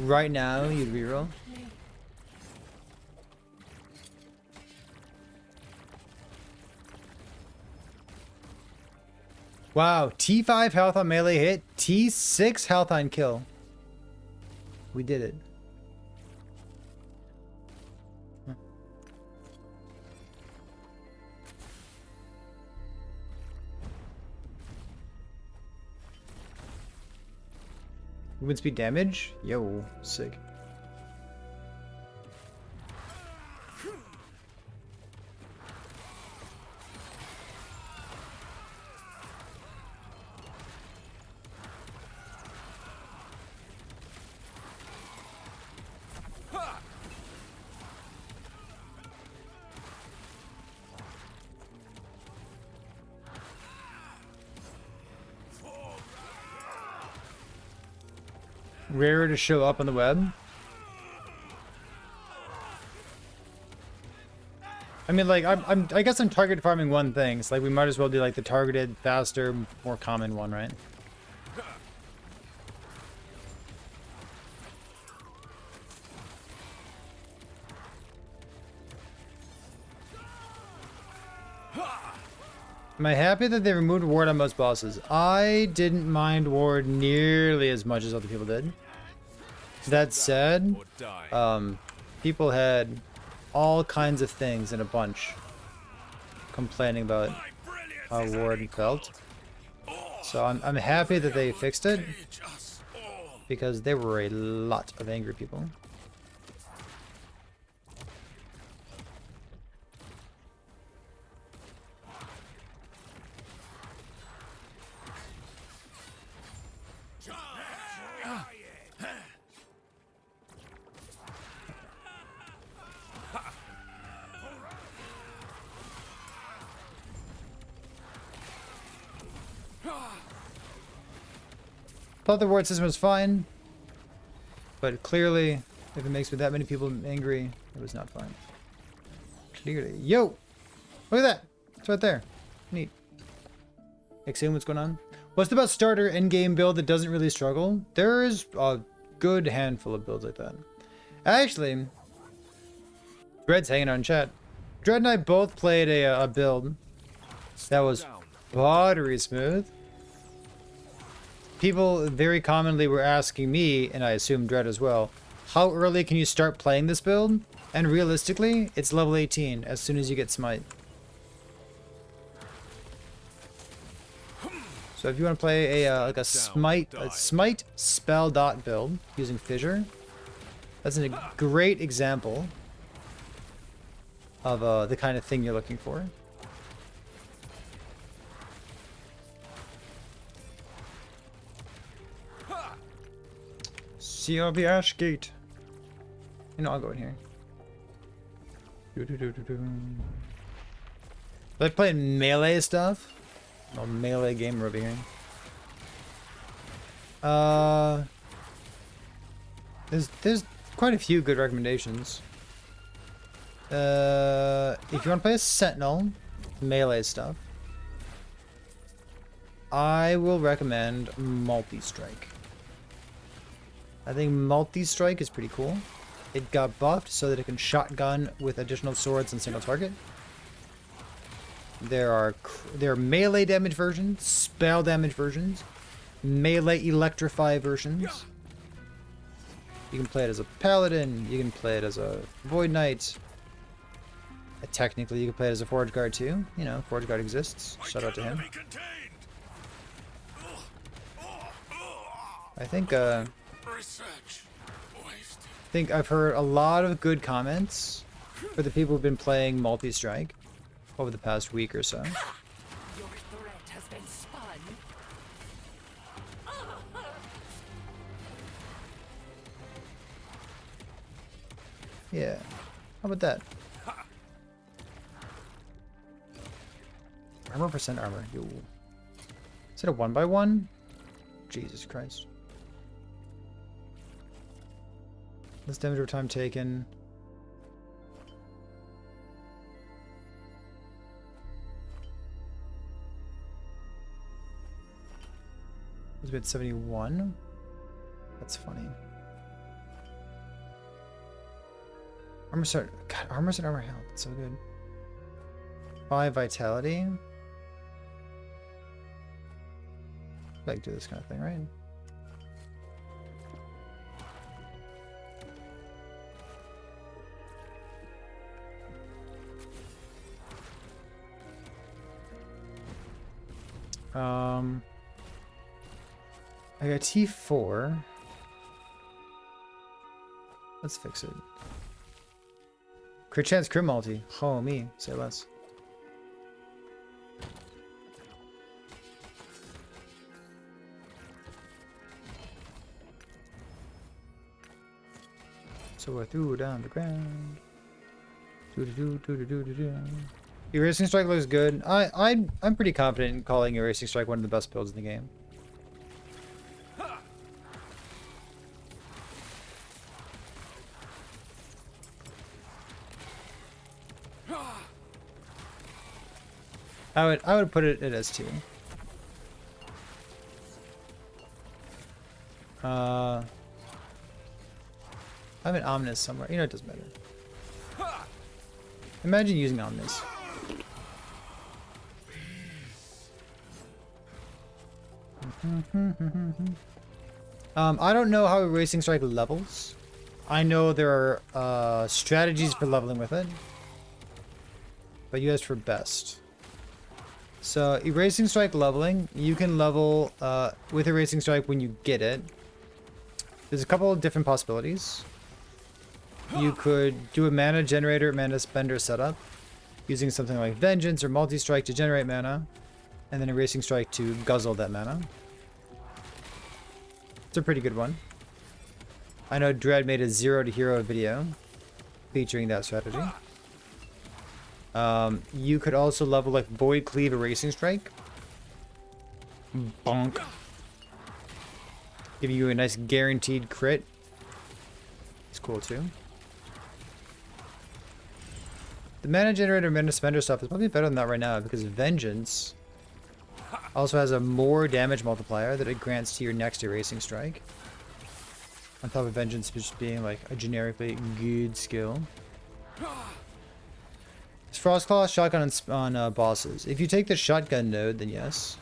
right now, you'd reroll? Wow, T5 health on melee hit, T6 health on kill. We did it. Huh. Movement speed damage? Yo, sick. Rarer to show up on the web. I mean, like, I guess I'm target farming one thing. So, like, we might as well do, like, the targeted, faster, more common one, right? Am I happy that they removed ward on most bosses? I didn't mind ward nearly as much as other people did. That said, people had all kinds of things in a bunch complaining about how ward felt. So I'm happy that they fixed it because there were a lot of angry people. Thought the ward system was fine, but clearly, if it makes me that many people angry, it was not fine. Clearly. Yo! Look at that! It's right there. Neat. Explain what's going on. What's the best starter endgame build that doesn't really struggle? There is a good handful of builds like that. Actually, Dread's hanging out in chat. Dread and I both played a build that was buttery smooth. People very commonly were asking me, and I assume Dread as well, how early can you start playing this build? And realistically, it's level 18 as soon as you get Smite. So if you want to play a like a Smite spell dot build using Fissure, that's a great example of the kind of thing you're looking for. COF Ash Gate. You know, I'll go in here. Like playing melee stuff. No melee gamer over here. There's quite a few good recommendations. If you want to play a Sentinel, melee stuff, I will recommend Multi-Strike. I think Multi-Strike is pretty cool. It got buffed so that it can shotgun with additional swords and single target. There are melee damage versions, spell damage versions, melee electrify versions. You can play it as a paladin, you can play it as a void knight. Technically, you can play it as a forge guard too. You know, forge guard exists. Shout out to him. I think I've heard a lot of good comments for the people who've been playing multi-strike over the past week or so. Your threat has been spun. Yeah. How about that? Armor percent armor. Yo. Is it a 1x1? Jesus Christ. Less damage over time taken. It's been 71. That's funny. Armor start. God, armor's and armor health. It's so good. 5 vitality. Like do this kind of thing, right? I got T4. Let's fix it. Crit chance crit multi. Oh me, say less. So I threw it down the ground. Erasing Strike looks good. I'm pretty confident in calling Erasing Strike one of the best builds in the game. I would put it at S2. I have an Omnis somewhere. You know, it doesn't matter. Imagine using Omnis. I don't know how Erasing Strike levels. I know there are strategies for leveling with it. But you asked for best. So, Erasing Strike leveling, you can level with Erasing Strike when you get it. There's a couple of different possibilities. You could do a mana generator, mana spender setup, using something like Vengeance or Multi-Strike to generate mana, and then Erasing Strike to guzzle that mana. It's a pretty good one. I know Dread made a 0 to hero video featuring that strategy. You could also level like Void Cleave Erasing Strike. Bonk. Giving you a nice guaranteed crit. It's cool too. The mana generator, mana spender stuff is probably better than that right now because Vengeance Also has a more damage multiplier that it grants to your next erasing strike. On top of Vengeance just being like a generically good skill. Is Frostclaw shotgun on bosses? If you take the shotgun node, then yes.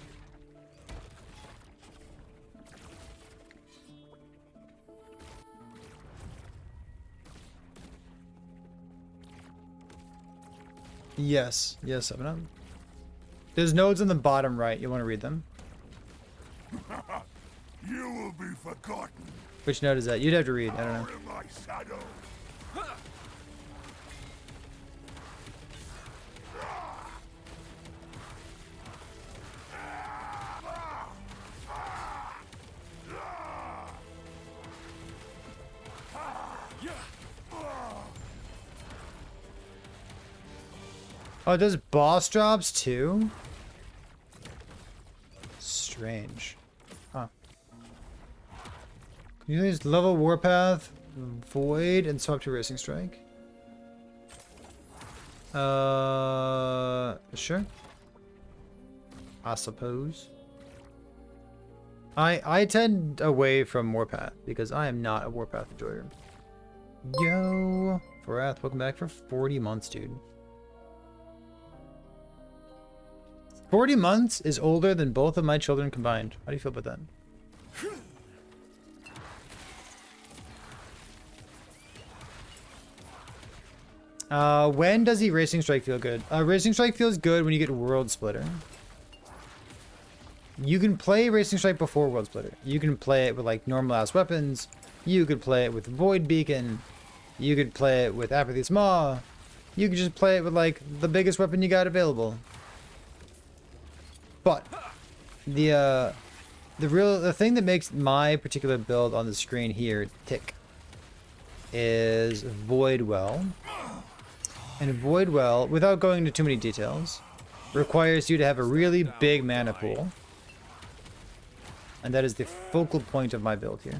Yes, yes, 7-Up. There's nodes on the bottom right. You want to read them? You will be forgotten. Which node is that? You'd have to read. I don't know. In my shadow. Oh, it does boss drops too? Strange. Huh. Can you use level Warpath, Void, and swap to Racing Strike? Sure. I suppose. I tend away from Warpath because I am not a Warpath enjoyer. Yo, Varath, welcome back for 40 months, dude. 40 months is older than both of my children combined. How do you feel about that? When does the Racing Strike feel good? Racing Strike feels good when you get World Splitter. You can play Racing Strike before World Splitter. You can play it with like normal ass weapons. You could play it with Void Beacon. You could play it with Apathy's Maw. You could just play it with like the biggest weapon you got available. But the thing that makes my particular build on the screen here tick is Void Well. And Void Well, without going into too many details, requires you to have a really big mana pool. And that is the focal point of my build here.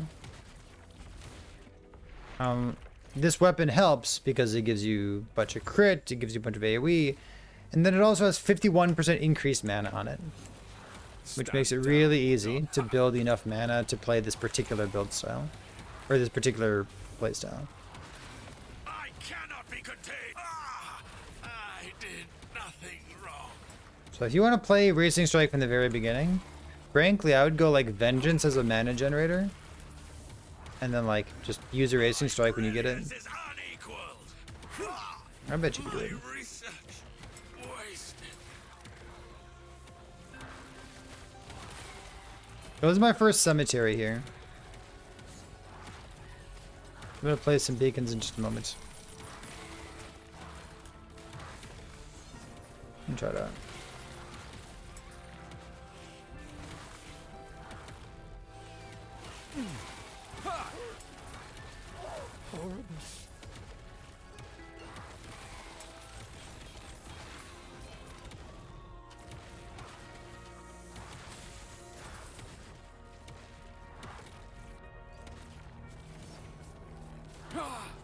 This weapon helps because it gives you a bunch of crit, it gives you a bunch of AoE, and then it also has 51% increased mana on it, which makes it really easy to build enough mana to play this particular build style, or this particular play style. I cannot be contained. I did nothing wrong. So if you want to play Racing Strike from the very beginning, frankly, I would go like Vengeance as a mana generator, and then like just use a Racing Strike when you get it. This is unequaled. I bet you could do it. My research wasted. That was my first cemetery here. I'm gonna play some beacons in just a moment. And try that.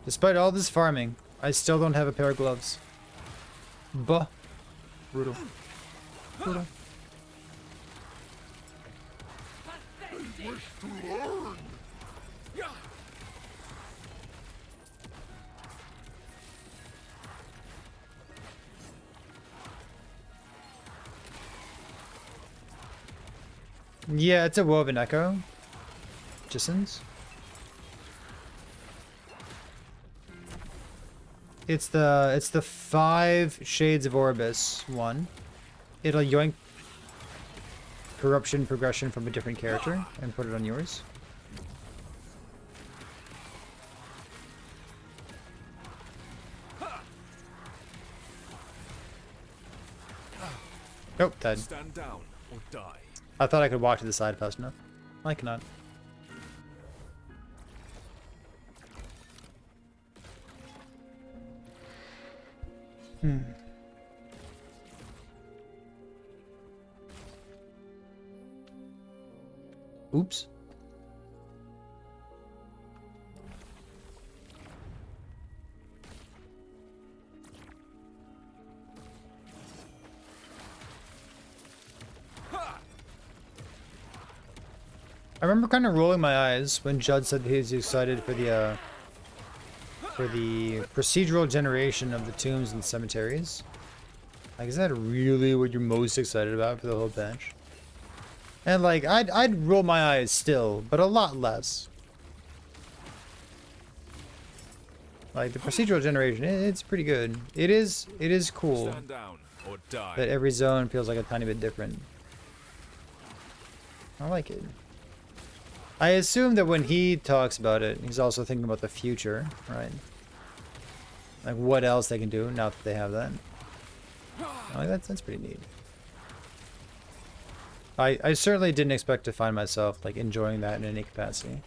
Despite all this farming, I still don't have a pair of gloves. Brutal. Brutal. Wish to learn. Yeah, it's a woven echo. Jissons. It's the 5 Shades of Orbis one. It'll yoink corruption progression from a different character and put it on yours. Nope, dead. Stand down or die. I thought I could walk to the side fast enough. I cannot. Oops. I remember kind of rolling my eyes when Judd said he was excited for the procedural generation of the tombs and cemeteries. Like, is that really what you're most excited about for the whole patch? And like, I'd roll my eyes still, but a lot less. Like the procedural generation, it's pretty good. It is cool Stand down or die. that every zone feels like a tiny bit different. I like it. I assume that when he talks about it, he's also thinking about the future, right? Like what else they can do now that they have that. Like that's pretty neat. I certainly didn't expect to find myself like enjoying that in any capacity.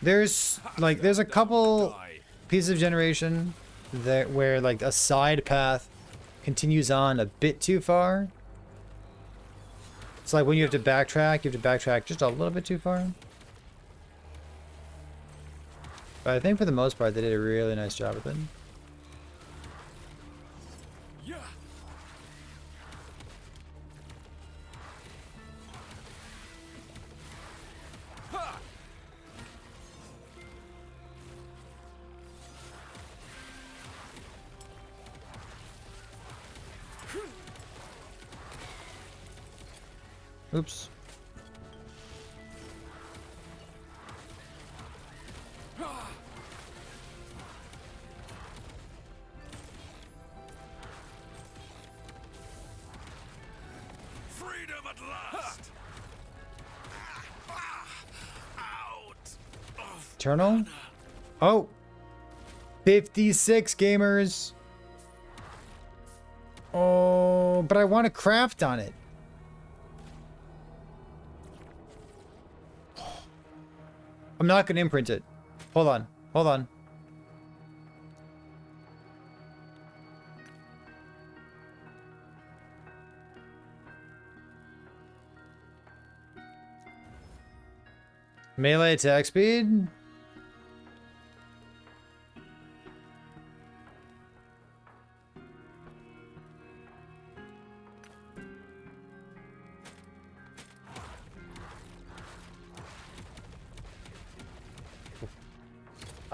There's a couple pieces of generation that where like a side path continues on a bit too far. It's like when you have to backtrack just a little bit too far. But I think for the most part they did a really nice job with it. Oops. Freedom at last. Out of Eternal? Oh! 56 gamers! Oh, but I want to craft on it. I'm not going to imprint it. Hold on. Hold on. Melee attack speed?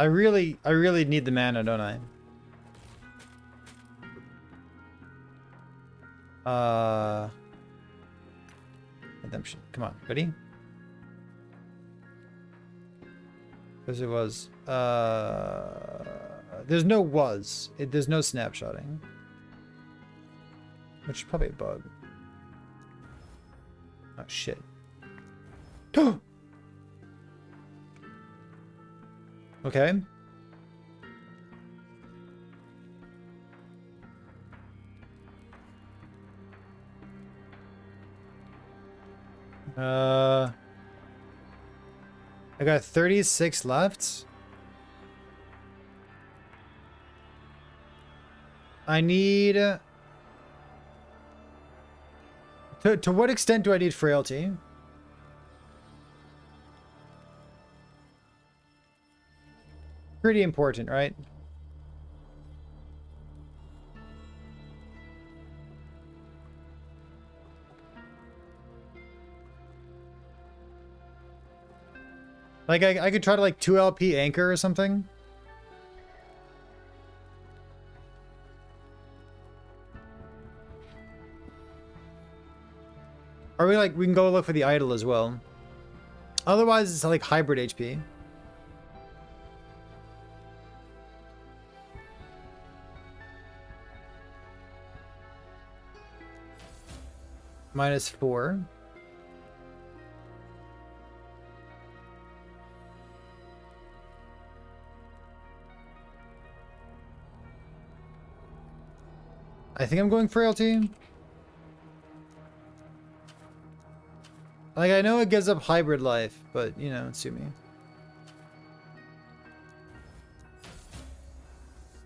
I really need the mana, don't I? Redemption. Come on, ready? Because it was, there's no was. There's no snapshotting. Which is probably a bug. Oh, shit. Okay. I got 36 left. I need... To what extent do I need frailty? Pretty important, right? Like, I could try to, like, 2 LP anchor or something. Or we can go look for the idol as well. Otherwise, it's, like, hybrid HP. -4. I think I'm going frailty. Like, I know it gives up hybrid life, but, you know, sue me.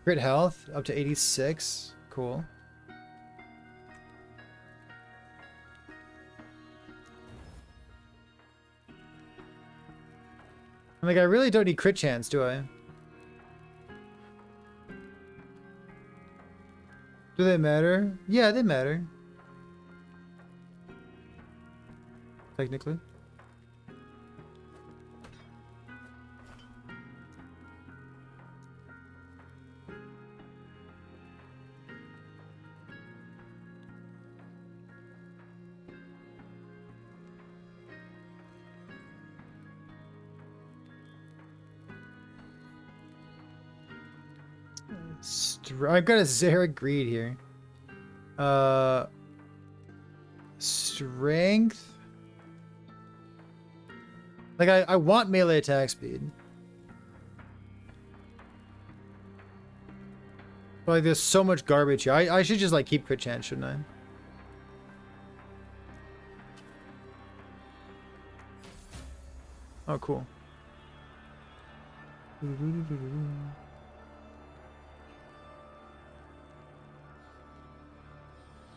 Crit health, up to 86. Cool. Like, I really don't need crit chance, do I? Do they matter? Yeah, they matter. technically. I've got a Zarek Greed here. Strength. Like I want melee attack speed. But like there's so much garbage here. I should just like keep crit chance, shouldn't I? Oh, cool.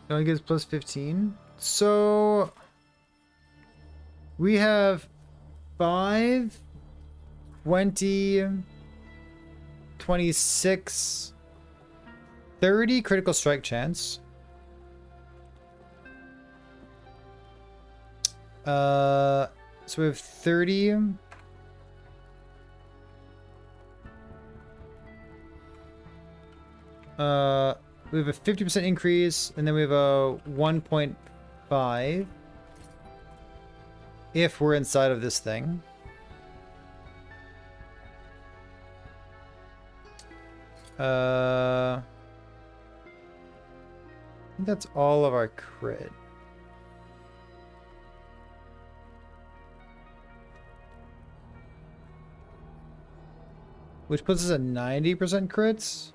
It only gives plus 15. So we have 5, 20, 26, 30 critical strike chance. So we have 30. We have a 50% increase, and then we have a 1.5 if we're inside of this thing. I think that's all of our crit. Which puts us at 90% crits.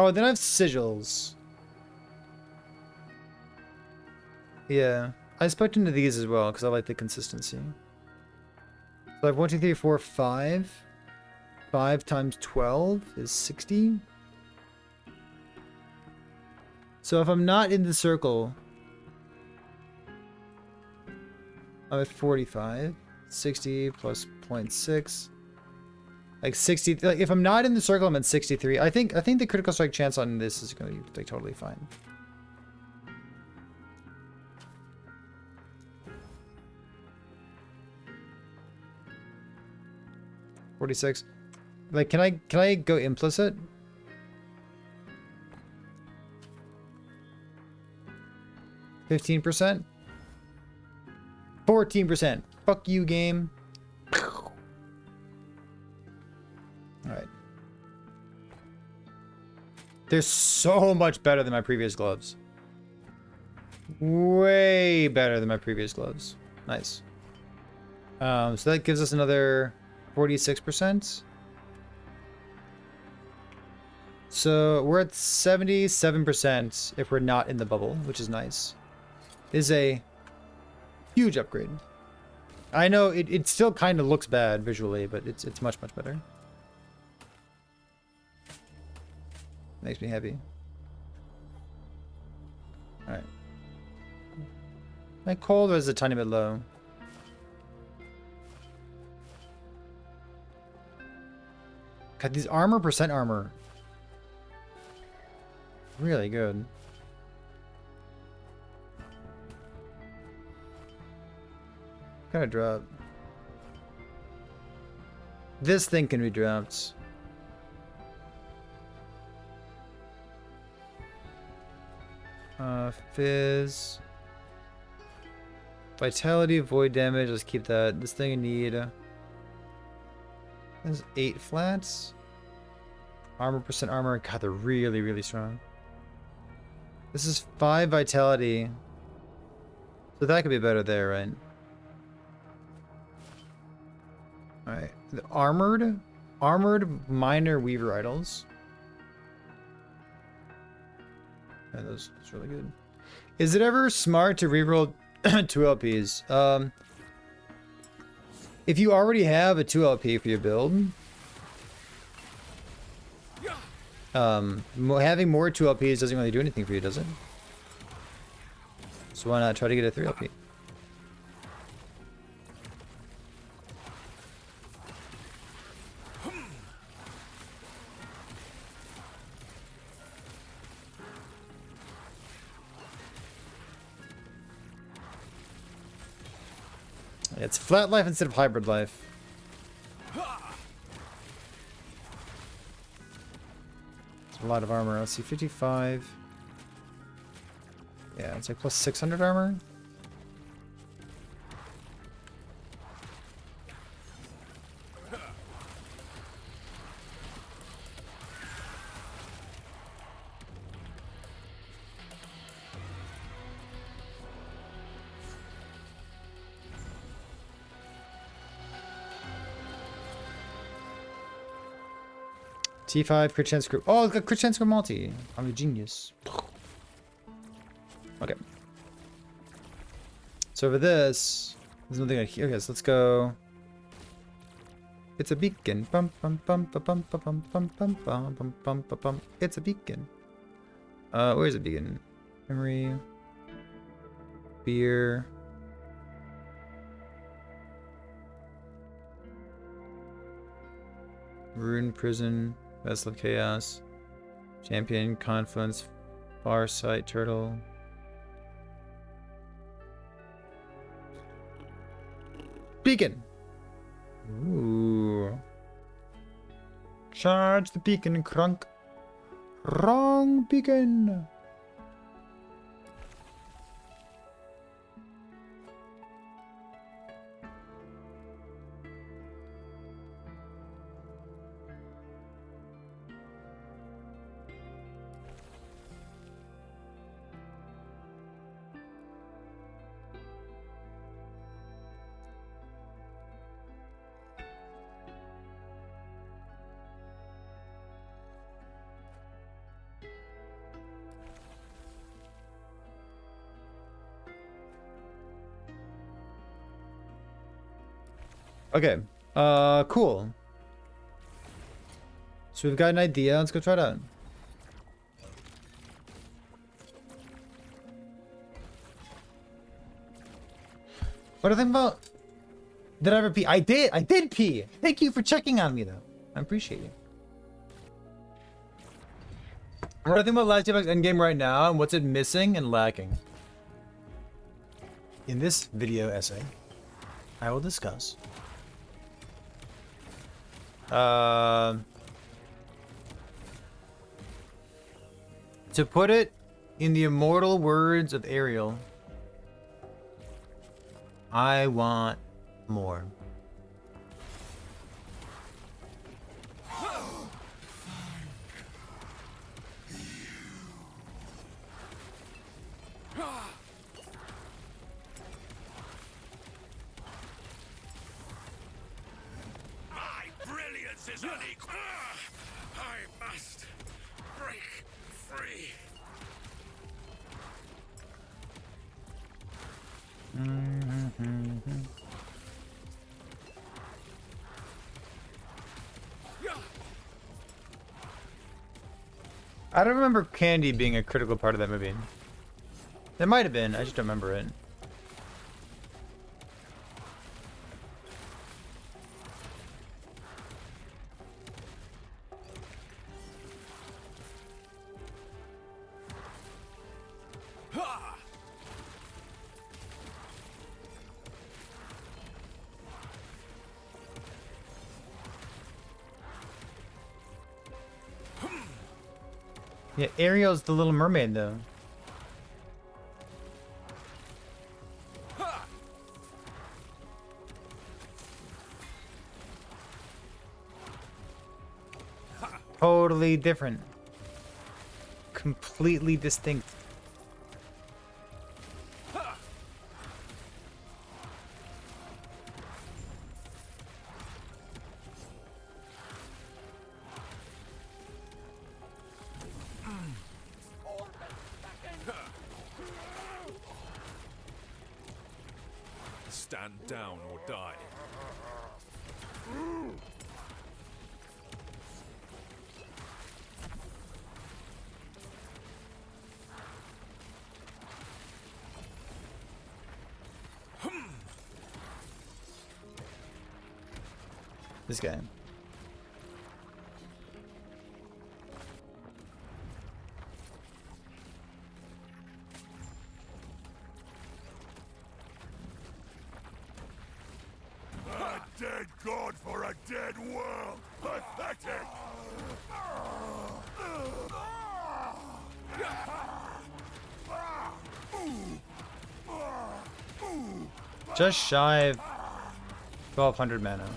Oh, then I have sigils. Yeah. I spec into these as well, because I like the consistency. So I have 1, 2, 3, 4, 5. 5 times 12 is 60. So if I'm not in the circle, I'm at 45. 60 plus 0.6. Like 60, like if I'm not in the circle, I'm at 63. I think the critical strike chance on this is going to be like totally fine. $46. Like, can I go implicit? %? 14%. Fuck you, game. Alright. They're so much better than my previous gloves. Way better than my previous gloves. Nice. So that gives us another 46%. So we're at 77% if we're not in the bubble, which is nice. Is a huge upgrade. I know it still kind of looks bad visually, but it's much better. Makes me happy. Alright. My cold is a tiny bit low. God, these percent armor. Really good. Kind of drop. This thing can be dropped. Fizz. Vitality, void damage, let's keep that. This thing I need. There's 8 flats. Percent armor. God, they're really strong. This is 5 vitality. So that could be better there, right? Alright. The armored minor weaver idols. Yeah, that's really good. Is it ever smart to reroll 2 LPs? If you already have a 2 LP for your build, having more 2 LPs doesn't really do anything for you, does it? So why not try to get a 3 LP? It's flat life instead of hybrid life. It's a lot of armor. Let's see, 55. Yeah, it's like plus 600 armor. T5 crit chance group. Oh, it's got crit chance group multi. I'm a genius. Okay. So for this, there's nothing like here. Okay, so let's go. It's a beacon. Bum bum bum bum bum bum bum bum bum bum bum bum bum. It's a beacon. Where's the beacon? Memory. Beer. Rune prison. Vessel of Chaos, Champion, Confluence, Farsight, Turtle. Beacon! Ooh. Charge the beacon, Crunk. Wrong beacon! Okay. Cool. So we've got an idea. Let's go try it out. What do I think about? Did I ever pee? I did. I did pee. Thank you for checking on me, though. I appreciate you. What do I think about Last Year's Endgame right now, and what's it missing and lacking? In this video essay, I will discuss to put it in the immortal words of Ariel, I want more. Is unequal. I must break free. I don't remember candy being a critical part of that movie. There might have been, I just don't remember it. Yeah, Ariel's the Little Mermaid, though. Totally different. Completely distinct. Stand down or die. This guy. god for a dead world! Pathetic! Just shy of 1200 mana.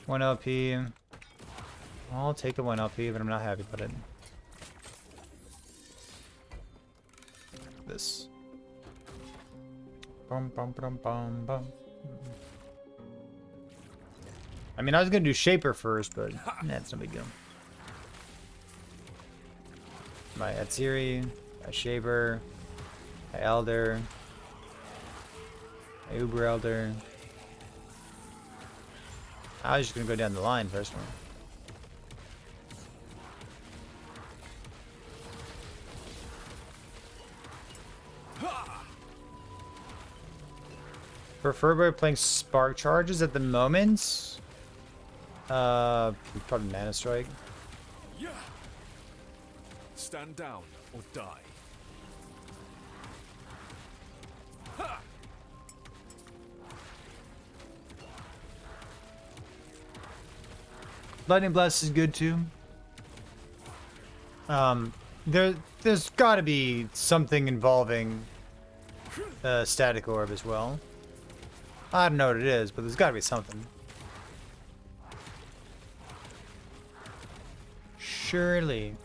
1 LP. I'll take the 1 LP, but I'm not happy about it. This. Bum, bum, bum, bum, bum. I mean, I was gonna do Shaper first, but that's no big deal. My Atziri, my Shaper, my Elder, my Uber Elder. I was just gonna go down the line first one. Prefer playing Spark Charges at the moment. Probably Mana Strike. Yeah. Stand down or die. Lightning Blast is good too. There's got to be something involving Static Orb as well. I don't know what it is, but there's got to be something. Surely.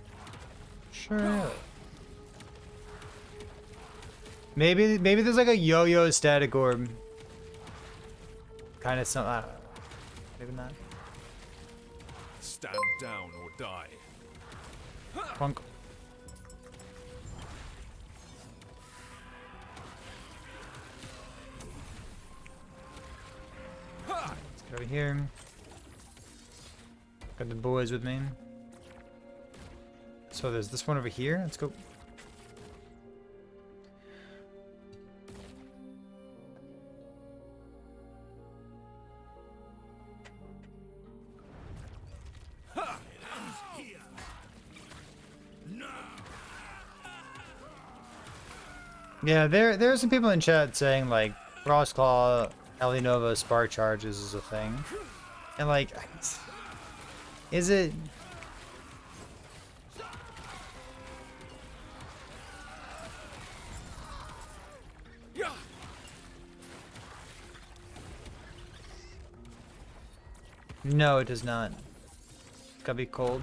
Maybe there's like a yo-yo Static Orb. Kind of something. I don't know. Maybe not. Stand down or die. Punk. Let's get over here. Got the boys with me. So there's this one over here. Let's go. Yeah, there are some people in chat saying like Frostclaw, Elinova, Spark Charges is a thing. And like, is it? No, it does not. Gotta be cold.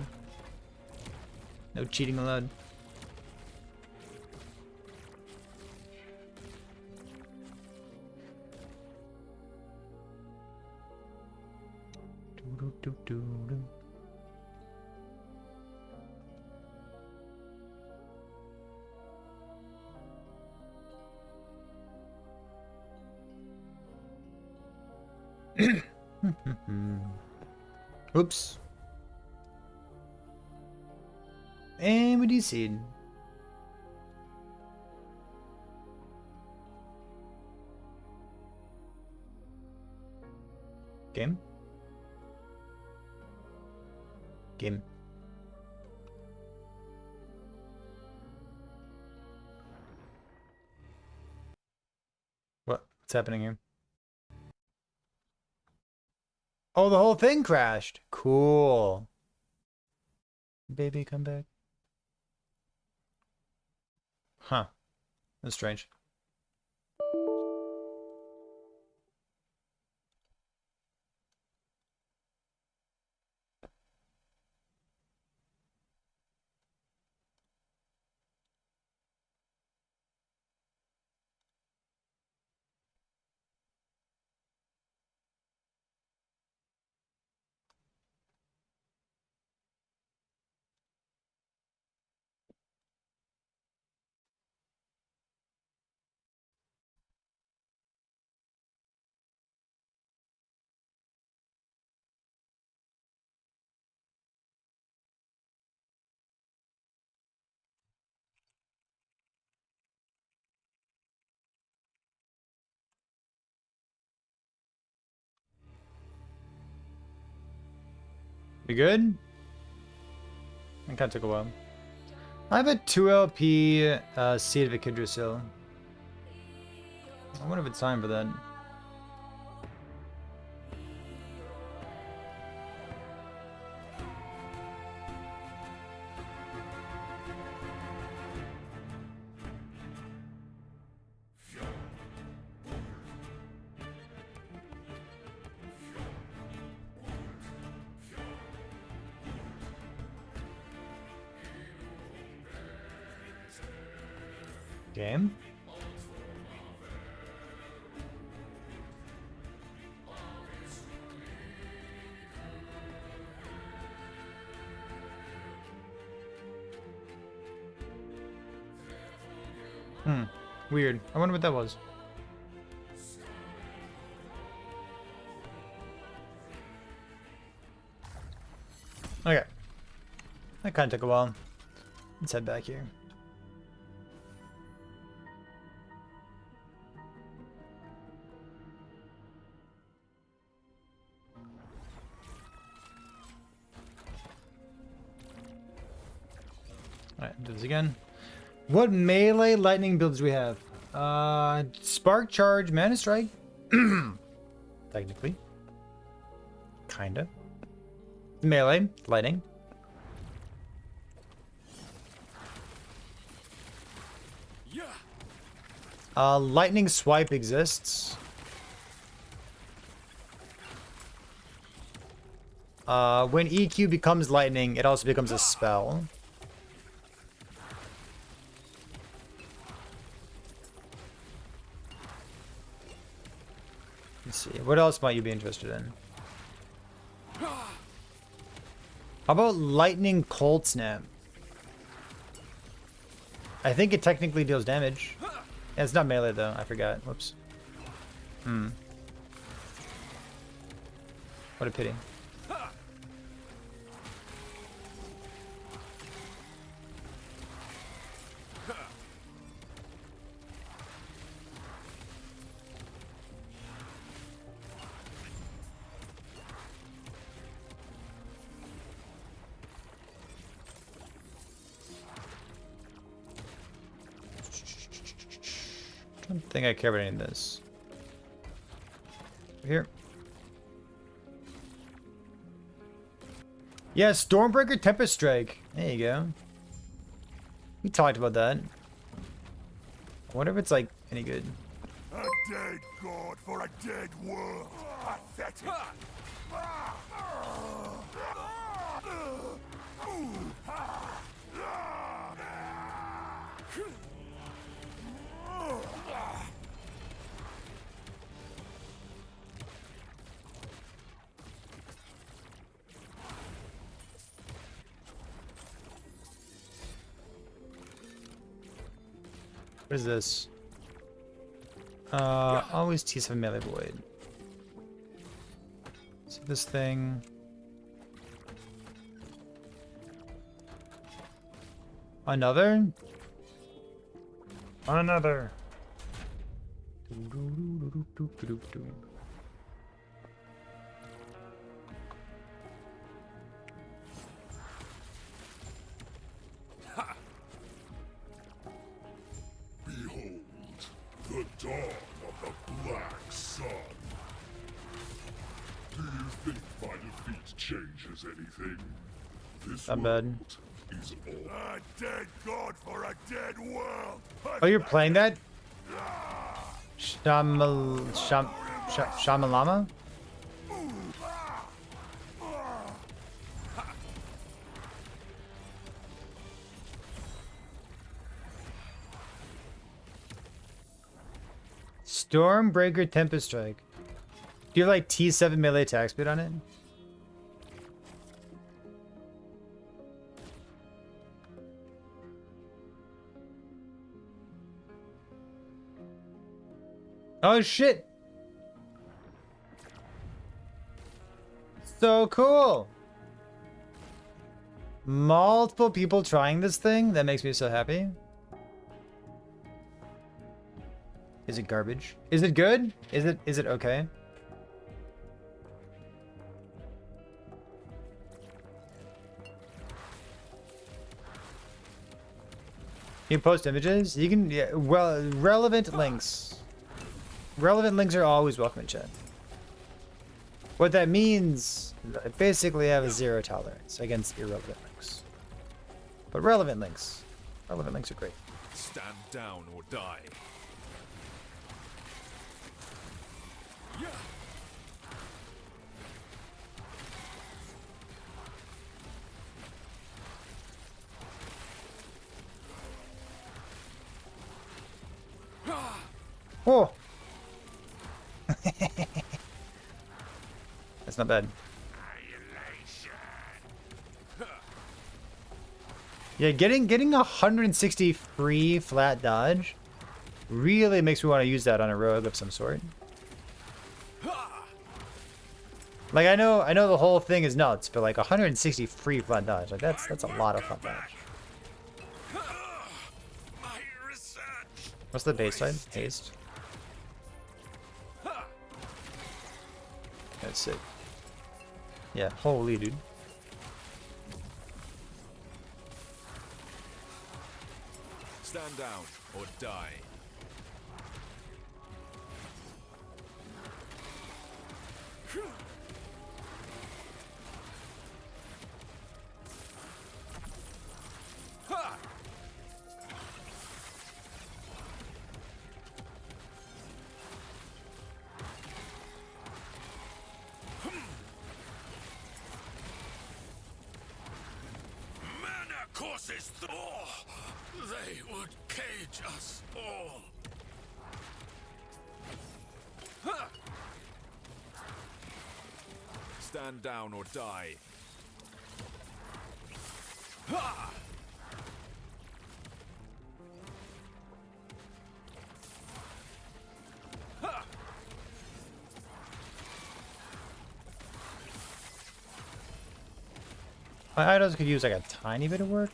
No cheating allowed. Oops. And we DC'd. Game? Game. What's happening here? Oh, the whole thing crashed. Cool. Baby, come back. Huh. That's strange. You good? It kind of took a while. I have a 2 LP Seed of Echidrosil. I wonder if it's time for that. Game? Weird. I wonder what that was. Okay. That kind of took a while. Let's head back here. Alright, do this again. What melee lightning builds do we have? Spark Charge, Mana Strike. Technically. Kinda. Melee, lightning. Lightning Swipe exists. When EQ becomes lightning, it also becomes a spell. Let's see. What else might you be interested in? How about Lightning Cold Snap? I think it technically deals damage. Yeah, it's not melee though. I forgot. Whoops. What a pity. I don't think I care about any of this. Here. Yeah, Stormbreaker Tempest Strike. There you go. We talked about that. I wonder if it's like any good. A dead god for a dead world. Pathetic. What is this? Always T7 melee void. So this thing. Another? Another. Behold, the dawn of the Black Sun. Do you think my defeat changes anything? This Not bad. is all. A dead god for a dead world. Oh, you're playing that? Shamalama? Stormbreaker Tempest Strike. Do you have like T7 melee attack speed on it? Oh shit! So cool! Multiple people trying this thing? That makes me so happy. Is it garbage? Is it good? Is it okay? You post images? You can, yeah, well, relevant links. relevant links are always welcome in chat. What that means, I basically have a 0 tolerance against irrelevant links. But relevant links are great. Stand down or die. Yeah. Oh! That's not bad. Yeah, getting 160 free flat dodge really makes me want to use that on a rogue of some sort. Like I know the whole thing is nuts, but like 160 free flat dodge, like that's a lot of flat dodge. What's the base side? Haste. That's sick. Yeah, holy dude. Stand down or die. Courses, they would cage us all. Stand down or die. My idols could use like a tiny bit of work.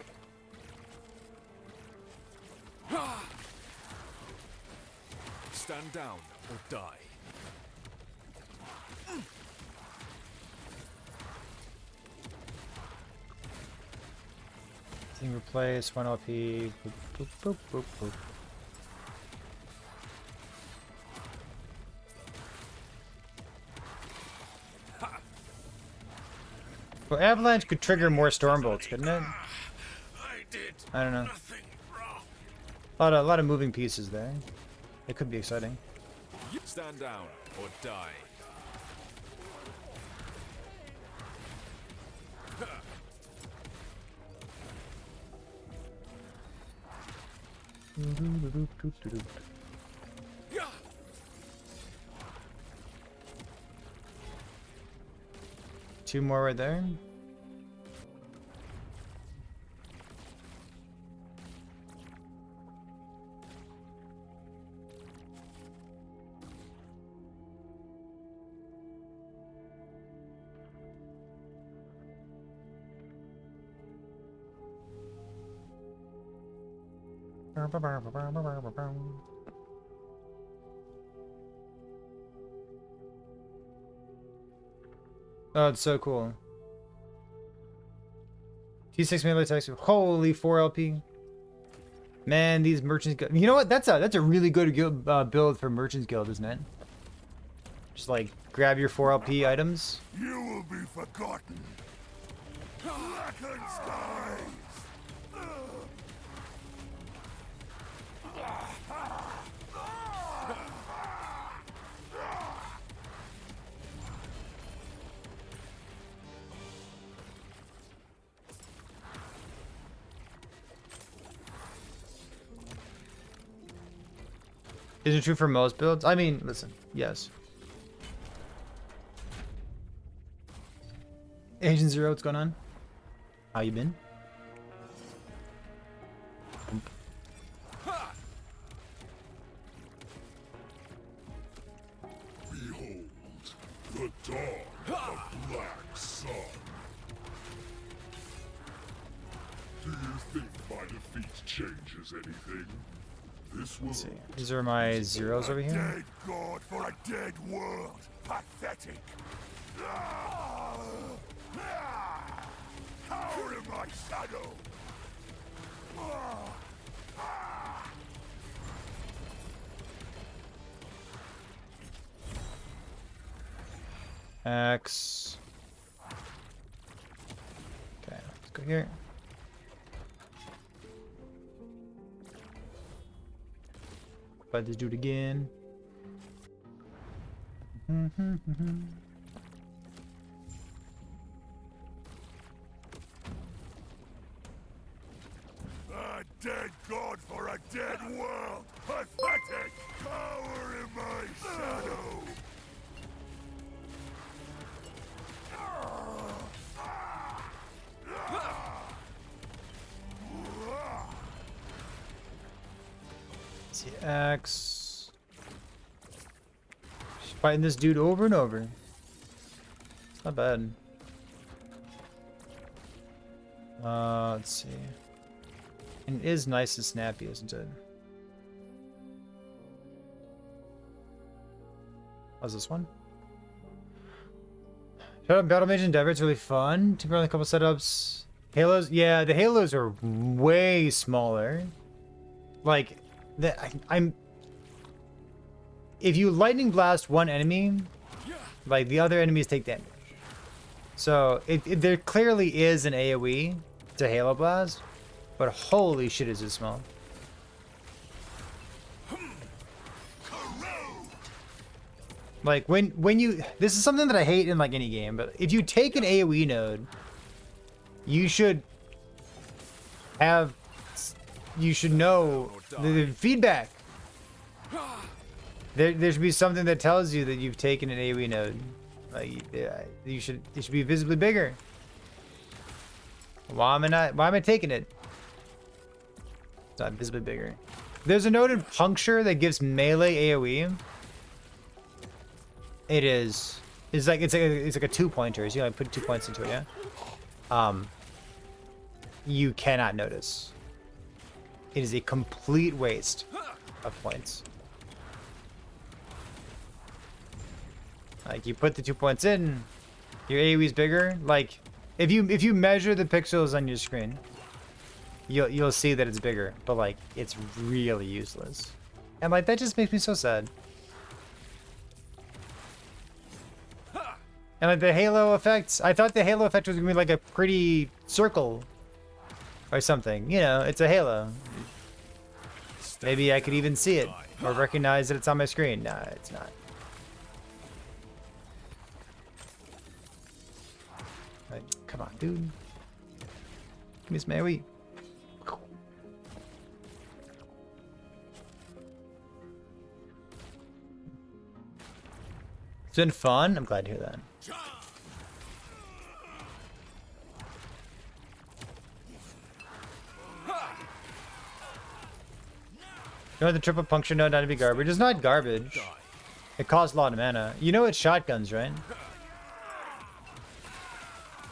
Stand down or die. Thing replace 1 LP. Boop, boop, boop, boop, boop. Well, Avalanche could trigger more storm bolts, couldn't it? I don't know. A lot of moving pieces there. It could be exciting. Stand down or die. Two more right there. Oh, it's so cool. T6 melee text. Holy 4 LP. Man, these merchants guild. You know what? That's a really good build for merchants guild, isn't it? Just like grab your 4 LP items. You will be forgotten. Blackened skies. Is it true for most builds? I mean, listen, yes. Agent Zero, what's going on? How you been? Behold, the dawn of Black Sun. Do you think my defeat changes anything? This world. Let's see. These are my zeros over here. Dead god for a dead world. Pathetic. Cower in my shadow. X. Okay, let's go here. Fight this dude again. A dead god for a dead world! Pathetic! Power in my shadow! See X. Just fighting this dude over and over. It's not bad. Let's see. And it is nice and snappy, isn't it? How's this one? Shut up, Battle Mage Endeavor. It's really fun. Took around a couple setups. Halos, yeah, the halos are way smaller. Like, I'm. If you lightning blast one enemy, like the other enemies take damage. So there clearly is an AOE to Halo Blast, but holy shit, is it small. Like when you, this is something that I hate in like any game, but if you take an AOE node, you should know the feedback. There should be something that tells you that you've taken an AOE node. Like it should be visibly bigger. Why am I taking it? It's not visibly bigger. There's a node in Puncture that gives melee AOE. It's like a 2-pointer. So you like put 2 points into it, yeah. You cannot notice. It is a complete waste of points. Like you put the 2 points in, your AOE is bigger. Like if you measure the pixels on your screen, you'll see that it's bigger, but like it's really useless. And like that just makes me so sad. And like the halo effects, I thought the halo effect was gonna be like a pretty circle or something. You know, it's a halo. Maybe I could even see it or recognize that it's on my screen. Nah, it's not. Like, come on, dude. Give me some AoE. It's been fun. I'm glad to hear that. You know the triple puncture node not to be garbage? It's not garbage. It costs a lot of mana. You know it's shotguns, right?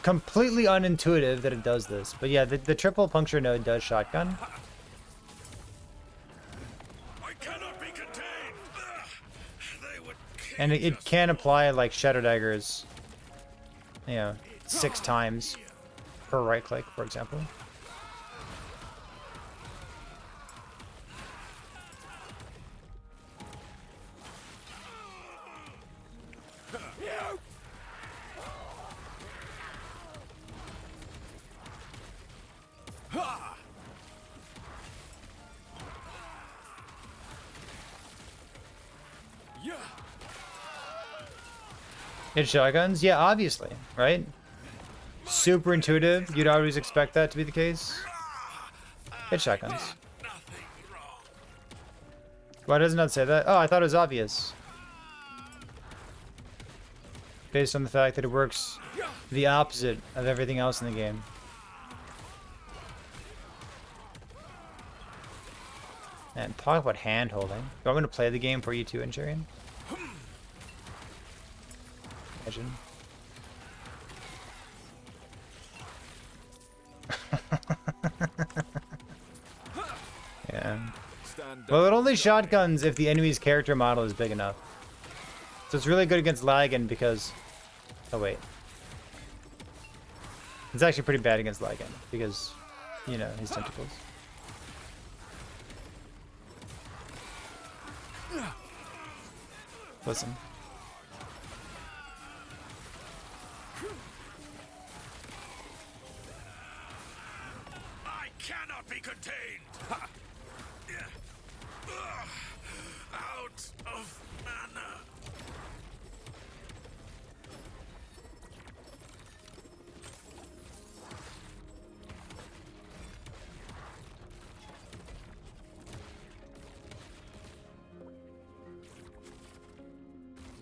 Completely unintuitive that it does this. But yeah, the triple puncture node does shotgun. I cannot be contained. They would And it can apply like Shadow Daggers, you know, 6 times per right click, for example. It's shotguns? Yeah, obviously, right? Super intuitive. You'd always expect that to be the case. It's shotguns. Why does it not say that? Oh, I thought it was obvious. Based on the fact that it works the opposite of everything else in the game. And talk about hand holding. Do I want to play the game for you too, Injurian? Imagine. Yeah. Well, it only shotguns if the enemy's character model is big enough. So it's really good against Lagan because... Oh, wait. It's actually pretty bad against Lagan because, you know, his tentacles. Listen. cannot be contained. Out of mana.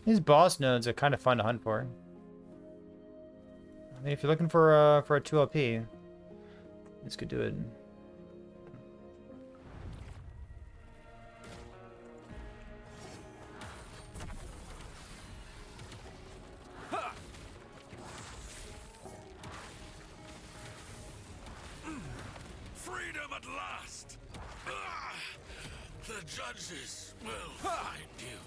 These boss nodes are kind of fun to hunt for. I mean, if you're looking for a 2LP, this could do it. Freedom at last. The judges will find you.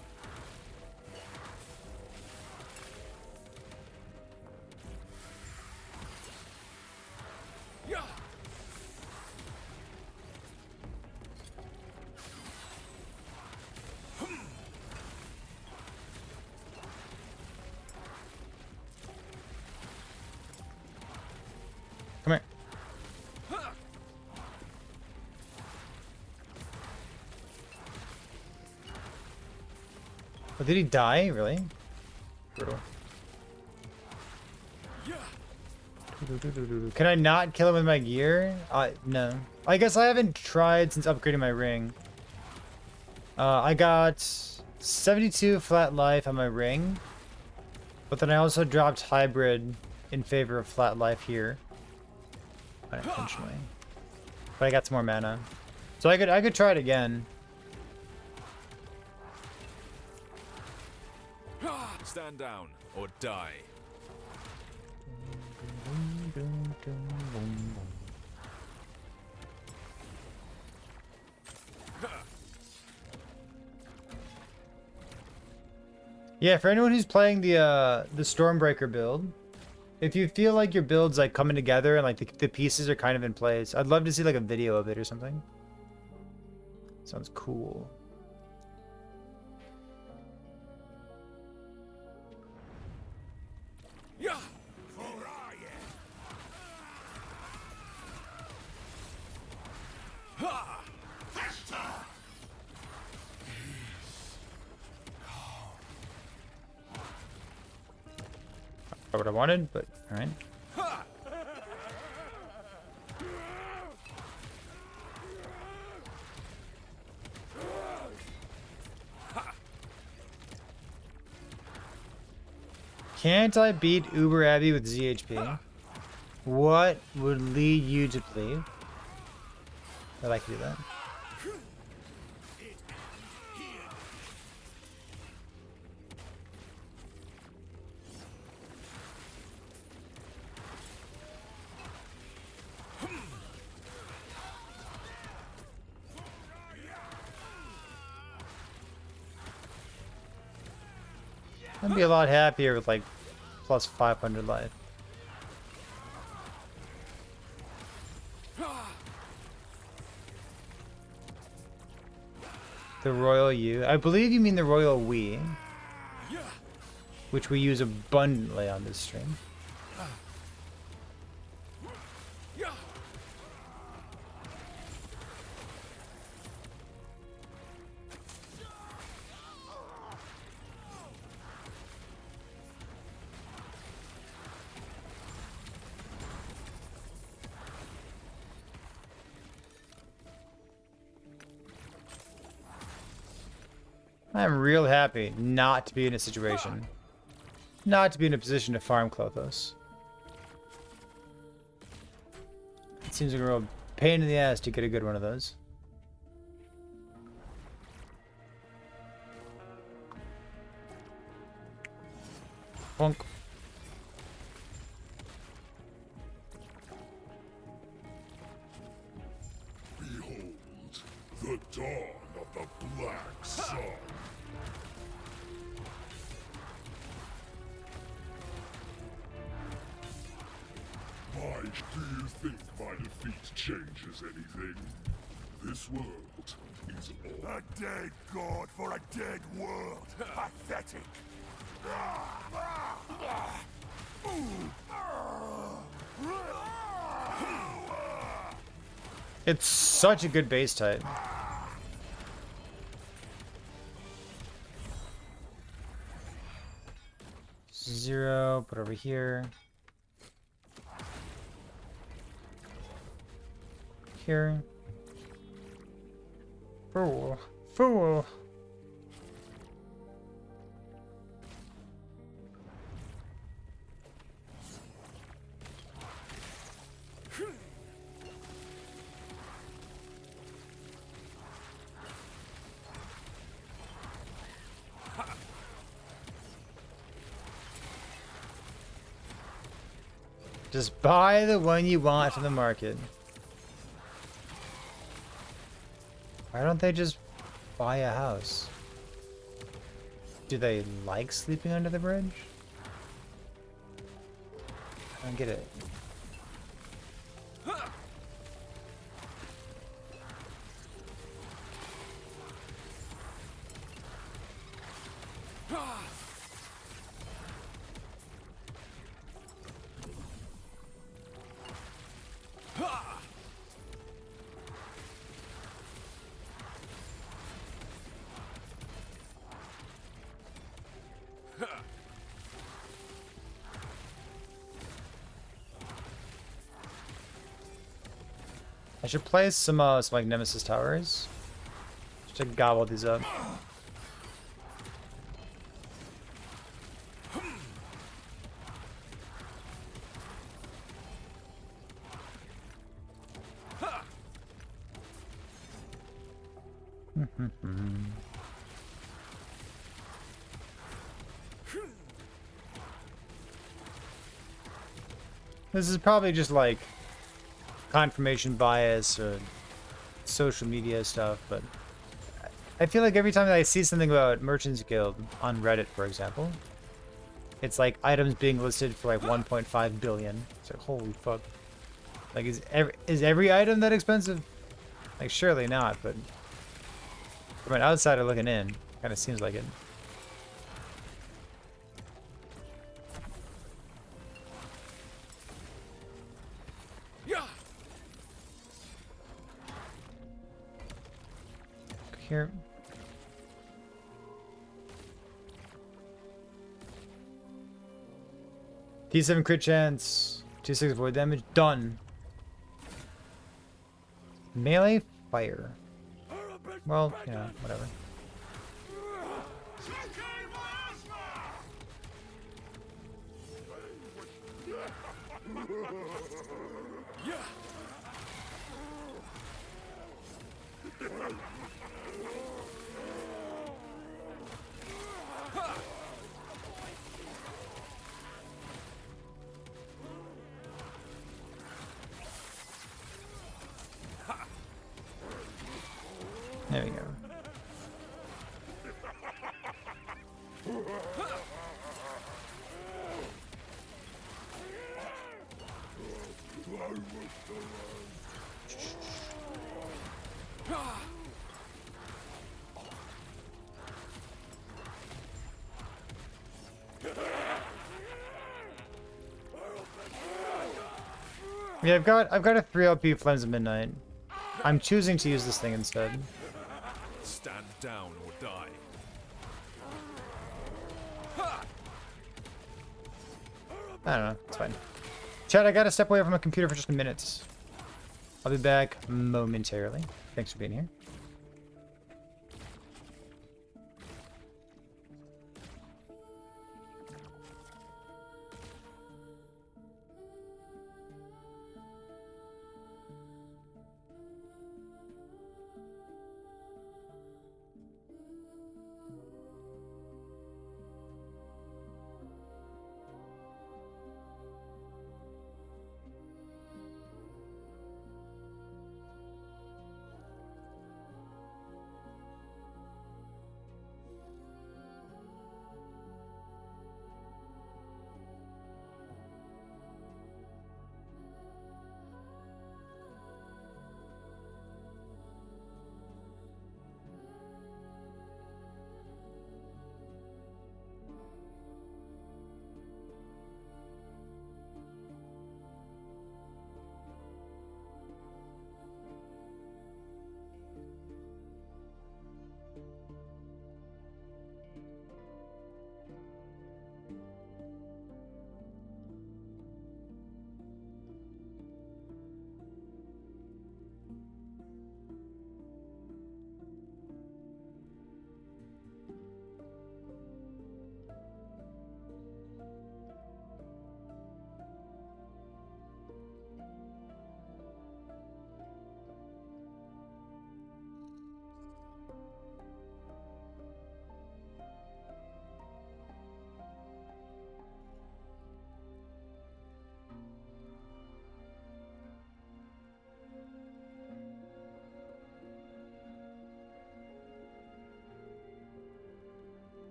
Come here. Oh, did he die? Really? Brutal. Can I not kill him with my gear? No. I guess I haven't tried since upgrading my ring. I got 72 flat life on my ring, but then I also dropped hybrid in favor of flat life here. Unintentionally. But I got some more mana. So I could try it again. Stand down or die. Yeah, for anyone who's playing the Stormbreaker build, if you feel like your build's like coming together and like the pieces are kind of in place, I'd love to see like a video of it or something. Sounds cool. Not what I wanted, but all right. Can't I beat UberAbby with ZHP? What would lead you to believe that I could do that? I'd be a lot happier with like plus 500 life. The Royal U. I believe you mean the Royal We, which we use abundantly on this stream. I'm real happy not to be in a situation. Not to be in a position to farm Klothos. It seems like a real pain in the ass to get a good one of those. Bonk. Behold, the dawn of the Black Sun. Do you think my defeat changes anything? This world is all. A dead god for a dead world. Pathetic. It's such a good base type. Zero, put over here. Here. Fool. Fool. Just buy the one you want from the market. Why don't they just buy a house? Do they like sleeping under the bridge? I don't get it. I should play some like Nemesis Towers. Just to gobble these up. This is probably just like confirmation bias or social media stuff, but I feel like every time that I see something about Merchants Guild on Reddit, for example, it's like items being listed for like 1.5 billion. It's like, holy fuck. Like, is every item that expensive? Like, surely not, but from an outsider looking in, kind of seems like it. Here. T7 crit chance. 2/6 void damage. Done. Melee fire. Well, you know, whatever. There we go. Yeah, I've got a 3 LP Flames of Midnight. I'm choosing to use this thing instead. Stand down or die. I don't know, it's fine. Chad, I gotta step away from my computer for just a minute. I'll be back momentarily. Thanks for being here.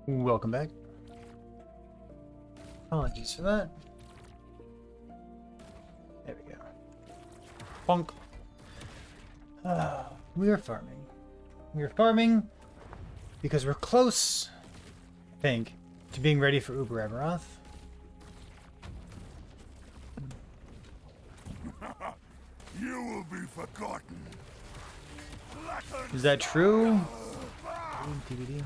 Welcome back. Apologies for that. There we go. Bonk. We are farming. We are farming because we're close, I think, to being ready for UberAbby. You will be forgotten. Is that true? DVD.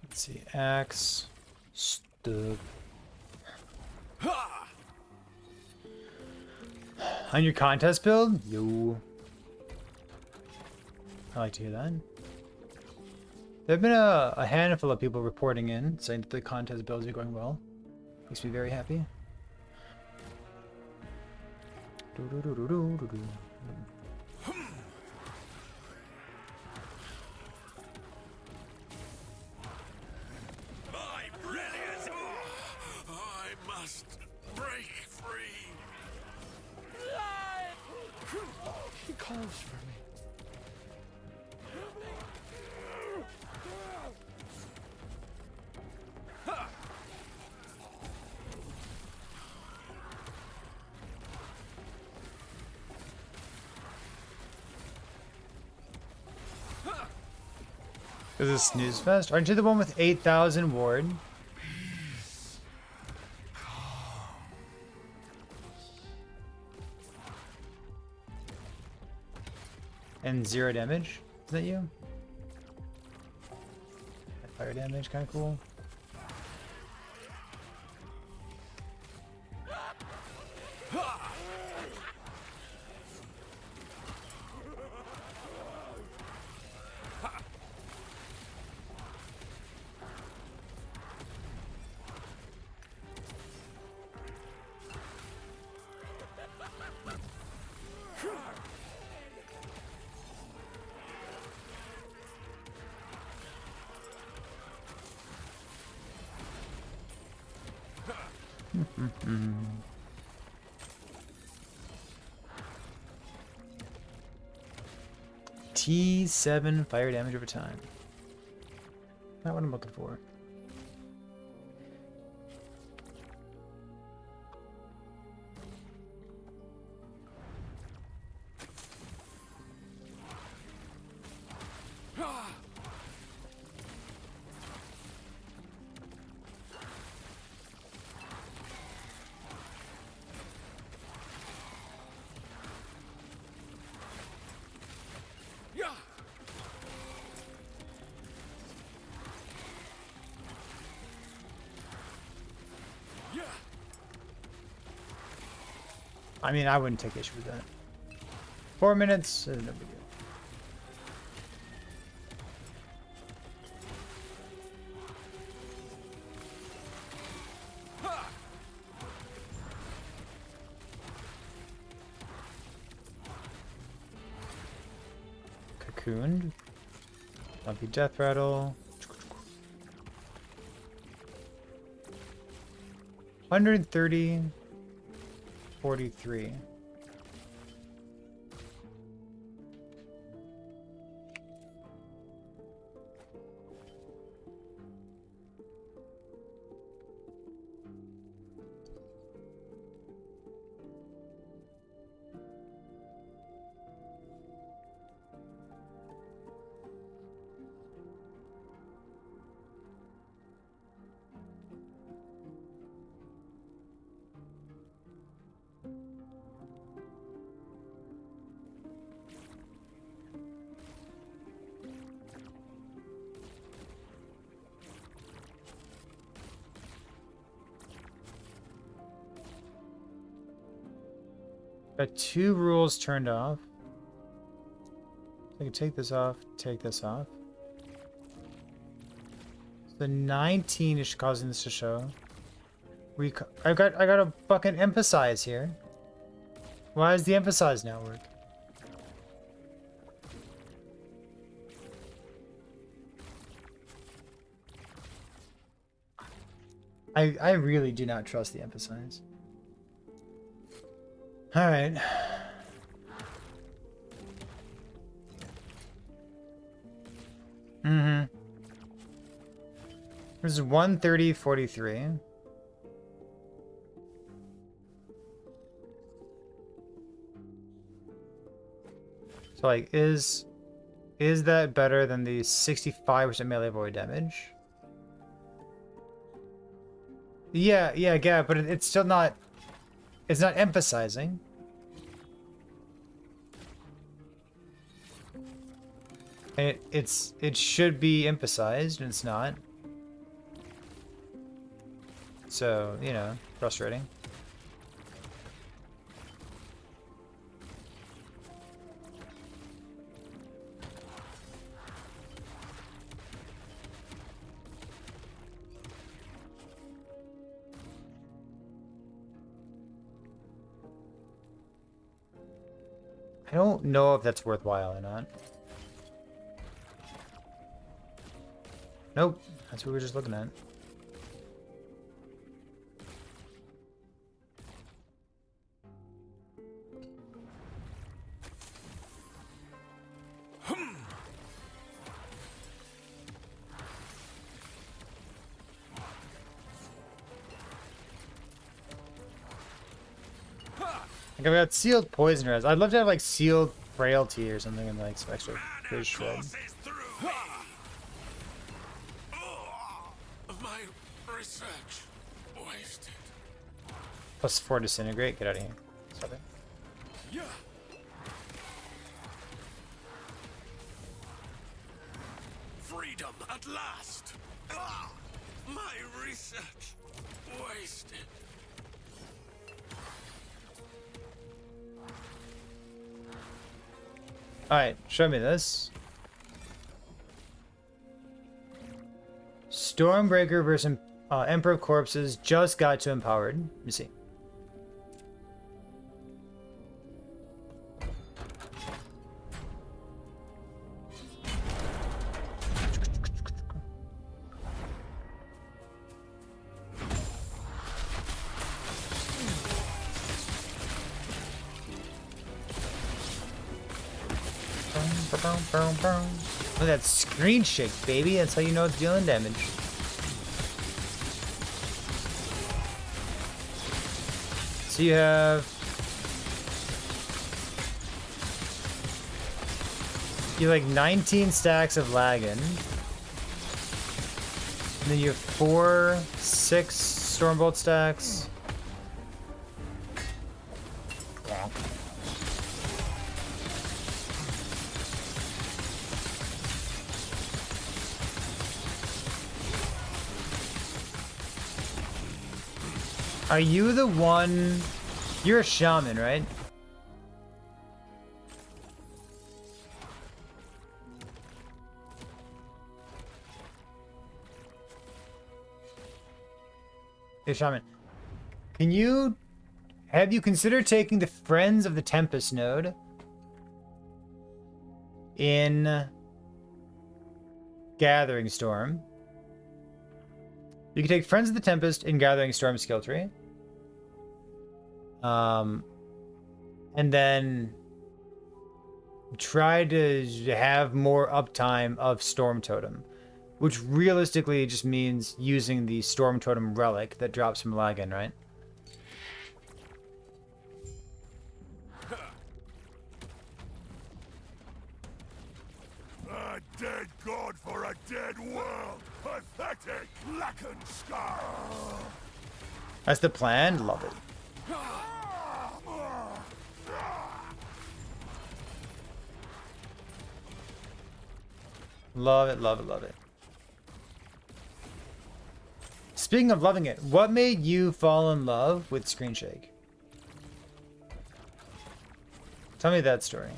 Let's see. Axe. Stub. On your contest build? Yo. I like to hear that. There have been a handful of people reporting in, saying that the contest builds are going well. Makes me very happy. My brilliance! I must break free. He calls for me. Is this snooze fest? Aren't you the one with 8,000 ward? And 0 damage? Is that you? Fire damage, kind of cool. T7 fire damage over time. Not what I'm looking for. I mean, I wouldn't take issue with that. 4 minutes, no big deal. Cocooned. Lumpy death rattle. 130. 43. Got 2 rules turned off. I can take this off, take this off. The 19 is causing this to show. I got a fucking emphasize here. Why does the emphasize now work? I really do not trust the emphasize. Alright. Mm-hmm. This is 130.43. So like, is that better than the 65% melee void damage? Yeah, but it's still not. It's not emphasizing. And it should be emphasized, and it's not. So, you know, frustrating. I don't know if that's worthwhile or not. Nope, that's what we were just looking at. Like I've got sealed poison res. I'd love to have like sealed frailty or something and like some extra fish shred. My research wasted. Plus 4 disintegrate. Get out of here. Stop it. Yeah. Freedom at last. My research wasted. Alright, show me this. Stormbreaker versus Emperor of Corpses just got to empowered. Let me see. Look at that screen shake, baby. That's how you know it's dealing damage. So you have... like 19 stacks of Lagan. And then you have 6 Stormbolt stacks. Are you the one... You're a shaman, right? Hey, shaman. Have you considered taking the Friends of the Tempest node in Gathering Storm? You can take Friends of the Tempest in Gathering Storm skill tree. And then try to have more uptime of Storm Totem, which realistically just means using the Storm Totem relic that drops from Lagan, right? A dead god for a dead world! Pathetic! Blackened scar! That's the plan. Love it. Love it, love it, love it. Speaking of loving it, what made you fall in love with Screen Shake? Tell me that story.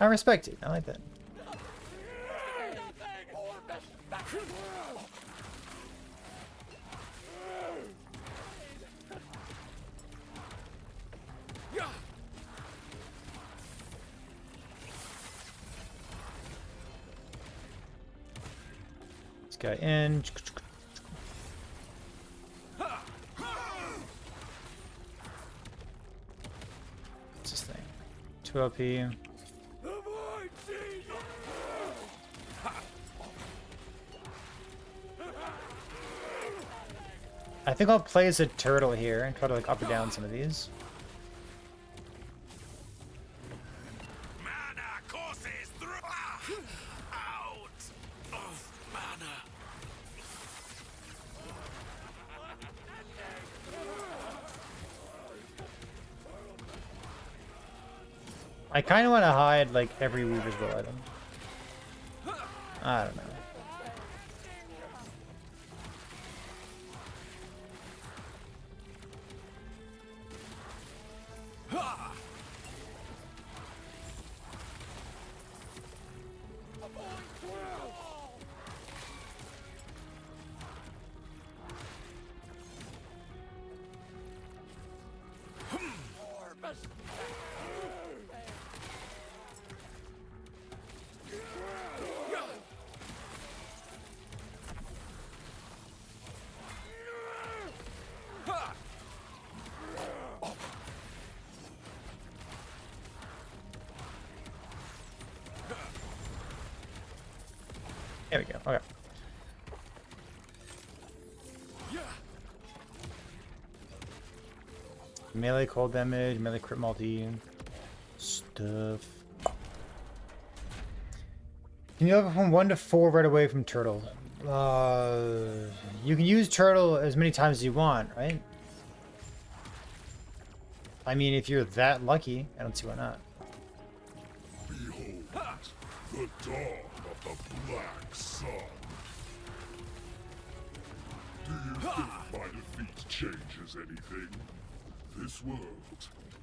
I respect it. I like that. guy in. What's this thing? 2 LP. I think I'll play as a turtle here and try to like up or down some of these. Mana courses through. Out of mana. I kind of want to hide like every Weaver's Will item. I don't know. There we go. Okay. Melee cold damage, melee crit multi stuff. Can you level from 1 to 4 right away from turtle? You can use turtle as many times as you want, right? I mean, if you're that lucky, I don't see why not. Behold, the dawn of the Black Sun. Do you think my defeat changes anything? This world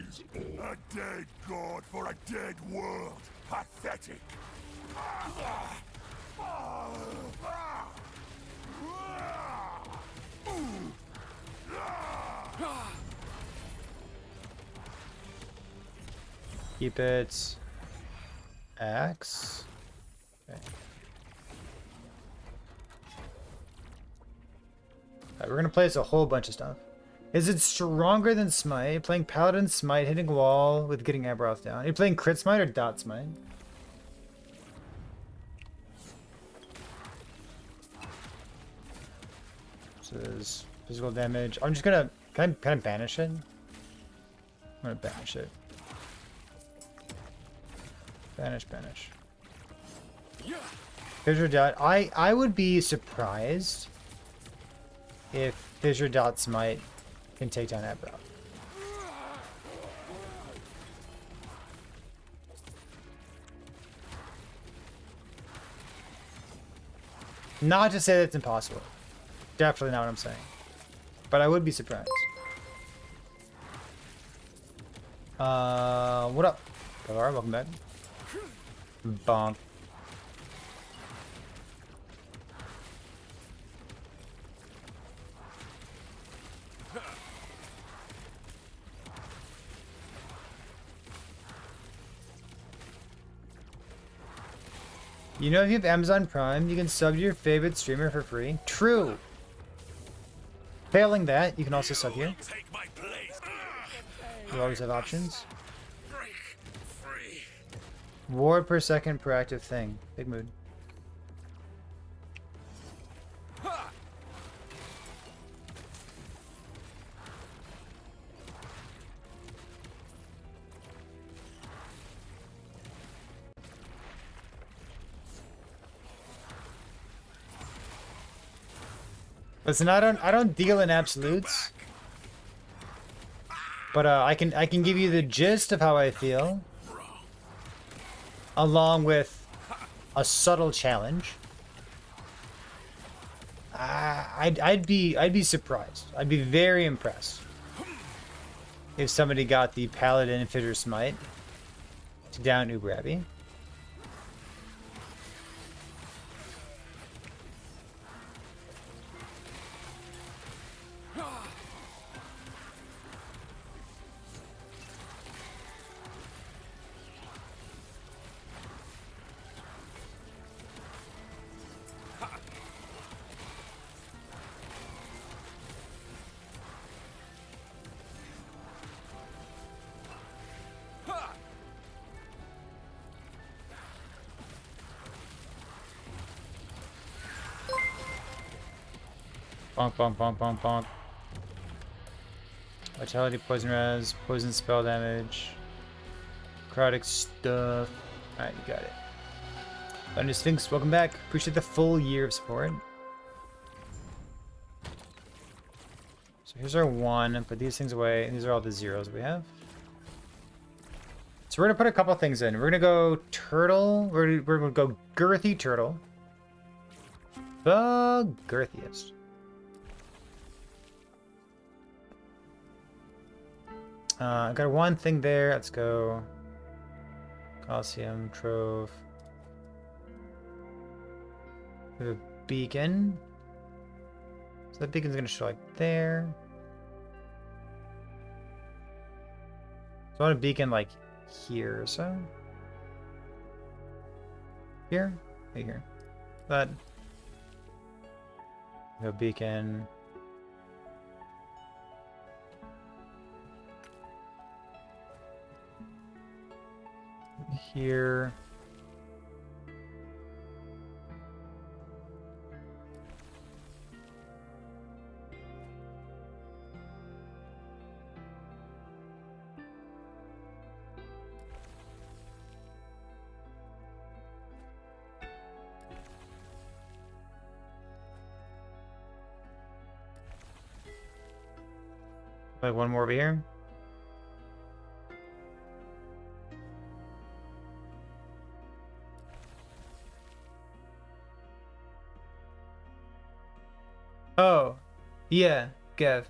is all a dead god for a dead world. Pathetic. Keep it. Axe. Okay. Alright, we're gonna play as a whole bunch of stuff. Is it stronger than Smite? Playing Paladin Smite, hitting wall with getting Aberoth down. Are you playing Crit Smite or Dot Smite? This is physical damage. I'm just gonna kind of banish it. I'm gonna banish it. Banish. Fissure Dot. I would be surprised if Fissure Dot Smite can take down Aberoth. Not to say that's impossible. Definitely not what I'm saying. But I would be surprised. What up? Hello, welcome back. Bonk. You know, if you have Amazon Prime, you can sub to your favorite streamer for free. True. Failing that, you can also sub here. Take my place. You always have options. Break free. Ward per second per active thing. Big mood. Listen, I don't deal in absolutes, but I can give you the gist of how I feel, along with a subtle challenge. I'd be surprised. I'd be very impressed if somebody got the Paladin and Fissure Smite to down UberAbby. Bonk, bonk, bonk, bonk, bonk. Vitality, poison res, poison spell damage. Necrotic stuff. Alright, you got it. Thunder Sphinx, welcome back. Appreciate the full year of support. So here's our 1. Put these things away. These are all the zeros we have. So we're gonna put a couple things in. We're gonna go turtle. We're gonna go girthy turtle. The girthiest. I got one thing there. Let's go. Coliseum, Trove. We have a beacon. So that beacon's gonna show like there. So I want a beacon like here or so. Here? Right here. But no beacon. Here. Like one more over here. Oh, yeah, Gav.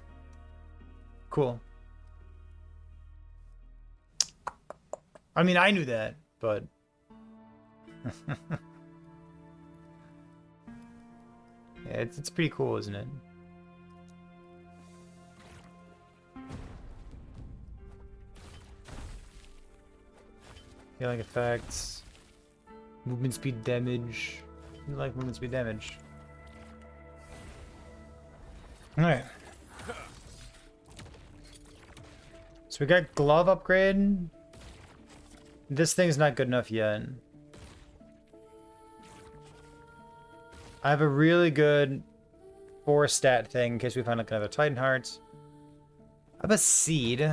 Cool. I mean, I knew that, but... yeah, it's pretty cool, isn't it? Healing effects. Movement speed damage. You like movement speed damage. Alright. So we got glove upgrade. This thing's not good enough yet. I have a really good 4 stat thing in case we find like another Titan Heart. I have a seed.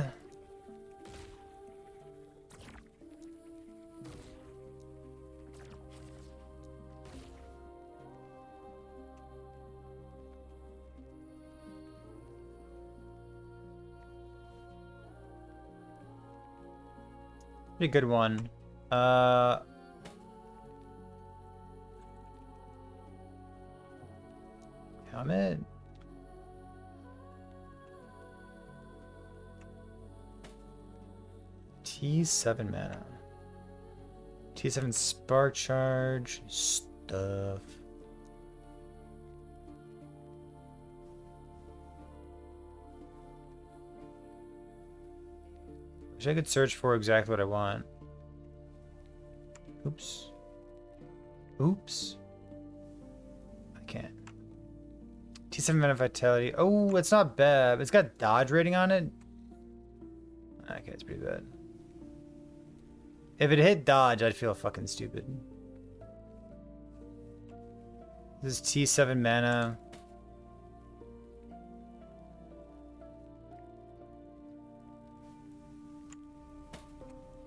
Pretty good one. Helmet. T7 mana. T7 spark charge stuff. Wish I could search for exactly what I want. Oops. Oops. I can't. T7 mana vitality. Oh, it's not bad. It's got dodge rating on it. Okay, it's pretty bad. If it hit dodge, I'd feel fucking stupid. This is T7 mana.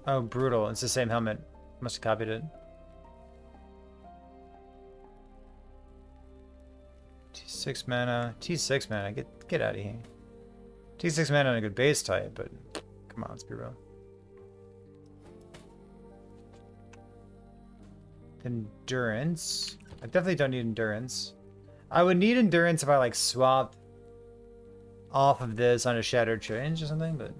Oh, brutal. It's the same helmet. Must have copied it. T6 mana. T6 mana. Get out of here. T6 mana on a good base type, but come on, let's be real. Endurance. I definitely don't need endurance. I would need endurance if I like swapped off of this on a shattered change or something, but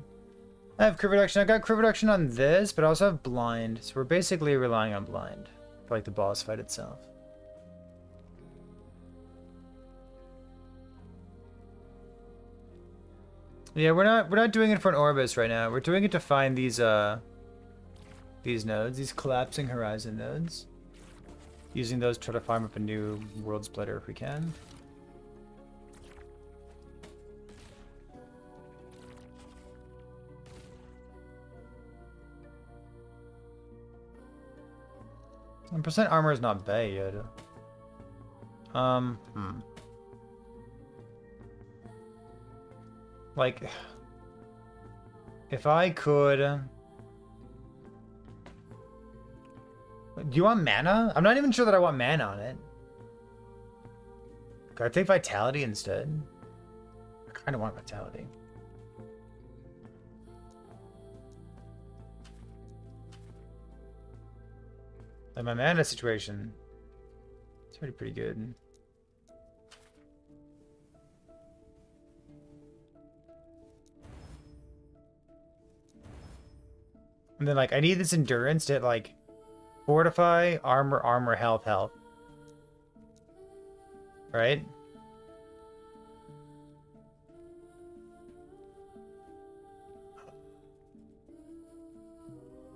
I have crit reduction. I got crit reduction on this, but I also have blind, so we're basically relying on blind for like the boss fight itself. Yeah, we're not doing it for an Orbis right now. We're doing it to find these nodes, these collapsing horizon nodes. Using those to try to farm up a new world splitter if we can. And percent armor is not bad yet. Like, if I could... Do you want mana? I'm not even sure that I want mana on it. Could I take Vitality instead? I kind of want Vitality. Like my mana situation, it's already pretty good. And then like I need this endurance to like fortify, armor, health. Right?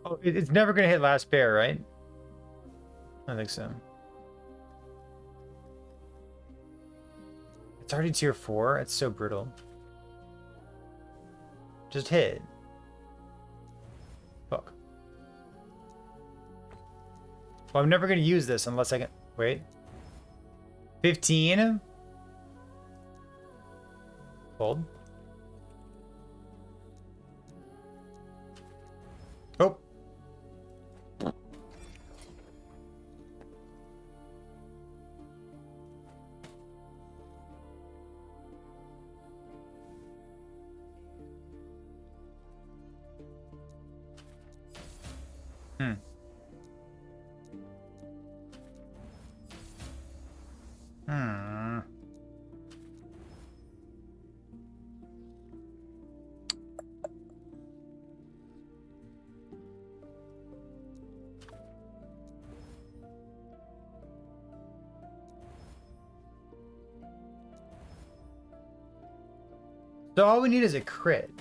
Oh, it's never gonna hit last pair, right? I think so. It's already tier 4. It's so brutal. Just hit. Fuck. Well, I'm never gonna use this unless I can... Wait. 15? Hold. Oh. Hmm. Hmm. So all we need is a crit.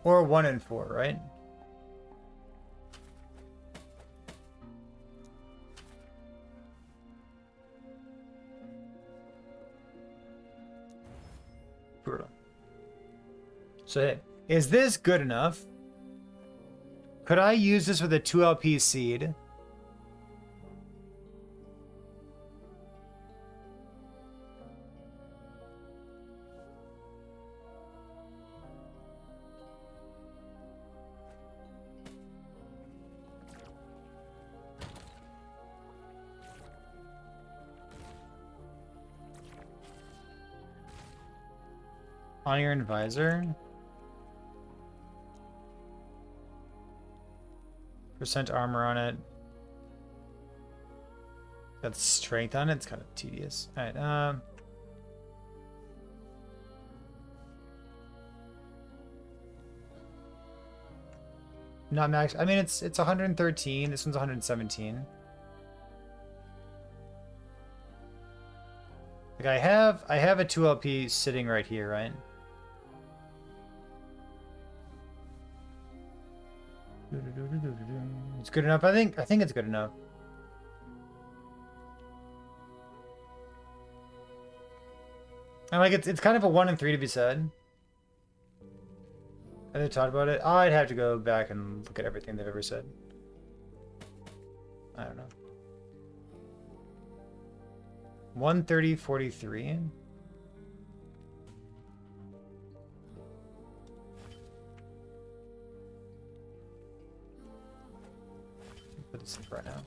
Or 1 and 4, right? Brutal. So hey, is this good enough? Could I use this with a 2LP seed? Iron visor. Percent armor on it. Got strength on it. It's kind of tedious. All right. Not max. I mean, it's 113. This one's 117. Like I have a 2LP sitting right here, right? It's good enough. I think it's good enough. And like it's kind of a 1 and 3 to be said. Have they talked about it? I'd have to go back and look at everything they've ever said. I don't know. 130.43. Put this in right now.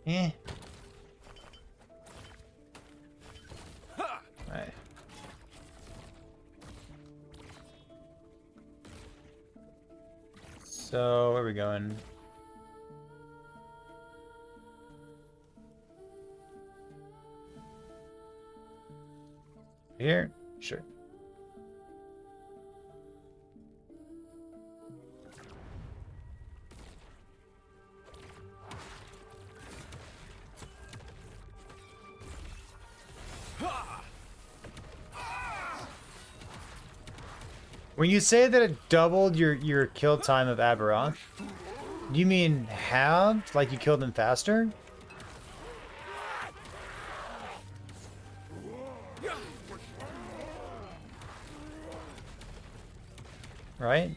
Eh. Alright. So, where are we going? Here? Sure. When you say that it doubled your kill time of Aberoth, do you mean halved? Like you killed him faster? Right?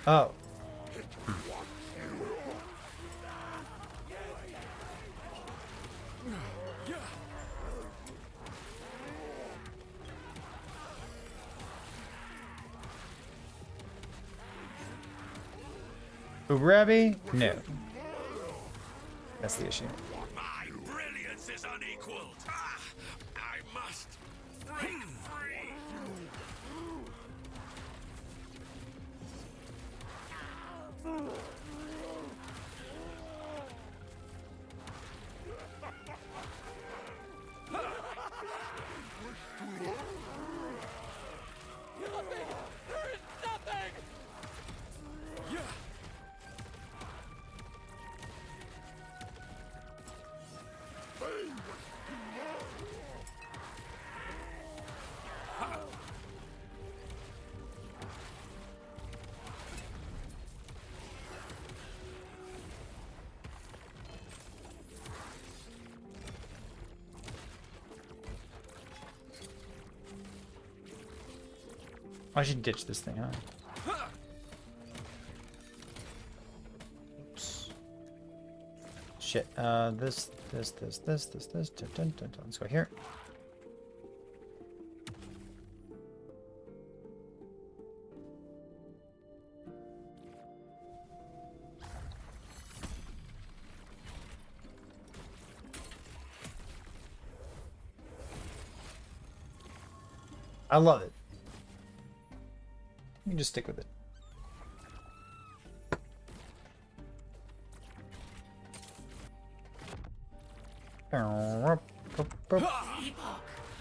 Oh. UberAbby? No. That's the issue. My brilliance is unequaled. I must break free. I should ditch this thing, huh? Oops. Shit. This. Dun, dun, dun, dun. Let's go here. I love it. You can just stick with it. Epoch,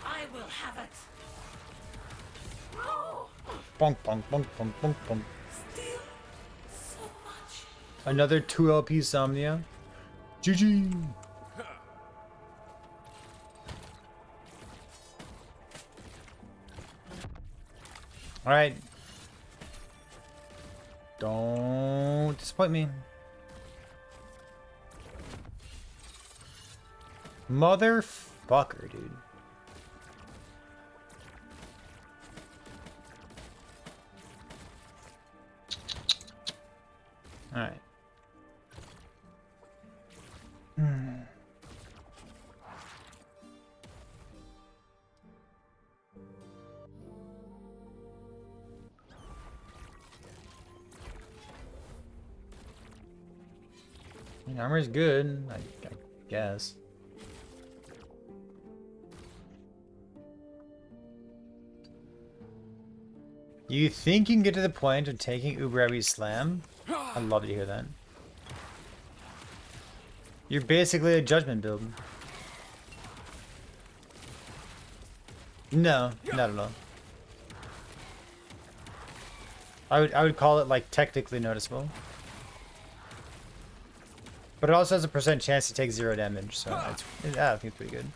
I will have it. Bonk, bonk, bonk, bonk, bonk, bonk. Still so much. Another 2 LP Somnia. GG. All right. Don't disappoint me. Motherfucker, dude. All right. Armor's good, I guess. You think you can get to the point of taking UberAbby's slam? I'd love to hear that. You're basically a judgment build. No, not at all. I would call it like technically noticeable. But it also has a % chance to take 0 damage, so I think it's pretty good.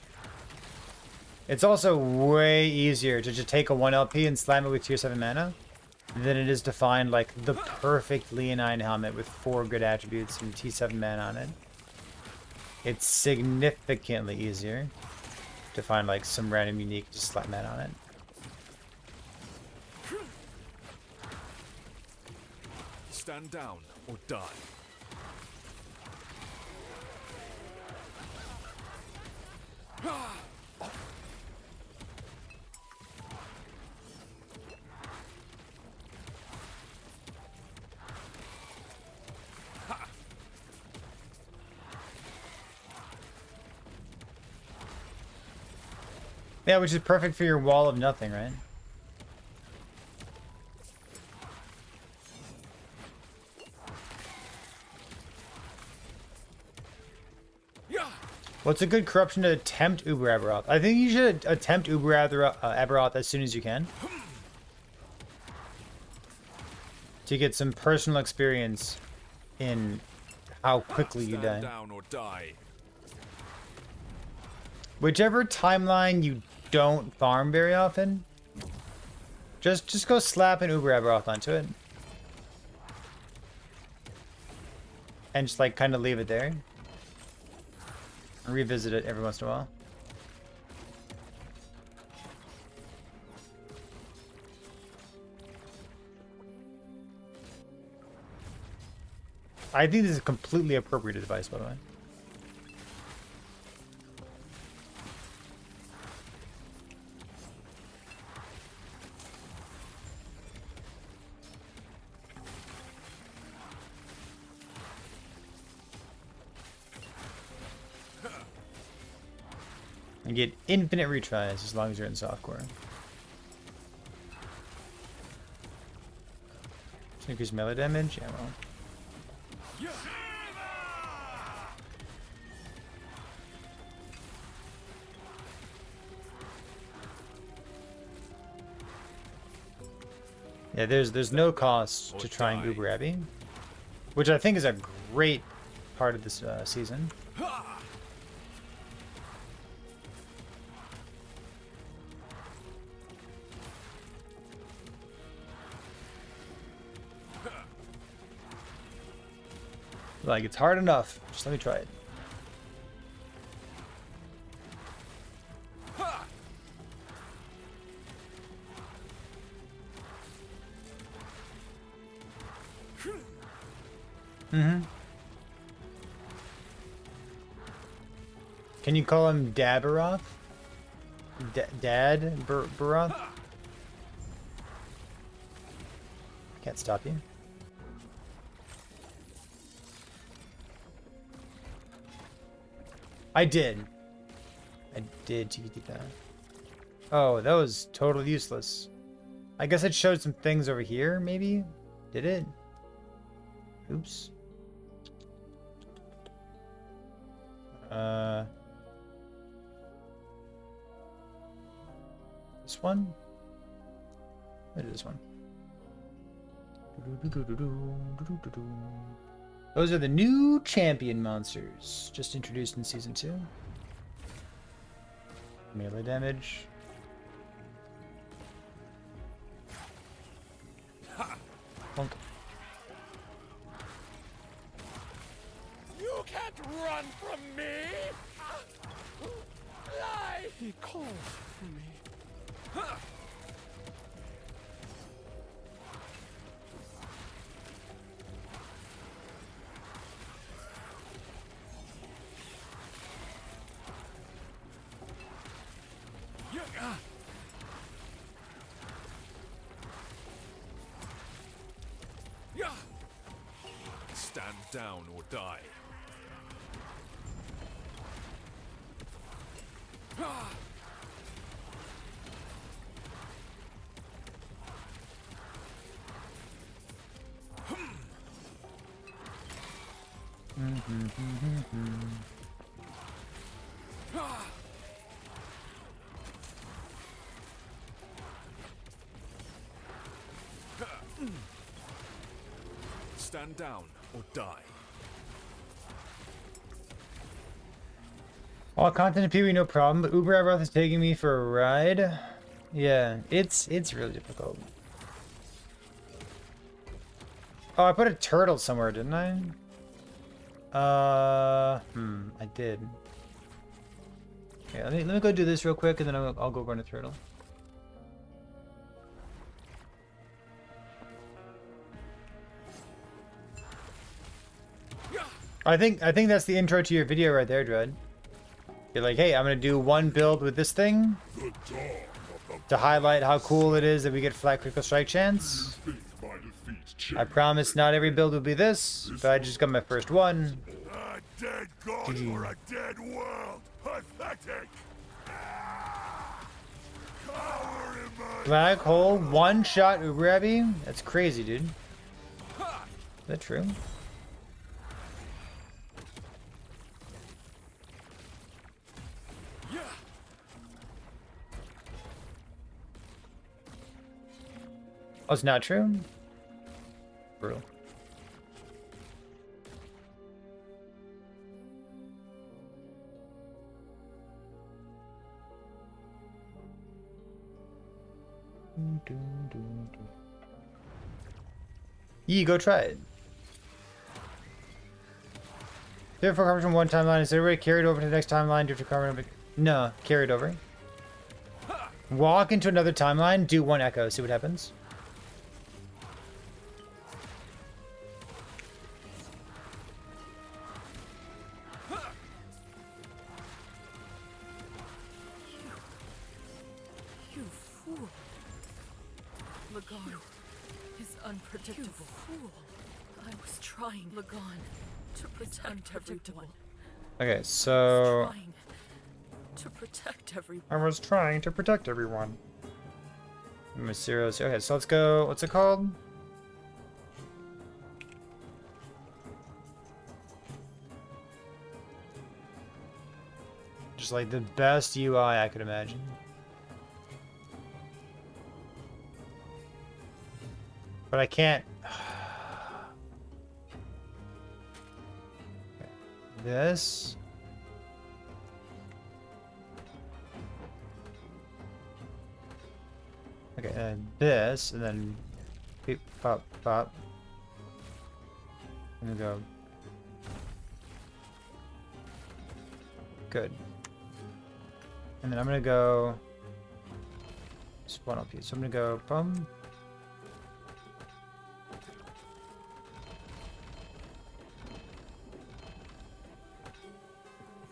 It's also way easier to just take a 1 LP and slam it with tier 7 mana than it is to find like the perfect Leonine helmet with 4 good attributes and T7 mana on it. It's significantly easier to find like some random unique just slap mana on it. Stand down or die. Yeah, which is perfect for your wall of nothing, right? What's a good corruption to attempt UberAbby? I think you should attempt UberAbby as soon as you can. To get some personal experience in how quickly you die. Stand down or die. Whichever timeline you don't farm very often, just go slap an UberAbby onto it. And just like kind of leave it there. Revisit it every once in a while. I think this is a completely appropriate advice, by the way. And get infinite retries as long as you're in softcore. Increase melee damage? Yeah, well. Yeah, there's no cost to trying UberAbby, which I think is a great part of this season. Like, it's hard enough. Just let me try it. Mm-hmm. Can you call him Dabaroth? Dad Baroth? I can't stop you. I did. I did do that. Oh, that was totally useless. I guess it showed some things over here, maybe? Did it? Oops. This one? What is this one? Those are the new champion monsters, just introduced in Season 2. Melee damage. Plunk. You can't run from me! Lie! He called for me. Stand down or die. Stand down or die. All content in PvE, no problem, but UberAbby is taking me for a ride. Yeah, it's really difficult. Oh, I put a turtle somewhere, didn't I? I did. Okay, let me go do this real quick, and then I'll go run a turtle. I think that's the intro to your video right there, Dread. You're like, hey, I'm gonna do one build with this thing to highlight how cool it is that we get flat critical strike chance. I promise not every build will be this, but I just got my first one. A dead god for a dead world. Pathetic. Black hole, one shot UberAbby? That's crazy, dude. Is that true? Oh, it's not true? Brutal. Yee, go try it. Therefore, coverage from one timeline is everybody carried over to the next timeline due to carbon. No, carried over. Walk into another timeline, do one echo, see what happens. You fool. Lagon is unpredictable. You fool. I was trying, Lagon, to protect everyone. Okay, so Trying to protect everyone. I was trying to protect everyone. Mysterious. Okay, so let's go. What's it called? Just like the best UI I could imagine. But I can't. This. Okay, and this, and then beep, pop, pop. And we go. Good. And then I'm gonna go. Spawn up here. So I'm gonna go. Bum.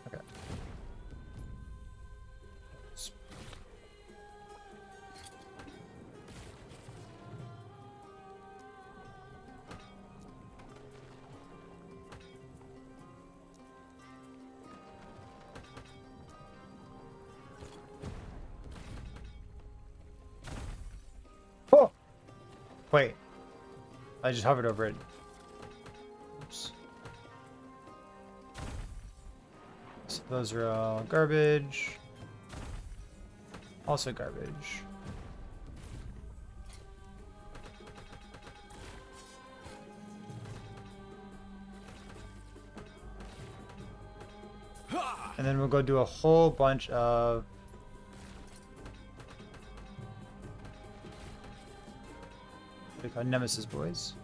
Okay. Oh! Wait. I just hovered over it. Oops. So those are all garbage. Also garbage. And then we'll go do a whole bunch of what do you call Nemesis boys.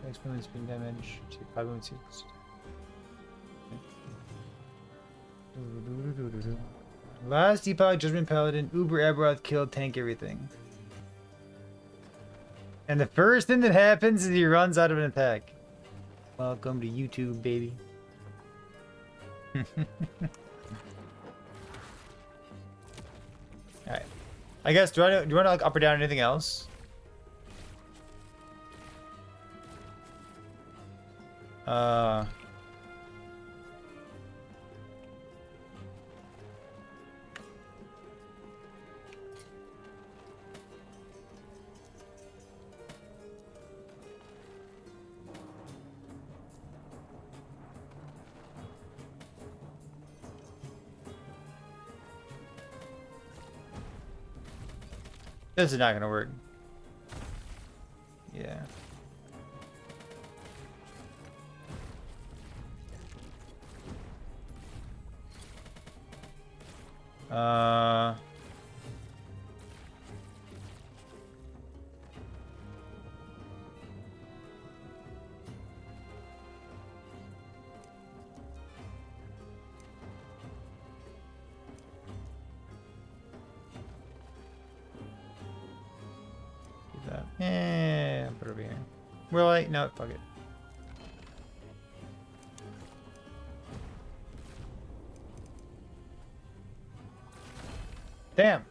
Next one is being damage to 5.6. Last Epoch Judgment Paladin, UberAbby killed tank everything. And the first thing that happens is he runs out of an attack. Welcome to YouTube, baby. Alright. I guess, do you want to like up or down anything else? This is not gonna work. Yeah. Do that. Yeah, put it over here. Will I? No, fuck it. Damn.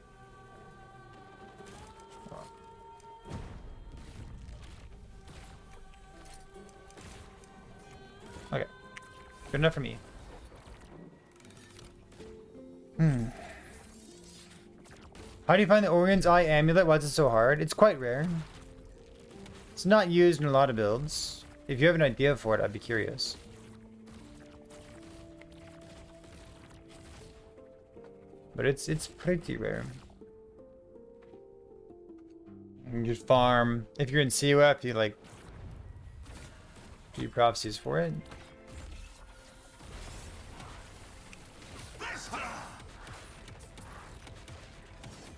Okay. Good enough for me. How do you find the Orion's Eye amulet? Why is it so hard? It's quite rare. It's not used in a lot of builds. If you have an idea for it, I'd be curious. But it's pretty rare. You can just farm. If you're in COF, you like do prophecies for it.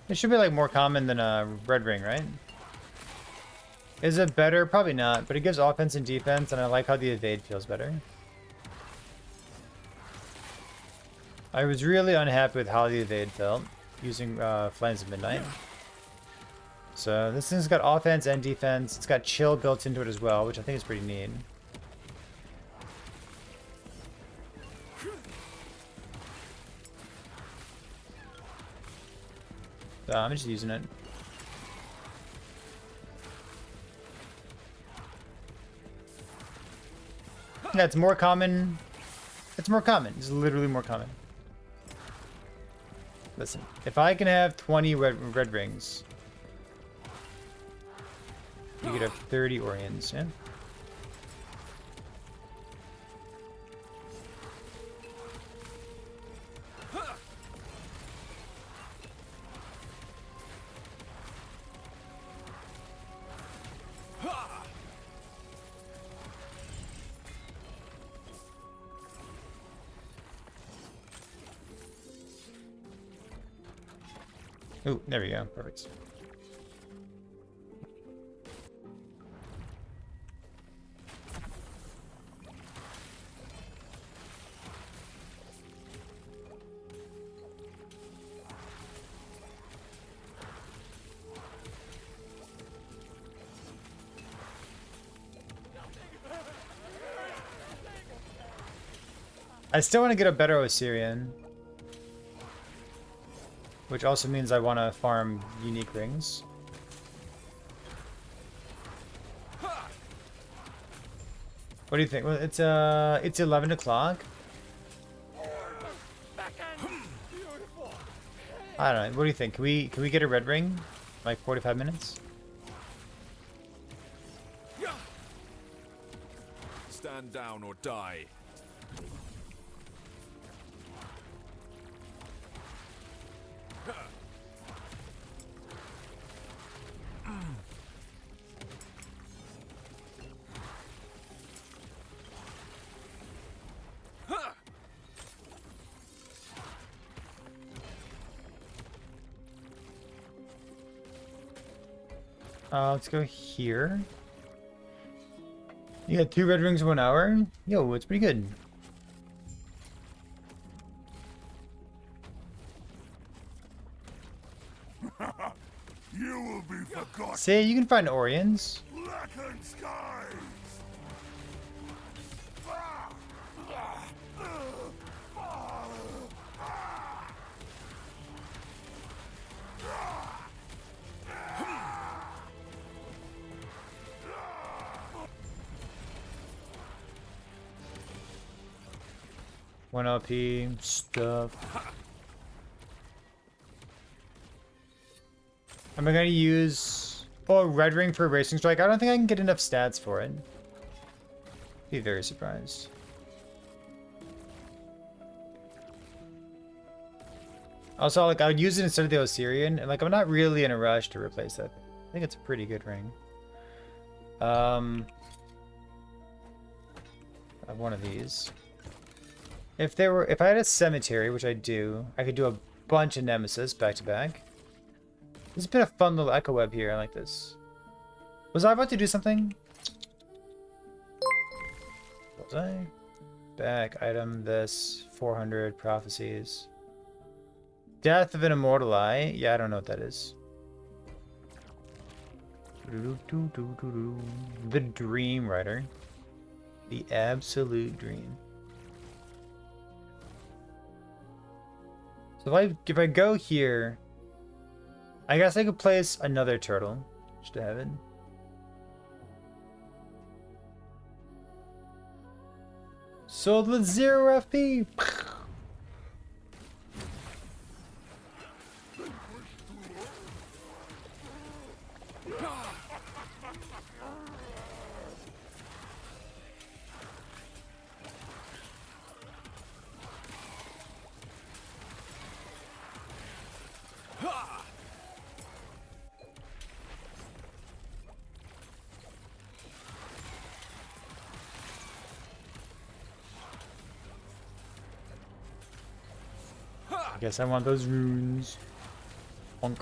It should be like more common than a red ring, right? Is it better? Probably not, but it gives offense and defense, and I like how the evade feels better. I was really unhappy with how the evade felt using Flames of Midnight. So this thing's got offense and defense. It's got chill built into it as well, which I think is pretty neat. So I'm just using it. Yeah, it's more common. It's more common. It's literally more common. Listen, if I can have 20 red rings, you could have 30 Orions, yeah? Oh, there we go. Perfect. I still want to get a better Osirian. Which also means I want to farm unique rings. What do you think? Well, it's 11 o'clock. I don't know. What do you think? Can we get a red ring? Like 45 minutes? Stand down or die. Let's go here. You got 2 red rings in 1 hour? Yo, it's pretty good. You will be forgotten. See, you can find Orions. Blackened skies. One LP stuff. Am I gonna use red ring for Racing Strike? I don't think I can get enough stats for it. Be very surprised. Also, like I would use it instead of the Osirian, and like I'm not really in a rush to replace that. I think it's a pretty good ring. I have one of these. If I had a cemetery, which I do, I could do a bunch of Nemesis back to back. This has been a fun little echo web here. I like this. Was I about to do something? Was I? Back item this 400 prophecies. Death of an Immortal Eye. Yeah, I don't know what that is. The Dream Writer. The Absolute Dream. So if I go here, I guess I could place another turtle just to have it. Sold with 0 FP. I guess I want those runes. Bonk.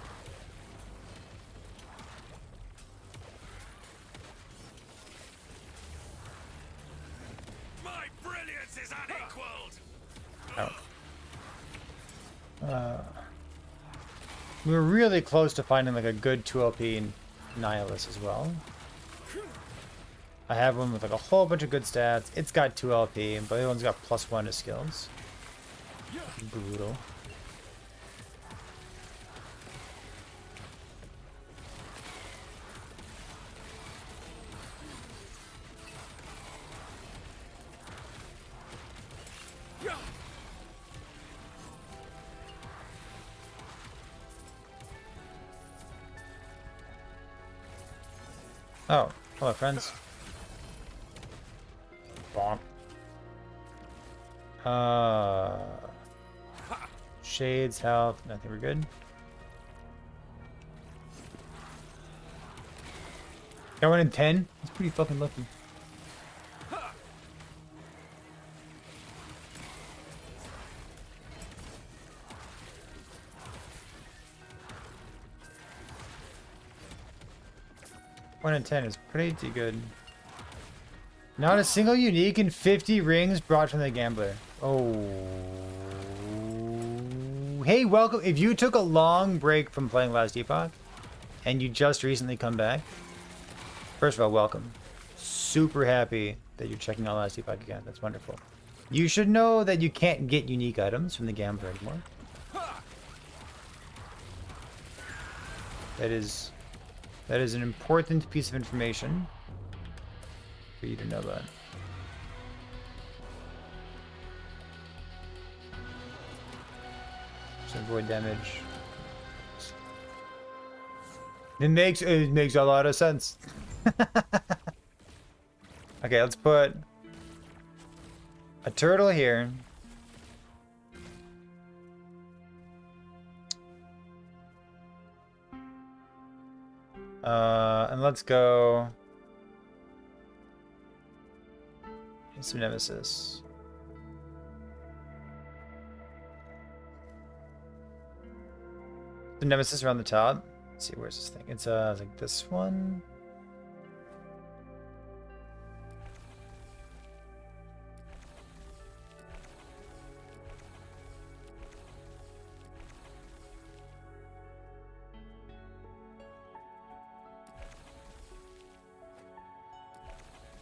My brilliance is unequaled. Oh. We were really close to finding like a good 2LP Nihilus as well. I have one with like a whole bunch of good stats. It's got 2LP, but the other one's got +1 to skills. Brutal. Oh, hello friends. Bonk. Shades, health, nothing, we're good. Got 1 in 10? That's pretty fucking lucky. One in 10 is pretty good. Not a single unique in 50 rings brought from the gambler. Oh. Hey, welcome. If you took a long break from playing Last Epoch and you just recently come back, first of all, welcome. Super happy that you're checking out Last Epoch again. That's wonderful. You should know that you can't get unique items from the gambler anymore. That is an important piece of information for you to know about. Just avoid damage. It makes a lot of sense. Okay, let's put a turtle here. And let's go. Some Nemesis. The Nemesis around the top. Let's see, where's this thing? It's like this one.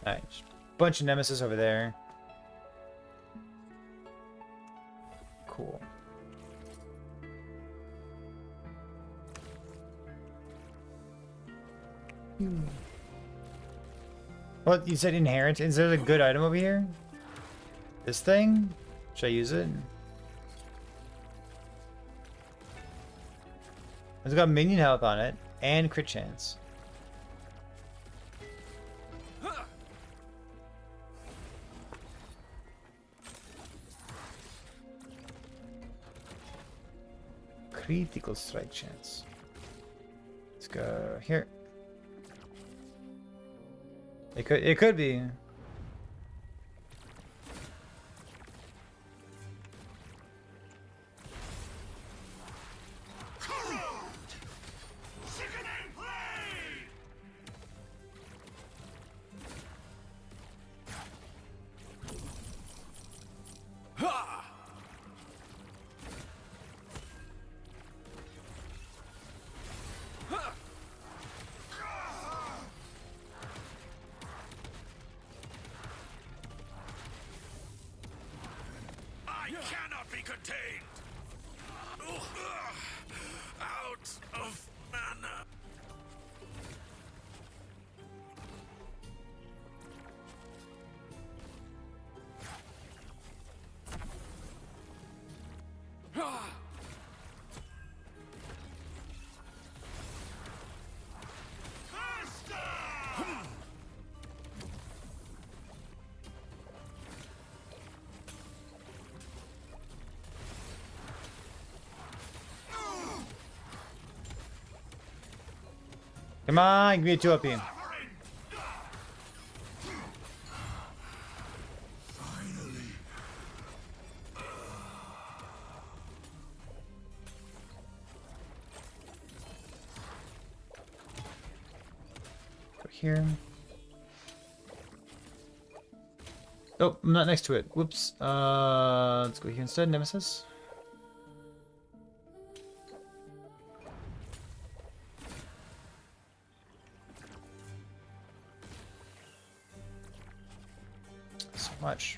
Alright, bunch of Nemesis over there. Cool. What, you said inherent? Is there a good item over here? This thing? Should I use it? It's got minion health on it and crit chance. Critical strike chance. Let's go here. It could be. I cannot be contained. Out of mana. Come on, give me a 2 LP. Go here. Oh, I'm not next to it. Whoops. Let's go here instead. Nemesis. So much.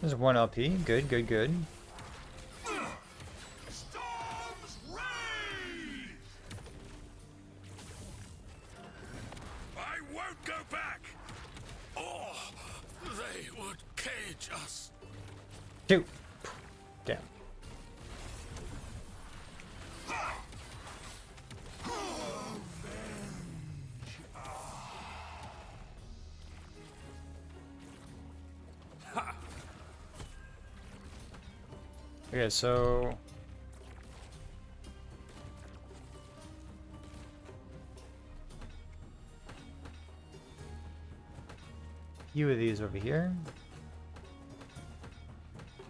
There's 1 LP. Good, good, good. Storm's rage! I won't go back! Or they would cage us. 2. Damn. Okay, so few of these over here.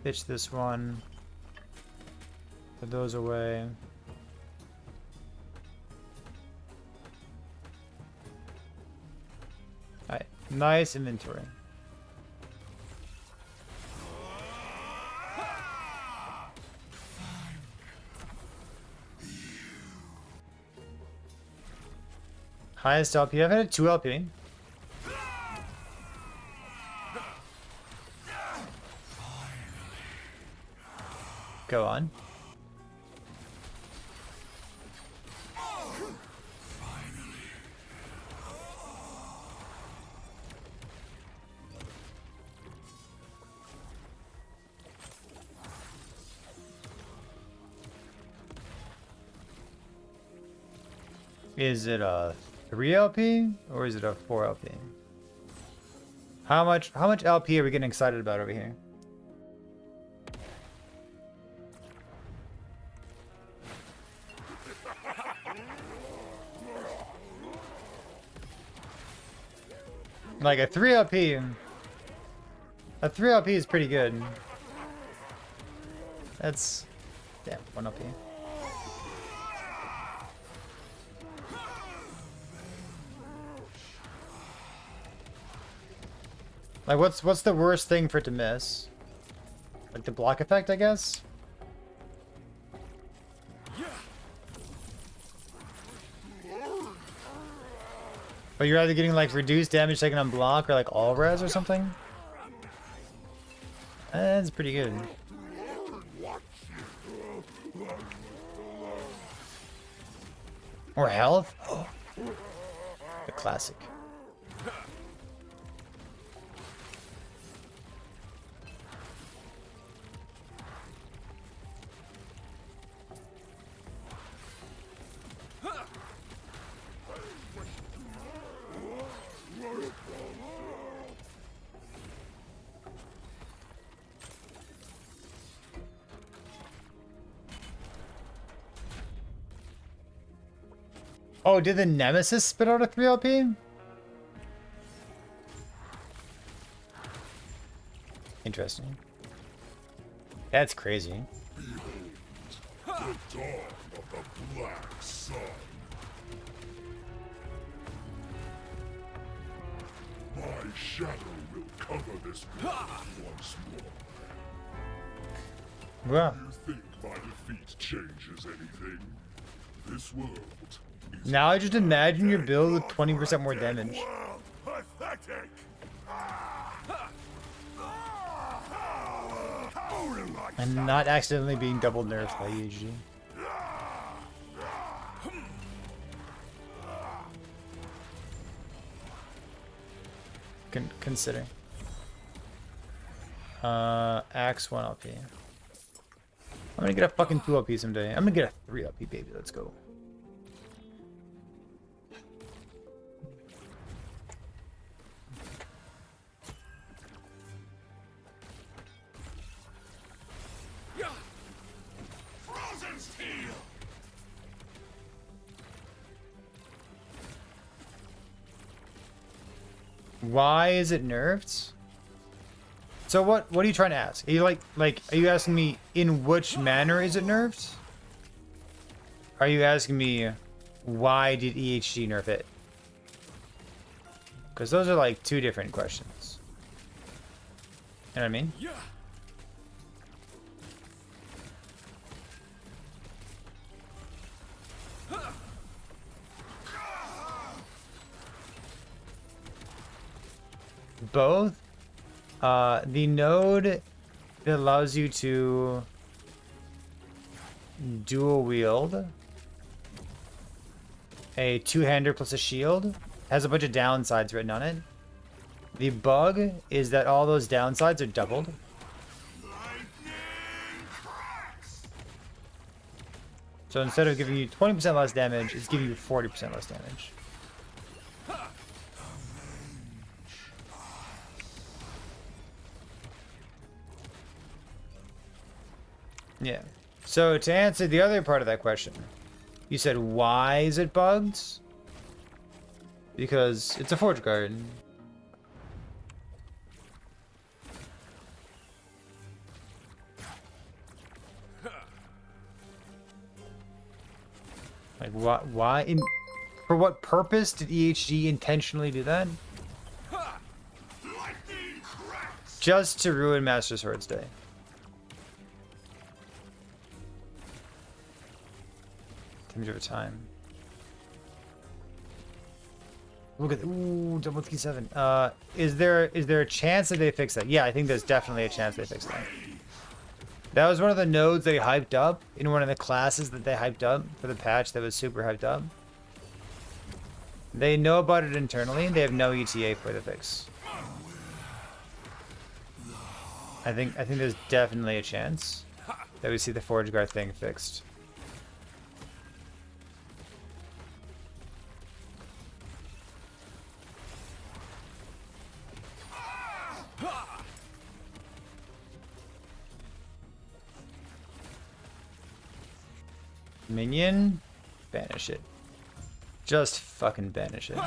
Pitch this one. Put those away. Alright, nice inventory. Highest LP. I've had a 2 LP. Go on. Is it a 3 LP or is it a 4 LP? How much LP are we getting excited about over here? Like a 3 LP. A 3 LP is pretty good. That's damn 1 LP. Like what's the worst thing for it to miss? Like the block effect, I guess? But you're either getting like reduced damage taken on block or like all res or something? That's pretty good. Or health? Oh. The classic. Oh, did the Nemesis spit out a 3 LP? Interesting. That's crazy. The dawn of the black sun. My shadow will cover this world once more. Wow. You think my defeat changes anything? This world is Now I just imagine your build with 20% more damage. world pathetic. And not accidentally being double nerfed by UG. Consider. Axe 1 LP. I'm gonna get a fucking 2 LP someday. I'm gonna get a 3 LP, baby. Let's go. Why is it nerfed? So what are you trying to ask? Are you like are you asking me in which manner is it nerfed? Are you asking me why did EHG nerf it? Because those are like two different questions. You know what I mean? Yeah. Both. The node that allows you to dual wield a two-hander plus a shield has a bunch of downsides written on it. The bug is that all those downsides are doubled. So instead of giving you 20% less damage, it's giving you 40% less damage. Yeah. So to answer the other part of that question, you said, why is it bugged? Because it's a Forge Guard. Like, why? For what purpose did EHG intentionally do that? Just to ruin Master Sword's day. Damage over time. Look at double T7. Is there a chance that they fix that? Yeah, I think there's definitely a chance they fix that. That was one of the nodes they hyped up in one of the classes that they hyped up for the patch that was super hyped up. They know about it internally. They have no ETA for the fix. I think there's definitely a chance that we see the Forge Guard thing fixed. Minion, banish it. Just fucking banish it.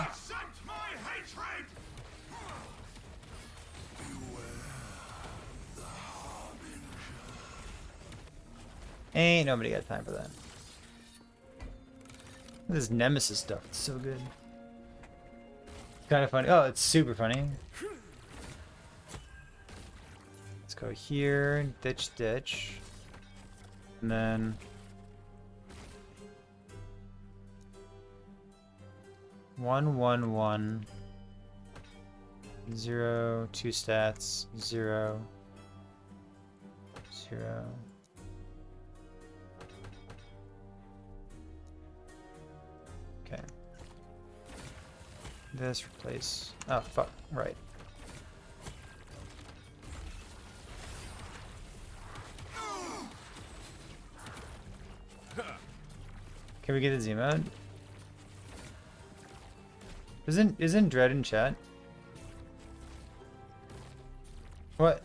Ain't nobody got time for that. This Nemesis stuff, it's so good. Kind of funny. Oh, it's super funny. Let's go here, ditch. And then 1, 1, 1, 0, 2 stats, 0, 0. Okay. This replace. Oh fuck! Right. Can we get the zoom out? Isn't Dread in chat? What?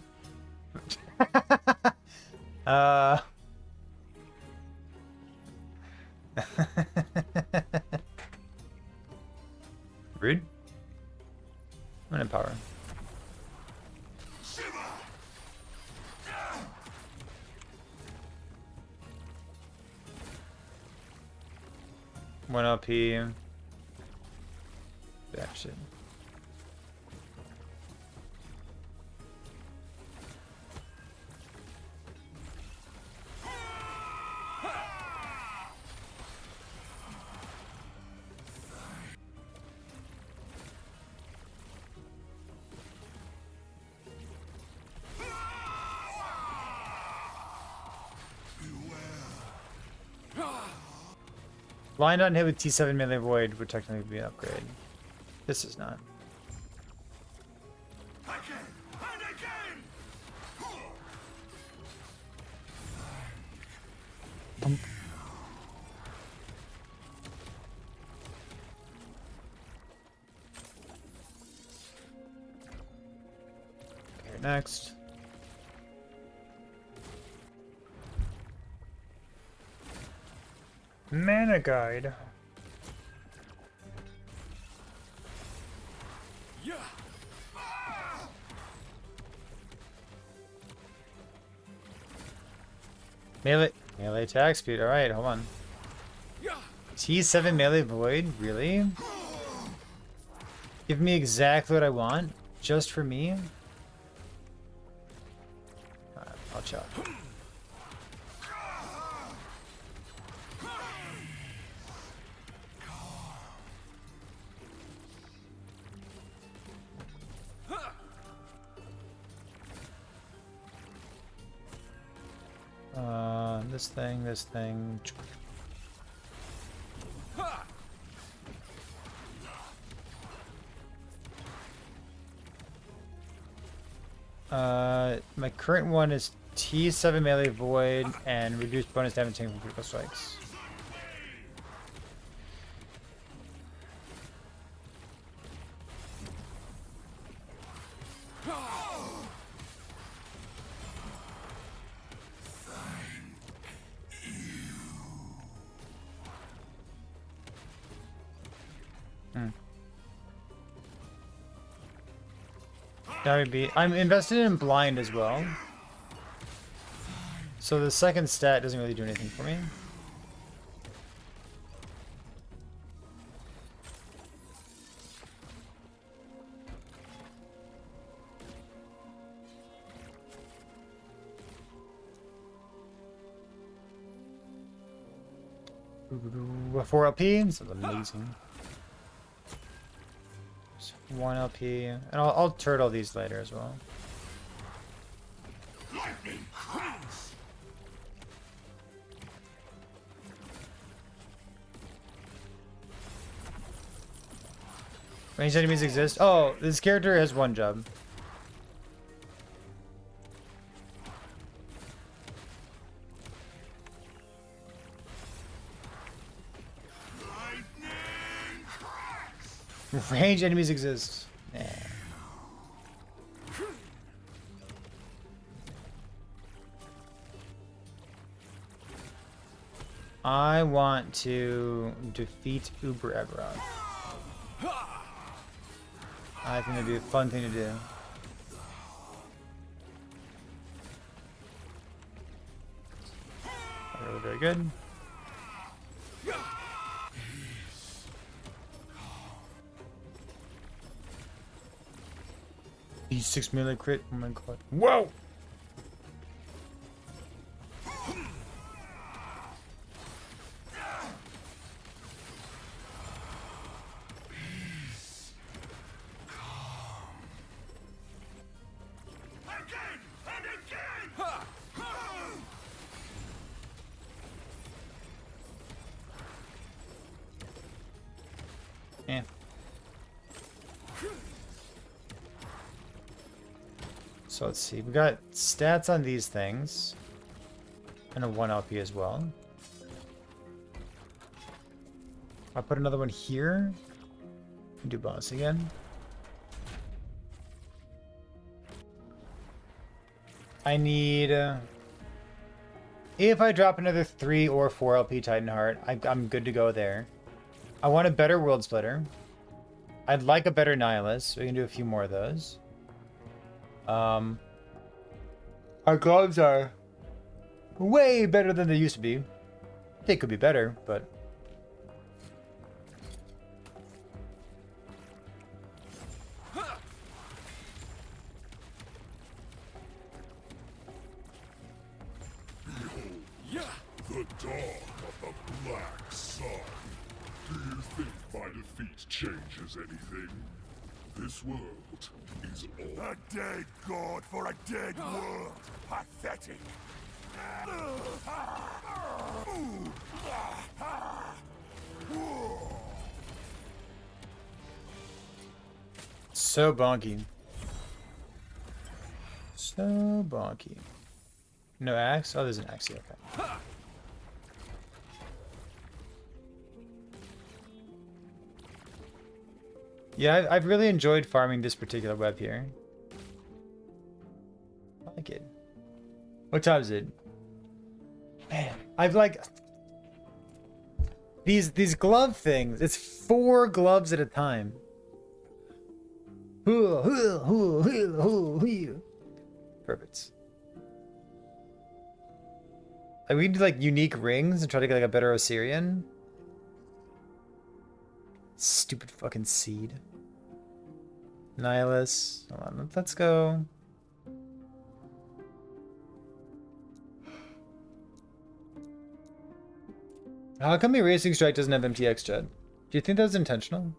Rude. I'm gonna empower. One LP. That shit. Blind on hit with T7 melee void would technically be an upgrade. This is not. Bump. Okay, next. Mana guide. Yeah. Melee attack speed. Alright, hold on. T7 melee void? Really? Give me exactly what I want? Just for me? Alright, I'll chop. This thing. My current one is T7 melee void and reduced bonus damage taken from critical strikes. That would be. I'm invested in blind as well. So the second stat doesn't really do anything for me. A 4 LP, this is amazing. 1 LP, and I'll turtle these later as well. Ranged enemies exist. Oh, this character has one job. Ranged enemies exist. Yeah. I want to defeat UberAbby. I think it'd be a fun thing to do. Very, very good. E6 melee crit. Oh my god. Whoa! Yeah. So let's see. We got stats on these things. And a 1 LP as well. I'll put another one here. Do bonus again. I need... if I drop another 3 or 4 LP Titan Heart, I'm good to go there. I want a better World Splitter. I'd like a better Nihilist. We can do a few more of those. Our gloves are way better than they used to be. They could be better, but... The dawn of the Black Sun. Do you think my defeat changes anything? This world is all a dead god for a dead world. Pathetic. So bonky. So bonky. No axe? Oh, there's an axe here. Okay. Yeah, I've really enjoyed farming this particular web here. I like it. What time is it? Man, I've like... These glove things, it's 4 gloves at a time. Perfect. Like we do like unique rings and try to get like a better Osirian. Stupid fucking seed. Nihilus. Hold on, let's go. How come the Racing Strike doesn't have MTX jet? Do you think that was intentional?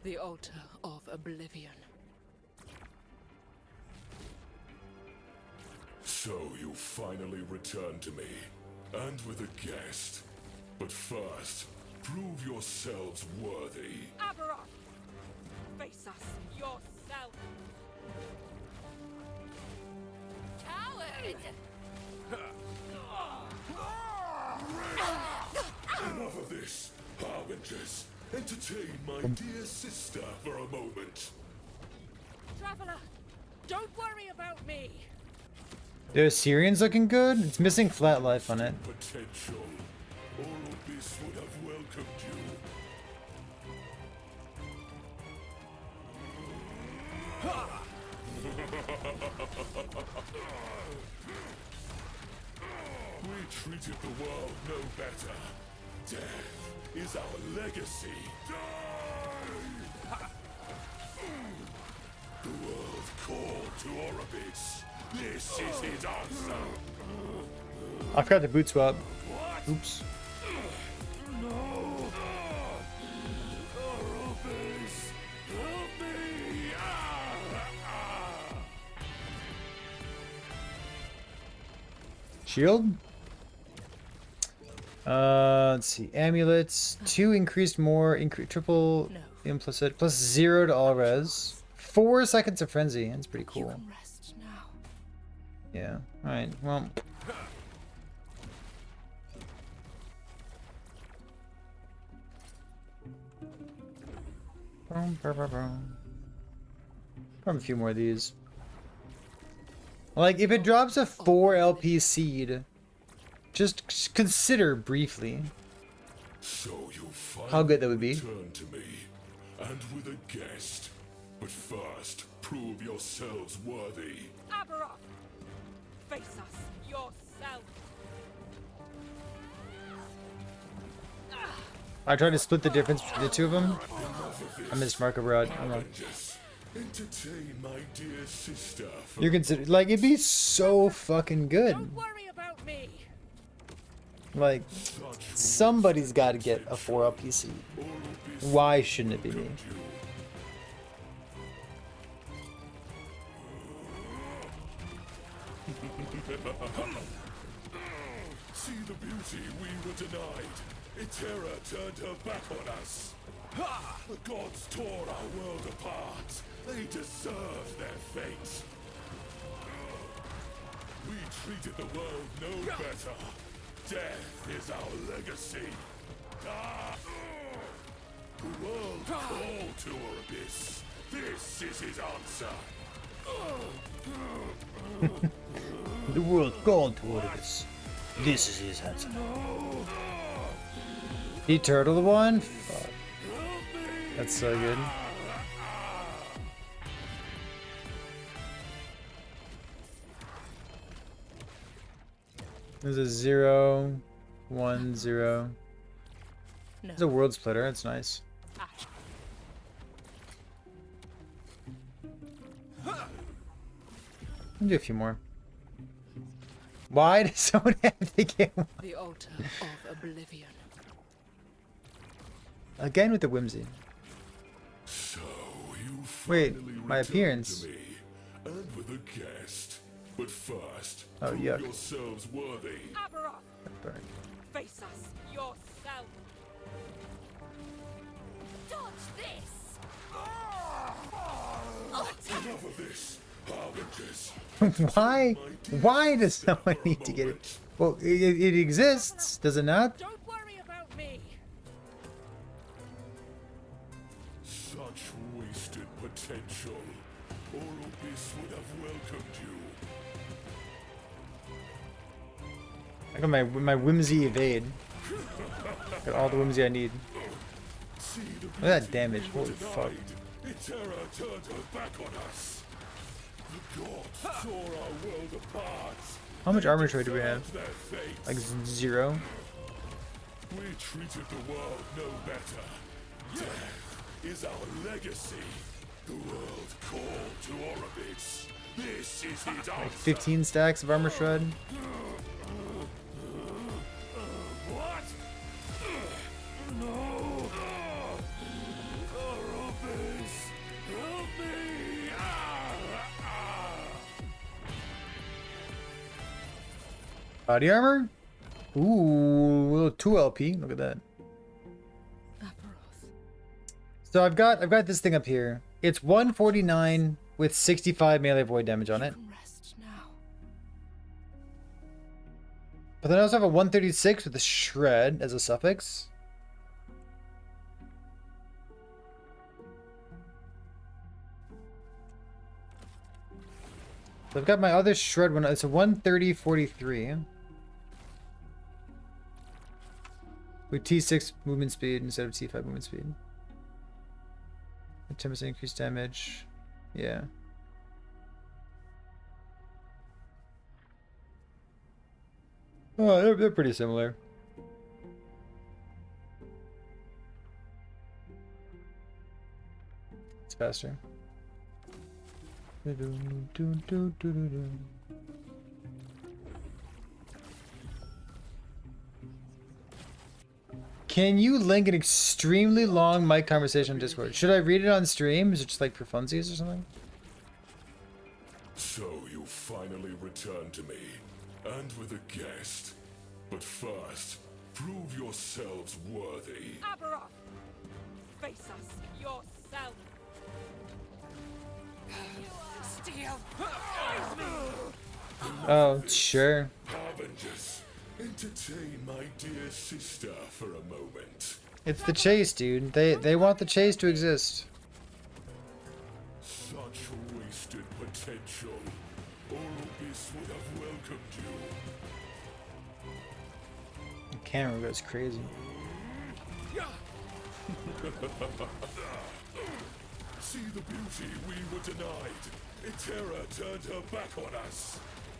The altar of oblivion. So you finally returned to me, and with a guest. But first, prove yourselves worthy. Aberoth! Face us yourself! Coward! Enough of this, Harbingers. Entertain my dear sister for a moment. Traveler, don't worry about me. The Osirian's looking good. It's missing flat life on it. Potential. Orbis would have welcomed you. We treated the world no better. Death is our legacy. Die! The world called to Orbis. This is his answer. I forgot the boot swap. Oops. Shield? Let's see. Amulets. 2 increased more. Triple implicit. Plus 0 to all res. 4 seconds of frenzy. That's pretty cool. You can rest now. Yeah. Alright. Well. Probably a few more of these. Like, if it drops a 4 LP seed, just consider briefly So you how good that would be. turn to me, and with a guest. But first, prove yourselves worthy. Aberoth! Face us yourself! I tried to split the difference between the two of them. I missed Mark abroad. Entertain my dear sister. For You consider, like, it'd be so fucking good. Don't worry about me. Like, somebody's got to get a 4 LP seed. Why shouldn't it be me? See the beauty we were denied. Itera turned her back on us. The gods tore our world apart. They deserve their fate. We treated the world no better. Death is our legacy. The world called to Orbis. This is his answer. The world gone toward this. This is his answer. He turtle the one? Fuck. That's so good. There's a 0, 1, 0. No. There's a world splitter, that's nice. Ash. I'll do a few more. Why does someone have to get one? The altar of oblivion. Again with the whimsy. So you Wait, finally my returned appearance. to me, and with a guest. But first, Oh, prove yuck. yourselves worthy. Aberoth! Burn. Face us yourself! Dodge this! Enough of this, Harbingers. Why does someone need to get it? Well, it exists, does it not? Don't worry about me! Such wasted potential. Orbis would have welcomed you. I got my whimsy evade. Got all the whimsy I need. Look at that damage. Holy fuck. Terror turned her back on us. The gods tore our world apart. How much armor trade do we have? Their fate. Like 0? We treated the world no better. Death is our legacy. The world called to Orbis. This is his answer. Like 15 stacks of armor shred. What? No. Orbis, help me. Body armor? Ooh, 2 LP. Look at that. Aperos. So I've got this thing up here. It's 149 with 65 melee void damage on it. You can rest now. But then I also have a 136 with a shred as a suffix. So I've got my other shred one. It's a 130-43. With T6 movement speed instead of T5 movement speed. 10% increased damage. Yeah. Oh, they're pretty similar. It's faster. Can you link an extremely long mic conversation on Discord? Should I read it on stream? Is it just like for funsies or something? So you finally returned to me, and with a guest. But first, prove yourselves worthy. Aberoth! Face us yourself! Steel! Oh, sure. Harbingers, entertain my dear sister for a moment. It's the chase, dude. They want the chase to exist. Such wasted potential. Orbis would have welcomed you. The camera goes crazy. See the beauty we were denied. Terror turned her back on us.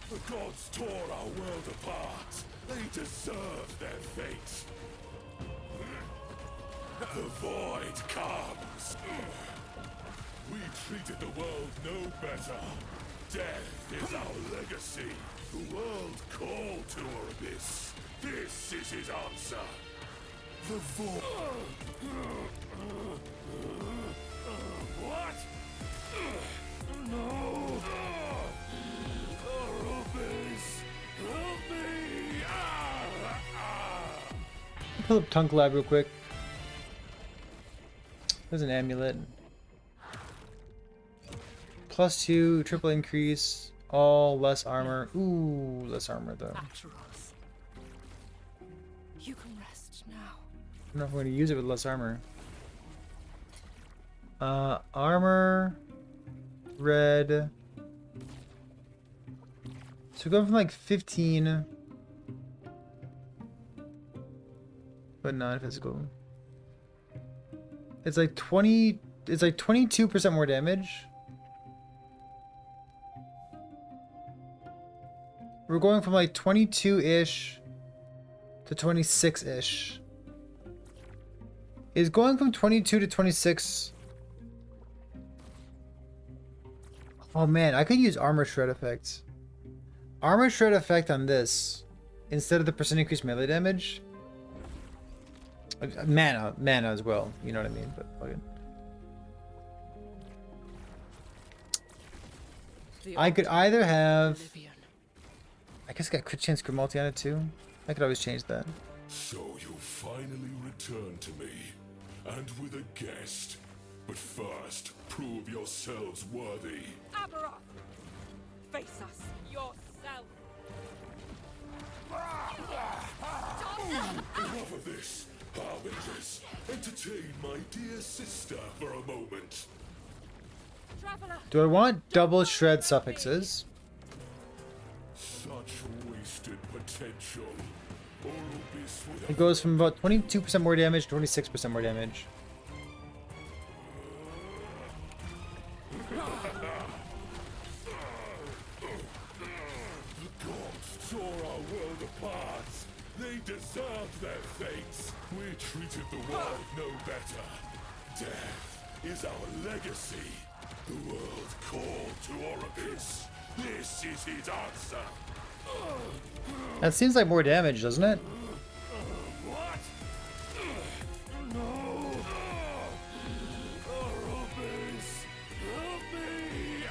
The gods tore our world apart. They deserve their fate. The void comes. We treated the world no better. Death is our legacy. The world called to Orbis. This is his answer. The void. What? No! Orbis! Help me! Pull up Tunk Lab real quick. There's an amulet. +2, triple increase, all less armor. Ooh, less armor though. Aperos. You can rest now. I don't know if I'm going to use it with less armor. Armor, red. So going from like 15, but non-physical. It's like 20. It's like 22% more damage. We're going from like 22-ish to 26-ish. Is going from 22 to 26. Oh man, I could use armor shred effects. Armor shred effect on this instead of the percent increased melee damage. Mana as well. You know what I mean? But fucking. I could either have. I guess I got crit chance multi on it too. I could always change that. So you finally returned to me, and with a guest. But first, prove yourselves worthy. Aberoth! Face us yourself! Enough of this! Harbingers, entertain my dear sister for a moment. Traveler! Do I want double shred suffixes? Such wasted potential. Orobis would It have goes from about 22% more damage to 26% more damage. gods tore our world apart. They deserved their fates. We treated the world no better. Death is our legacy. The world called to Orobis. This is his answer. That seems like more damage, doesn't it? What? No! Orobis! Help me!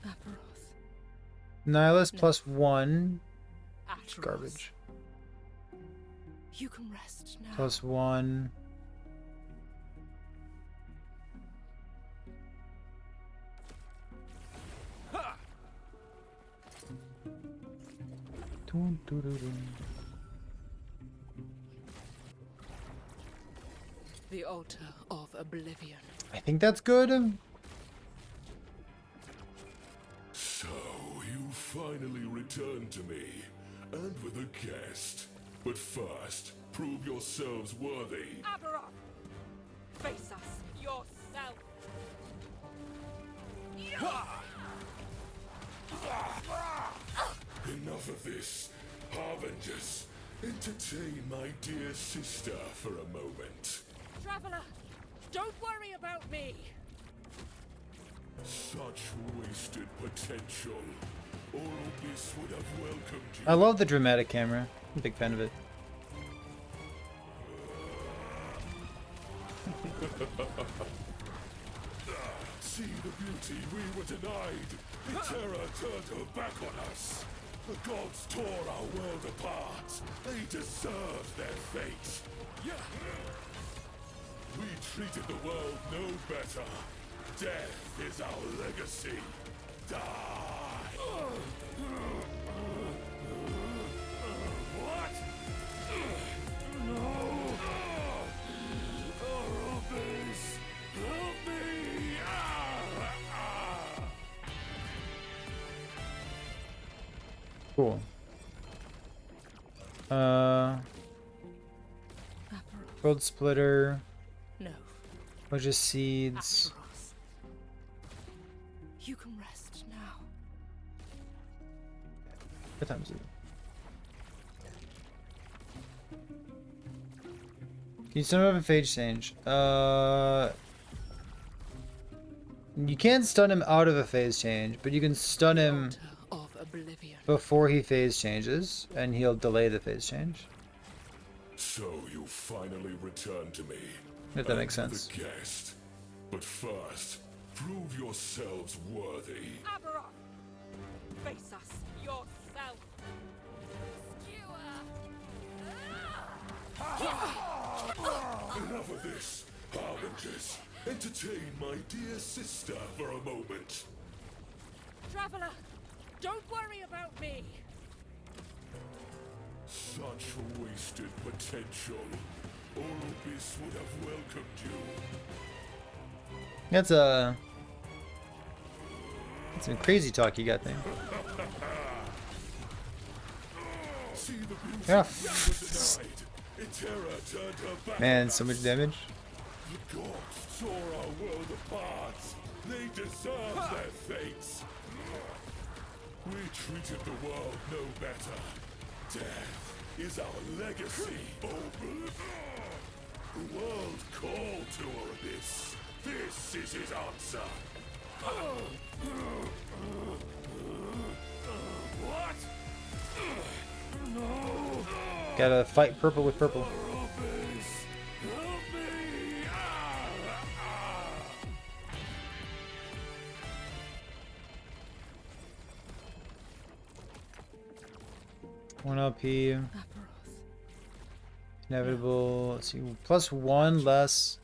Aperos. Nihilus plus 1. Aperos. Garbage. You can rest now. Plus 1. Dun, dun, dun, dun. The altar of oblivion. I think that's good. So, you finally returned to me, and with a guest. But first, prove yourselves worthy. Aberoth! Face us yourself! Enough of this, Harbingers. Entertain my dear sister for a moment. Traveler, don't worry about me! Such wasted potential. Orobis would have welcomed you. I love the dramatic camera. I'm a big fan of it. See the beauty we were denied. The terror turned her back on us. The gods tore our world apart. They deserved their fate. We treated the world no better. Death is our legacy. Die! What? No! Orobis! Help me! Cool. Aperos. World Splitter. No. Bunch of seeds. Aperos. You can rest now. What time is it? Can you stun him with a phase change? You can't stun him out of a phase change, but you can stun him Altar of oblivion. before he phase changes, and he'll delay the phase change. So you finally returned to me. If that makes And sense. the guest. But first, prove yourselves worthy. Aberoth! Face us yourself! Enough of this, Harbingers. Entertain my dear sister for a moment. Traveler, don't worry about me! Such wasted potential. Orobis would have welcomed you. That's some crazy talk you got there. See the beauty Yeah. we were denied. Terror turned her back. Man, so much damage. The gods tore our world apart. They deserve their fates. We treated the world no better. Death is our legacy. The world called to Orobis. This is his answer. What? No. Gotta fight purple with purple. Orobis, help me! One LP. Aperos. Inevitable. Let's see. Plus 1 less.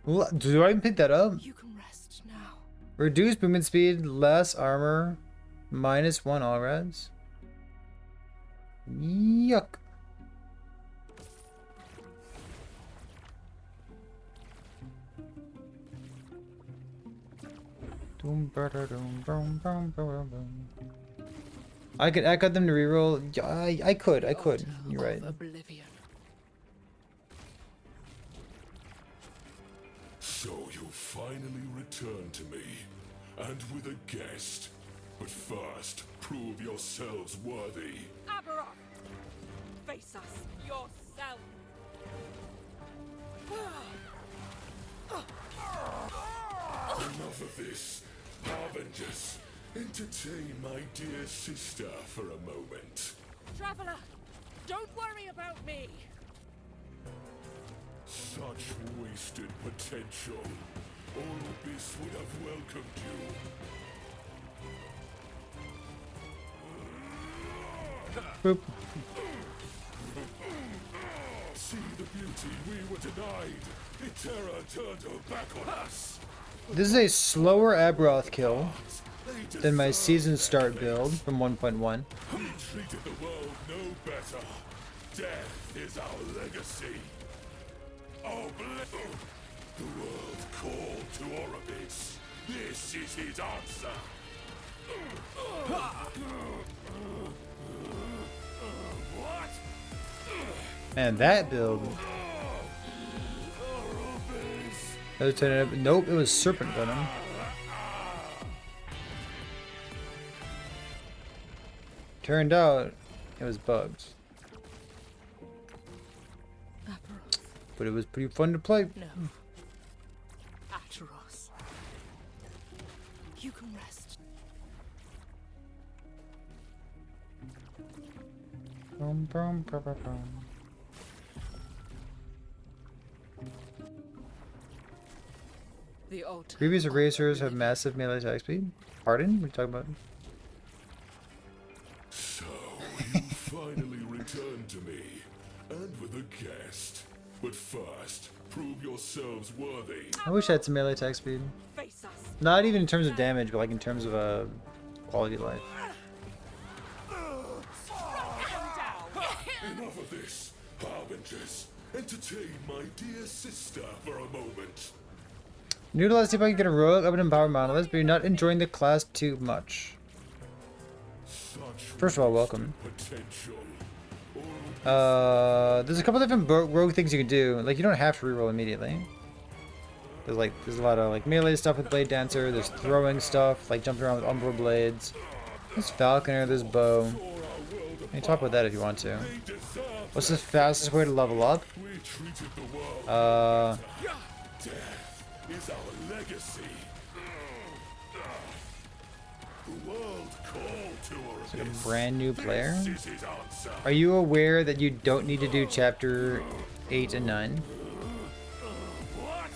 Ooh, do I even pick that up? You can rest now. Reduced movement speed, less armor, minus 1 all reds. Yuck. I could echo them to reroll. Yeah, I could. You're right. Oblivion. So you finally returned to me, and with a guest. But first, prove yourselves worthy. Aberoth! Face us yourself! Enough of this. Harbingers, entertain my dear sister for a moment. Traveler, don't worry about me! Such wasted potential. Orbis would have welcomed you. Boop. See the beauty we were denied. Terra turned her back on us. This is a slower Aberoth kill than my season start build from 1.1. We treated the world no better. Death is our legacy. The world called to Orbis. This is his answer. What? Man, that build. Nope, it was Serpent Venom. Turned out it was bugs. Aberoth. But it was pretty fun to play. No. Atros. You can rest. Bum, bum, bum, bum, bum. The altar. Previous erasers have massive melee attack speed. Pardon? What are you talking about? So, you finally returned to me, and with a guest. But first, prove yourselves worthy. I wish I had some melee attack speed. Face us! Not even in terms of damage, but like in terms of quality of life. Enough of this, Harbingers. Entertain my dear sister for a moment. Noodle, let's see if I can get a rogue up and empower Monolith, but you're not enjoying the class too much. First of all, welcome. There's a couple different rogue things you can do. Like, you don't have to reroll immediately. There's a lot of like melee stuff with Blade Dancer. There's throwing stuff, like jumping around with Umbral Blades. There's Falconer, there's Bow. You can talk about that if you want to. What's the fastest way to level up? Is our legacy. The world called to It's like a brand new player. This is his answer. Are you aware that you don't need to do chapter 8 and 9? What?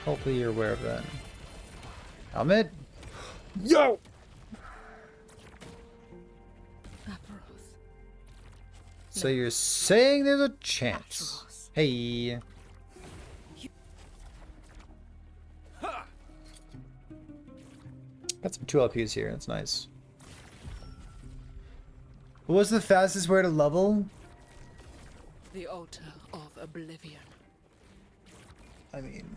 Hopefully you're aware of that. Ahmed? Yo! Aberoth. So you're saying there's a chance. Hey. Got some 2 LPs here, that's nice. What was the fastest way to level? The altar of oblivion. I mean,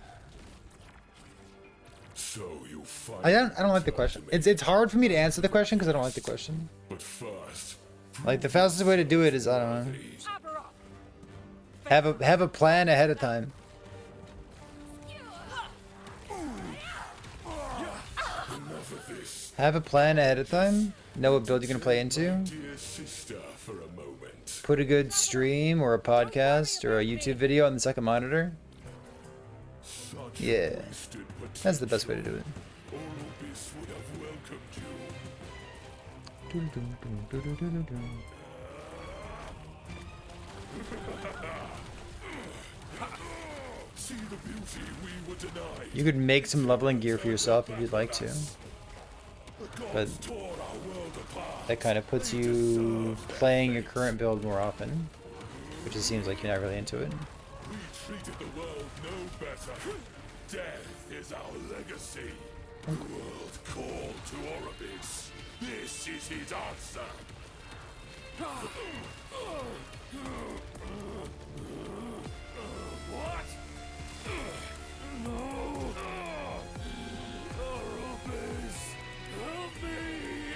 So you I don't like the question. It's hard for me to answer the question because I don't like the question. But first, Like the fastest way to do it is, I don't know, Aberoth! have a plan ahead of time. enough of this. Have a plan ahead of time. Know what build you're gonna play into. Dear sister, for a moment. Put a good stream or a podcast or a YouTube video on the second monitor. Such Yeah, wasted that's the best way to do it. Orbis would have welcomed you. See the beauty we were denied. You could make some leveling gear for yourself if you'd like to, but Tore our world apart. that kind of puts you playing your current build more often, which it seems like you're not really into it. We treated the world no better. Death is our legacy. The world called to Orbis. This is his answer. What? No! Arubis! Help me!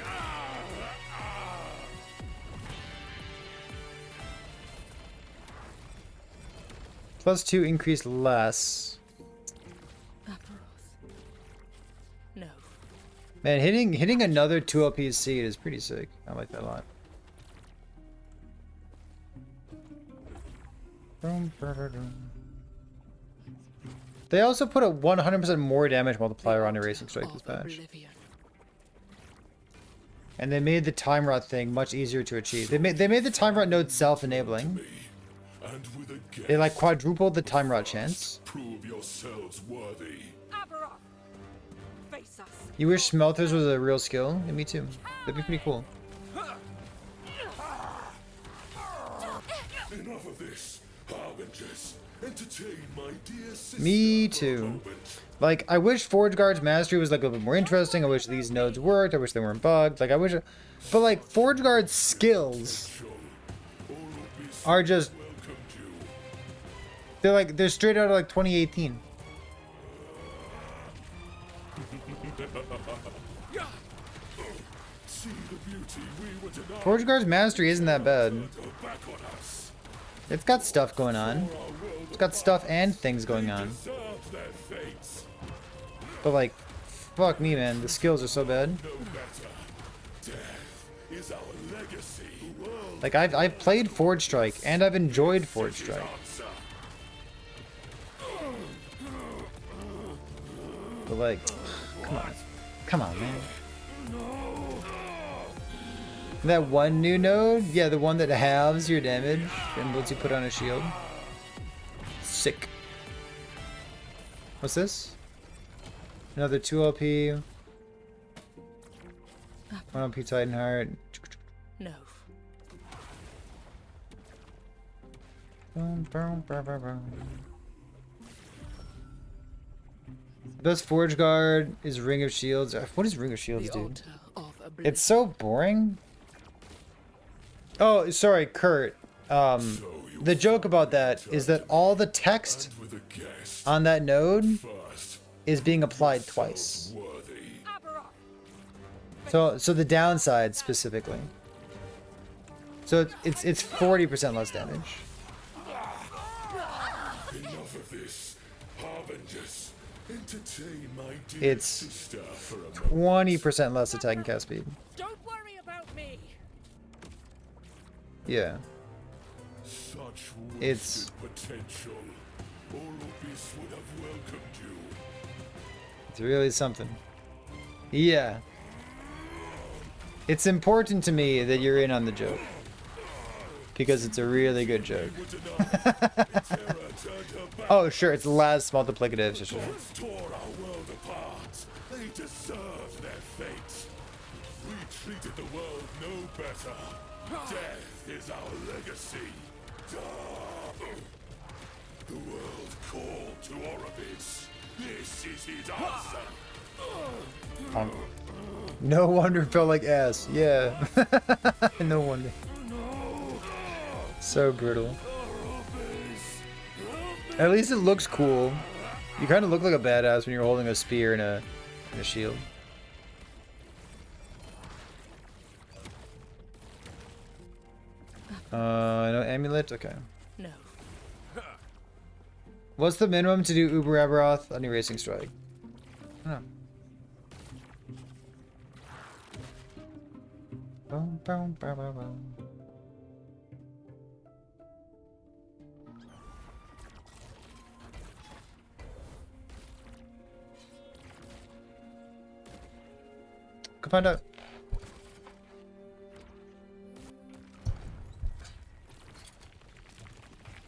+2 increase less. No. Man, hitting another 2 LP seed is pretty sick. I like that a lot. They also put a 100% more damage multiplier on Erasing Strike this patch. And they made the time rot thing much easier to achieve. They made the time rot node self-enabling. They like quadrupled the time rot chance. Prove yourselves worthy. Aberoth, face us. You wish smelters was a real skill? Yeah, me too. That'd be pretty cool. Enough of this, Harbingers. Entertain my dear sister. Me for a too. moment. Like, I wish Forge Guard's mastery was like a little bit more interesting. I wish these nodes worked. I wish they weren't bugged. Like, I wish, but like Forge Guard's skills are just, they're straight out of like 2018. See the beauty we were denied. Forge Guard's mastery isn't that bad. Back on us. It's got stuff going on. It's got stuff and things going on. Deserve their fates. But like, fuck me, man. The skills are so bad. No better. Death is our legacy. The world Like, I've played Forge Strike and I've enjoyed Forge Strike. answer. But like, come on, man. That one new node? Yeah, the one that halves your damage and lets you put on a shield. Sick. What's this? Another 2 LP. 1 LP Titanheart. No. Best Forge Guard is Ring of Shields. What does Ring of Shields The do? altar of It's so boring. Oh, sorry, Kurt. The joke about that is that all the text With a guest. on that node First, is being applied twice. worthy. Aberoth, So the downside specifically. So it's 40% less damage. Enough of this. Harbingers. Entertain my dear It's sister for a moment. 20% less attack and cast speed. don't worry about me. Yeah. Such It's- wasted potential. Orobis would have welcomed you. It's really something. Yeah. It's important to me that you're in on the joke. Because it's a really good joke. Were denied. Terror turned her back. Oh, sure, it's less multiplicative, sure. Tore our world apart. They deserved their fate. We treated the world no better. Death is our legacy. The world called to Orobis. This is his answer. No wonder it felt like ass. Yeah. No wonder. So brutal. At least it looks cool. You kind of look like a badass when you're holding a spear and a shield. No amulet? Okay. No. What's the minimum to do UberAbby on Erasing Strike? I don't know. Boom, boom, boom, boom, boom. Go find out.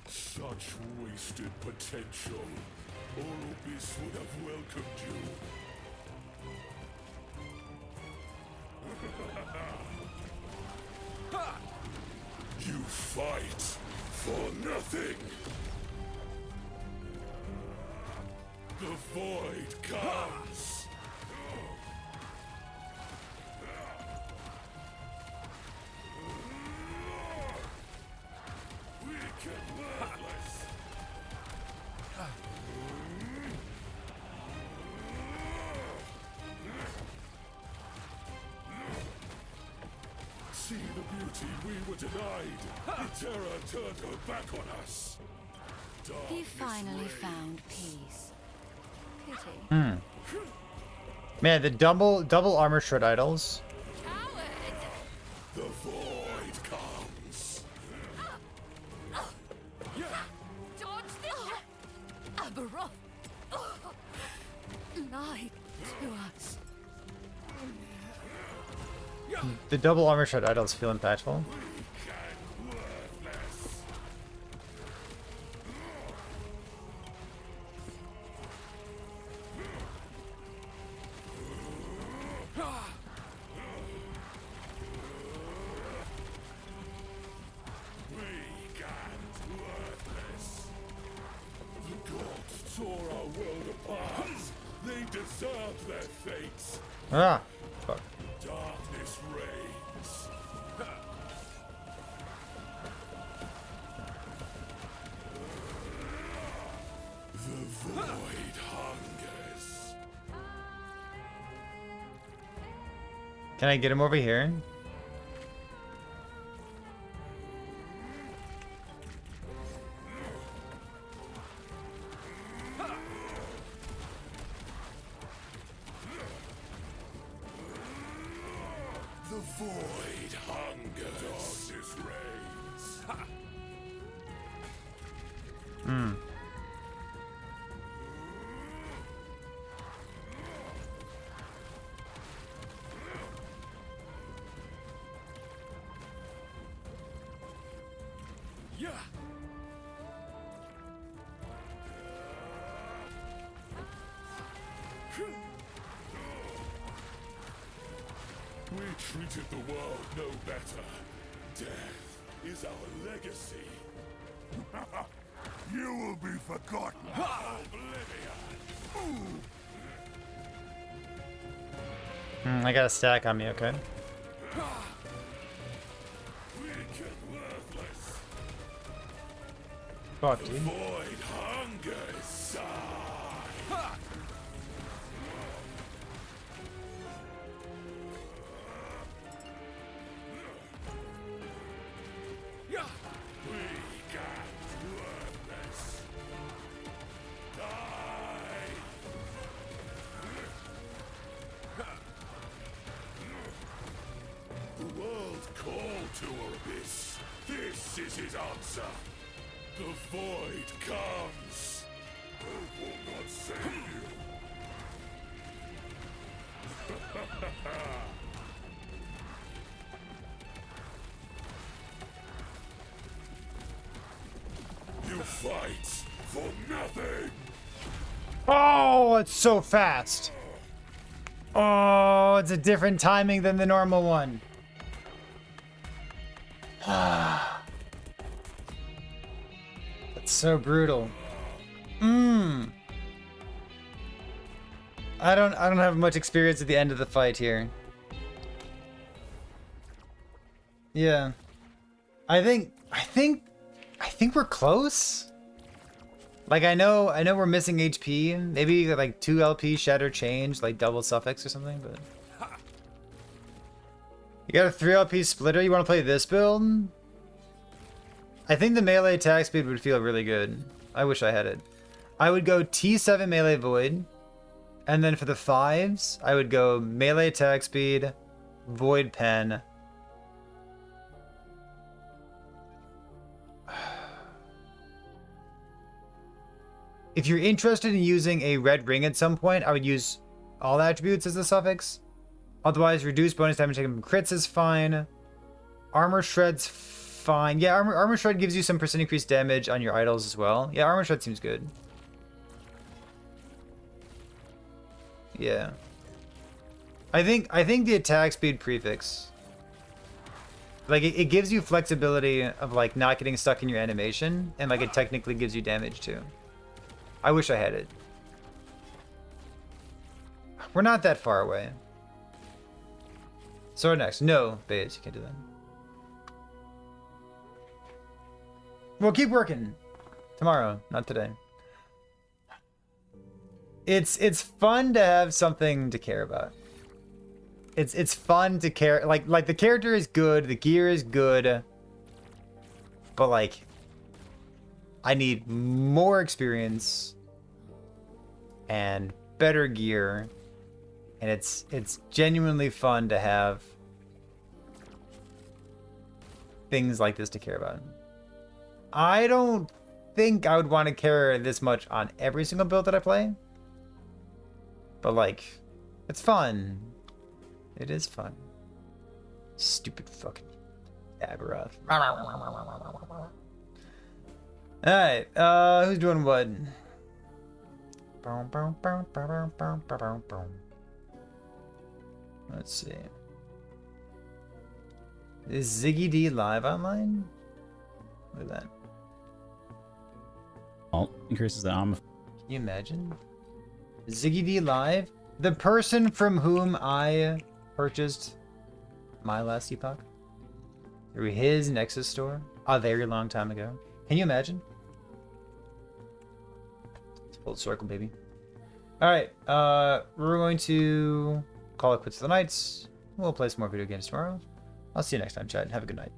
Such wasted potential. Orobis would have welcomed you. You fight for nothing. The void comes. See the beauty we were denied. The terror turned her back on us. You Darkness finally reigns. found peace. Pity. Man, the double armor shred idols. The void comes. Dodge this! Aberoth! Lie to us. The double armor shred idols feel impactful. Worthless. Weak and worthless. The gods tore our world apart. They deserved their fates. Ah, fuck. Darkness reigns. The void hungers. Can I get him over here? The void hungers. Darkness reigns. Yeah. We treated the world no better. Death is our legacy. You will be forgotten. Oblivion. I got a stack on me, okay. Weak and worthless. Fuck, dude. Void hungers. Sigh. Yeah. Weak and worthless. Die. The world called to Abyss. This is his answer. The void comes. Hope will not save you. You fight for nothing. Oh, it's so fast. Oh, it's a different timing than the normal one. That's so brutal. I don't have much experience at the end of the fight here. Yeah. I think we're close. Like I know we're missing HP. Maybe like 2 LP shatter change, like double suffix or something, but you got a 3 LP splitter. You want to play this build? I think the melee attack speed would feel really good. I wish I had it. I would go T7 melee void, and then for the 5s, I would go melee attack speed, void pen. If you're interested in using a red ring at some point, I would use all attributes as a suffix. Otherwise, reduced bonus damage taken from crits is fine. Armor shred's fine. Yeah, armor shred gives you some percent increased damage on your idols as well. Yeah, armor shred seems good. Yeah. I think the attack speed prefix, like it gives you flexibility of like not getting stuck in your animation, and like it technically gives you damage too. I wish I had it. We're not that far away. So next, no, Baez, you can't do that. We'll keep working tomorrow, not today. It's fun to have something to care about. it's fun to care. Like the character is good, the gear is good, but like I need more experience and better gear, and it's genuinely fun to have things like this to care about. I don't think I would want to care this much on every single build that I play, but like, it's fun. It is fun. Stupid fucking Aberoth. Alright, who's doing what? Let's see. Is Ziggy D live online? Look at that. Well, increases the armor. Can you imagine? Ziggy D live? The person from whom I purchased my last epoch through his Nexus store a very long time ago. Can you imagine? It's full circle, baby. Alright, we're going to call it quits for the nights. We'll play some more video games tomorrow. I'll see you next time, chat. Have a good night.